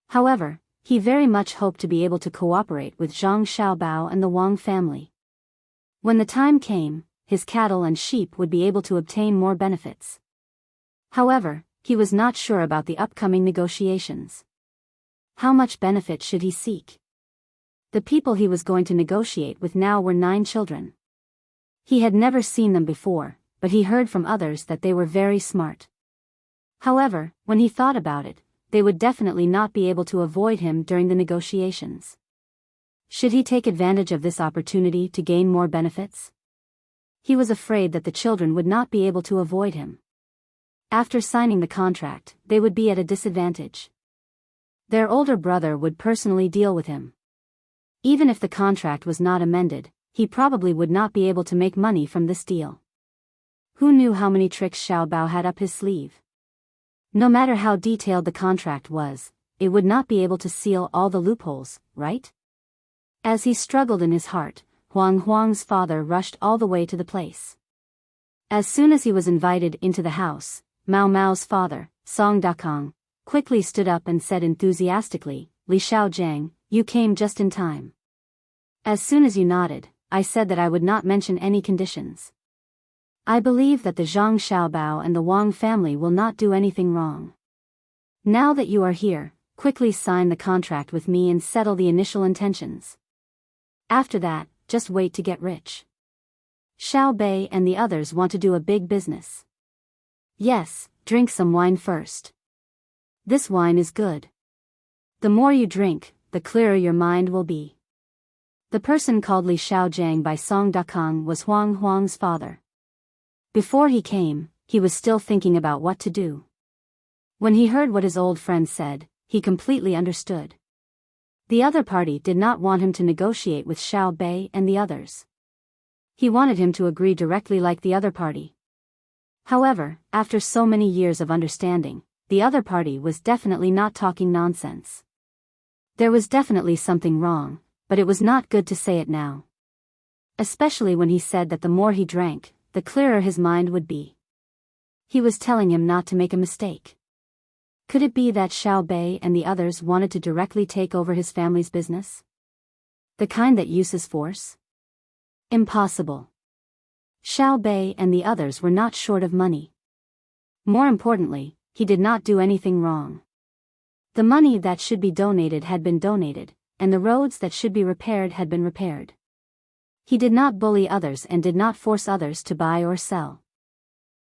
However, he very much hoped to be able to cooperate with Zhang Xiaobao and the Wang family. When the time came, his cattle and sheep would be able to obtain more benefits. However, he was not sure about the upcoming negotiations. How much benefit should he seek? The people he was going to negotiate with now were 9 children. He had never seen them before, but he heard from others that they were very smart. However, when he thought about it, they would definitely not be able to avoid him during the negotiations. Should he take advantage of this opportunity to gain more benefits? He was afraid that the children would not be able to avoid him. After signing the contract, they would be at a disadvantage. Their older brother would personally deal with him. Even if the contract was not amended, he probably would not be able to make money from this deal. Who knew how many tricks Xiao Bao had up his sleeve? No matter how detailed the contract was, it would not be able to seal all the loopholes, right? As he struggled in his heart, Huang's father rushed all the way to the place. As soon as he was invited into the house, Mao's father, Song Dakong, quickly stood up and said enthusiastically, "Li Xiaojiang, you came just in time. As soon as you nodded, I said that I would not mention any conditions. I believe that the Zhang Xiaobao and the Wang family will not do anything wrong. Now that you are here, quickly sign the contract with me and settle the initial intentions. After that, just wait to get rich. Xiao Bei and the others want to do a big business. Yes, drink some wine first. This wine is good. The more you drink, the clearer your mind will be." The person called Li Xiaojiang by Song Dakong was Huang's father. Before he came, he was still thinking about what to do. When he heard what his old friend said, he completely understood. The other party did not want him to negotiate with Xiao Bei and the others. He wanted him to agree directly like the other party. However, after so many years of understanding, the other party was definitely not talking nonsense. There was definitely something wrong, but it was not good to say it now. Especially when he said that the more he drank, the clearer his mind would be. He was telling him not to make a mistake. Could it be that Xiao Bei and the others wanted to directly take over his family's business? The kind that uses force? Impossible. Xiao Bei and the others were not short of money. More importantly, he did not do anything wrong. The money that should be donated had been donated, and the roads that should be repaired had been repaired. He did not bully others and did not force others to buy or sell.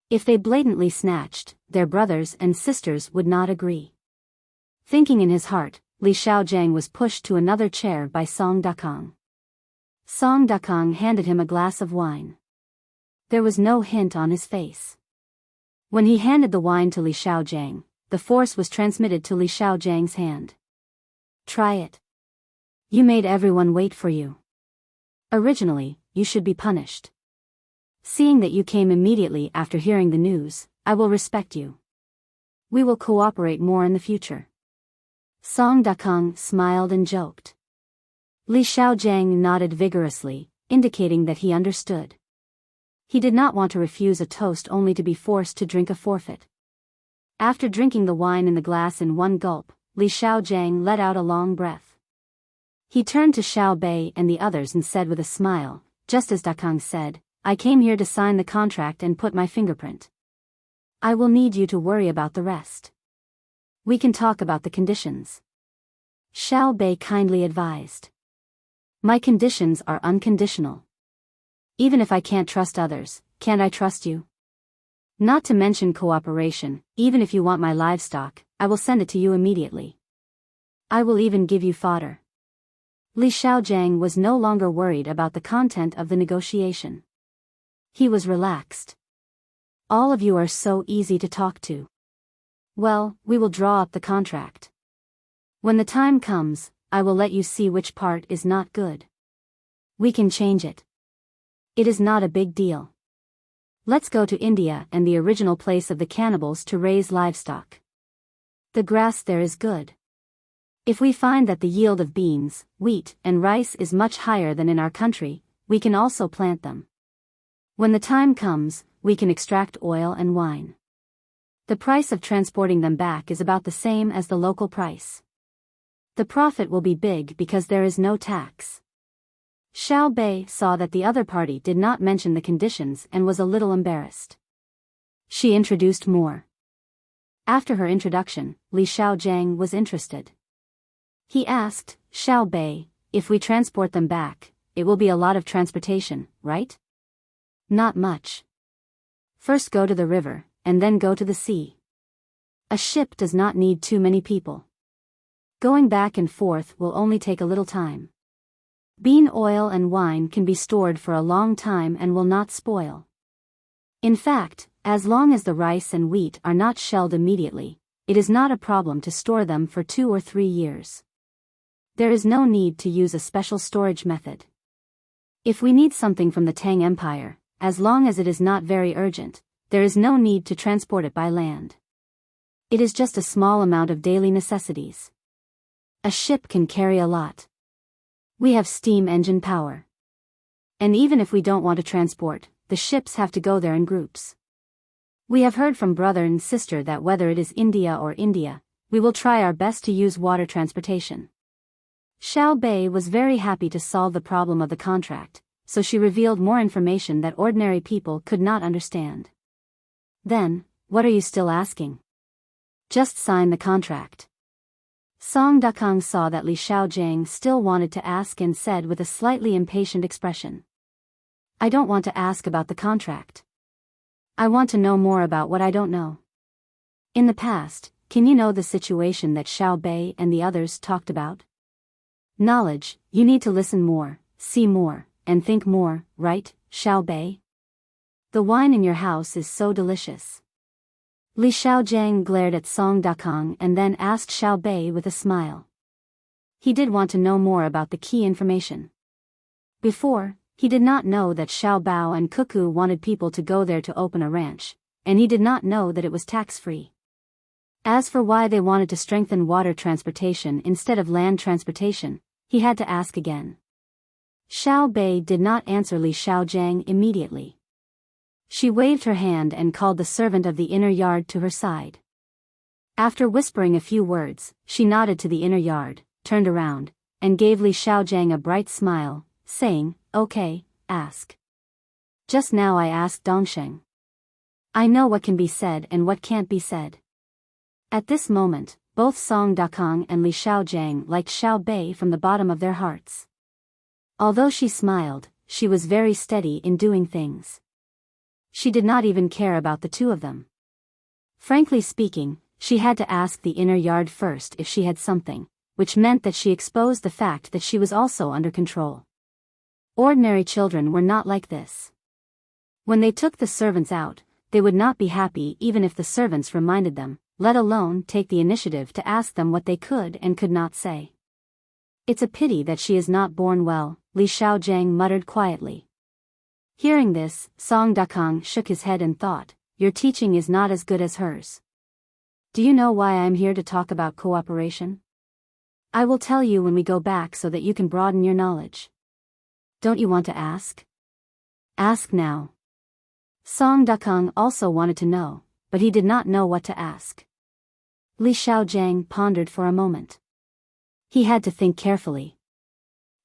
If they blatantly snatched, their brothers and sisters would not agree. Thinking in his heart, Li Xiaojiang was pushed to another chair by Song Dakong. Song Dakong handed him a glass of wine. There was no hint on his face. When he handed the wine to Li Xiaojiang, the force was transmitted to Li Xiaojiang's hand. "Try it. You made everyone wait for you. Originally, you should be punished. Seeing that you came immediately after hearing the news, I will respect you. We will cooperate more in the future." Song Dakong smiled and joked. Li Xiaojiang nodded vigorously, indicating that he understood. He did not want to refuse a toast only to be forced to drink a forfeit. After drinking the wine in the glass in one gulp, Li Xiaojiang let out a long breath. He turned to Xiao Bei and the others and said with a smile, just as Dakong said, "I came here to sign the contract and put my fingerprint. I will need you to worry about the rest. We can talk about the conditions." Xiao Bei kindly advised. "My conditions are unconditional. Even if I can't trust others, can't I trust you? Not to mention cooperation, even if you want my livestock, I will send it to you immediately. I will even give you fodder." Li Xiaojiang was no longer worried about the content of the negotiation. He was relaxed. "All of you are so easy to talk to. Well, we will draw up the contract. When the time comes, I will let you see which part is not good. We can change it. It is not a big deal. Let's go to India and the original place of the cannibals to raise livestock. The grass there is good. If we find that the yield of beans, wheat, and rice is much higher than in our country, we can also plant them. When the time comes, we can extract oil and wine. The price of transporting them back is about the same as the local price. The profit will be big because there is no tax." Xiao Bei saw that the other party did not mention the conditions and was a little embarrassed. She introduced more. After her introduction, Li Xiaojiang was interested. He asked, "Xiao Bei, if we transport them back, it will be a lot of transportation, right?" "Not much. First go to the river, and then go to the sea. A ship does not need too many people. Going back and forth will only take a little time. Bean oil and wine can be stored for a long time and will not spoil. In fact, as long as the rice and wheat are not shelled immediately, it is not a problem to store them for 2 or 3 years. There is no need to use a special storage method. If we need something from the Tang Empire, as long as it is not very urgent, there is no need to transport it by land. It is just a small amount of daily necessities. A ship can carry a lot. We have steam engine power. And even if we don't want to transport, the ships have to go there in groups. We have heard from brother and sister that whether it is India or India, we will try our best to use water transportation. Xiao Bei was very happy to solve the problem of the contract, so she revealed more information that ordinary people could not understand. Then, what are you still asking? Just sign the contract. Song Dakang saw that Li Xiaojiang still wanted to ask and said with a slightly impatient expression. I don't want to ask about the contract. I want to know more about what I don't know. In the past, can you know the situation that Xiao Bei and the others talked about? Knowledge, you need to listen more, see more, and think more, right, Xiao Bei? The wine in your house is so delicious. Li Xiaojiang glared at Song Dakang and then asked Xiao Bei with a smile. He did want to know more about the key information. Before, he did not know that Xiao Bao and Cuckoo wanted people to go there to open a ranch, and he did not know that it was tax-free. As for why they wanted to strengthen water transportation instead of land transportation, he had to ask again. Xiao Bei did not answer Li Xiaojiang immediately. She waved her hand and called the servant of the inner yard to her side. After whispering a few words, she nodded to the inner yard, turned around, and gave Li Xiaojiang a bright smile, saying, Okay, ask. Just now I asked Dongsheng. I know what can be said and what can't be said. At this moment, both Song Dakang and Li Xiaojiang liked Xiao Bei from the bottom of their hearts. Although she smiled, she was very steady in doing things. She did not even care about the two of them. Frankly speaking, she had to ask the inner yard first if she had something, which meant that she exposed the fact that she was also under control. Ordinary children were not like this. When they took the servants out, they would not be happy even if the servants reminded them, let alone take the initiative to ask them what they could and could not say. It's a pity that she is not born well, Li Xiaojiang muttered quietly. Hearing this, Song Dakang shook his head and thought, your teaching is not as good as hers. Do you know why I am here to talk about cooperation? I will tell you when we go back so that you can broaden your knowledge. Don't you want to ask? Ask now. Song Dakang also wanted to know, but he did not know what to ask. Li Xiaojiang pondered for a moment. He had to think carefully.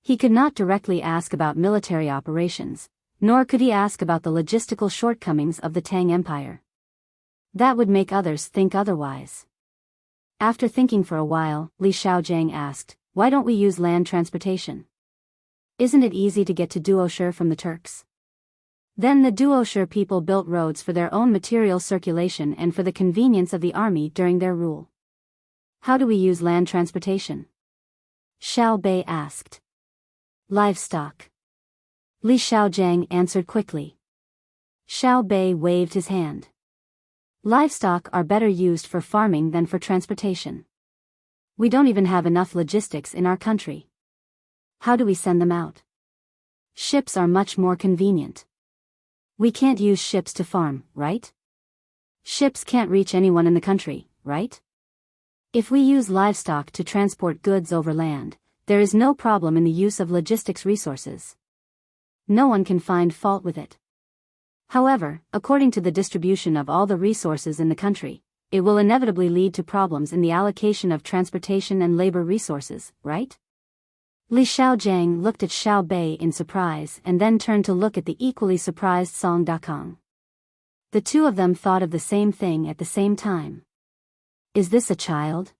He could not directly ask about military operations, nor could he ask about the logistical shortcomings of the Tang Empire. That would make others think otherwise. After thinking for a while, Li Xiaojiang asked, why don't we use land transportation? Isn't it easy to get to Duoshi from the Turks? Then the Duoshi people built roads for their own material circulation and for the convenience of the army during their rule. How do we use land transportation? Xiao Bei asked. Livestock. Li Xiaojiang answered quickly. Xiao Bei waved his hand. Livestock are better used for farming than for transportation. We don't even have enough logistics in our country. How do we send them out? Ships are much more convenient. We can't use ships to farm, right? Ships can't reach anyone in the country, right? If we use livestock to transport goods over land, there is no problem in the use of logistics resources. No one can find fault with it. However, according to the distribution of all the resources in the country, it will inevitably lead to problems in the allocation of transportation and labor resources, right? Li Xiaojiang looked at Xiao Bei in surprise and then turned to look at the equally surprised Song Dakang. The two of them thought of the same thing at the same time. Is this a child?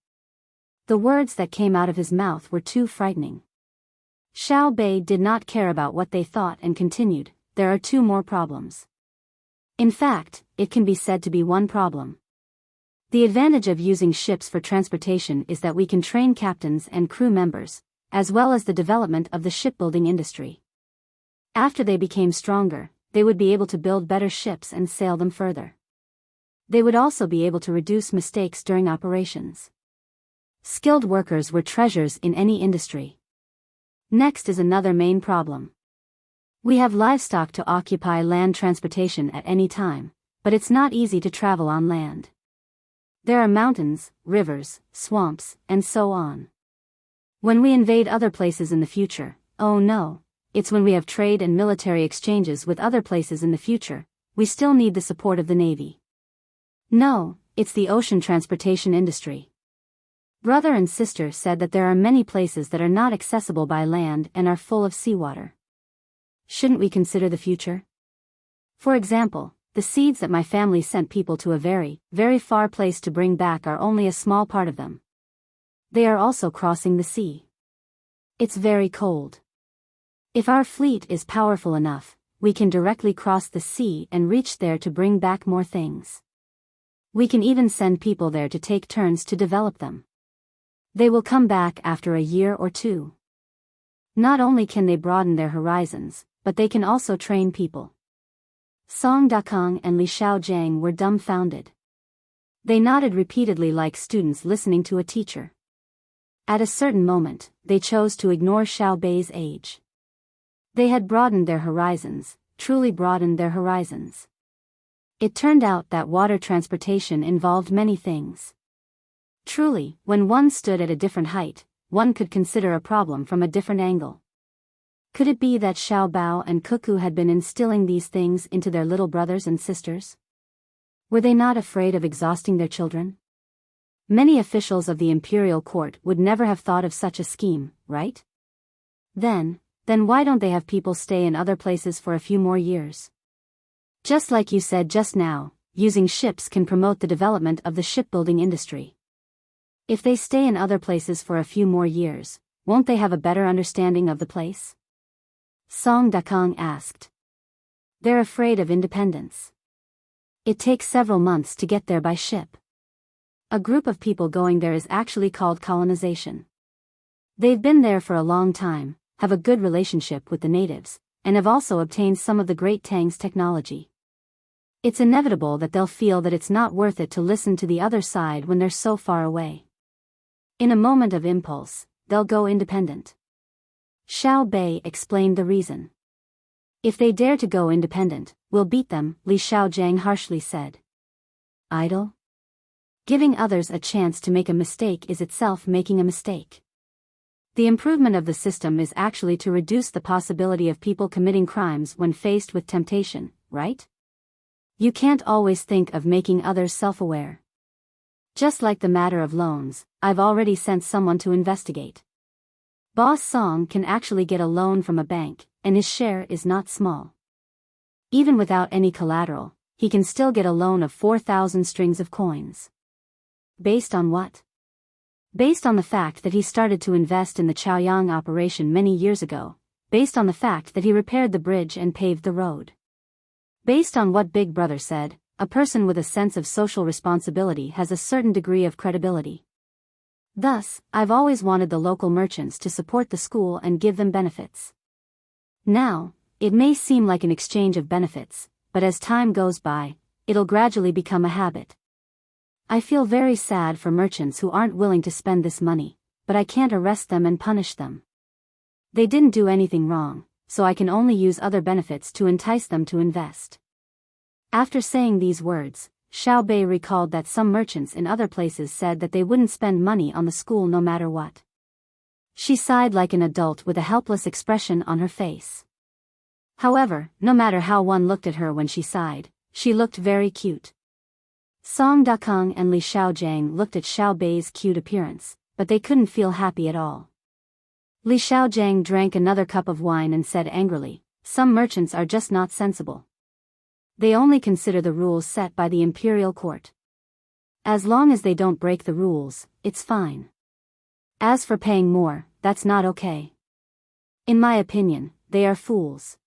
The words that came out of his mouth were too frightening. Xiao Bei did not care about what they thought and continued, there are 2 more problems. In fact, it can be said to be one problem. The advantage of using ships for transportation is that we can train captains and crew members, as well as the development of the shipbuilding industry. After they became stronger, they would be able to build better ships and sail them further. They would also be able to reduce mistakes during operations. Skilled workers were treasures in any industry. Next is another main problem. We have livestock to occupy land transportation at any time, but it's not easy to travel on land. There are mountains, rivers, swamps, and so on. When we invade other places in the future, oh no, it's when we have trade and military exchanges with other places in the future, we still need the support of the Navy. No, it's the ocean transportation industry. Brother and sister said that there are many places that are not accessible by land and are full of seawater. Shouldn't we consider the future? For example, the seeds that my family sent people to a very, very far place to bring back are only a small part of them. They are also crossing the sea. It's very cold. If our fleet is powerful enough, we can directly cross the sea and reach there to bring back more things. We can even send people there to take turns to develop them. They will come back after a year or two. Not only can they broaden their horizons, but they can also train people. Song Dakong and Li Xiaojiang were dumbfounded. They nodded repeatedly like students listening to a teacher. At a certain moment, they chose to ignore Xiao Bei's age. They had broadened their horizons, truly broadened their horizons. It turned out that water transportation involved many things. Truly, when one stood at a different height, one could consider a problem from a different angle. Could it be that Xiao Bao and Cuckoo had been instilling these things into their little brothers and sisters? Were they not afraid of exhausting their children? Many officials of the imperial court would never have thought of such a scheme, right? Then why don't they have people stay in other places for a few more years? Just like you said just now, using ships can promote the development of the shipbuilding industry. If they stay in other places for a few more years, won't they have a better understanding of the place? Song Dakong asked. They're afraid of independence. It takes several months to get there by ship. A group of people going there is actually called colonization. They've been there for a long time, have a good relationship with the natives, and have also obtained some of the great Tang's technology. It's inevitable that they'll feel that it's not worth it to listen to the other side when they're so far away. In a moment of impulse, they'll go independent. Xiao Bei explained the reason. If they dare to go independent, we'll beat them, Li Xiaojiang harshly said. Idle? Giving others a chance to make a mistake is itself making a mistake. The improvement of the system is actually to reduce the possibility of people committing crimes when faced with temptation, right? You can't always think of making others self-aware. Just like the matter of loans, I've already sent someone to investigate. Boss Song can actually get a loan from a bank, and his share is not small. Even without any collateral, he can still get a loan of 4,000 strings of coins. Based on what? Based on the fact that he started to invest in the Chaoyang operation many years ago, based on the fact that he repaired the bridge and paved the road. Based on what Big Brother said, a person with a sense of social responsibility has a certain degree of credibility. Thus, I've always wanted the local merchants to support the school and give them benefits. Now, it may seem like an exchange of benefits, but as time goes by, it'll gradually become a habit. I feel very sad for merchants who aren't willing to spend this money, but I can't arrest them and punish them. They didn't do anything wrong, so I can only use other benefits to entice them to invest. After saying these words, Xiao Bei recalled that some merchants in other places said that they wouldn't spend money on the school no matter what. She sighed like an adult with a helpless expression on her face. However, no matter how one looked at her when she sighed, she looked very cute. Song Dakong and Li Xiaojiang looked at Xiao Bei's cute appearance, but they couldn't feel happy at all. Li Xiaojiang drank another cup of wine and said angrily, "Some merchants are just not sensible. They only consider the rules set by the imperial court. As long as they don't break the rules, it's fine. As for paying more, that's not okay. In my opinion, they are fools.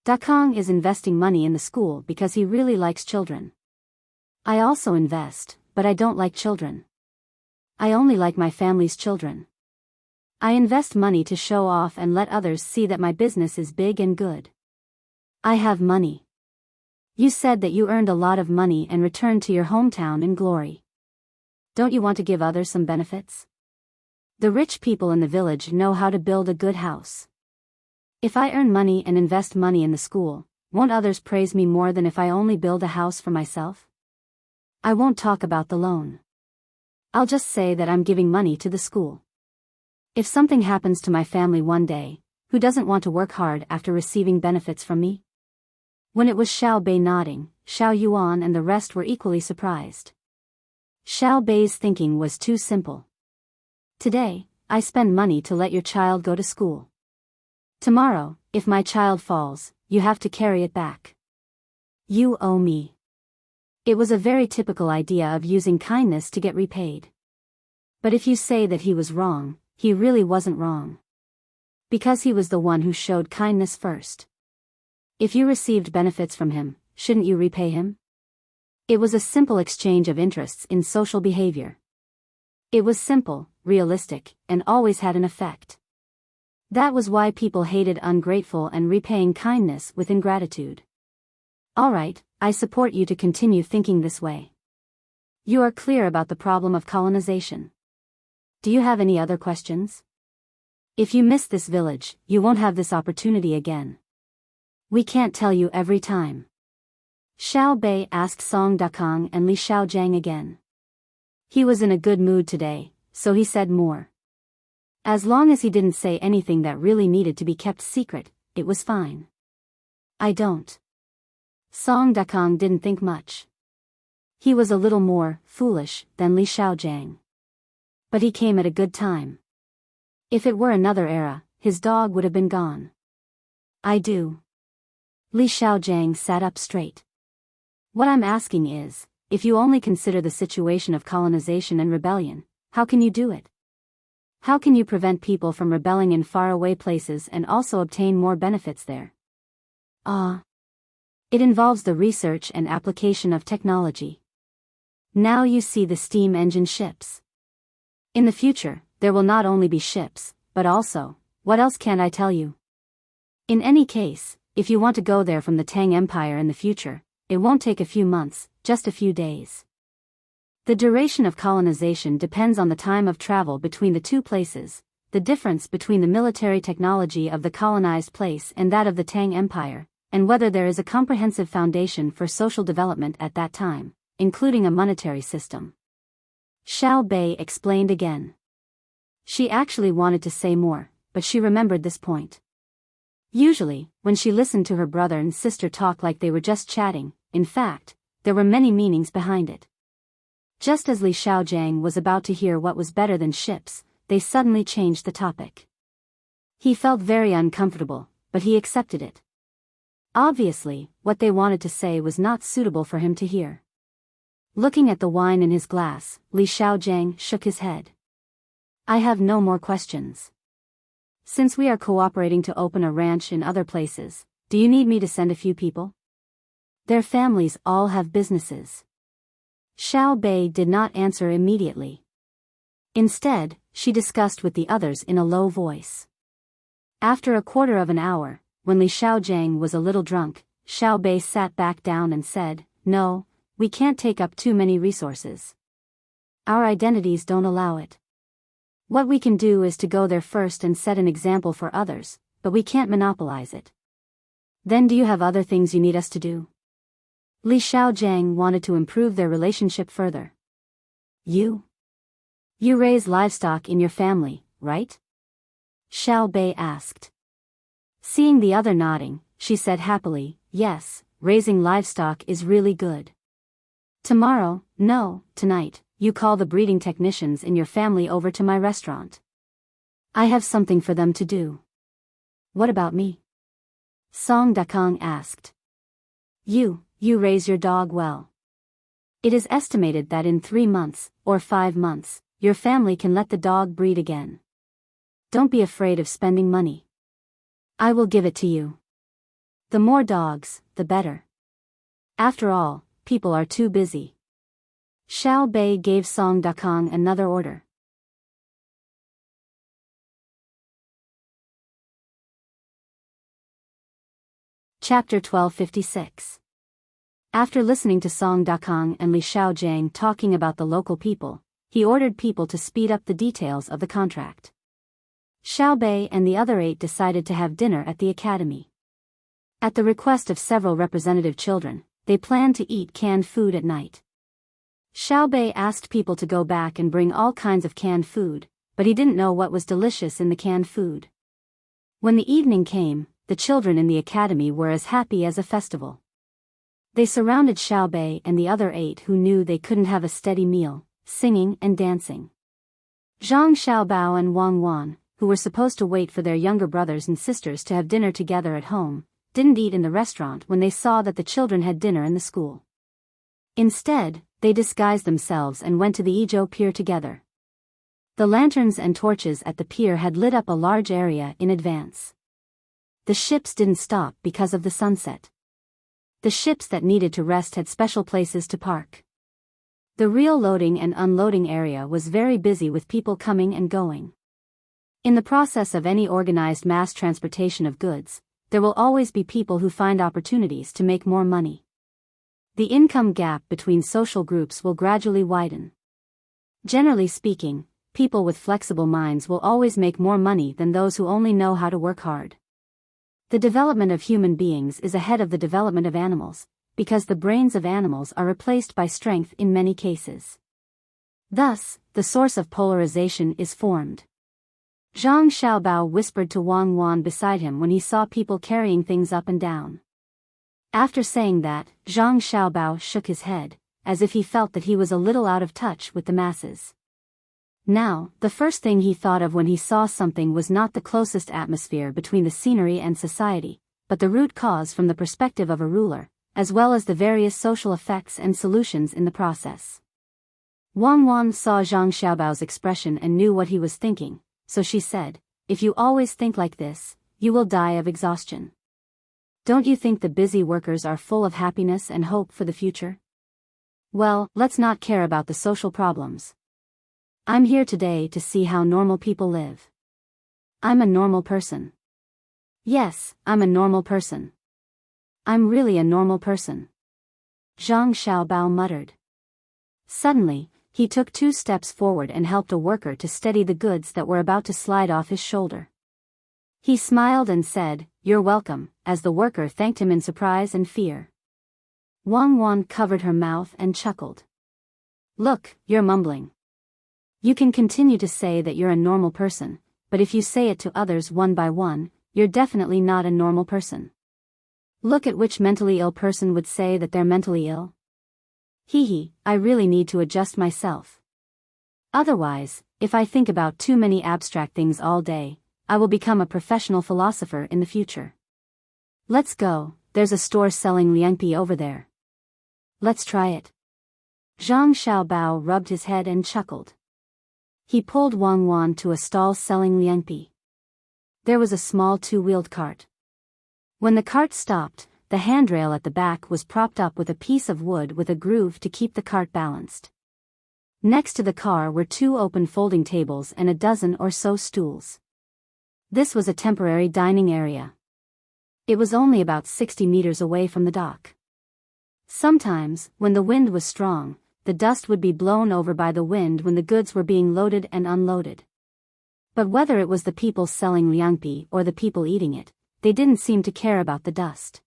Dakong is investing money in the school because he really likes children. I also invest, but I don't like children. I only like my family's children. I invest money to show off and let others see that my business is big and good. I have money. You said that you earned a lot of money and returned to your hometown in glory. Don't you want to give others some benefits? The rich people in the village know how to build a good house. If I earn money and invest money in the school, won't others praise me more than if I only build a house for myself? I won't talk about the loan. I'll just say that I'm giving money to the school. If something happens to my family one day, who doesn't want to work hard after receiving benefits from me? When it was Xiao Bei nodding, Xiao Yuan and the rest were equally surprised. Xiao Bei's thinking was too simple. Today, I spend money to let your child go to school. Tomorrow, if my child falls, you have to carry it back. You owe me. It was a very typical idea of using kindness to get repaid. But if you say that he was wrong, he really wasn't wrong. Because he was the one who showed kindness first. If you received benefits from him, shouldn't you repay him? It was a simple exchange of interests in social behavior. It was simple, realistic, and always had an effect. That was why people hated ungrateful and repaying kindness with ingratitude. Alright, I support you to continue thinking this way. You are clear about the problem of colonization. Do you have any other questions? If you miss this village, you won't have this opportunity again. We can't tell you every time. Xiao Bei asked Song Dakang and Li Xiaojiang again. He was in a good mood today, so he said more. As long as he didn't say anything that really needed to be kept secret, it was fine. I don't. Song Dakang didn't think much. He was a little more foolish than Li Xiaojiang. But he came at a good time. If it were another era, his dog would have been gone. I do. Li Xiaojiang sat up straight. What I'm asking is, if you only consider the situation of colonization and rebellion, how can you do it? How can you prevent people from rebelling in faraway places and also obtain more benefits there? It involves the research and application of technology. Now you see the steam engine ships. In the future, there will not only be ships, but also, what else can I tell you? In any case, if you want to go there from the Tang Empire in the future, it won't take a few months, just a few days. The duration of colonization depends on the time of travel between the two places, the difference between the military technology of the colonized place and that of the Tang Empire, and whether there is a comprehensive foundation for social development at that time, including a monetary system. Xiao Bei explained again. She actually wanted to say more, but she remembered this point. Usually, when she listened to her brother and sister talk like they were just chatting, in fact, there were many meanings behind it. Just as Li Xiaojiang was about to hear what was better than ships, they suddenly changed the topic. He felt very uncomfortable, but he accepted it. Obviously, what they wanted to say was not suitable for him to hear. Looking at the wine in his glass, Li Xiaojiang shook his head. I have no more questions. Since we are cooperating to open a ranch in other places, do you need me to send a few people? Their families all have businesses. Xiao Bei did not answer immediately. Instead, she discussed with the others in a low voice. After a quarter of an hour, when Li Xiaojiang was a little drunk, Xiao Bei sat back down and said, No, we can't take up too many resources. Our identities don't allow it. What we can do is to go there first and set an example for others, but we can't monopolize it. Then do you have other things you need us to do? Li Xiaojiang wanted to improve their relationship further. You raise livestock in your family, right? Xiao Bei asked. Seeing the other nodding, she said happily, Yes, raising livestock is really good. Tomorrow, no, tonight, you call the breeding technicians in your family over to my restaurant. I have something for them to do. What about me? Song Dakang asked. You raise your dog well. It is estimated that in 3 months, or 5 months, your family can let the dog breed again. Don't be afraid of spending money. I will give it to you. The more dogs, the better. After all, people are too busy. Xiao Bei gave Song Dakong another order. Chapter 1256. After listening to Song Dakong and Li Xiaojiang talking about the local people, he ordered people to speed up the details of the contract. Xiao Bei and the other 8 decided to have dinner at the academy. At the request of several representative children, they planned to eat canned food at night. Xiao Bei asked people to go back and bring all kinds of canned food, but he didn't know what was delicious in the canned food. When the evening came, the children in the academy were as happy as a festival. They surrounded Xiao Bei and the other 8 who knew they couldn't have a steady meal, singing and dancing. Zhang Xiaobao and Wang Wan, who were supposed to wait for their younger brothers and sisters to have dinner together at home, didn't eat in the restaurant when they saw that the children had dinner in the school. Instead, they disguised themselves and went to the Izhou pier together. The lanterns and torches at the pier had lit up a large area in advance. The ships didn't stop because of the sunset. The ships that needed to rest had special places to park. The real loading and unloading area was very busy with people coming and going. In the process of any organized mass transportation of goods, there will always be people who find opportunities to make more money. The income gap between social groups will gradually widen. Generally speaking, people with flexible minds will always make more money than those who only know how to work hard. The development of human beings is ahead of the development of animals, because the brains of animals are replaced by strength in many cases. Thus, the source of polarization is formed. Zhang Xiaobao whispered to Wang Wan beside him when he saw people carrying things up and down. After saying that, Zhang Xiaobao shook his head, as if he felt that he was a little out of touch with the masses. Now, the first thing he thought of when he saw something was not the closest atmosphere between the scenery and society, but the root cause from the perspective of a ruler, as well as the various social effects and solutions in the process. Wang Wan saw Zhang Xiaobao's expression and knew what he was thinking, so she said, "If you always think like this, you will die of exhaustion. Don't you think the busy workers are full of happiness and hope for the future? Well, let's not care about the social problems. I'm here today to see how normal people live. I'm a normal person. Yes, I'm a normal person. I'm really a normal person," Zhang Xiaobao muttered. Suddenly, he took 2 steps forward and helped a worker to steady the goods that were about to slide off his shoulder. He smiled and said, "You're welcome," as the worker thanked him in surprise and fear. Wang Wan covered her mouth and chuckled. "Look, you're mumbling. You can continue to say that you're a normal person, but if you say it to others one by one, you're definitely not a normal person. Look at which mentally ill person would say that they're mentally ill. Hee, I really need to adjust myself. Otherwise, if I think about too many abstract things all day, I will become a professional philosopher in the future. Let's go, there's a store selling liangpi over there. Let's try it." Zhang Xiaobao rubbed his head and chuckled. He pulled Wang Wan to a stall selling liangpi. There was a small 2-wheeled cart. When the cart stopped, the handrail at the back was propped up with a piece of wood with a groove to keep the cart balanced. Next to the car were 2 open folding tables and a dozen or so stools. This was a temporary dining area. It was only about 60 meters away from the dock. Sometimes, when the wind was strong, the dust would be blown over by the wind when the goods were being loaded and unloaded. But whether it was the people selling liangpi or the people eating it, they didn't seem to care about the dust.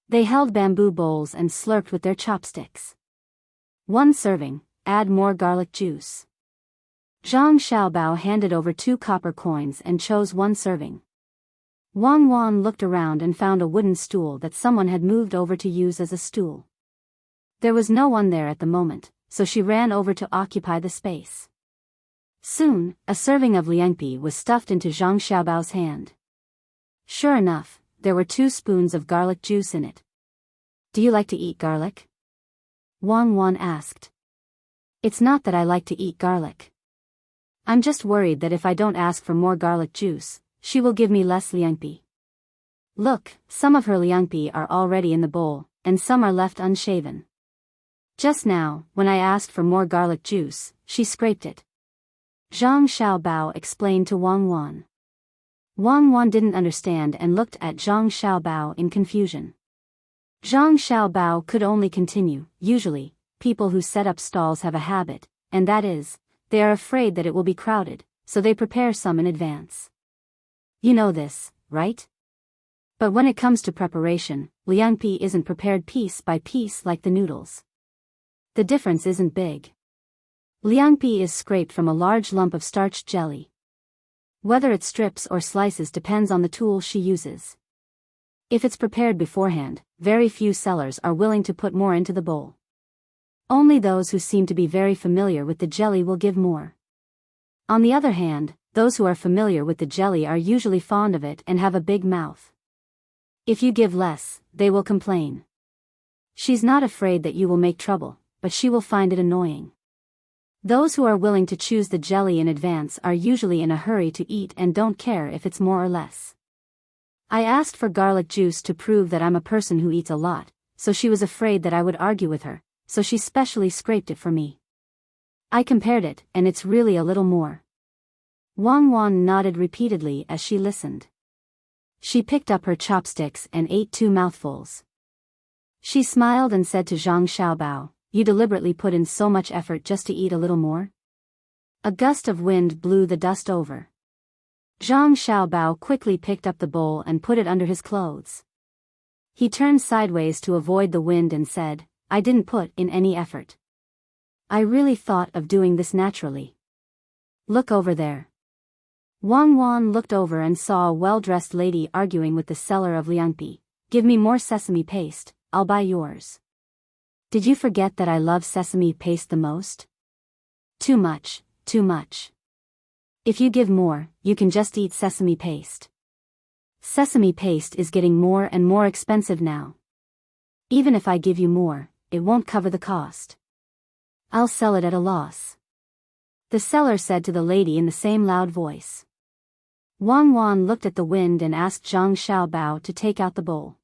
They held bamboo bowls and slurped with their chopsticks. 1 serving, add more garlic juice. Zhang Xiaobao handed over 2 copper coins and chose 1 serving. Wang Wan looked around and found a wooden stool that someone had moved over to use as a stool. There was no one there at the moment, so she ran over to occupy the space. Soon, a serving of liangpi was stuffed into Zhang Xiaobao's hand. Sure enough, there were 2 spoons of garlic juice in it. "Do you like to eat garlic?" Wang Wan asked. "It's not that I like to eat garlic. I'm just worried that if I don't ask for more garlic juice, she will give me less liangpi. Look, some of her liangpi are already in the bowl, and some are left unshaven. Just now, when I asked for more garlic juice, she scraped it. Zhang Xiaobao explained to Wang Wan. Wang Wan didn't understand and looked at Zhang Xiaobao in confusion. Zhang Xiaobao could only continue. Usually, people who set up stalls have a habit, and that is, they are afraid that it will be crowded, so they prepare some in advance. You know this, right? But when it comes to preparation, liangpi isn't prepared piece by piece like the noodles. The difference isn't big. Liangpi is scraped from a large lump of starched jelly. Whether it strips or slices depends on the tool she uses. If it's prepared beforehand, very few sellers are willing to put more into the bowl. Only those who seem to be very familiar with the jelly will give more. On the other hand, those who are familiar with the jelly are usually fond of it and have a big mouth. If you give less, they will complain. She's not afraid that you will make trouble, but she will find it annoying. Those who are willing to choose the jelly in advance are usually in a hurry to eat and don't care if it's more or less. I asked for garlic juice to prove that I'm a person who eats a lot, so she was afraid that I would argue with her, so she specially scraped it for me. I compared it, and it's really a little more. Wang Wan nodded repeatedly as she listened. She picked up her chopsticks and ate 2 mouthfuls. She smiled and said to Zhang Xiaobao, "You deliberately put in so much effort just to eat a little more?" A gust of wind blew the dust over. Zhang Xiaobao quickly picked up the bowl and put it under his clothes. He turned sideways to avoid the wind and said, "I didn't put in any effort. I really thought of doing this naturally. Look over there." Wang Wan looked over and saw a well-dressed lady arguing with the seller of liangpi. "Give me more sesame paste, I'll buy yours. Did you forget that I love sesame paste the most? Too much, too much. If you give more, you can just eat sesame paste. Sesame paste is getting more and more expensive now. Even if I give you more, it won't cover the cost. I'll sell it at a loss," the seller said to the lady in the same loud voice. Wang Wan looked at the wind and asked Zhang Xiaobao to take out the bowl.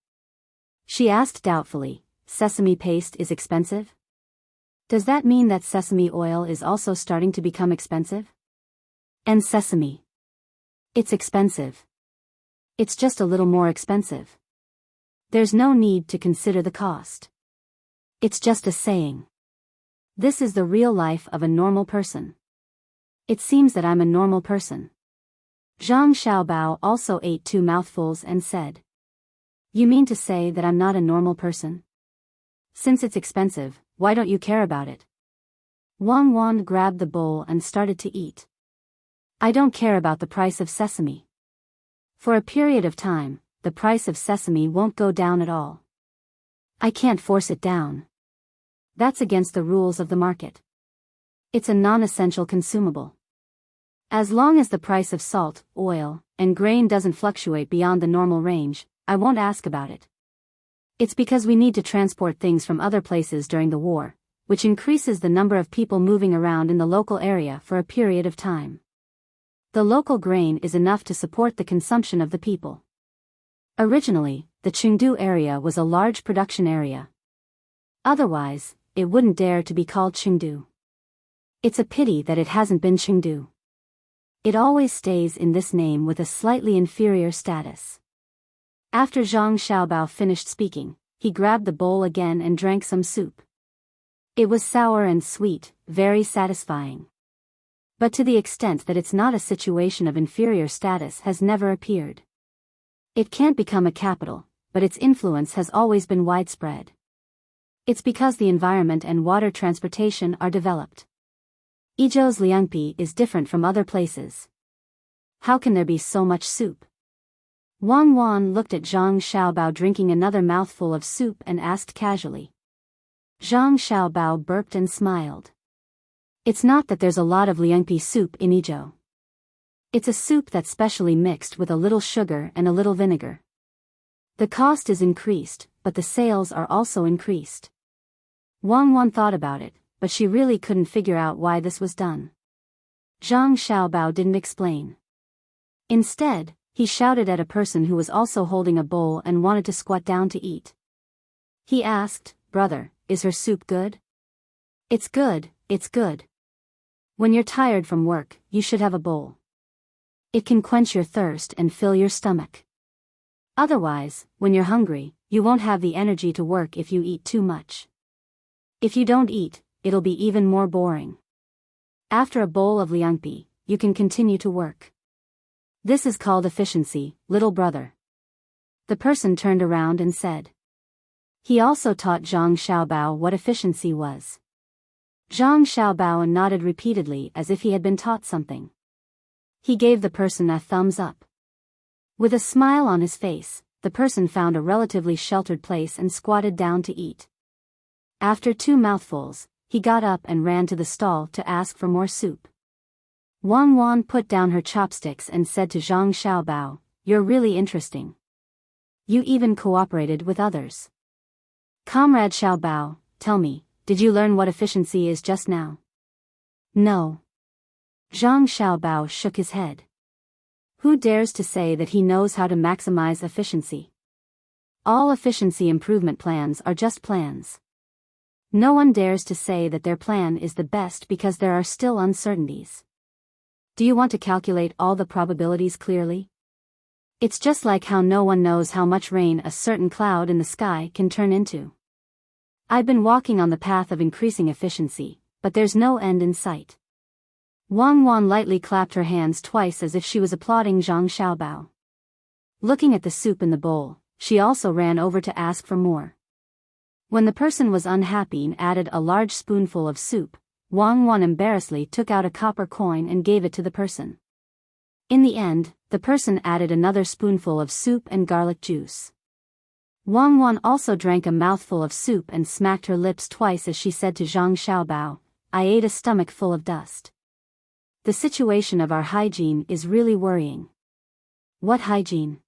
She asked doubtfully, "Sesame paste is expensive? Does that mean that sesame oil is also starting to become expensive? And sesame? It's expensive. It's just a little more expensive. There's no need to consider the cost. It's just a saying. This is the real life of a normal person. It seems that I'm a normal person." Zhang Xiaobao also ate 2 mouthfuls and said, "You mean to say that I'm not a normal person? Since it's expensive, why don't you care about it?" Wang Wan grabbed the bowl and started to eat. "I don't care about the price of sesame. For a period of time, the price of sesame won't go down at all. I can't force it down. That's against the rules of the market. It's a non-essential consumable. As long as the price of salt, oil, and grain doesn't fluctuate beyond the normal range, I won't ask about it. It's because we need to transport things from other places during the war, which increases the number of people moving around in the local area for a period of time. The local grain is enough to support the consumption of the people. Originally, the Chengdu area was a large production area. Otherwise, it wouldn't dare to be called Chengdu. It's a pity that it hasn't been Chengdu. It always stays in this name with a slightly inferior status." After Zhang Xiaobao finished speaking, he grabbed the bowl again and drank some soup. It was sour and sweet, very satisfying. But to the extent that it's not a situation of inferior status has never appeared. It can't become a capital, but its influence has always been widespread. It's because the environment and water transportation are developed. Izhou's liangpi is different from other places. How can there be so much soup? Wang Wan looked at Zhang Xiaobao drinking another mouthful of soup and asked casually. Zhang Xiaobao burped and smiled. "It's not that there's a lot of liangpi soup in Izhou. It's a soup that's specially mixed with a little sugar and a little vinegar. The cost is increased, but the sales are also increased." Wang Wan thought about it, but she really couldn't figure out why this was done. Zhang Xiaobao didn't explain. Instead, he shouted at a person who was also holding a bowl and wanted to squat down to eat. He asked, "Brother, is her soup good?" It's good, it's good. When you're tired from work, you should have a bowl. It can quench your thirst and fill your stomach. Otherwise, when you're hungry, you won't have the energy to work if you eat too much. If you don't eat, it'll be even more boring. After a bowl of liangpi, you can continue to work. This is called efficiency, little brother. The person turned around and said. He also taught Zhang Xiaobao what efficiency was. Zhang Xiaobao nodded repeatedly as if he had been taught something. He gave the person a thumbs up. With a smile on his face, the person found a relatively sheltered place and squatted down to eat. After 2 mouthfuls, he got up and ran to the stall to ask for more soup. Wang Wan put down her chopsticks and said to Zhang Xiaobao, "You're really interesting. You even cooperated with others. Comrade Xiaobao, tell me, did you learn what efficiency is just now?" "No." Zhang Xiaobao shook his head. Who dares to say that he knows how to maximize efficiency? All efficiency improvement plans are just plans. No one dares to say that their plan is the best because there are still uncertainties. Do you want to calculate all the probabilities clearly? It's just like how no one knows how much rain a certain cloud in the sky can turn into. I've been walking on the path of increasing efficiency, but there's no end in sight. Wang Wan lightly clapped her hands twice as if she was applauding Zhang Xiaobao. Looking at the soup in the bowl, she also ran over to ask for more. When the person was unhappy and added a large spoonful of soup, Wang Wan embarrassedly took out a copper coin and gave it to the person. In the end, the person added another spoonful of soup and garlic juice. Wang Wan also drank a mouthful of soup and smacked her lips twice as she said to Zhang Xiaobao, "I ate a stomach full of dust. The situation of our hygiene is really worrying." "What hygiene?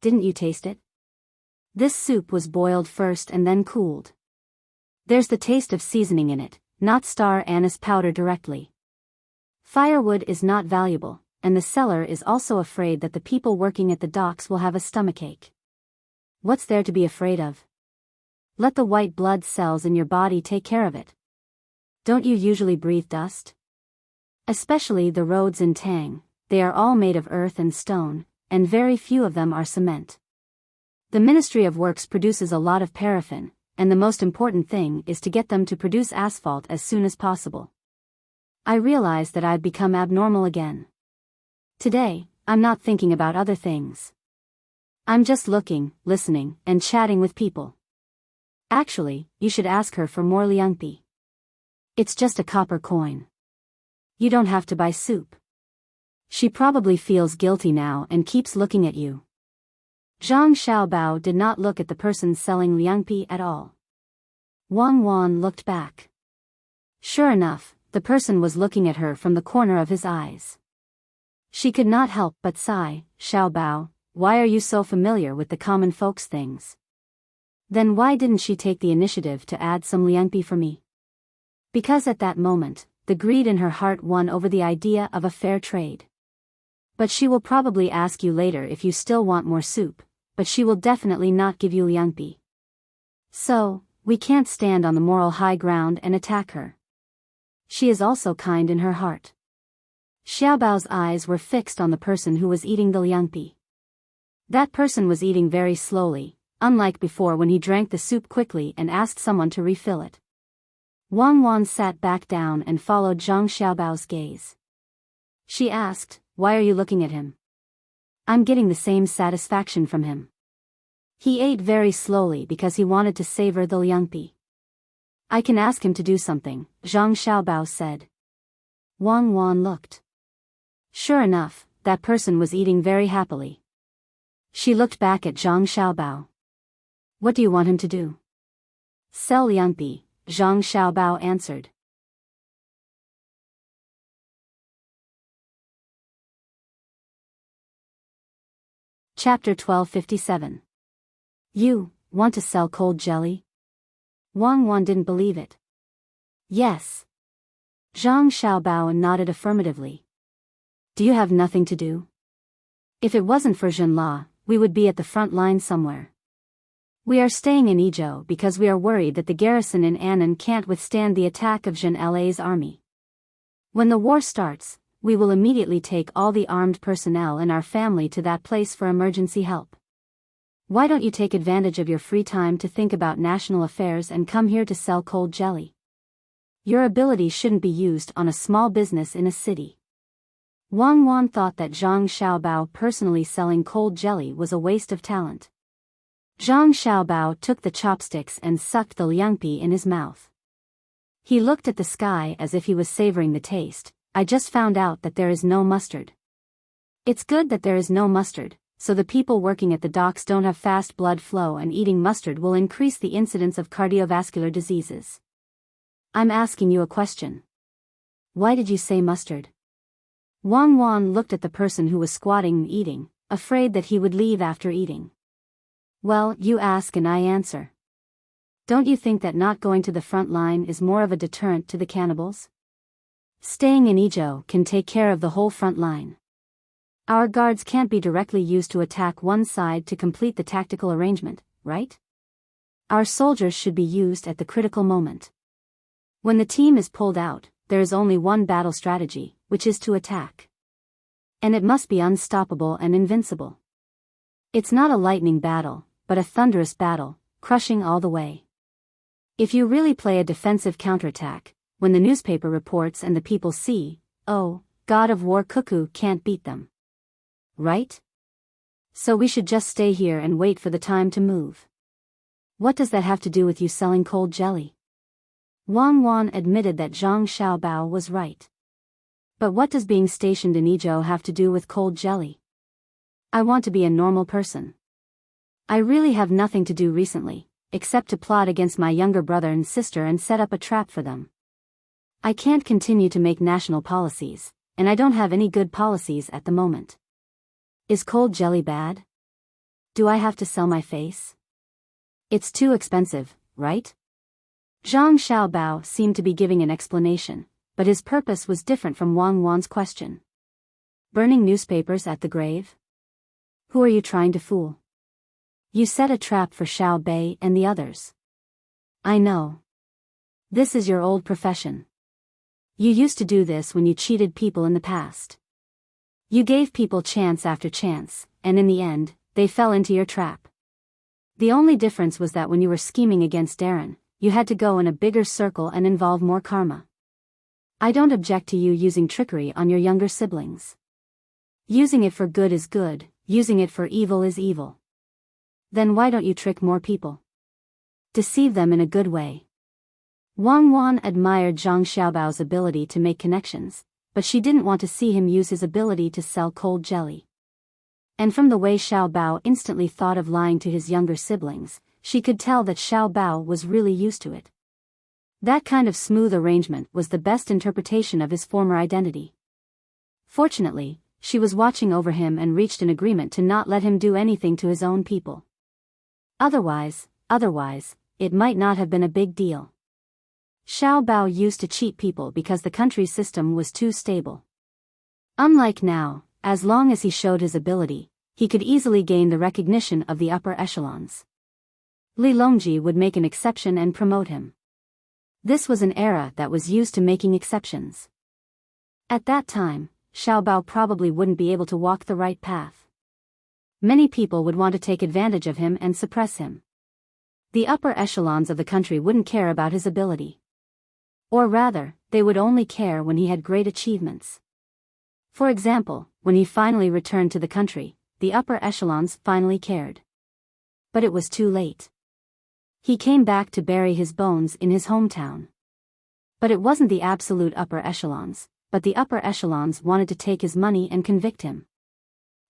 Didn't you taste it? This soup was boiled first and then cooled. There's the taste of seasoning in it, not star anise powder directly. Firewood is not valuable, and the seller is also afraid that the people working at the docks will have a stomachache. What's there to be afraid of? Let the white blood cells in your body take care of it. Don't you usually breathe dust? Especially the roads in Tang, they are all made of earth and stone, and very few of them are cement. The Ministry of Works produces a lot of paraffin, and the most important thing is to get them to produce asphalt as soon as possible. I realize that I've become abnormal again. Today, I'm not thinking about other things. I'm just looking, listening, and chatting with people. Actually, you should ask her for more liangpi. It's just a copper coin. You don't have to buy soup. She probably feels guilty now and keeps looking at you." Zhang Xiaobao did not look at the person selling liangpi at all. Wang Wan looked back. Sure enough, the person was looking at her from the corner of his eyes. She could not help but sigh. "Xiaobao, why are you so familiar with the common folks' things? Then why didn't she take the initiative to add some liangpi for me?" Because at that moment, the greed in her heart won over the idea of a fair trade. "But she will probably ask you later if you still want more soup, but she will definitely not give you liangpi. So, we can't stand on the moral high ground and attack her. She is also kind in her heart." Xiaobao's eyes were fixed on the person who was eating the liangpi. That person was eating very slowly, unlike before when he drank the soup quickly and asked someone to refill it. Wang Wan sat back down and followed Zhang Xiaobao's gaze. She asked, "Why are you looking at him?" "I'm getting the same satisfaction from him. He ate very slowly because he wanted to savor the liangpi." "I can ask him to do something," Zhang Xiaobao said. Wang Wan looked. Sure enough, that person was eating very happily. She looked back at Zhang Xiaobao. "What do you want him to do?" "Sell liangpi," Zhang Xiaobao answered. Chapter 1257. "You want to sell cold jelly?" Wang Wan didn't believe it. "Yes." Zhang Xiaobao nodded affirmatively. "Do you have nothing to do? If it wasn't for Zhenla, we would be at the front line somewhere. We are staying in Izhou because we are worried that the garrison in Annan can't withstand the attack of Jean La's army. When the war starts, we will immediately take all the armed personnel in our family to that place for emergency help. Why don't you take advantage of your free time to think about national affairs and come here to sell cold jelly? Your ability shouldn't be used on a small business in a city. Wang Wan thought that Zhang Xiaobao personally selling cold jelly was a waste of talent. Zhang Xiaobao took the chopsticks and sucked the liangpi in his mouth. He looked at the sky as if he was savoring the taste. I just found out that there is no mustard. It's good that there is no mustard, so the people working at the docks don't have fast blood flow, and eating mustard will increase the incidence of cardiovascular diseases. I'm asking you a question. Why did you say mustard? Wang Wan looked at the person who was squatting and eating, afraid that he would leave after eating. Well, you ask and I answer. Don't you think that not going to the front line is more of a deterrent to the cannibals? Staying in Izhou can take care of the whole front line. Our guards can't be directly used to attack one side to complete the tactical arrangement, right? Our soldiers should be used at the critical moment. When the team is pulled out, there is only one battle strategy, which is to attack. And it must be unstoppable and invincible. It's not a lightning battle, but a thunderous battle, crushing all the way. If you really play a defensive counterattack, when the newspaper reports and the people see, oh, God of War Cuckoo can't beat them. Right? So we should just stay here and wait for the time to move. What does that have to do with you selling cold jelly? Wang Wan admitted that Zhang Xiaobao was right. But what does being stationed in Izhou have to do with cold jelly? I want to be a normal person. I really have nothing to do recently, except to plot against my younger brother and sister and set up a trap for them. I can't continue to make national policies, and I don't have any good policies at the moment. Is cold jelly bad? Do I have to sell my face? It's too expensive, right? Zhang Xiaobao seemed to be giving an explanation, but his purpose was different from Wang Wan's question. Burning newspapers at the grave? Who are you trying to fool? You set a trap for Xiao Bei and the others. I know. This is your old profession. You used to do this when you cheated people in the past. You gave people chance after chance, and in the end, they fell into your trap. The only difference was that when you were scheming against Darren, you had to go in a bigger circle and involve more karma. I don't object to you using trickery on your younger siblings. Using it for good is good, using it for evil is evil. Then why don't you trick more people? Deceive them in a good way. Wang Wan admired Zhang Xiaobao's ability to make connections, but she didn't want to see him use his ability to sell cold jelly. And from the way Xiaobao instantly thought of lying to his younger siblings, she could tell that Xiaobao was really used to it. That kind of smooth arrangement was the best interpretation of his former identity. Fortunately, she was watching over him and reached an agreement to not let him do anything to his own people. Otherwise, it might not have been a big deal. Xiaobao used to cheat people because the country's system was too stable. Unlike now, as long as he showed his ability, he could easily gain the recognition of the upper echelons. Li Longji would make an exception and promote him. This was an era that was used to making exceptions. At that time, Xiaobao probably wouldn't be able to walk the right path. Many people would want to take advantage of him and suppress him. The upper echelons of the country wouldn't care about his ability. Or rather, they would only care when he had great achievements. For example, when he finally returned to the country, the upper echelons finally cared. But it was too late. He came back to bury his bones in his hometown. But it wasn't the absolute upper echelons, but the upper echelons wanted to take his money and convict him.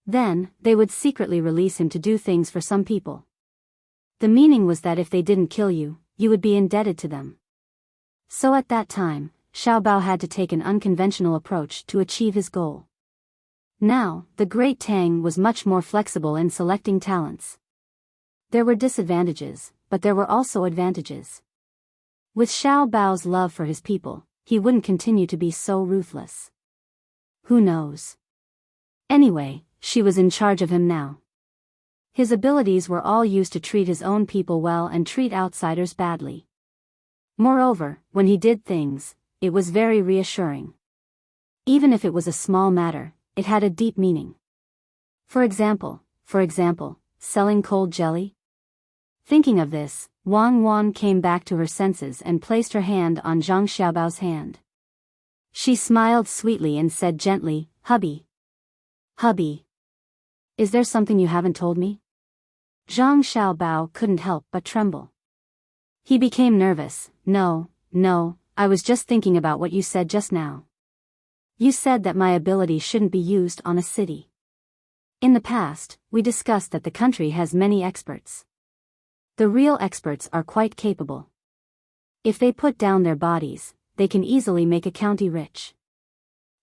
Then, they would secretly release him to do things for some people. The meaning was that if they didn't kill you, you would be indebted to them. So at that time, Xiaobao had to take an unconventional approach to achieve his goal. Now, the great Tang was much more flexible in selecting talents. There were disadvantages, but there were also advantages. With Xiaobao's love for his people, he wouldn't continue to be so ruthless. Who knows? Anyway, she was in charge of him now. His abilities were all used to treat his own people well and treat outsiders badly. Moreover, when he did things, it was very reassuring. Even if it was a small matter, it had a deep meaning. For example, selling cold jelly? Thinking of this, Wang Wan came back to her senses and placed her hand on Zhang Xiaobao's hand. She smiled sweetly and said gently, "Hubby. Hubby. Is there something you haven't told me?" Zhang Xiaobao couldn't help but tremble. He became nervous. No, I was just thinking about what you said just now. You said that my ability shouldn't be used on a city. In the past, we discussed that the country has many experts. The real experts are quite capable. If they put down their bodies, they can easily make a county rich.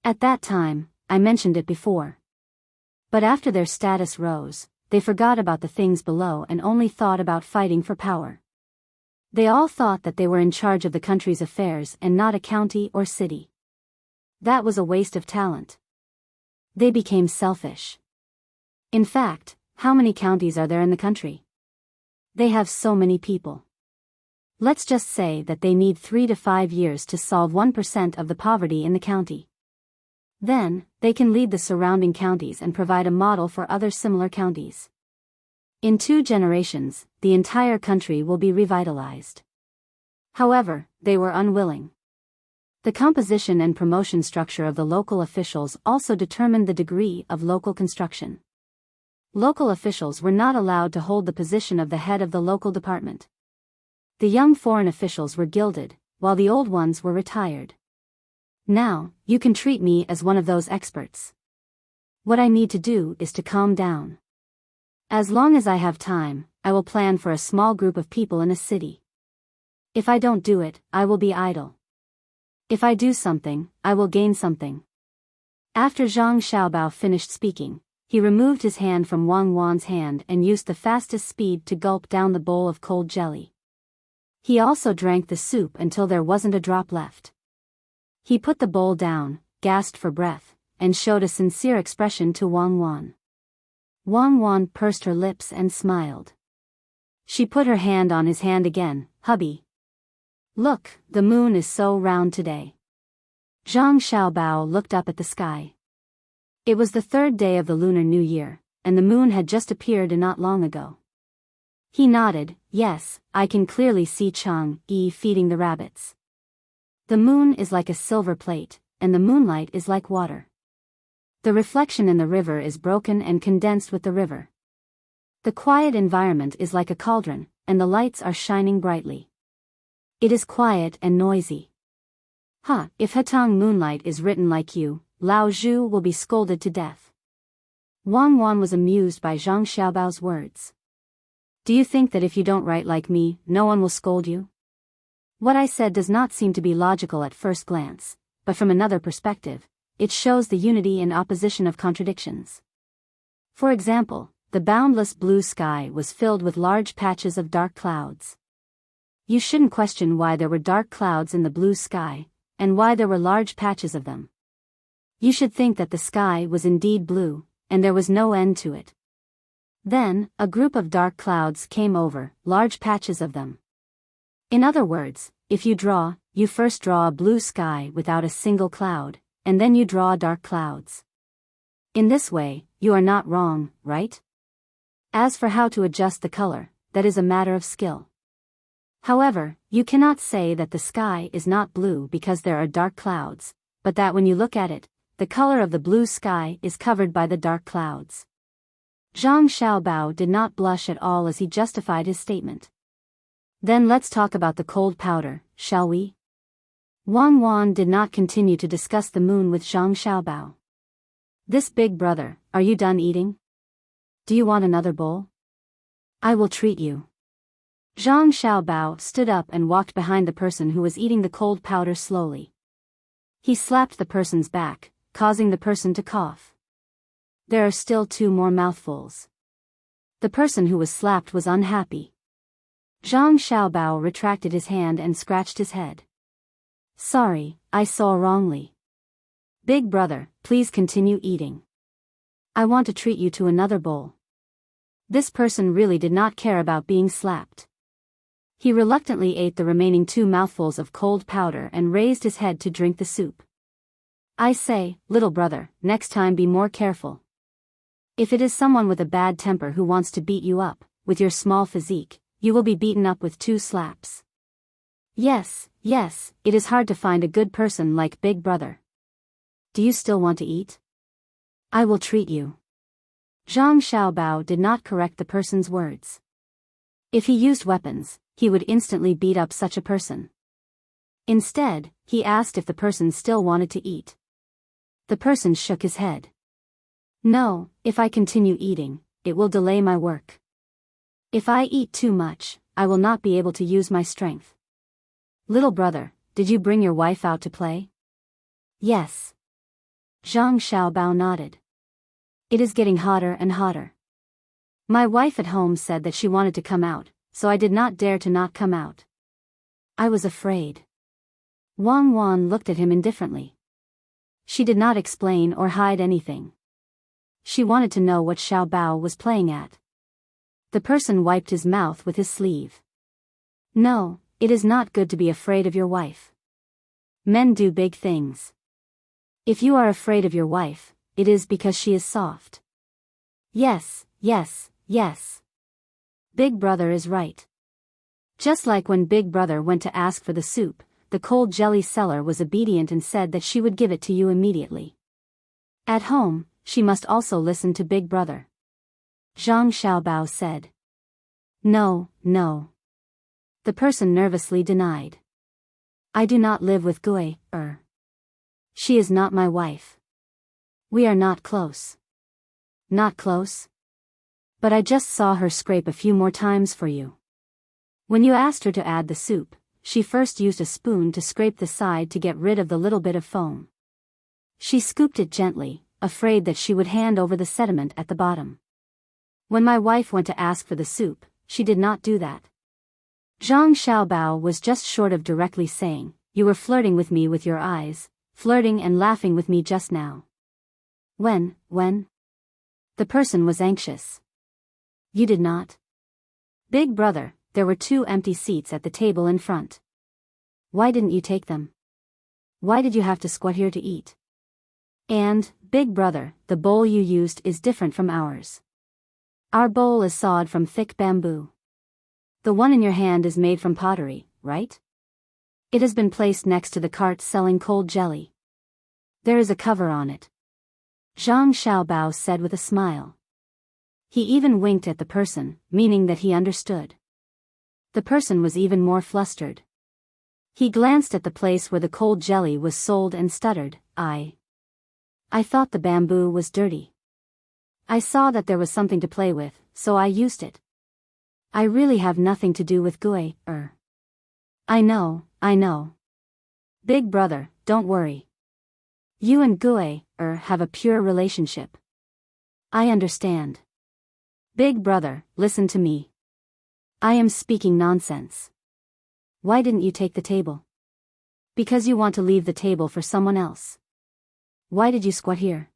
At that time, I mentioned it before. But after their status rose, they forgot about the things below and only thought about fighting for power. They all thought that they were in charge of the country's affairs and not a county or city. That was a waste of talent. They became selfish. In fact, how many counties are there in the country? They have so many people. Let's just say that they need 3 to 5 years to solve 1% of the poverty in the county. Then, they can lead the surrounding counties and provide a model for other similar counties. In 2 generations, the entire country will be revitalized. However, they were unwilling. The composition and promotion structure of the local officials also determined the degree of local construction. Local officials were not allowed to hold the position of the head of the local department. The young foreign officials were gilded, while the old ones were retired. Now, you can treat me as one of those experts. What I need to do is to calm down. As long as I have time, I will plan for a small group of people in a city. If I don't do it, I will be idle. If I do something, I will gain something. After Zhang Xiaobao finished speaking, he removed his hand from Wang Wan's hand and used the fastest speed to gulp down the bowl of cold jelly. He also drank the soup until there wasn't a drop left. He put the bowl down, gasped for breath, and showed a sincere expression to Wang Wan. Wang Wan pursed her lips and smiled. She put her hand on his hand again. "Hubby. Look, the moon is so round today." Zhang Xiaobao looked up at the sky. It was the 3rd day of the Lunar New Year, and the moon had just appeared not long ago. He nodded. "Yes, I can clearly see Chang-Yi feeding the rabbits. The moon is like a silver plate, and the moonlight is like water. The reflection in the river is broken and condensed with the river. The quiet environment is like a cauldron, and the lights are shining brightly. It is quiet and noisy. If Hatang moonlight is written like you, Lao Zhu will be scolded to death." Wang Wan was amused by Zhang Xiaobao's words. "Do you think that if you don't write like me, no one will scold you?" What I said does not seem to be logical at first glance, but from another perspective, it shows the unity and opposition of contradictions. For example, the boundless blue sky was filled with large patches of dark clouds. You shouldn't question why there were dark clouds in the blue sky, and why there were large patches of them. You should think that the sky was indeed blue, and there was no end to it. Then, a group of dark clouds came over, large patches of them. In other words, if you first draw a blue sky without a single cloud, and then you draw dark clouds. In this way, you are not wrong, right? As for how to adjust the color, that is a matter of skill. However, you cannot say that the sky is not blue because there are dark clouds, but that when you look at it, the color of the blue sky is covered by the dark clouds. Zhang Xiaobao did not blush at all as he justified his statement. "Then let's talk about the cold powder, shall we?" Wang Wan did not continue to discuss the moon with Zhang Xiaobao. "This big brother, are you done eating? Do you want another bowl? I will treat you." Zhang Xiaobao stood up and walked behind the person who was eating the cold powder slowly. He slapped the person's back, causing the person to cough. There are still 2 more mouthfuls. The person who was slapped was unhappy. Zhang Xiaobao retracted his hand and scratched his head. "Sorry, I saw wrongly. Big brother, please continue eating. I want to treat you to another bowl." This person really did not care about being slapped. He reluctantly ate the remaining 2 mouthfuls of cold powder and raised his head to drink the soup. I say, little brother, next time be more careful. If it is someone with a bad temper who wants to beat you up, with your small physique, you will be beaten up with 2 slaps. Yes, it is hard to find a good person like Big Brother. Do you still want to eat? I will treat you. Zhang Xiaobao did not correct the person's words. If he used weapons, he would instantly beat up such a person. Instead, he asked if the person still wanted to eat. The person shook his head. No, if I continue eating, it will delay my work. If I eat too much, I will not be able to use my strength. Little brother, did you bring your wife out to play? Yes. Zhang Xiaobao nodded. It is getting hotter and hotter. My wife at home said that she wanted to come out, so I did not dare to not come out. I was afraid. Wang Wan looked at him indifferently. She did not explain or hide anything. She wanted to know what Xiaobao was playing at. The person wiped his mouth with his sleeve. No, it is not good to be afraid of your wife. Men do big things. If you are afraid of your wife, it is because she is soft. Yes. Big Brother is right. Just like when Big Brother went to ask for the soup, the cold jelly seller was obedient and said that she would give it to you immediately. At home, she must also listen to Big Brother. Zhang Xiaobao said. No. The person nervously denied. I do not live with Gui. She is not my wife. We are not close. Not close? But I just saw her scrape a few more times for you. When you asked her to add the soup, she first used a spoon to scrape the side to get rid of the little bit of foam. She scooped it gently, afraid that she would hand over the sediment at the bottom. When my wife went to ask for the soup, she did not do that. Zhang Xiaobao was just short of directly saying, you were flirting with me with your eyes, flirting and laughing with me just now. When? The person was anxious. You did not? Big Brother, there were 2 empty seats at the table in front. Why didn't you take them? Why did you have to squat here to eat? And, Big Brother, the bowl you used is different from ours. Our bowl is sawed from thick bamboo. The one in your hand is made from pottery, right? It has been placed next to the cart selling cold jelly. There is a cover on it. Zhang Xiaobao said with a smile. He even winked at the person, meaning that he understood. The person was even more flustered. He glanced at the place where the cold jelly was sold and stuttered, I thought the bamboo was dirty. I saw that there was something to play with, so I used it. I really have nothing to do with Gui. I know. Big Brother, don't worry. You and Gui, have a pure relationship. I understand. Big Brother, listen to me. I am speaking nonsense. Why didn't you take the table? Because you want to leave the table for someone else. Why did you squat here?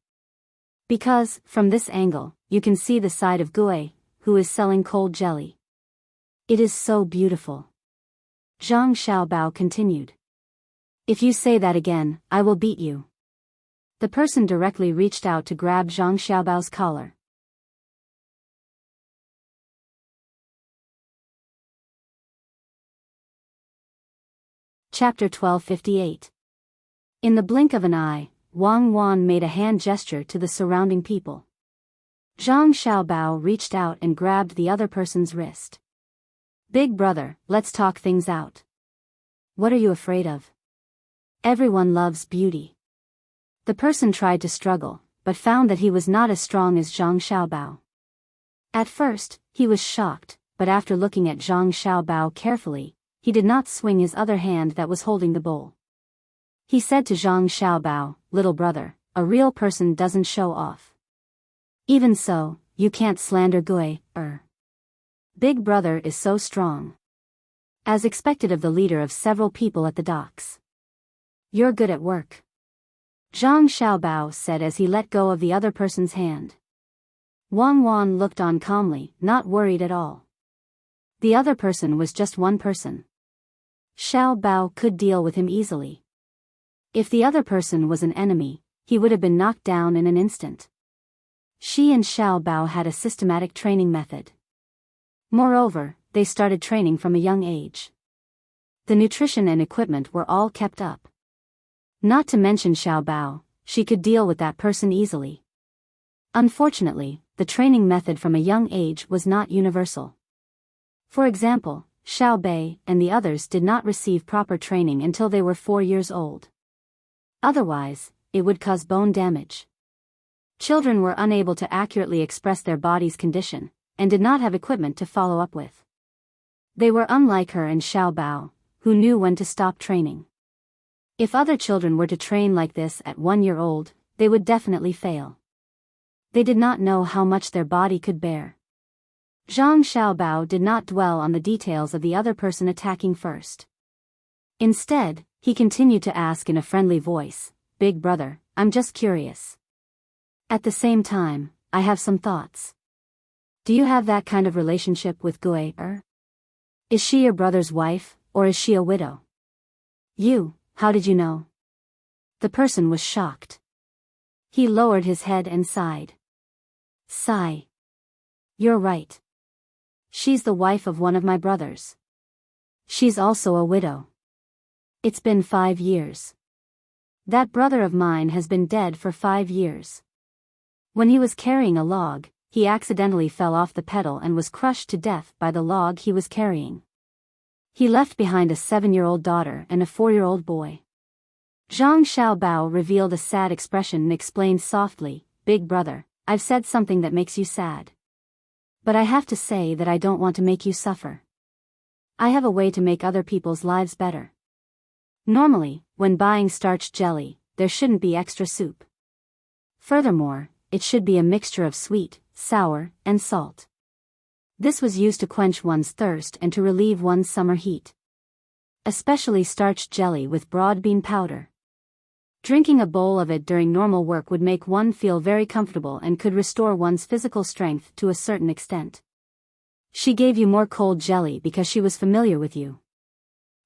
Because, from this angle, you can see the side of Gui, who is selling cold jelly. It is so beautiful. Zhang Xiaobao continued. If you say that again, I will beat you. The person directly reached out to grab Zhang Xiaobao's collar. Chapter 1258. In the blink of an eye, Wang Wan made a hand gesture to the surrounding people. Zhang Xiaobao reached out and grabbed the other person's wrist. Big Brother, let's talk things out. What are you afraid of? Everyone loves beauty. The person tried to struggle, but found that he was not as strong as Zhang Xiaobao. At first, he was shocked, but after looking at Zhang Xiaobao carefully, he did not swing his other hand that was holding the bowl. He said to Zhang Xiaobao, little brother, a real person doesn't show off. Even so, you can't slander Gui. Big Brother is so strong. As expected of the leader of several people at the docks. You're good at work. Zhang Xiaobao said as he let go of the other person's hand. Wang Wan looked on calmly, not worried at all. The other person was just one person. Xiao Bao could deal with him easily. If the other person was an enemy, he would have been knocked down in an instant. She and Xiao Bao had a systematic training method. Moreover, they started training from a young age. The nutrition and equipment were all kept up. Not to mention Xiao Bao, she could deal with that person easily. Unfortunately, the training method from a young age was not universal. For example, Xiao Bei and the others did not receive proper training until they were 4 years old. Otherwise, it would cause bone damage. Children were unable to accurately express their body's condition, and did not have equipment to follow up with. They were unlike her and Xiao Bao, who knew when to stop training. If other children were to train like this at 1 year old, they would definitely fail. They did not know how much their body could bear. Zhang Xiaobao did not dwell on the details of the other person attacking first. Instead, he continued to ask in a friendly voice, "Big brother, I'm just curious. At the same time, I have some thoughts. Do you have that kind of relationship with Gui Er? Is she your brother's wife, or is she a widow?" How did you know?" The person was shocked. He lowered his head and sighed. "Sigh. You're right. She's the wife of one of my brothers. She's also a widow. It's been 5 years. That brother of mine has been dead for 5 years. When he was carrying a log, he accidentally fell off the pedal and was crushed to death by the log he was carrying. He left behind a 7-year-old daughter and a 4-year-old boy." Zhang Xiaobao revealed a sad expression and explained softly, "Big brother, I've said something that makes you sad. But I have to say that I don't want to make you suffer. I have a way to make other people's lives better. Normally, when buying starched jelly, there shouldn't be extra soup. Furthermore, it should be a mixture of sweet, sour, and salt. This was used to quench one's thirst and to relieve one's summer heat. Especially starched jelly with broad bean powder. Drinking a bowl of it during normal work would make one feel very comfortable and could restore one's physical strength to a certain extent. She gave you more cold jelly because she was familiar with you.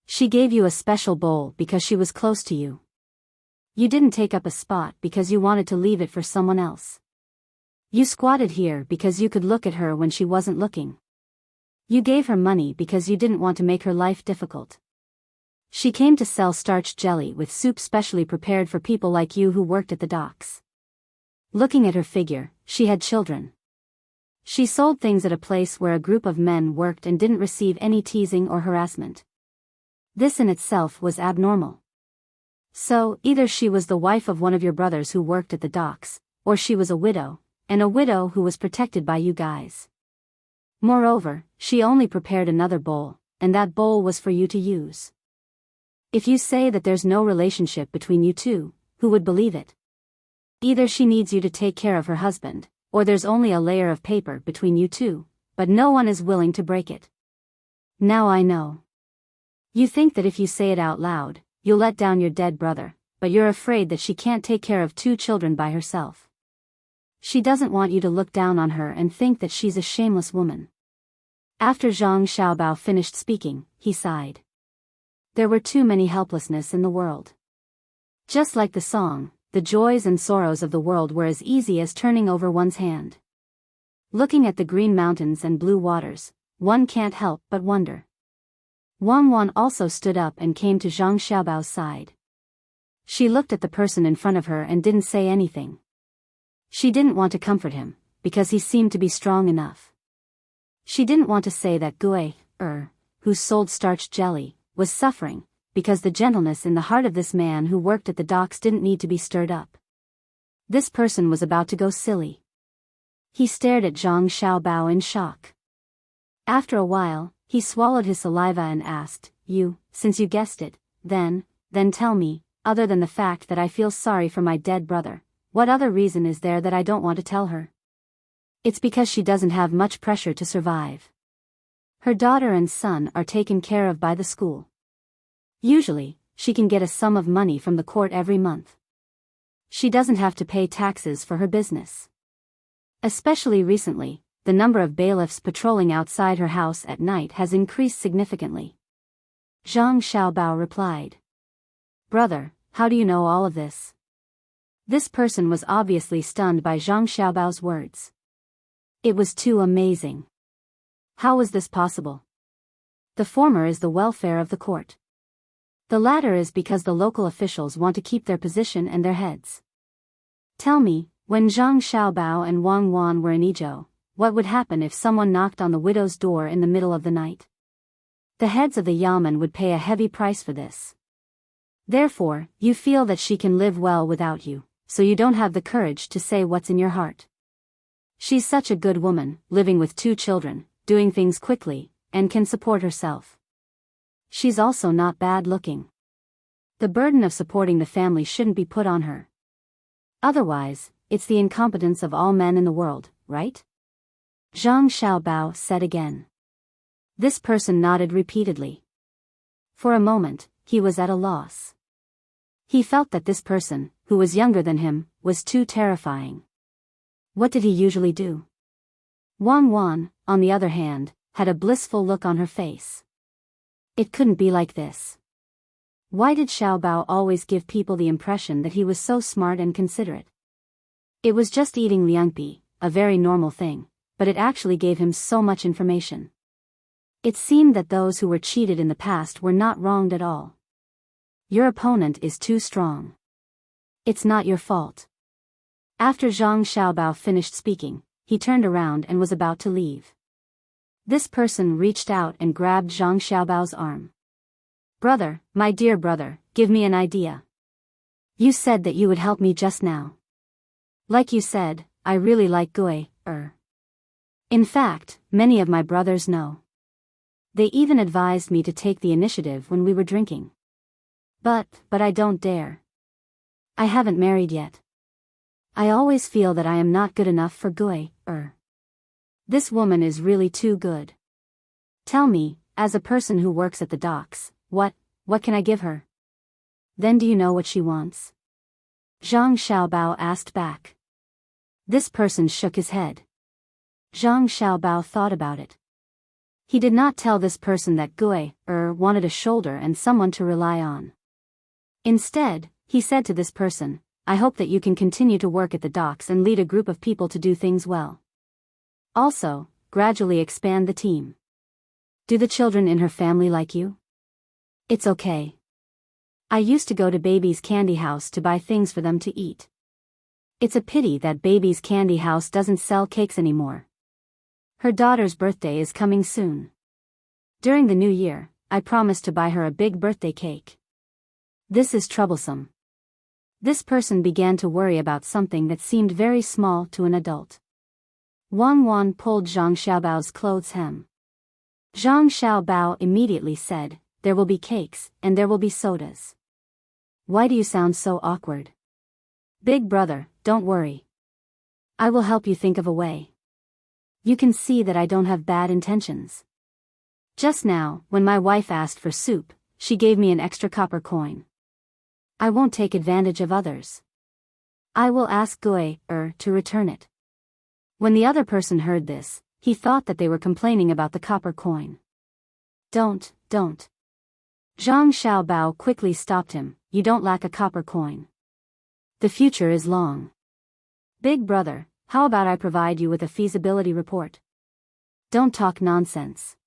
She gave you a special bowl because she was close to you. You didn't take up a spot because you wanted to leave it for someone else. You squatted here because you could look at her when she wasn't looking. You gave her money because you didn't want to make her life difficult. She came to sell starched jelly with soup specially prepared for people like you who worked at the docks. Looking at her figure, she had children. She sold things at a place where a group of men worked and didn't receive any teasing or harassment. This in itself was abnormal. So, either she was the wife of one of your brothers who worked at the docks, or she was a widow, and a widow who was protected by you guys. Moreover, she only prepared another bowl, and that bowl was for you to use. If you say that there's no relationship between you two, who would believe it? Either she needs you to take care of her husband, or there's only a layer of paper between you two, but no one is willing to break it. Now I know. You think that if you say it out loud, you'll let down your dead brother, but you're afraid that she can't take care of 2 children by herself. She doesn't want you to look down on her and think that she's a shameless woman." After Zhang Xiaobao finished speaking, he sighed. There were too many helplessness in the world. Just like the song, the joys and sorrows of the world were as easy as turning over one's hand. Looking at the green mountains and blue waters, one can't help but wonder. Wang Wan also stood up and came to Zhang Xiaobao's side. She looked at the person in front of her and didn't say anything. She didn't want to comfort him, because he seemed to be strong enough. She didn't want to say that Gui Er, who sold starched jelly, was suffering, because the gentleness in the heart of this man who worked at the docks didn't need to be stirred up. This person was about to go silly. He stared at Zhang Xiaobao in shock. After a while, he swallowed his saliva and asked, Since you guessed it, then tell me, other than the fact that I feel sorry for my dead brother, what other reason is there that I don't want to tell her?" "It's because she doesn't have much pressure to survive. Her daughter and son are taken care of by the school. Usually, she can get a sum of money from the court every month. She doesn't have to pay taxes for her business. Especially recently, the number of bailiffs patrolling outside her house at night has increased significantly. Zhang Xiaobao replied. Brother, how do you know all of this? This person was obviously stunned by Zhang Xiaobao's words. It was too amazing. How was this possible? The former is the welfare of the court. The latter is because the local officials want to keep their position and their heads. Tell me, when Zhang Xiaobao and Wang Wan were in Yizhou, what would happen if someone knocked on the widow's door in the middle of the night? The heads of the yamen would pay a heavy price for this. Therefore, you feel that she can live well without you, so you don't have the courage to say what's in your heart. She's such a good woman, living with 2 children, doing things quickly, and can support herself. She's also not bad looking. The burden of supporting the family shouldn't be put on her. Otherwise, it's the incompetence of all men in the world, right? Zhang Xiaobao said again. This person nodded repeatedly. For a moment, he was at a loss. He felt that this person, who was younger than him, was too terrifying. What did he usually do? Wang Wan, on the other hand, had a blissful look on her face. It couldn't be like this. Why did Xiaobao always give people the impression that he was so smart and considerate? It was just eating liangpi, a very normal thing, but it actually gave him so much information. It seemed that those who were cheated in the past were not wronged at all. Your opponent is too strong. It's not your fault. After Zhang Xiaobao finished speaking, he turned around and was about to leave. This person reached out and grabbed Zhang Xiaobao's arm. Brother, my dear brother, give me an idea. You said that you would help me just now. Like you said, I really like Gui. In fact, many of my brothers know. They even advised me to take the initiative when we were drinking. But I don't dare. I haven't married yet. I always feel that I am not good enough for Gui. This woman is really too good. Tell me, as a person who works at the docks, what can I give her? Then do you know what she wants? Zhang Xiaobao asked back. This person shook his head. Zhang Xiaobao thought about it. He did not tell this person that Gui wanted a shoulder and someone to rely on. Instead, he said to this person, I hope that you can continue to work at the docks and lead a group of people to do things well. Also, gradually expand the team. Do the children in her family like you? It's okay. I used to go to Baby's Candy House to buy things for them to eat. It's a pity that Baby's Candy House doesn't sell cakes anymore. Her daughter's birthday is coming soon. During the new year, I promised to buy her a big birthday cake. This is troublesome. This person began to worry about something that seemed very small to an adult. Wang Wan pulled Zhang Xiaobao's clothes hem. Zhang Xiaobao immediately said, there will be cakes, and there will be sodas. Why do you sound so awkward? Big brother, don't worry. I will help you think of a way. You can see that I don't have bad intentions. Just now, when my wife asked for soup, she gave me an extra copper coin. I won't take advantage of others. I will ask Gui to return it. When the other person heard this, he thought that they were complaining about the copper coin. Don't. Zhang Xiaobao quickly stopped him, you don't lack a copper coin. The future is long. Big brother, how about I provide you with a feasibility report? Don't talk nonsense.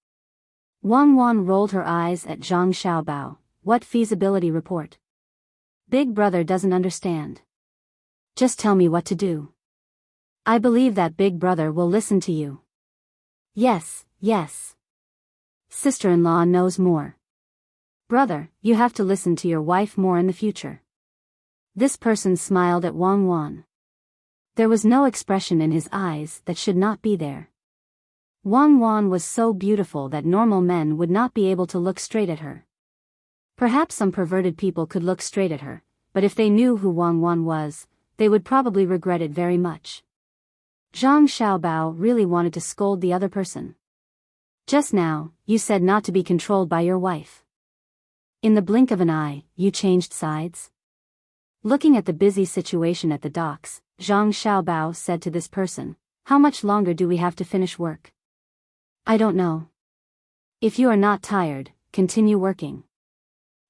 Wang Wan rolled her eyes at Zhang Xiaobao, what feasibility report? Big brother doesn't understand. Just tell me what to do. I believe that big brother will listen to you. Yes. Sister-in-law knows more. Brother, you have to listen to your wife more in the future. This person smiled at Wang Wan. There was no expression in his eyes that should not be there. Wang Wan was so beautiful that normal men would not be able to look straight at her. Perhaps some perverted people could look straight at her, but if they knew who Wang Wan was, they would probably regret it very much. Zhang Xiaobao really wanted to scold the other person. Just now, you said not to be controlled by your wife. In the blink of an eye, you changed sides? Looking at the busy situation at the docks, Zhang Xiaobao said to this person, How much longer do we have to finish work? I don't know. If you are not tired, continue working.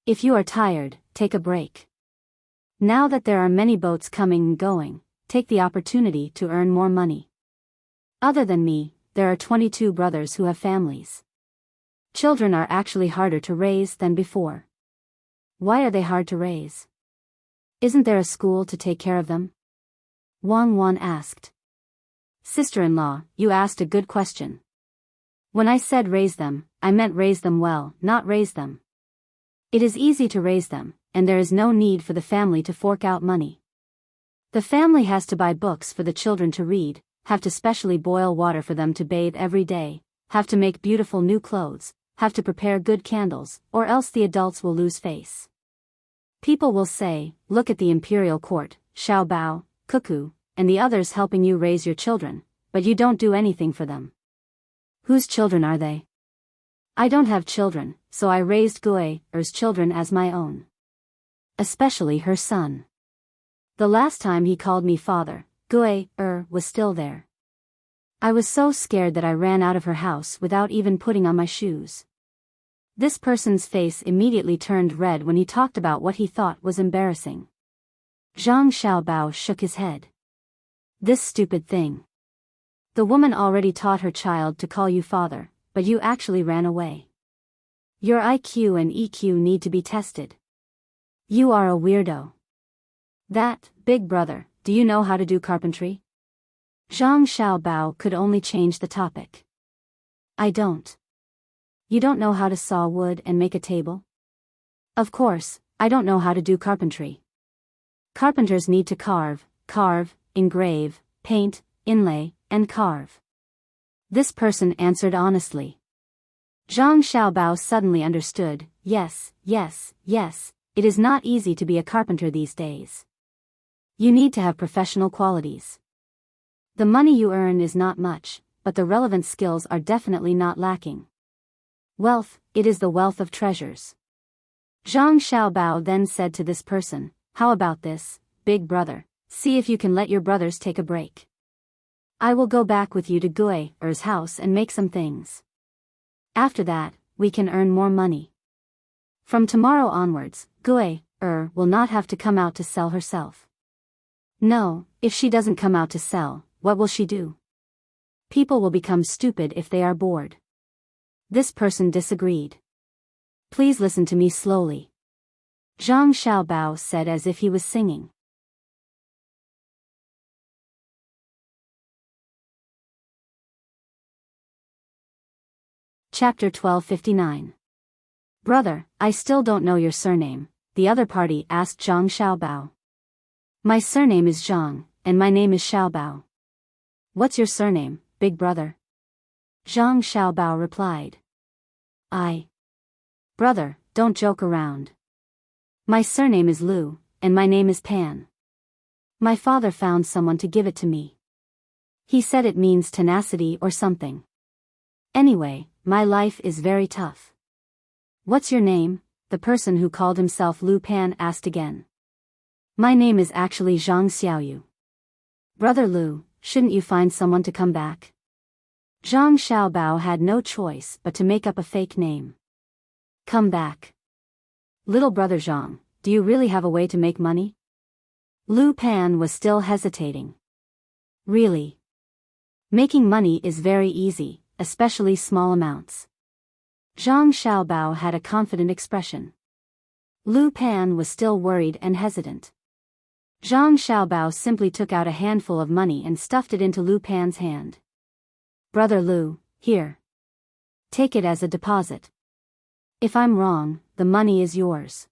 If you are tired, take a break. Now that there are many boats coming and going, take the opportunity to earn more money. Other than me, there are 22 brothers who have families. Children are actually harder to raise than before. Why are they hard to raise? Isn't there a school to take care of them? Wang asked. Sister-in-law, you asked a good question. When I said raise them, I meant raise them well, not raise them. It is easy to raise them, and there is no need for the family to fork out money. The family has to buy books for the children to read, have to specially boil water for them to bathe every day, have to make beautiful new clothes, have to prepare good candles, or else the adults will lose face. People will say, look at the imperial court, Xiao Bao, Cuckoo, and the others helping you raise your children, but you don't do anything for them. Whose children are they? I don't have children, so I raised Gui's children as my own. Especially her son. The last time he called me father, Gui was still there. I was so scared that I ran out of her house without even putting on my shoes. This person's face immediately turned red when he talked about what he thought was embarrassing. Zhang Xiaobao shook his head. This stupid thing. The woman already taught her child to call you father, but you actually ran away. Your IQ and EQ need to be tested. You are a weirdo. That, big brother, do you know how to do carpentry? Zhang Xiaobao could only change the topic. I don't. You don't know how to saw wood and make a table? Of course, I don't know how to do carpentry. Carpenters need to carve, engrave, paint, inlay, and carve. This person answered honestly. Zhang Xiaobao suddenly understood, yes, it is not easy to be a carpenter these days. You need to have professional qualities. The money you earn is not much, but the relevant skills are definitely not lacking. Wealth, it is the wealth of treasures. Zhang Xiaobao then said to this person, how about this, big brother, see if you can let your brothers take a break. I will go back with you to Gui's house and make some things. After that, we can earn more money. From tomorrow onwards, Gui will not have to come out to sell herself. No, if she doesn't come out to sell, what will she do? People will become stupid if they are bored. This person disagreed. Please listen to me slowly. Zhang Xiaobao said as if he was singing. Chapter 1259. Brother, I still don't know your surname, the other party asked Zhang Xiaobao. My surname is Zhang, and my name is Xiaobao. What's your surname, big brother? Zhang Xiaobao replied. Brother, don't joke around. My surname is Lu, and my name is Pan. My father found someone to give it to me. He said it means tenacity or something. Anyway, my life is very tough. What's your name? The person who called himself Lu Pan asked again. My name is actually Zhang Xiaoyu. Brother Lu, shouldn't you find someone to come back? Zhang Xiaobao had no choice but to make up a fake name. Come back. Little brother Zhang, do you really have a way to make money? Lu Pan was still hesitating. Really? Making money is very easy, especially small amounts. Zhang Xiaobao had a confident expression. Lu Pan was still worried and hesitant. Zhang Xiaobao simply took out a handful of money and stuffed it into Lu Pan's hand. Brother Lu, here. Take it as a deposit. If I'm wrong, the money is yours.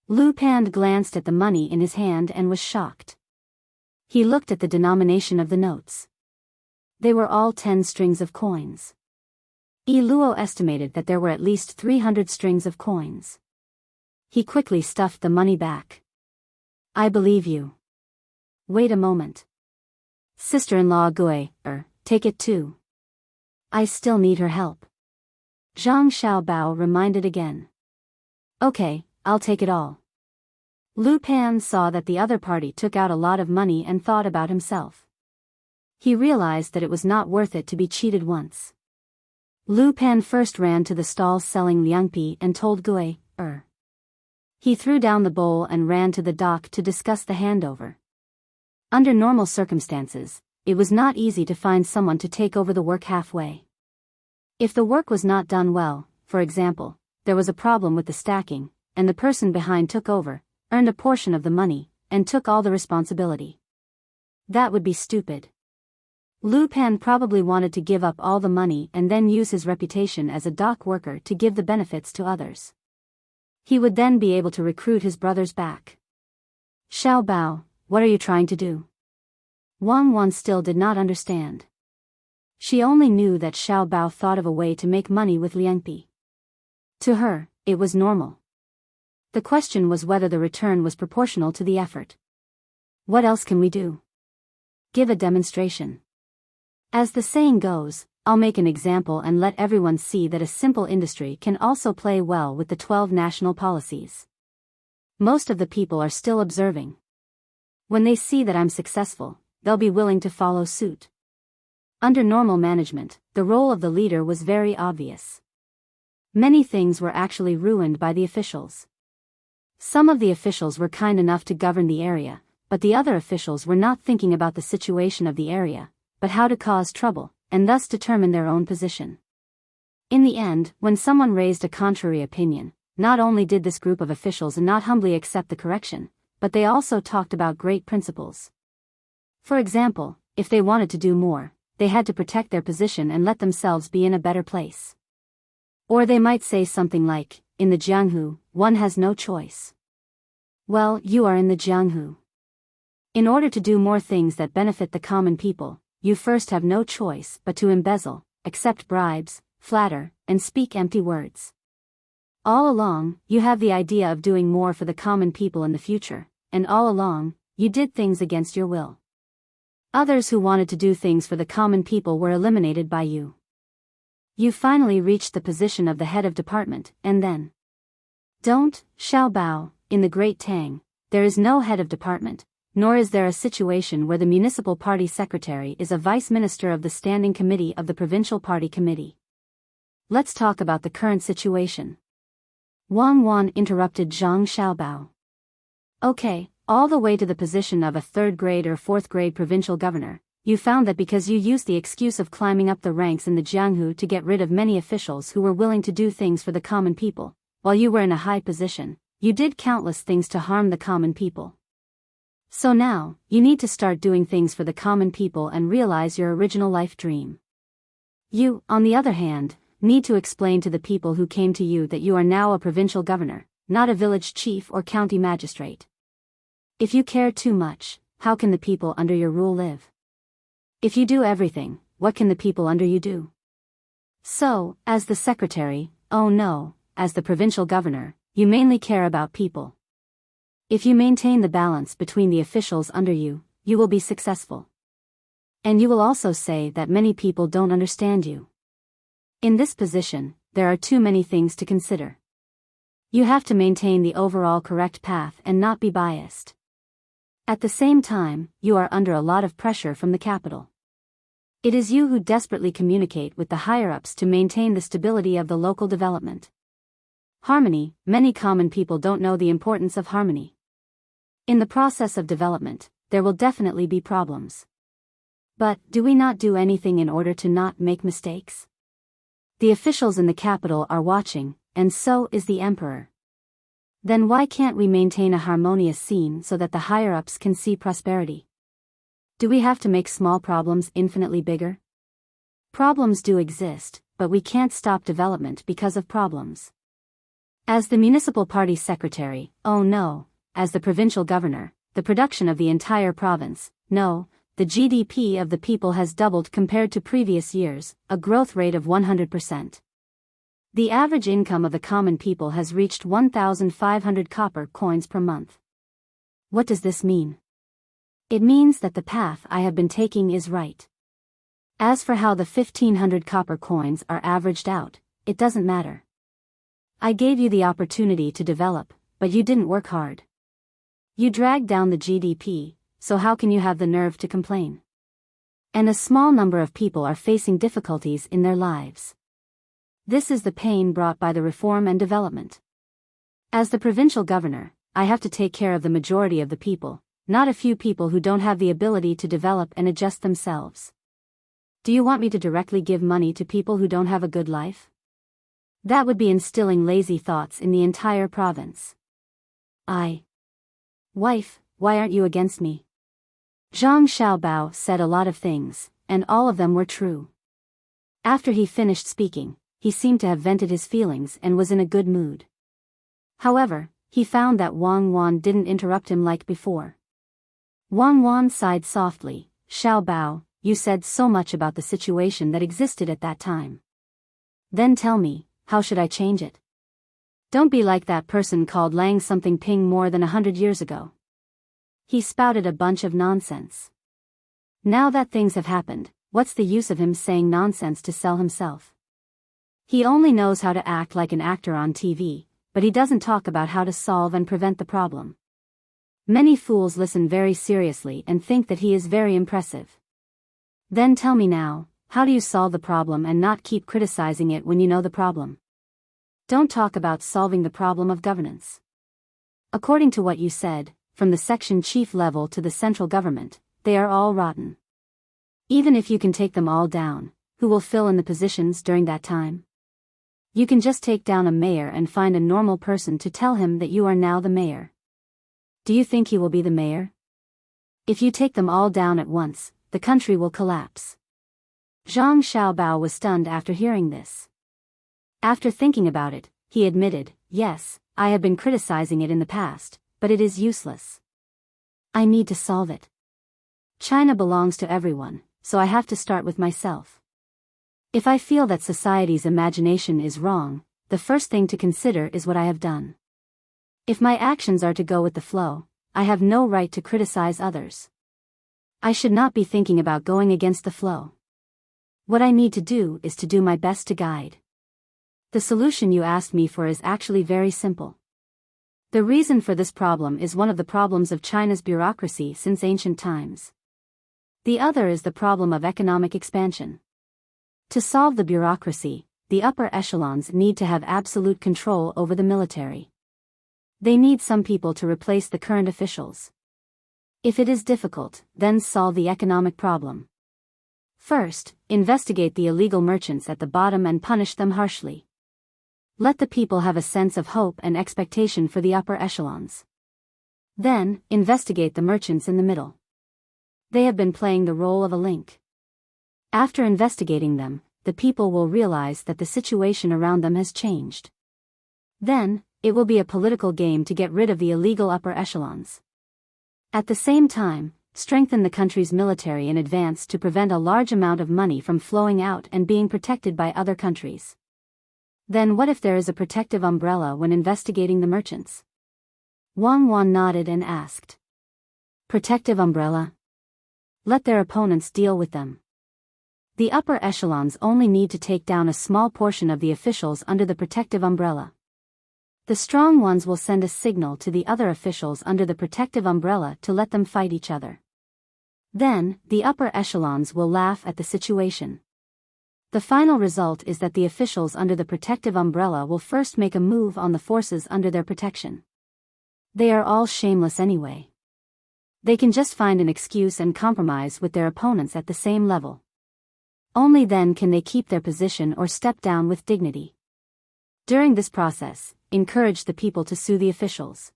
Lu Pan glanced at the money in his hand and was shocked. He looked at the denomination of the notes. They were all 10 strings of coins. Yi Luo estimated that there were at least 300 strings of coins. He quickly stuffed the money back. I believe you. Wait a moment. Sister-in-law Gui, take it too. I still need her help. Zhang Xiaobao reminded again. Okay, I'll take it all. Lu Pan saw that the other party took out a lot of money and thought about himself. He realized that it was not worth it to be cheated once. Lu Pan first ran to the stalls selling liangpi and told Gui. He threw down the bowl and ran to the dock to discuss the handover. Under normal circumstances, it was not easy to find someone to take over the work halfway. If the work was not done well, for example, there was a problem with the stacking, and the person behind took over, earned a portion of the money, and took all the responsibility. That would be stupid. Lu Pan probably wanted to give up all the money and then use his reputation as a dock worker to give the benefits to others. He would then be able to recruit his brothers back. Xiao Bao, what are you trying to do? Wang still did not understand. She only knew that Xiao Bao thought of a way to make money with liangpi. To her, it was normal. The question was whether the return was proportional to the effort. What else can we do? Give a demonstration. As the saying goes, I'll make an example and let everyone see that a simple industry can also play well with the 12 national policies. Most of the people are still observing. When they see that I'm successful, they'll be willing to follow suit. Under normal management, the role of the leader was very obvious. Many things were actually ruined by the officials. Some of the officials were kind enough to govern the area, but the other officials were not thinking about the situation of the area, but how to cause trouble, and thus determine their own position. In the end, when someone raised a contrary opinion, not only did this group of officials not humbly accept the correction, but they also talked about great principles. For example, if they wanted to do more, they had to protect their position and let themselves be in a better place. Or they might say something like, in the Jianghu, one has no choice. Well, you are in the Jianghu. In order to do more things that benefit the common people, you first have no choice but to embezzle, accept bribes, flatter, and speak empty words. All along, you have the idea of doing more for the common people in the future, and all along, you did things against your will. Others who wanted to do things for the common people were eliminated by you. You finally reached the position of the head of department, and then. Don't, Xiao Bao, in the Great Tang, there is no head of department, nor is there a situation where the municipal party secretary is a vice minister of the standing committee of the provincial party committee. Let's talk about the current situation. Wang interrupted Zhang Xiaobao. Okay, all the way to the position of a third-grade or fourth-grade provincial governor, you found that because you used the excuse of climbing up the ranks in the Jianghu to get rid of many officials who were willing to do things for the common people, while you were in a high position, you did countless things to harm the common people. So now, you need to start doing things for the common people and realize your original life dream. You, on the other hand, need to explain to the people who came to you that you are now a provincial governor, not a village chief or county magistrate. If you care too much, how can the people under your rule live? If you do everything, what can the people under you do? So, as the secretary, as the provincial governor, you mainly care about people. If you maintain the balance between the officials under you, you will be successful. And you will also say that many people don't understand you. In this position, there are too many things to consider. You have to maintain the overall correct path and not be biased. At the same time, you are under a lot of pressure from the capital. It is you who desperately communicate with the higher-ups to maintain the stability of the local development. Harmony, many common people don't know the importance of harmony. In the process of development, there will definitely be problems. But, do we not do anything in order to not make mistakes? The officials in the capital are watching, and so is the emperor. Then why can't we maintain a harmonious scene so that the higher-ups can see prosperity? Do we have to make small problems infinitely bigger? Problems do exist, but we can't stop development because of problems. As the municipal party secretary, as the provincial governor, the production of the entire province, the GDP of the people has doubled compared to previous years, a growth rate of 100%. The average income of the common people has reached 1,500 copper coins per month. What does this mean? It means that the path I have been taking is right. As for how the 1,500 copper coins are averaged out, it doesn't matter. I gave you the opportunity to develop, but you didn't work hard. You dragged down the GDP, so how can you have the nerve to complain? And a small number of people are facing difficulties in their lives. This is the pain brought by the reform and development. As the provincial governor, I have to take care of the majority of the people, not a few people who don't have the ability to develop and adjust themselves. Do you want me to directly give money to people who don't have a good life? That would be instilling lazy thoughts in the entire province. Wife, why aren't you against me? Zhang Xiaobao said a lot of things, and all of them were true. After he finished speaking, he seemed to have vented his feelings and was in a good mood. However, he found that Wang Wan didn't interrupt him like before. Wang Wan sighed softly. Xiaobao, you said so much about the situation that existed at that time. Then tell me, how should I change it? Don't be like that person called Lang something Ping more than 100 years ago. He spouted a bunch of nonsense. Now that things have happened, what's the use of him saying nonsense to sell himself? He only knows how to act like an actor on TV, but he doesn't talk about how to solve and prevent the problem. Many fools listen very seriously and think that he is very impressive. Then tell me now, how do you solve the problem and not keep criticizing it when you know the problem? Don't talk about solving the problem of governance. According to what you said, from the section chief level to the central government, they are all rotten. Even if you can take them all down, who will fill in the positions during that time? You can just take down a mayor and find a normal person to tell him that you are now the mayor. Do you think he will be the mayor? If you take them all down at once, the country will collapse. Zhang Xiaobao was stunned after hearing this. After thinking about it, he admitted, yes, I have been criticizing it in the past, but it is useless. I need to solve it. China belongs to everyone, so I have to start with myself. If I feel that society's imagination is wrong, the first thing to consider is what I have done. If my actions are to go with the flow, I have no right to criticize others. I should not be thinking about going against the flow. What I need to do is to do my best to guide. The solution you asked me for is actually very simple. The reason for this problem is one of the problems of China's bureaucracy since ancient times. The other is the problem of economic expansion. To solve the bureaucracy, the upper echelons need to have absolute control over the military. They need some people to replace the current officials. If it is difficult, then solve the economic problem. First, investigate the illegal merchants at the bottom and punish them harshly. Let the people have a sense of hope and expectation for the upper echelons. Then, investigate the merchants in the middle. They have been playing the role of a link. After investigating them, the people will realize that the situation around them has changed. Then, it will be a political game to get rid of the illegal upper echelons. At the same time, strengthen the country's military in advance to prevent a large amount of money from flowing out and being protected by other countries. Then what if there is a protective umbrella when investigating the merchants? Wang Wan nodded and asked. Protective umbrella? Let their opponents deal with them. The upper echelons only need to take down a small portion of the officials under the protective umbrella. The strong ones will send a signal to the other officials under the protective umbrella to let them fight each other. Then, the upper echelons will laugh at the situation. The final result is that the officials under the protective umbrella will first make a move on the forces under their protection. They are all shameless anyway. They can just find an excuse and compromise with their opponents at the same level. Only then can they keep their position or step down with dignity. During this process, encourage the people to sue the officials.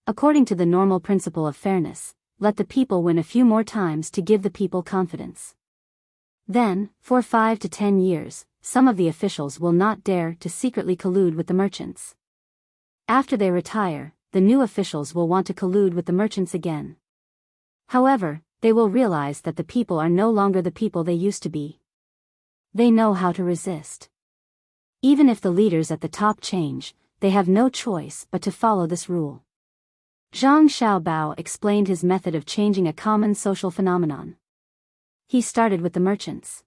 According to the normal principle of fairness, let the people win a few more times to give the people confidence. Then, for 5 to 10 years, some of the officials will not dare to secretly collude with the merchants. After they retire, the new officials will want to collude with the merchants again. However, they will realize that the people are no longer the people they used to be. They know how to resist. Even if the leaders at the top change, they have no choice but to follow this rule. Zhang Xiaobao explained his method of changing a common social phenomenon. He started with the merchants.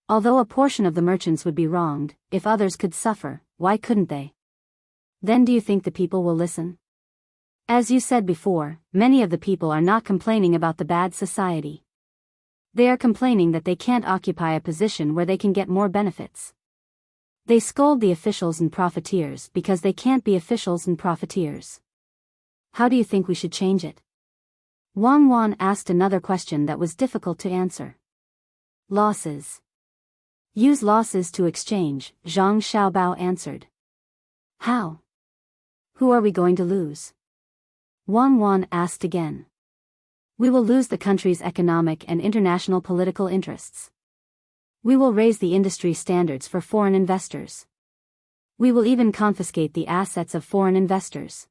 Although a portion of the merchants would be wronged, if others could suffer, why couldn't they? Then do you think the people will listen? As you said before, many of the people are not complaining about the bad society. They are complaining that they can't occupy a position where they can get more benefits. They scold the officials and profiteers because they can't be officials and profiteers. How do you think we should change it? Wang asked another question that was difficult to answer. Losses. Use losses to exchange, Zhang Xiaobao answered. How? Who are we going to lose? Wang asked again. We will lose the country's economic and international political interests. We will raise the industry standards for foreign investors. We will even confiscate the assets of foreign investors.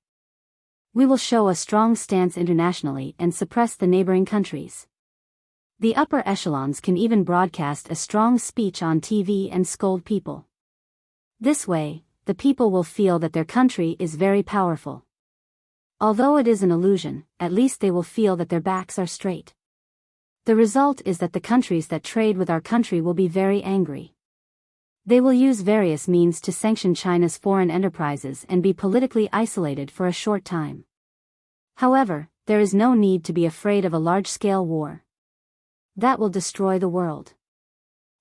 We will show a strong stance internationally and suppress the neighboring countries. The upper echelons can even broadcast a strong speech on TV and scold people. This way, the people will feel that their country is very powerful. Although it is an illusion, at least they will feel that their backs are straight. The result is that the countries that trade with our country will be very angry. They will use various means to sanction China's foreign enterprises and be politically isolated for a short time. However, there is no need to be afraid of a large-scale war. That will destroy the world.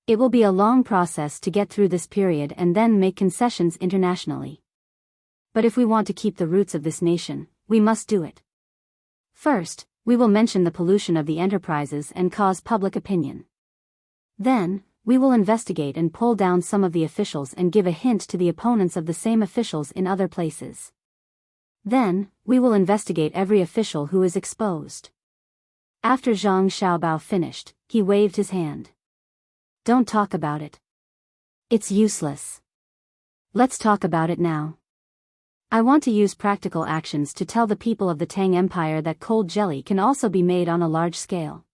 It will be a long process to get through this period and then make concessions internationally. But if we want to keep the roots of this nation, we must do it. First, we will mention the pollution of the enterprises and cause public opinion. Then, we will investigate and pull down some of the officials and give a hint to the opponents of the same officials in other places. Then, we will investigate every official who is exposed. After Zhang Xiaobao finished, he waved his hand. Don't talk about it. It's useless. Let's talk about it now. I want to use practical actions to tell the people of the Tang Empire that cold jelly can also be made on a large scale.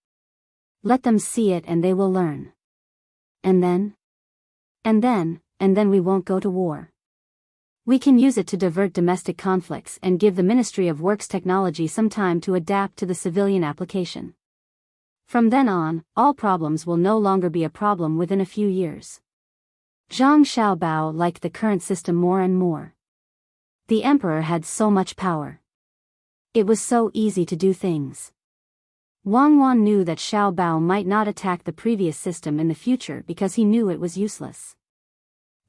Let them see it and they will learn. And then we won't go to war. We can use it to divert domestic conflicts and give the Ministry of Works Technology some time to adapt to the civilian application. From then on, all problems will no longer be a problem within a few years. Zhang Xiaobao liked the current system more and more. The emperor had so much power. It was so easy to do things. Wang knew that Xiaobao might not attack the previous system in the future because he knew it was useless.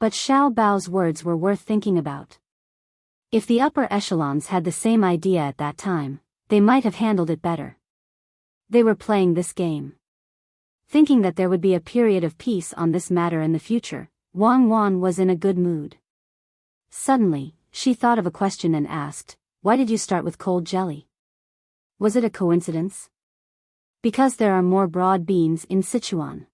But Xiaobao's words were worth thinking about. If the upper echelons had the same idea at that time, they might have handled it better. They were playing this game. Thinking that there would be a period of peace on this matter in the future, Wang was in a good mood. Suddenly, she thought of a question and asked, "Why did you start with cold jelly? Was it a coincidence?" Because there are more broad beans in Sichuan.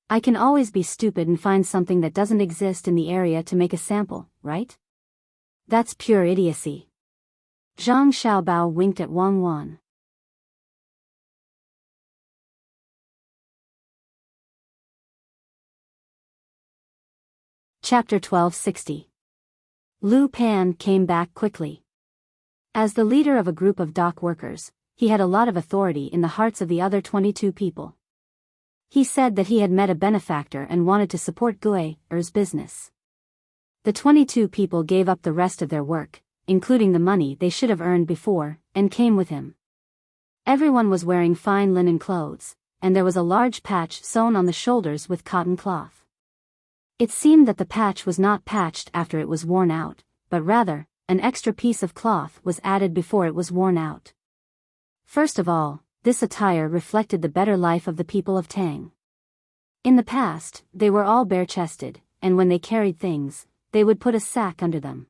I can always be stupid and find something that doesn't exist in the area to make a sample, right? That's pure idiocy. Zhang Xiaobao winked at Wang. Chapter 1260. Lu Pan came back quickly. As the leader of a group of dock workers, he had a lot of authority in the hearts of the other 22 people. He said that he had met a benefactor and wanted to support Gui's business. The 22 people gave up the rest of their work, including the money they should have earned before, and came with him. Everyone was wearing fine linen clothes, and there was a large patch sewn on the shoulders with cotton cloth. It seemed that the patch was not patched after it was worn out, but rather, an extra piece of cloth was added before it was worn out. First of all, this attire reflected the better life of the people of Tang. In the past, they were all bare-chested, and when they carried things, they would put a sack under them.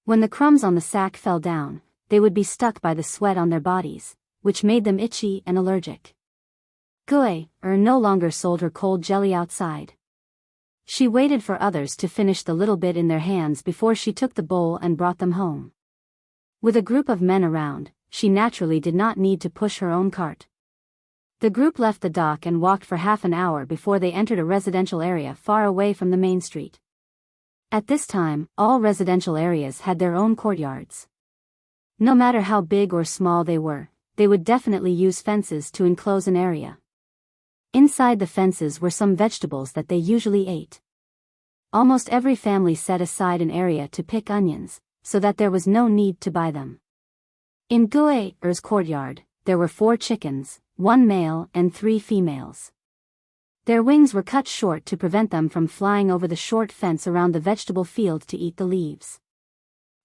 When the crumbs on the sack fell down, they would be stuck by the sweat on their bodies, which made them itchy and allergic. Gui no longer sold her cold jelly outside. She waited for others to finish the little bit in their hands before she took the bowl and brought them home. With a group of men around, she naturally did not need to push her own cart. The group left the dock and walked for half an hour before they entered a residential area far away from the main street. At this time, all residential areas had their own courtyards. No matter how big or small they would definitely use fences to enclose an area. Inside the fences were some vegetables that they usually ate. Almost every family set aside an area to pick onions, so that there was no need to buy them. In Gui's courtyard, there were 4 chickens, 1 male and 3 females. Their wings were cut short to prevent them from flying over the short fence around the vegetable field to eat the leaves.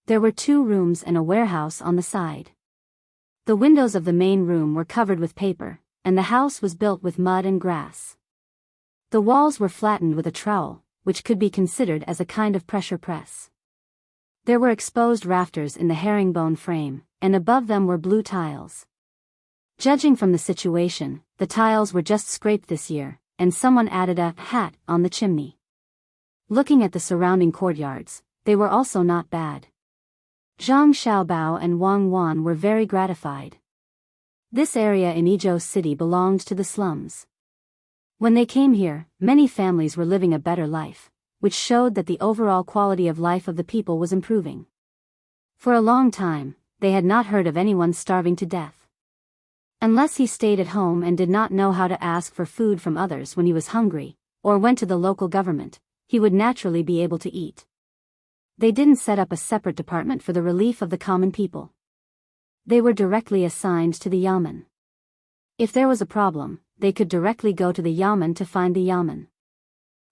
There were 2 rooms and a warehouse on the side. The windows of the main room were covered with paper, and the house was built with mud and grass. The walls were flattened with a trowel, which could be considered as a kind of pressure press. There were exposed rafters in the herringbone frame, and above them were blue tiles. Judging from the situation, the tiles were just scraped this year, and someone added a hat on the chimney. Looking at the surrounding courtyards, they were also not bad. Zhang Xiaobao and Wang Wan were very gratified. This area in Izhou City belonged to the slums. When they came here, many families were living a better life, which showed that the overall quality of life of the people was improving. For a long time, they had not heard of anyone starving to death. Unless he stayed at home and did not know how to ask for food from others when he was hungry, or went to the local government, he would naturally be able to eat. They didn't set up a separate department for the relief of the common people. They were directly assigned to the yamen. If there was a problem, they could directly go to the yamen to find the yamen.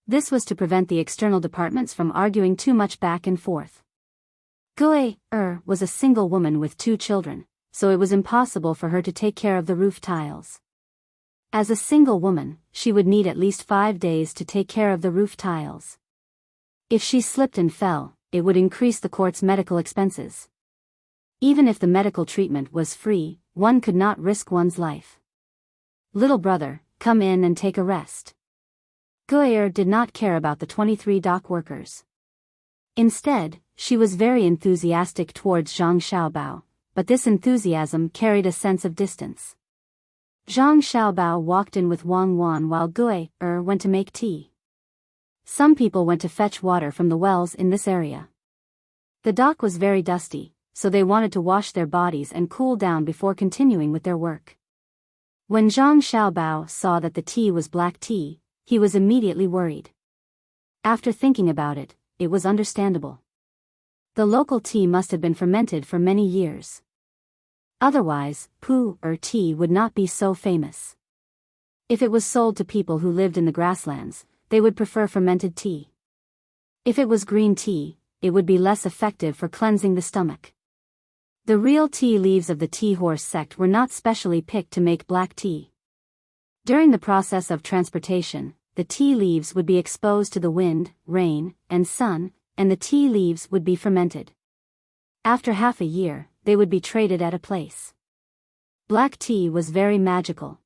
This was to prevent the external departments from arguing too much back and forth. Gui was a single woman with 2 children, so it was impossible for her to take care of the roof tiles. As a single woman, she would need at least 5 days to take care of the roof tiles. If she slipped and fell, it would increase the court's medical expenses. Even if the medical treatment was free, one could not risk one's life. Little brother, come in and take a rest. Gui did not care about the 23 dock workers. Instead, she was very enthusiastic towards Zhang Xiaobao, but this enthusiasm carried a sense of distance. Zhang Xiaobao walked in with Wang Wan while Gui went to make tea. Some people went to fetch water from the wells in this area. The dock was very dusty, so they wanted to wash their bodies and cool down before continuing with their work. When Zhang Xiaobao saw that the tea was black tea, he was immediately worried. After thinking about it, it was understandable. The local tea must have been fermented for many years. Otherwise, tea would not be so famous. If it was sold to people who lived in the grasslands, they would prefer fermented tea. If it was green tea, it would be less effective for cleansing the stomach. The real tea leaves of the tea horse sect were not specially picked to make black tea. During the process of transportation, the tea leaves would be exposed to the wind, rain, and sun, and the tea leaves would be fermented. After half a year, they would be traded at a place. Black tea was very magical.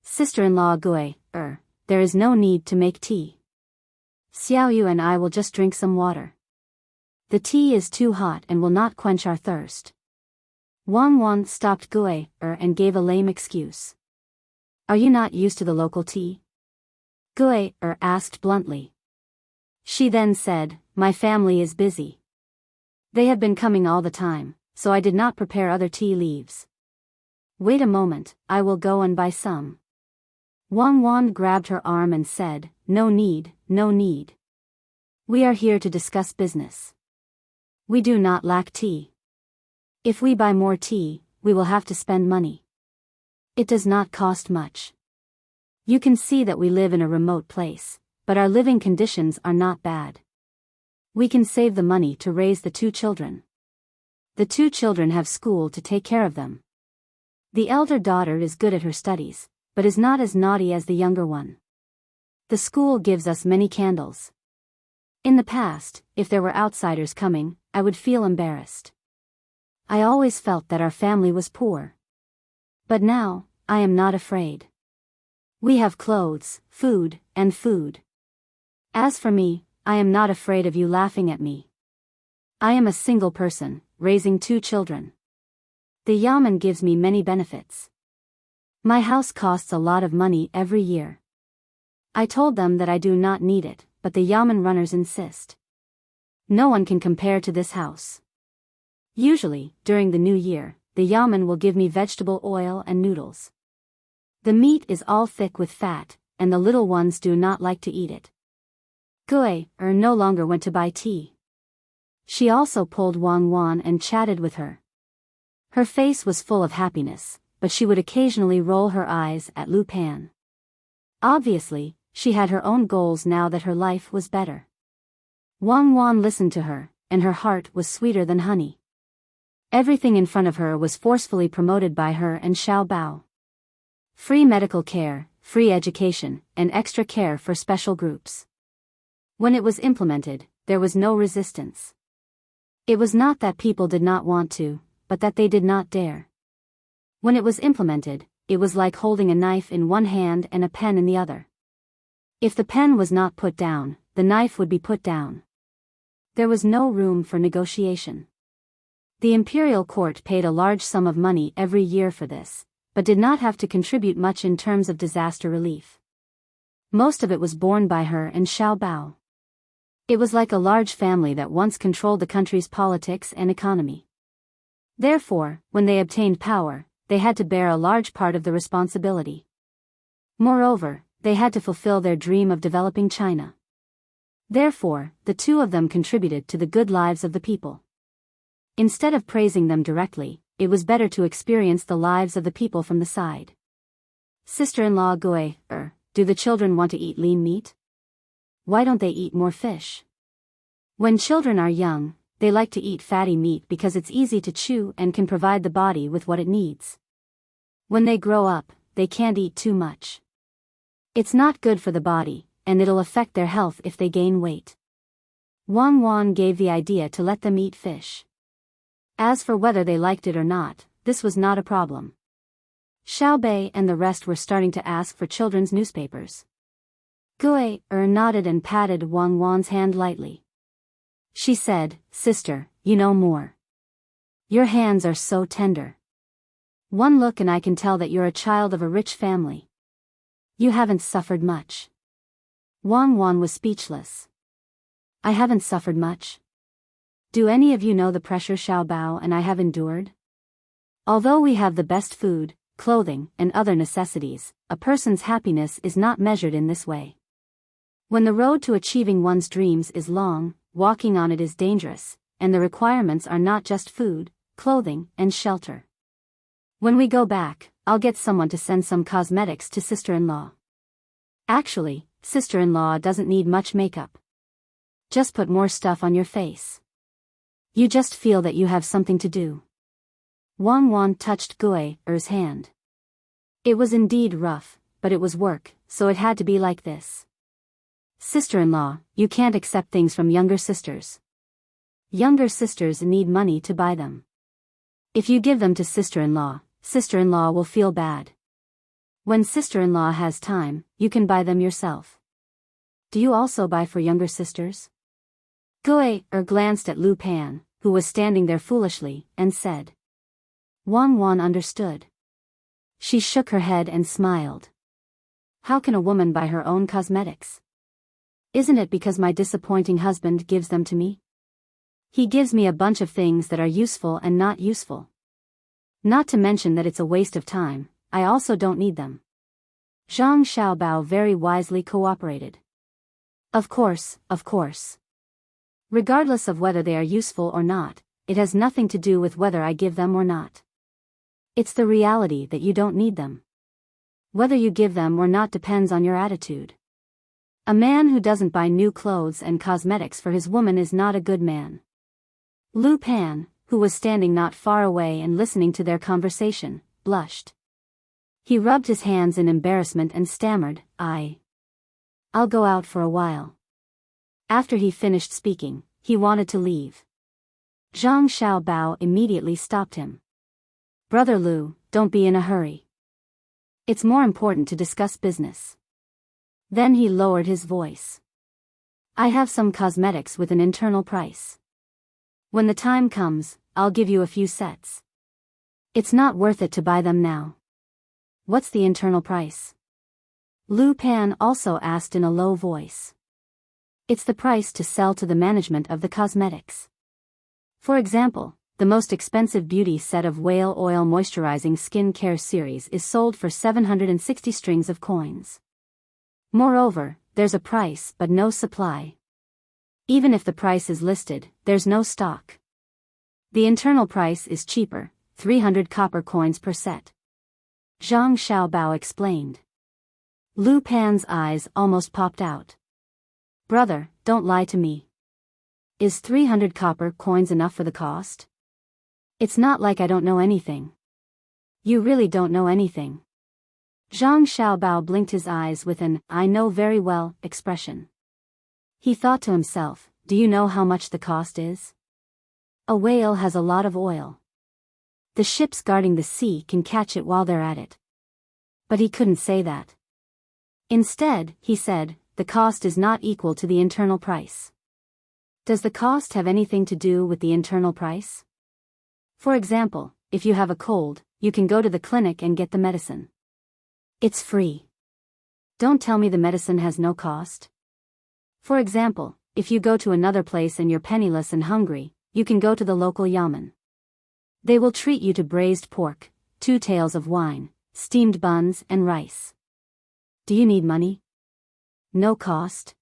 Sister-in-law Gui, there is no need to make tea. Xiaoyu and I will just drink some water. The tea is too hot and will not quench our thirst. Wang Wan stopped Gui and gave a lame excuse. Are you not used to the local tea? Gui asked bluntly. She then said, my family is busy. They have been coming all the time, so I did not prepare other tea leaves. Wait a moment, I will go and buy some. Wang Wan grabbed her arm and said, no need, no need. We are here to discuss business. We do not lack tea. If we buy more tea, we will have to spend money. It does not cost much. You can see that we live in a remote place, but our living conditions are not bad. We can save the money to raise the 2 children. The 2 children have school to take care of them. The elder daughter is good at her studies, but is not as naughty as the younger one. The school gives us many candles. In the past, if there were outsiders coming, I would feel embarrassed. I always felt that our family was poor. But now, I am not afraid. We have clothes, food, and food. As for me, I am not afraid of you laughing at me. I am a single person, raising 2 children. The yamen gives me many benefits. My house costs a lot of money every year. I told them that I do not need it, but the yamen runners insist. No one can compare to this house. Usually, during the new year, the yamen will give me vegetable oil and noodles. The meat is all thick with fat, and the little ones do not like to eat it. Gui no longer went to buy tea. She also pulled Wang Wan and chatted with her. Her face was full of happiness, but she would occasionally roll her eyes at Lu Pan. Obviously, she had her own goals now that her life was better. Wang Wan listened to her, and her heart was sweeter than honey. Everything in front of her was forcefully promoted by her and Xiao Bao. Free medical care, free education, and extra care for special groups. When it was implemented, there was no resistance. It was not that people did not want to, but that they did not dare. When it was implemented, it was like holding a knife in one hand and a pen in the other. If the pen was not put down, the knife would be put down. There was no room for negotiation. The imperial court paid a large sum of money every year for this, but did not have to contribute much in terms of disaster relief. Most of it was borne by her and Xiao Bao. It was like a large family that once controlled the country's politics and economy. Therefore, when they obtained power, they had to bear a large part of the responsibility. Moreover, they had to fulfill their dream of developing China. Therefore, the two of them contributed to the good lives of the people. Instead of praising them directly, it was better to experience the lives of the people from the side. Sister-in-law Gui, do the children want to eat lean meat? Why don't they eat more fish? When children are young, they like to eat fatty meat because it's easy to chew and can provide the body with what it needs. When they grow up, they can't eat too much. It's not good for the body, and it'll affect their health if they gain weight. Wang Wan gave the idea to let them eat fish. As for whether they liked it or not, this was not a problem. Xiao Bei and the rest were starting to ask for children's newspapers. Gui nodded and patted Wang Wan's hand lightly. She said, "Sister, you know more. Your hands are so tender. One look and I can tell that you're a child of a rich family. You haven't suffered much." Wang Wan was speechless. "I haven't suffered much? Do any of you know the pressure Xiao Bao and I have endured? Although we have the best food, clothing, and other necessities, a person's happiness is not measured in this way. When the road to achieving one's dreams is long, walking on it is dangerous, and the requirements are not just food, clothing, and shelter. When we go back, I'll get someone to send some cosmetics to sister-in-law. Actually, sister-in-law doesn't need much makeup. Just put more stuff on your face. You just feel that you have something to do." Wang Wan touched Gui's hand. It was indeed rough, but it was work, so it had to be like this. "Sister-in-law, you can't accept things from younger sisters. Younger sisters need money to buy them. If you give them to sister-in-law, sister-in-law will feel bad. When sister-in-law has time, you can buy them yourself. Do you also buy for younger sisters?" Gui glanced at Lu Pan, who was standing there foolishly, and said. Wang Wan understood. She shook her head and smiled. "How can a woman buy her own cosmetics? Isn't it because my disappointing husband gives them to me? He gives me a bunch of things that are useful and not useful. Not to mention that it's a waste of time, I also don't need them." Zhang Xiaobao very wisely cooperated. Of course. Regardless of whether they are useful or not, it has nothing to do with whether I give them or not. It's the reality that you don't need them. Whether you give them or not depends on your attitude. A man who doesn't buy new clothes and cosmetics for his woman is not a good man. Lu Pan, who was standing not far away and listening to their conversation, blushed. He rubbed his hands in embarrassment and stammered, I'll go out for a while." After he finished speaking, he wanted to leave. Zhang Xiaobao immediately stopped him. "Brother Lu, don't be in a hurry. It's more important to discuss business." Then he lowered his voice. "I have some cosmetics with an internal price. When the time comes, I'll give you a few sets. It's not worth it to buy them now." "What's the internal price?" Lu Pan also asked in a low voice. "It's the price to sell to the management of the cosmetics. For example, the most expensive beauty set of whale oil moisturizing skin care series is sold for 760 strings of coins. Moreover, there's a price but no supply. Even if the price is listed, there's no stock. The internal price is cheaper, 300 copper coins per set. Zhang Xiaobao explained. Lu Pan's eyes almost popped out. Brother, don't lie to me. Is 300 copper coins enough for the cost? It's not like I don't know anything. You really don't know anything. Zhang Xiaobao blinked his eyes with an "I know very well" expression. He thought to himself, do you know how much the cost is? A whale has a lot of oil. The ships guarding the sea can catch it while they're at it. But he couldn't say that. Instead, he said, the cost is not equal to the internal price. Does the cost have anything to do with the internal price? For example, if you have a cold, you can go to the clinic and get the medicine. It's free. Don't tell me the medicine has no cost. For example, if you go to another place and you're penniless and hungry, you can go to the local yamen. They will treat you to braised pork, 2 tails of wine, steamed buns and rice. Do you need money? No cost?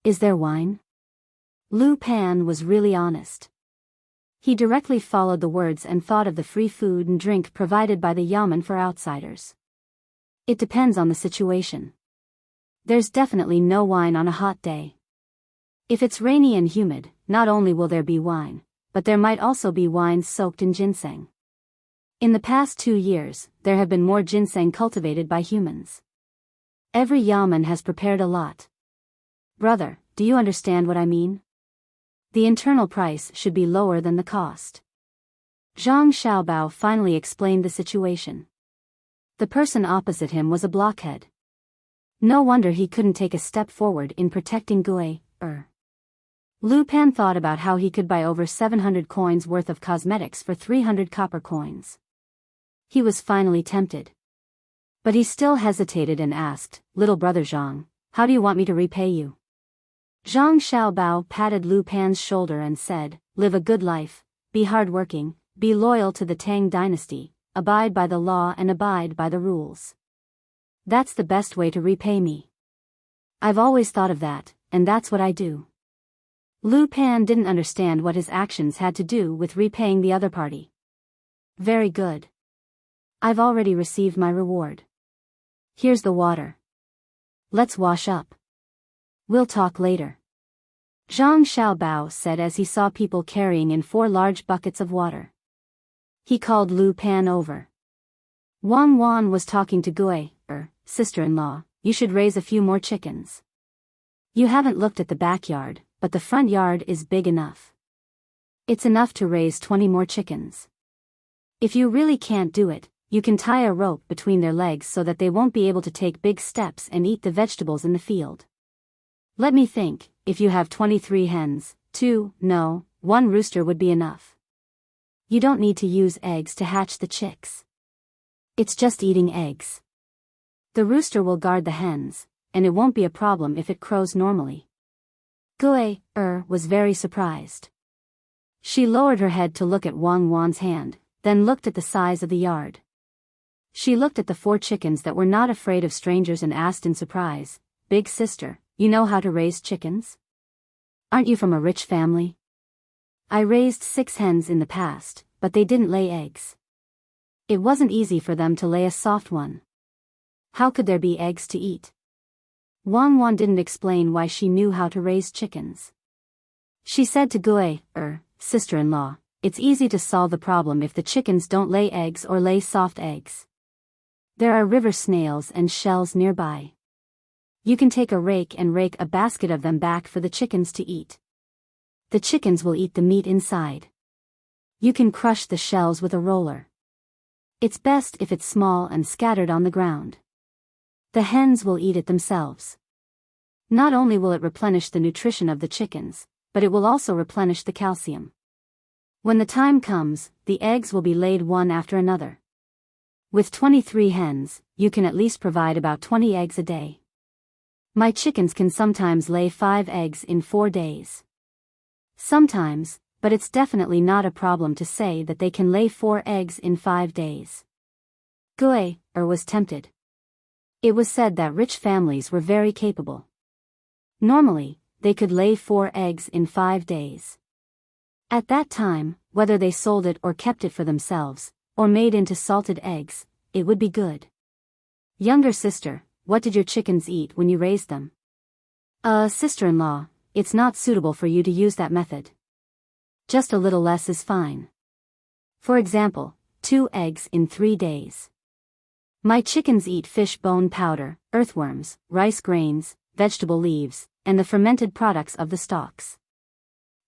Is there wine? Lu Pan was really honest. He directly followed the words and thought of the free food and drink provided by the yamen for outsiders. It depends on the situation. There's definitely no wine on a hot day. If it's rainy and humid, not only will there be wine, but there might also be wine soaked in ginseng. In the past 2 years, there have been more ginseng cultivated by humans. Every yamen has prepared a lot. Brother, do you understand what I mean? The internal price should be lower than the cost. Zhang Xiaobao finally explained the situation. The person opposite him was a blockhead. No wonder he couldn't take a step forward in protecting Gui. Lu Pan thought about how he could buy over 700 coins worth of cosmetics for 300 copper coins. He was finally tempted. But he still hesitated and asked, little brother Zhang, how do you want me to repay you? Zhang Xiaobao patted Lu Pan's shoulder and said, live a good life, be hardworking, be loyal to the Tang Dynasty, abide by the law and abide by the rules. That's the best way to repay me. I've always thought of that, and that's what I do. Lu Pan didn't understand what his actions had to do with repaying the other party. Very good. I've already received my reward. Here's the water. Let's wash up. We'll talk later. Zhang Xiaobao said as he saw people carrying in 4 large buckets of water. He called Lu Pan over. Wang Wan was talking to Gui, sister-in-law, you should raise a few more chickens. You haven't looked at the backyard, but the front yard is big enough. It's enough to raise 20 more chickens. If you really can't do it, you can tie a rope between their legs so that they won't be able to take big steps and eat the vegetables in the field. Let me think, if you have 23 hens, 1 rooster would be enough. You don't need to use eggs to hatch the chicks. It's just eating eggs. The rooster will guard the hens, and it won't be a problem if it crows normally. Gui, was very surprised. She lowered her head to look at Wang Wan's hand, then looked at the size of the yard. She looked at the 4 chickens that were not afraid of strangers and asked in surprise, Big sister, you know how to raise chickens? Aren't you from a rich family? I raised 6 hens in the past, but they didn't lay eggs. It wasn't easy for them to lay a soft one. How could there be eggs to eat? Wang Wan didn't explain why she knew how to raise chickens. She said to Gui, sister-in-law, it's easy to solve the problem if the chickens don't lay eggs or lay soft eggs. There are river snails and shells nearby. You can take a rake and rake a basket of them back for the chickens to eat. The chickens will eat the meat inside. You can crush the shells with a roller. It's best if it's small and scattered on the ground. The hens will eat it themselves. Not only will it replenish the nutrition of the chickens, but it will also replenish the calcium. When the time comes, the eggs will be laid one after another. With 23 hens, you can at least provide about 20 eggs a day. My chickens can sometimes lay 5 eggs in 4 days. Sometimes, but it's definitely not a problem to say that they can lay 4 eggs in 5 days. Gui, was tempted. It was said that rich families were very capable. Normally, they could lay 4 eggs in 5 days. At that time, whether they sold it or kept it for themselves, or made into salted eggs, it would be good. Younger sister, what did your chickens eat when you raised them? Sister-in-law, it's not suitable for you to use that method. Just a little less is fine. For example, 2 eggs in 3 days. My chickens eat fish bone powder, earthworms, rice grains, vegetable leaves, and the fermented products of the stalks.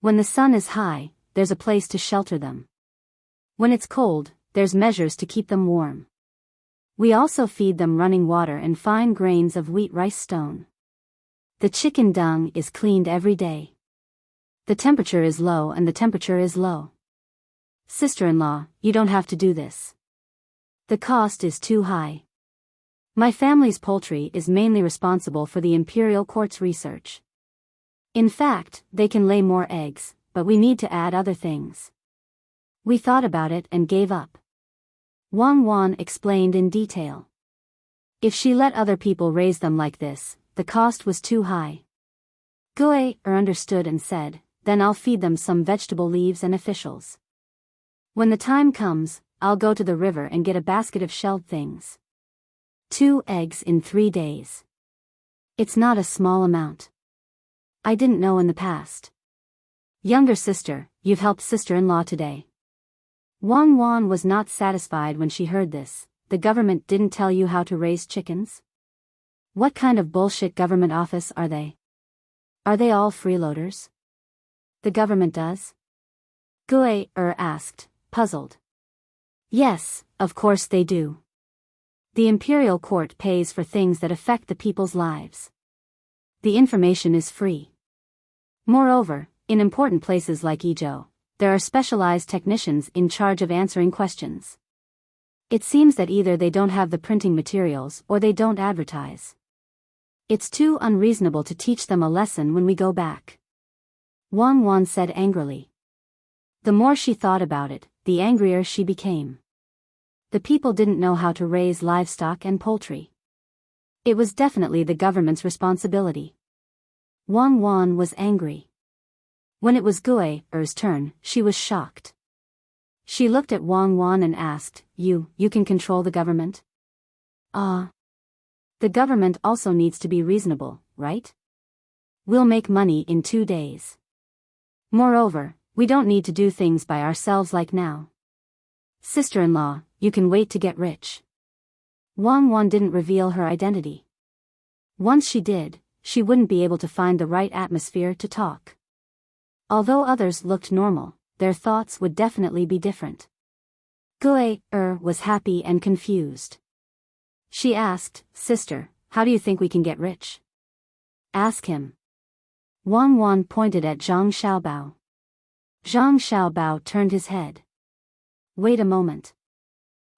When the sun is high, there's a place to shelter them. When it's cold, there's measures to keep them warm. We also feed them running water and fine grains of wheat rice stone. The chicken dung is cleaned every day. The temperature is low and the temperature is low. Sister-in-law, you don't have to do this. The cost is too high. My family's poultry is mainly responsible for the imperial court's research. In fact, they can lay more eggs, but we need to add other things. We thought about it and gave up. Wang Wan explained in detail. If she let other people raise them like this, the cost was too high. Gui understood and said, then I'll feed them some vegetable leaves and officials. When the time comes, I'll go to the river and get a basket of shelled things. 2 eggs in 3 days. It's not a small amount. I didn't know in the past. Younger sister, you've helped sister-in-law today. Wang Wan was not satisfied when she heard this. The government didn't tell you how to raise chickens? What kind of bullshit government office are they? Are they all freeloaders? The government does? Gui asked, puzzled. Yes, of course they do. The imperial court pays for things that affect the people's lives. The information is free. Moreover, in important places like Izhou, there are specialized technicians in charge of answering questions. It seems that either they don't have the printing materials or they don't advertise. It's too unreasonable to teach them a lesson when we go back. Wang Wan said angrily. The more she thought about it, the angrier she became. The people didn't know how to raise livestock and poultry. It was definitely the government's responsibility. Wang Wan was angry. When it was Gui's turn, she was shocked. She looked at Wang Wan and asked, You can control the government? The government also needs to be reasonable, right? We'll make money in 2 days. Moreover, we don't need to do things by ourselves like now. Sister-in-law, you can wait to get rich. Wang Wan didn't reveal her identity. Once she did, she wouldn't be able to find the right atmosphere to talk. Although others looked normal, their thoughts would definitely be different. Gui was happy and confused. She asked, Sister, how do you think we can get rich? Ask him. Wang Wan pointed at Zhang Xiaobao. Zhang Xiaobao turned his head. Wait a moment.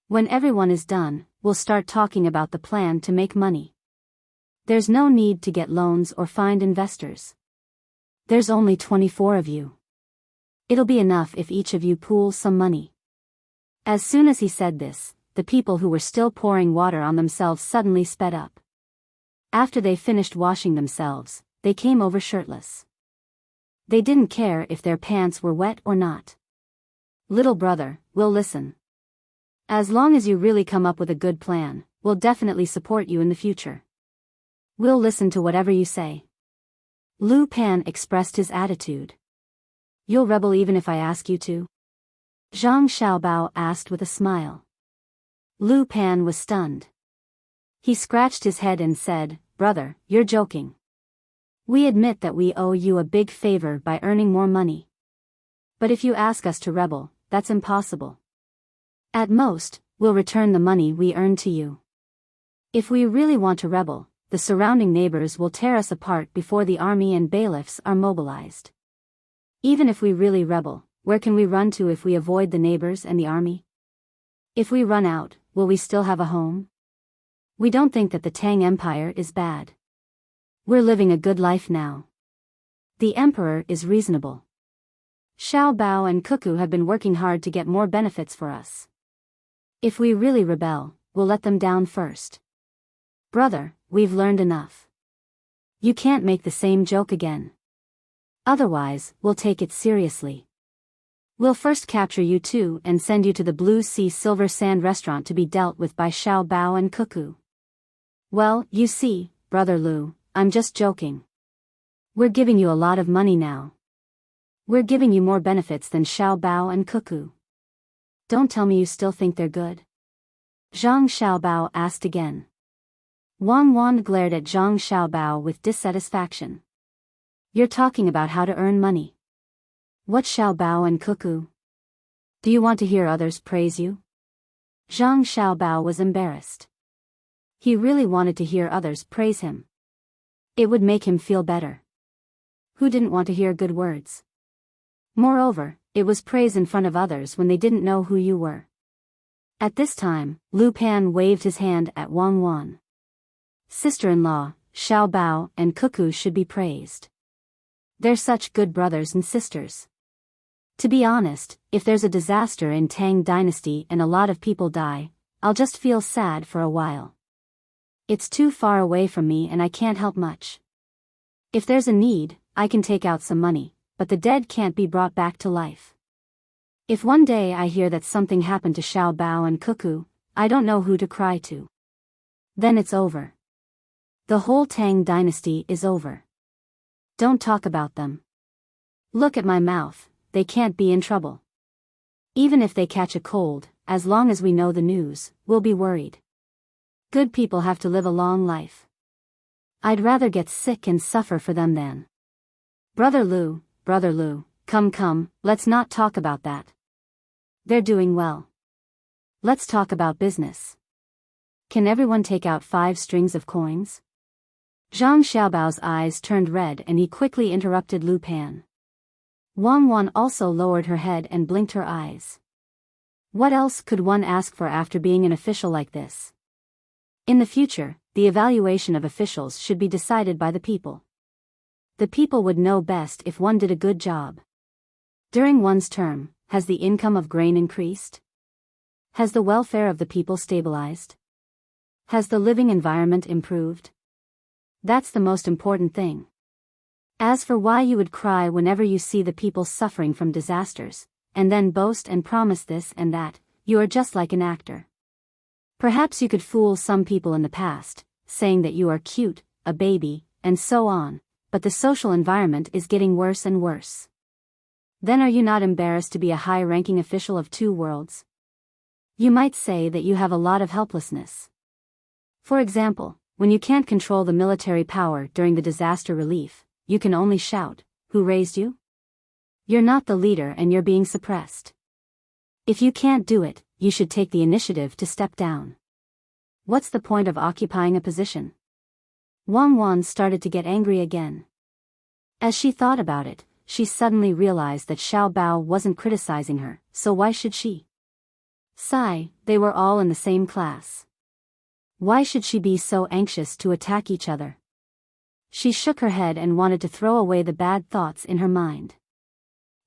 When everyone is done, we'll start talking about the plan to make money. There's no need to get loans or find investors. There's only 24 of you. It'll be enough if each of you pools some money. As soon as he said this, the people who were still pouring water on themselves suddenly sped up. After they finished washing themselves, they came over shirtless. They didn't care if their pants were wet or not. Little brother, we'll listen. As long as you really come up with a good plan, we'll definitely support you in the future. We'll listen to whatever you say. Lu Pan expressed his attitude. You'll rebel even if I ask you to? Zhang Xiaobao asked with a smile. Lu Pan was stunned. He scratched his head and said, Brother, you're joking. We admit that we owe you a big favor by earning more money. But if you ask us to rebel, that's impossible. At most, we'll return the money we earned to you. If we really want to rebel, the surrounding neighbors will tear us apart before the army and bailiffs are mobilized. Even if we really rebel, where can we run to if we avoid the neighbors and the army? If we run out, will we still have a home? We don't think that the Tang Empire is bad. We're living a good life now. The emperor is reasonable. Xiao Bao and Cuckoo have been working hard to get more benefits for us. If we really rebel, we'll let them down first. Brother, we've learned enough. You can't make the same joke again. Otherwise, we'll take it seriously. We'll first capture you two and send you to the Blue Sea Silver Sand restaurant to be dealt with by Xiao Bao and Cuckoo. Well, you see, Brother Lu, I'm just joking. We're giving you a lot of money now. We're giving you more benefits than Xiao Bao and Cuckoo. Don't tell me you still think they're good. Zhang Xiaobao asked again. Wang Wan glared at Zhang Xiaobao with dissatisfaction. You're talking about how to earn money. What Xiao Bao and Cuckoo? Do you want to hear others praise you? Zhang Xiaobao was embarrassed. He really wanted to hear others praise him. It would make him feel better. Who didn't want to hear good words? Moreover, it was praise in front of others when they didn't know who you were. At this time, Lu Pan waved his hand at Wang Wan. Sister-in-law, Xiao Bao and Cuckoo should be praised. They're such good brothers and sisters. To be honest, if there's a disaster in Tang Dynasty and a lot of people die, I'll just feel sad for a while. It's too far away from me and I can't help much. If there's a need, I can take out some money, but the dead can't be brought back to life. If one day I hear that something happened to Xiao Bao and Cuckoo, I don't know who to cry to. Then it's over. The whole Tang Dynasty is over. Don't talk about them. Look at my mouth, they can't be in trouble. Even if they catch a cold, as long as we know the news, we'll be worried. Good people have to live a long life. I'd rather get sick and suffer for them than. Brother Lu, come, let's not talk about that. They're doing well. Let's talk about business. Can everyone take out 5 strings of coins? Zhang Xiaobao's eyes turned red and he quickly interrupted Lu Pan. Wang Wan also lowered her head and blinked her eyes. What else could one ask for after being an official like this? In the future, the evaluation of officials should be decided by the people. The people would know best if one did a good job. During one's term, has the income of grain increased? Has the welfare of the people stabilized? Has the living environment improved? That's the most important thing. As for why you would cry whenever you see the people suffering from disasters, and then boast and promise this and that, you are just like an actor. Perhaps you could fool some people in the past, saying that you are cute, a baby, and so on, but the social environment is getting worse and worse. Then are you not embarrassed to be a high-ranking official of 2 worlds? You might say that you have a lot of helplessness. For example, when you can't control the military power during the disaster relief, you can only shout, "Who raised you?" You're not the leader and you're being suppressed. If you can't do it, you should take the initiative to step down. What's the point of occupying a position? Wang Wan started to get angry again. As she thought about it, she suddenly realized that Xiao Bao wasn't criticizing her, so why should she? Sigh, they were all in the same class. Why should she be so anxious to attack each other? She shook her head and wanted to throw away the bad thoughts in her mind.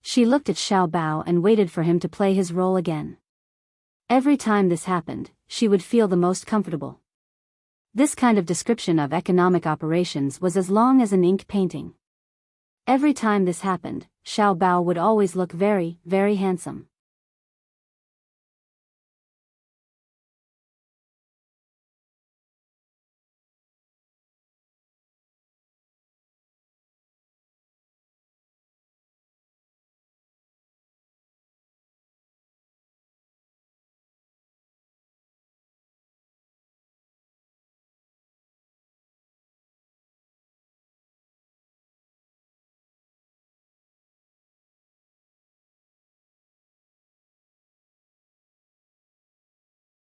She looked at Xiao Bao and waited for him to play his role again. Every time this happened, she would feel the most comfortable. This kind of description of economic operations was as long as an ink painting. Every time this happened, Xiao Bao would always look very, very handsome.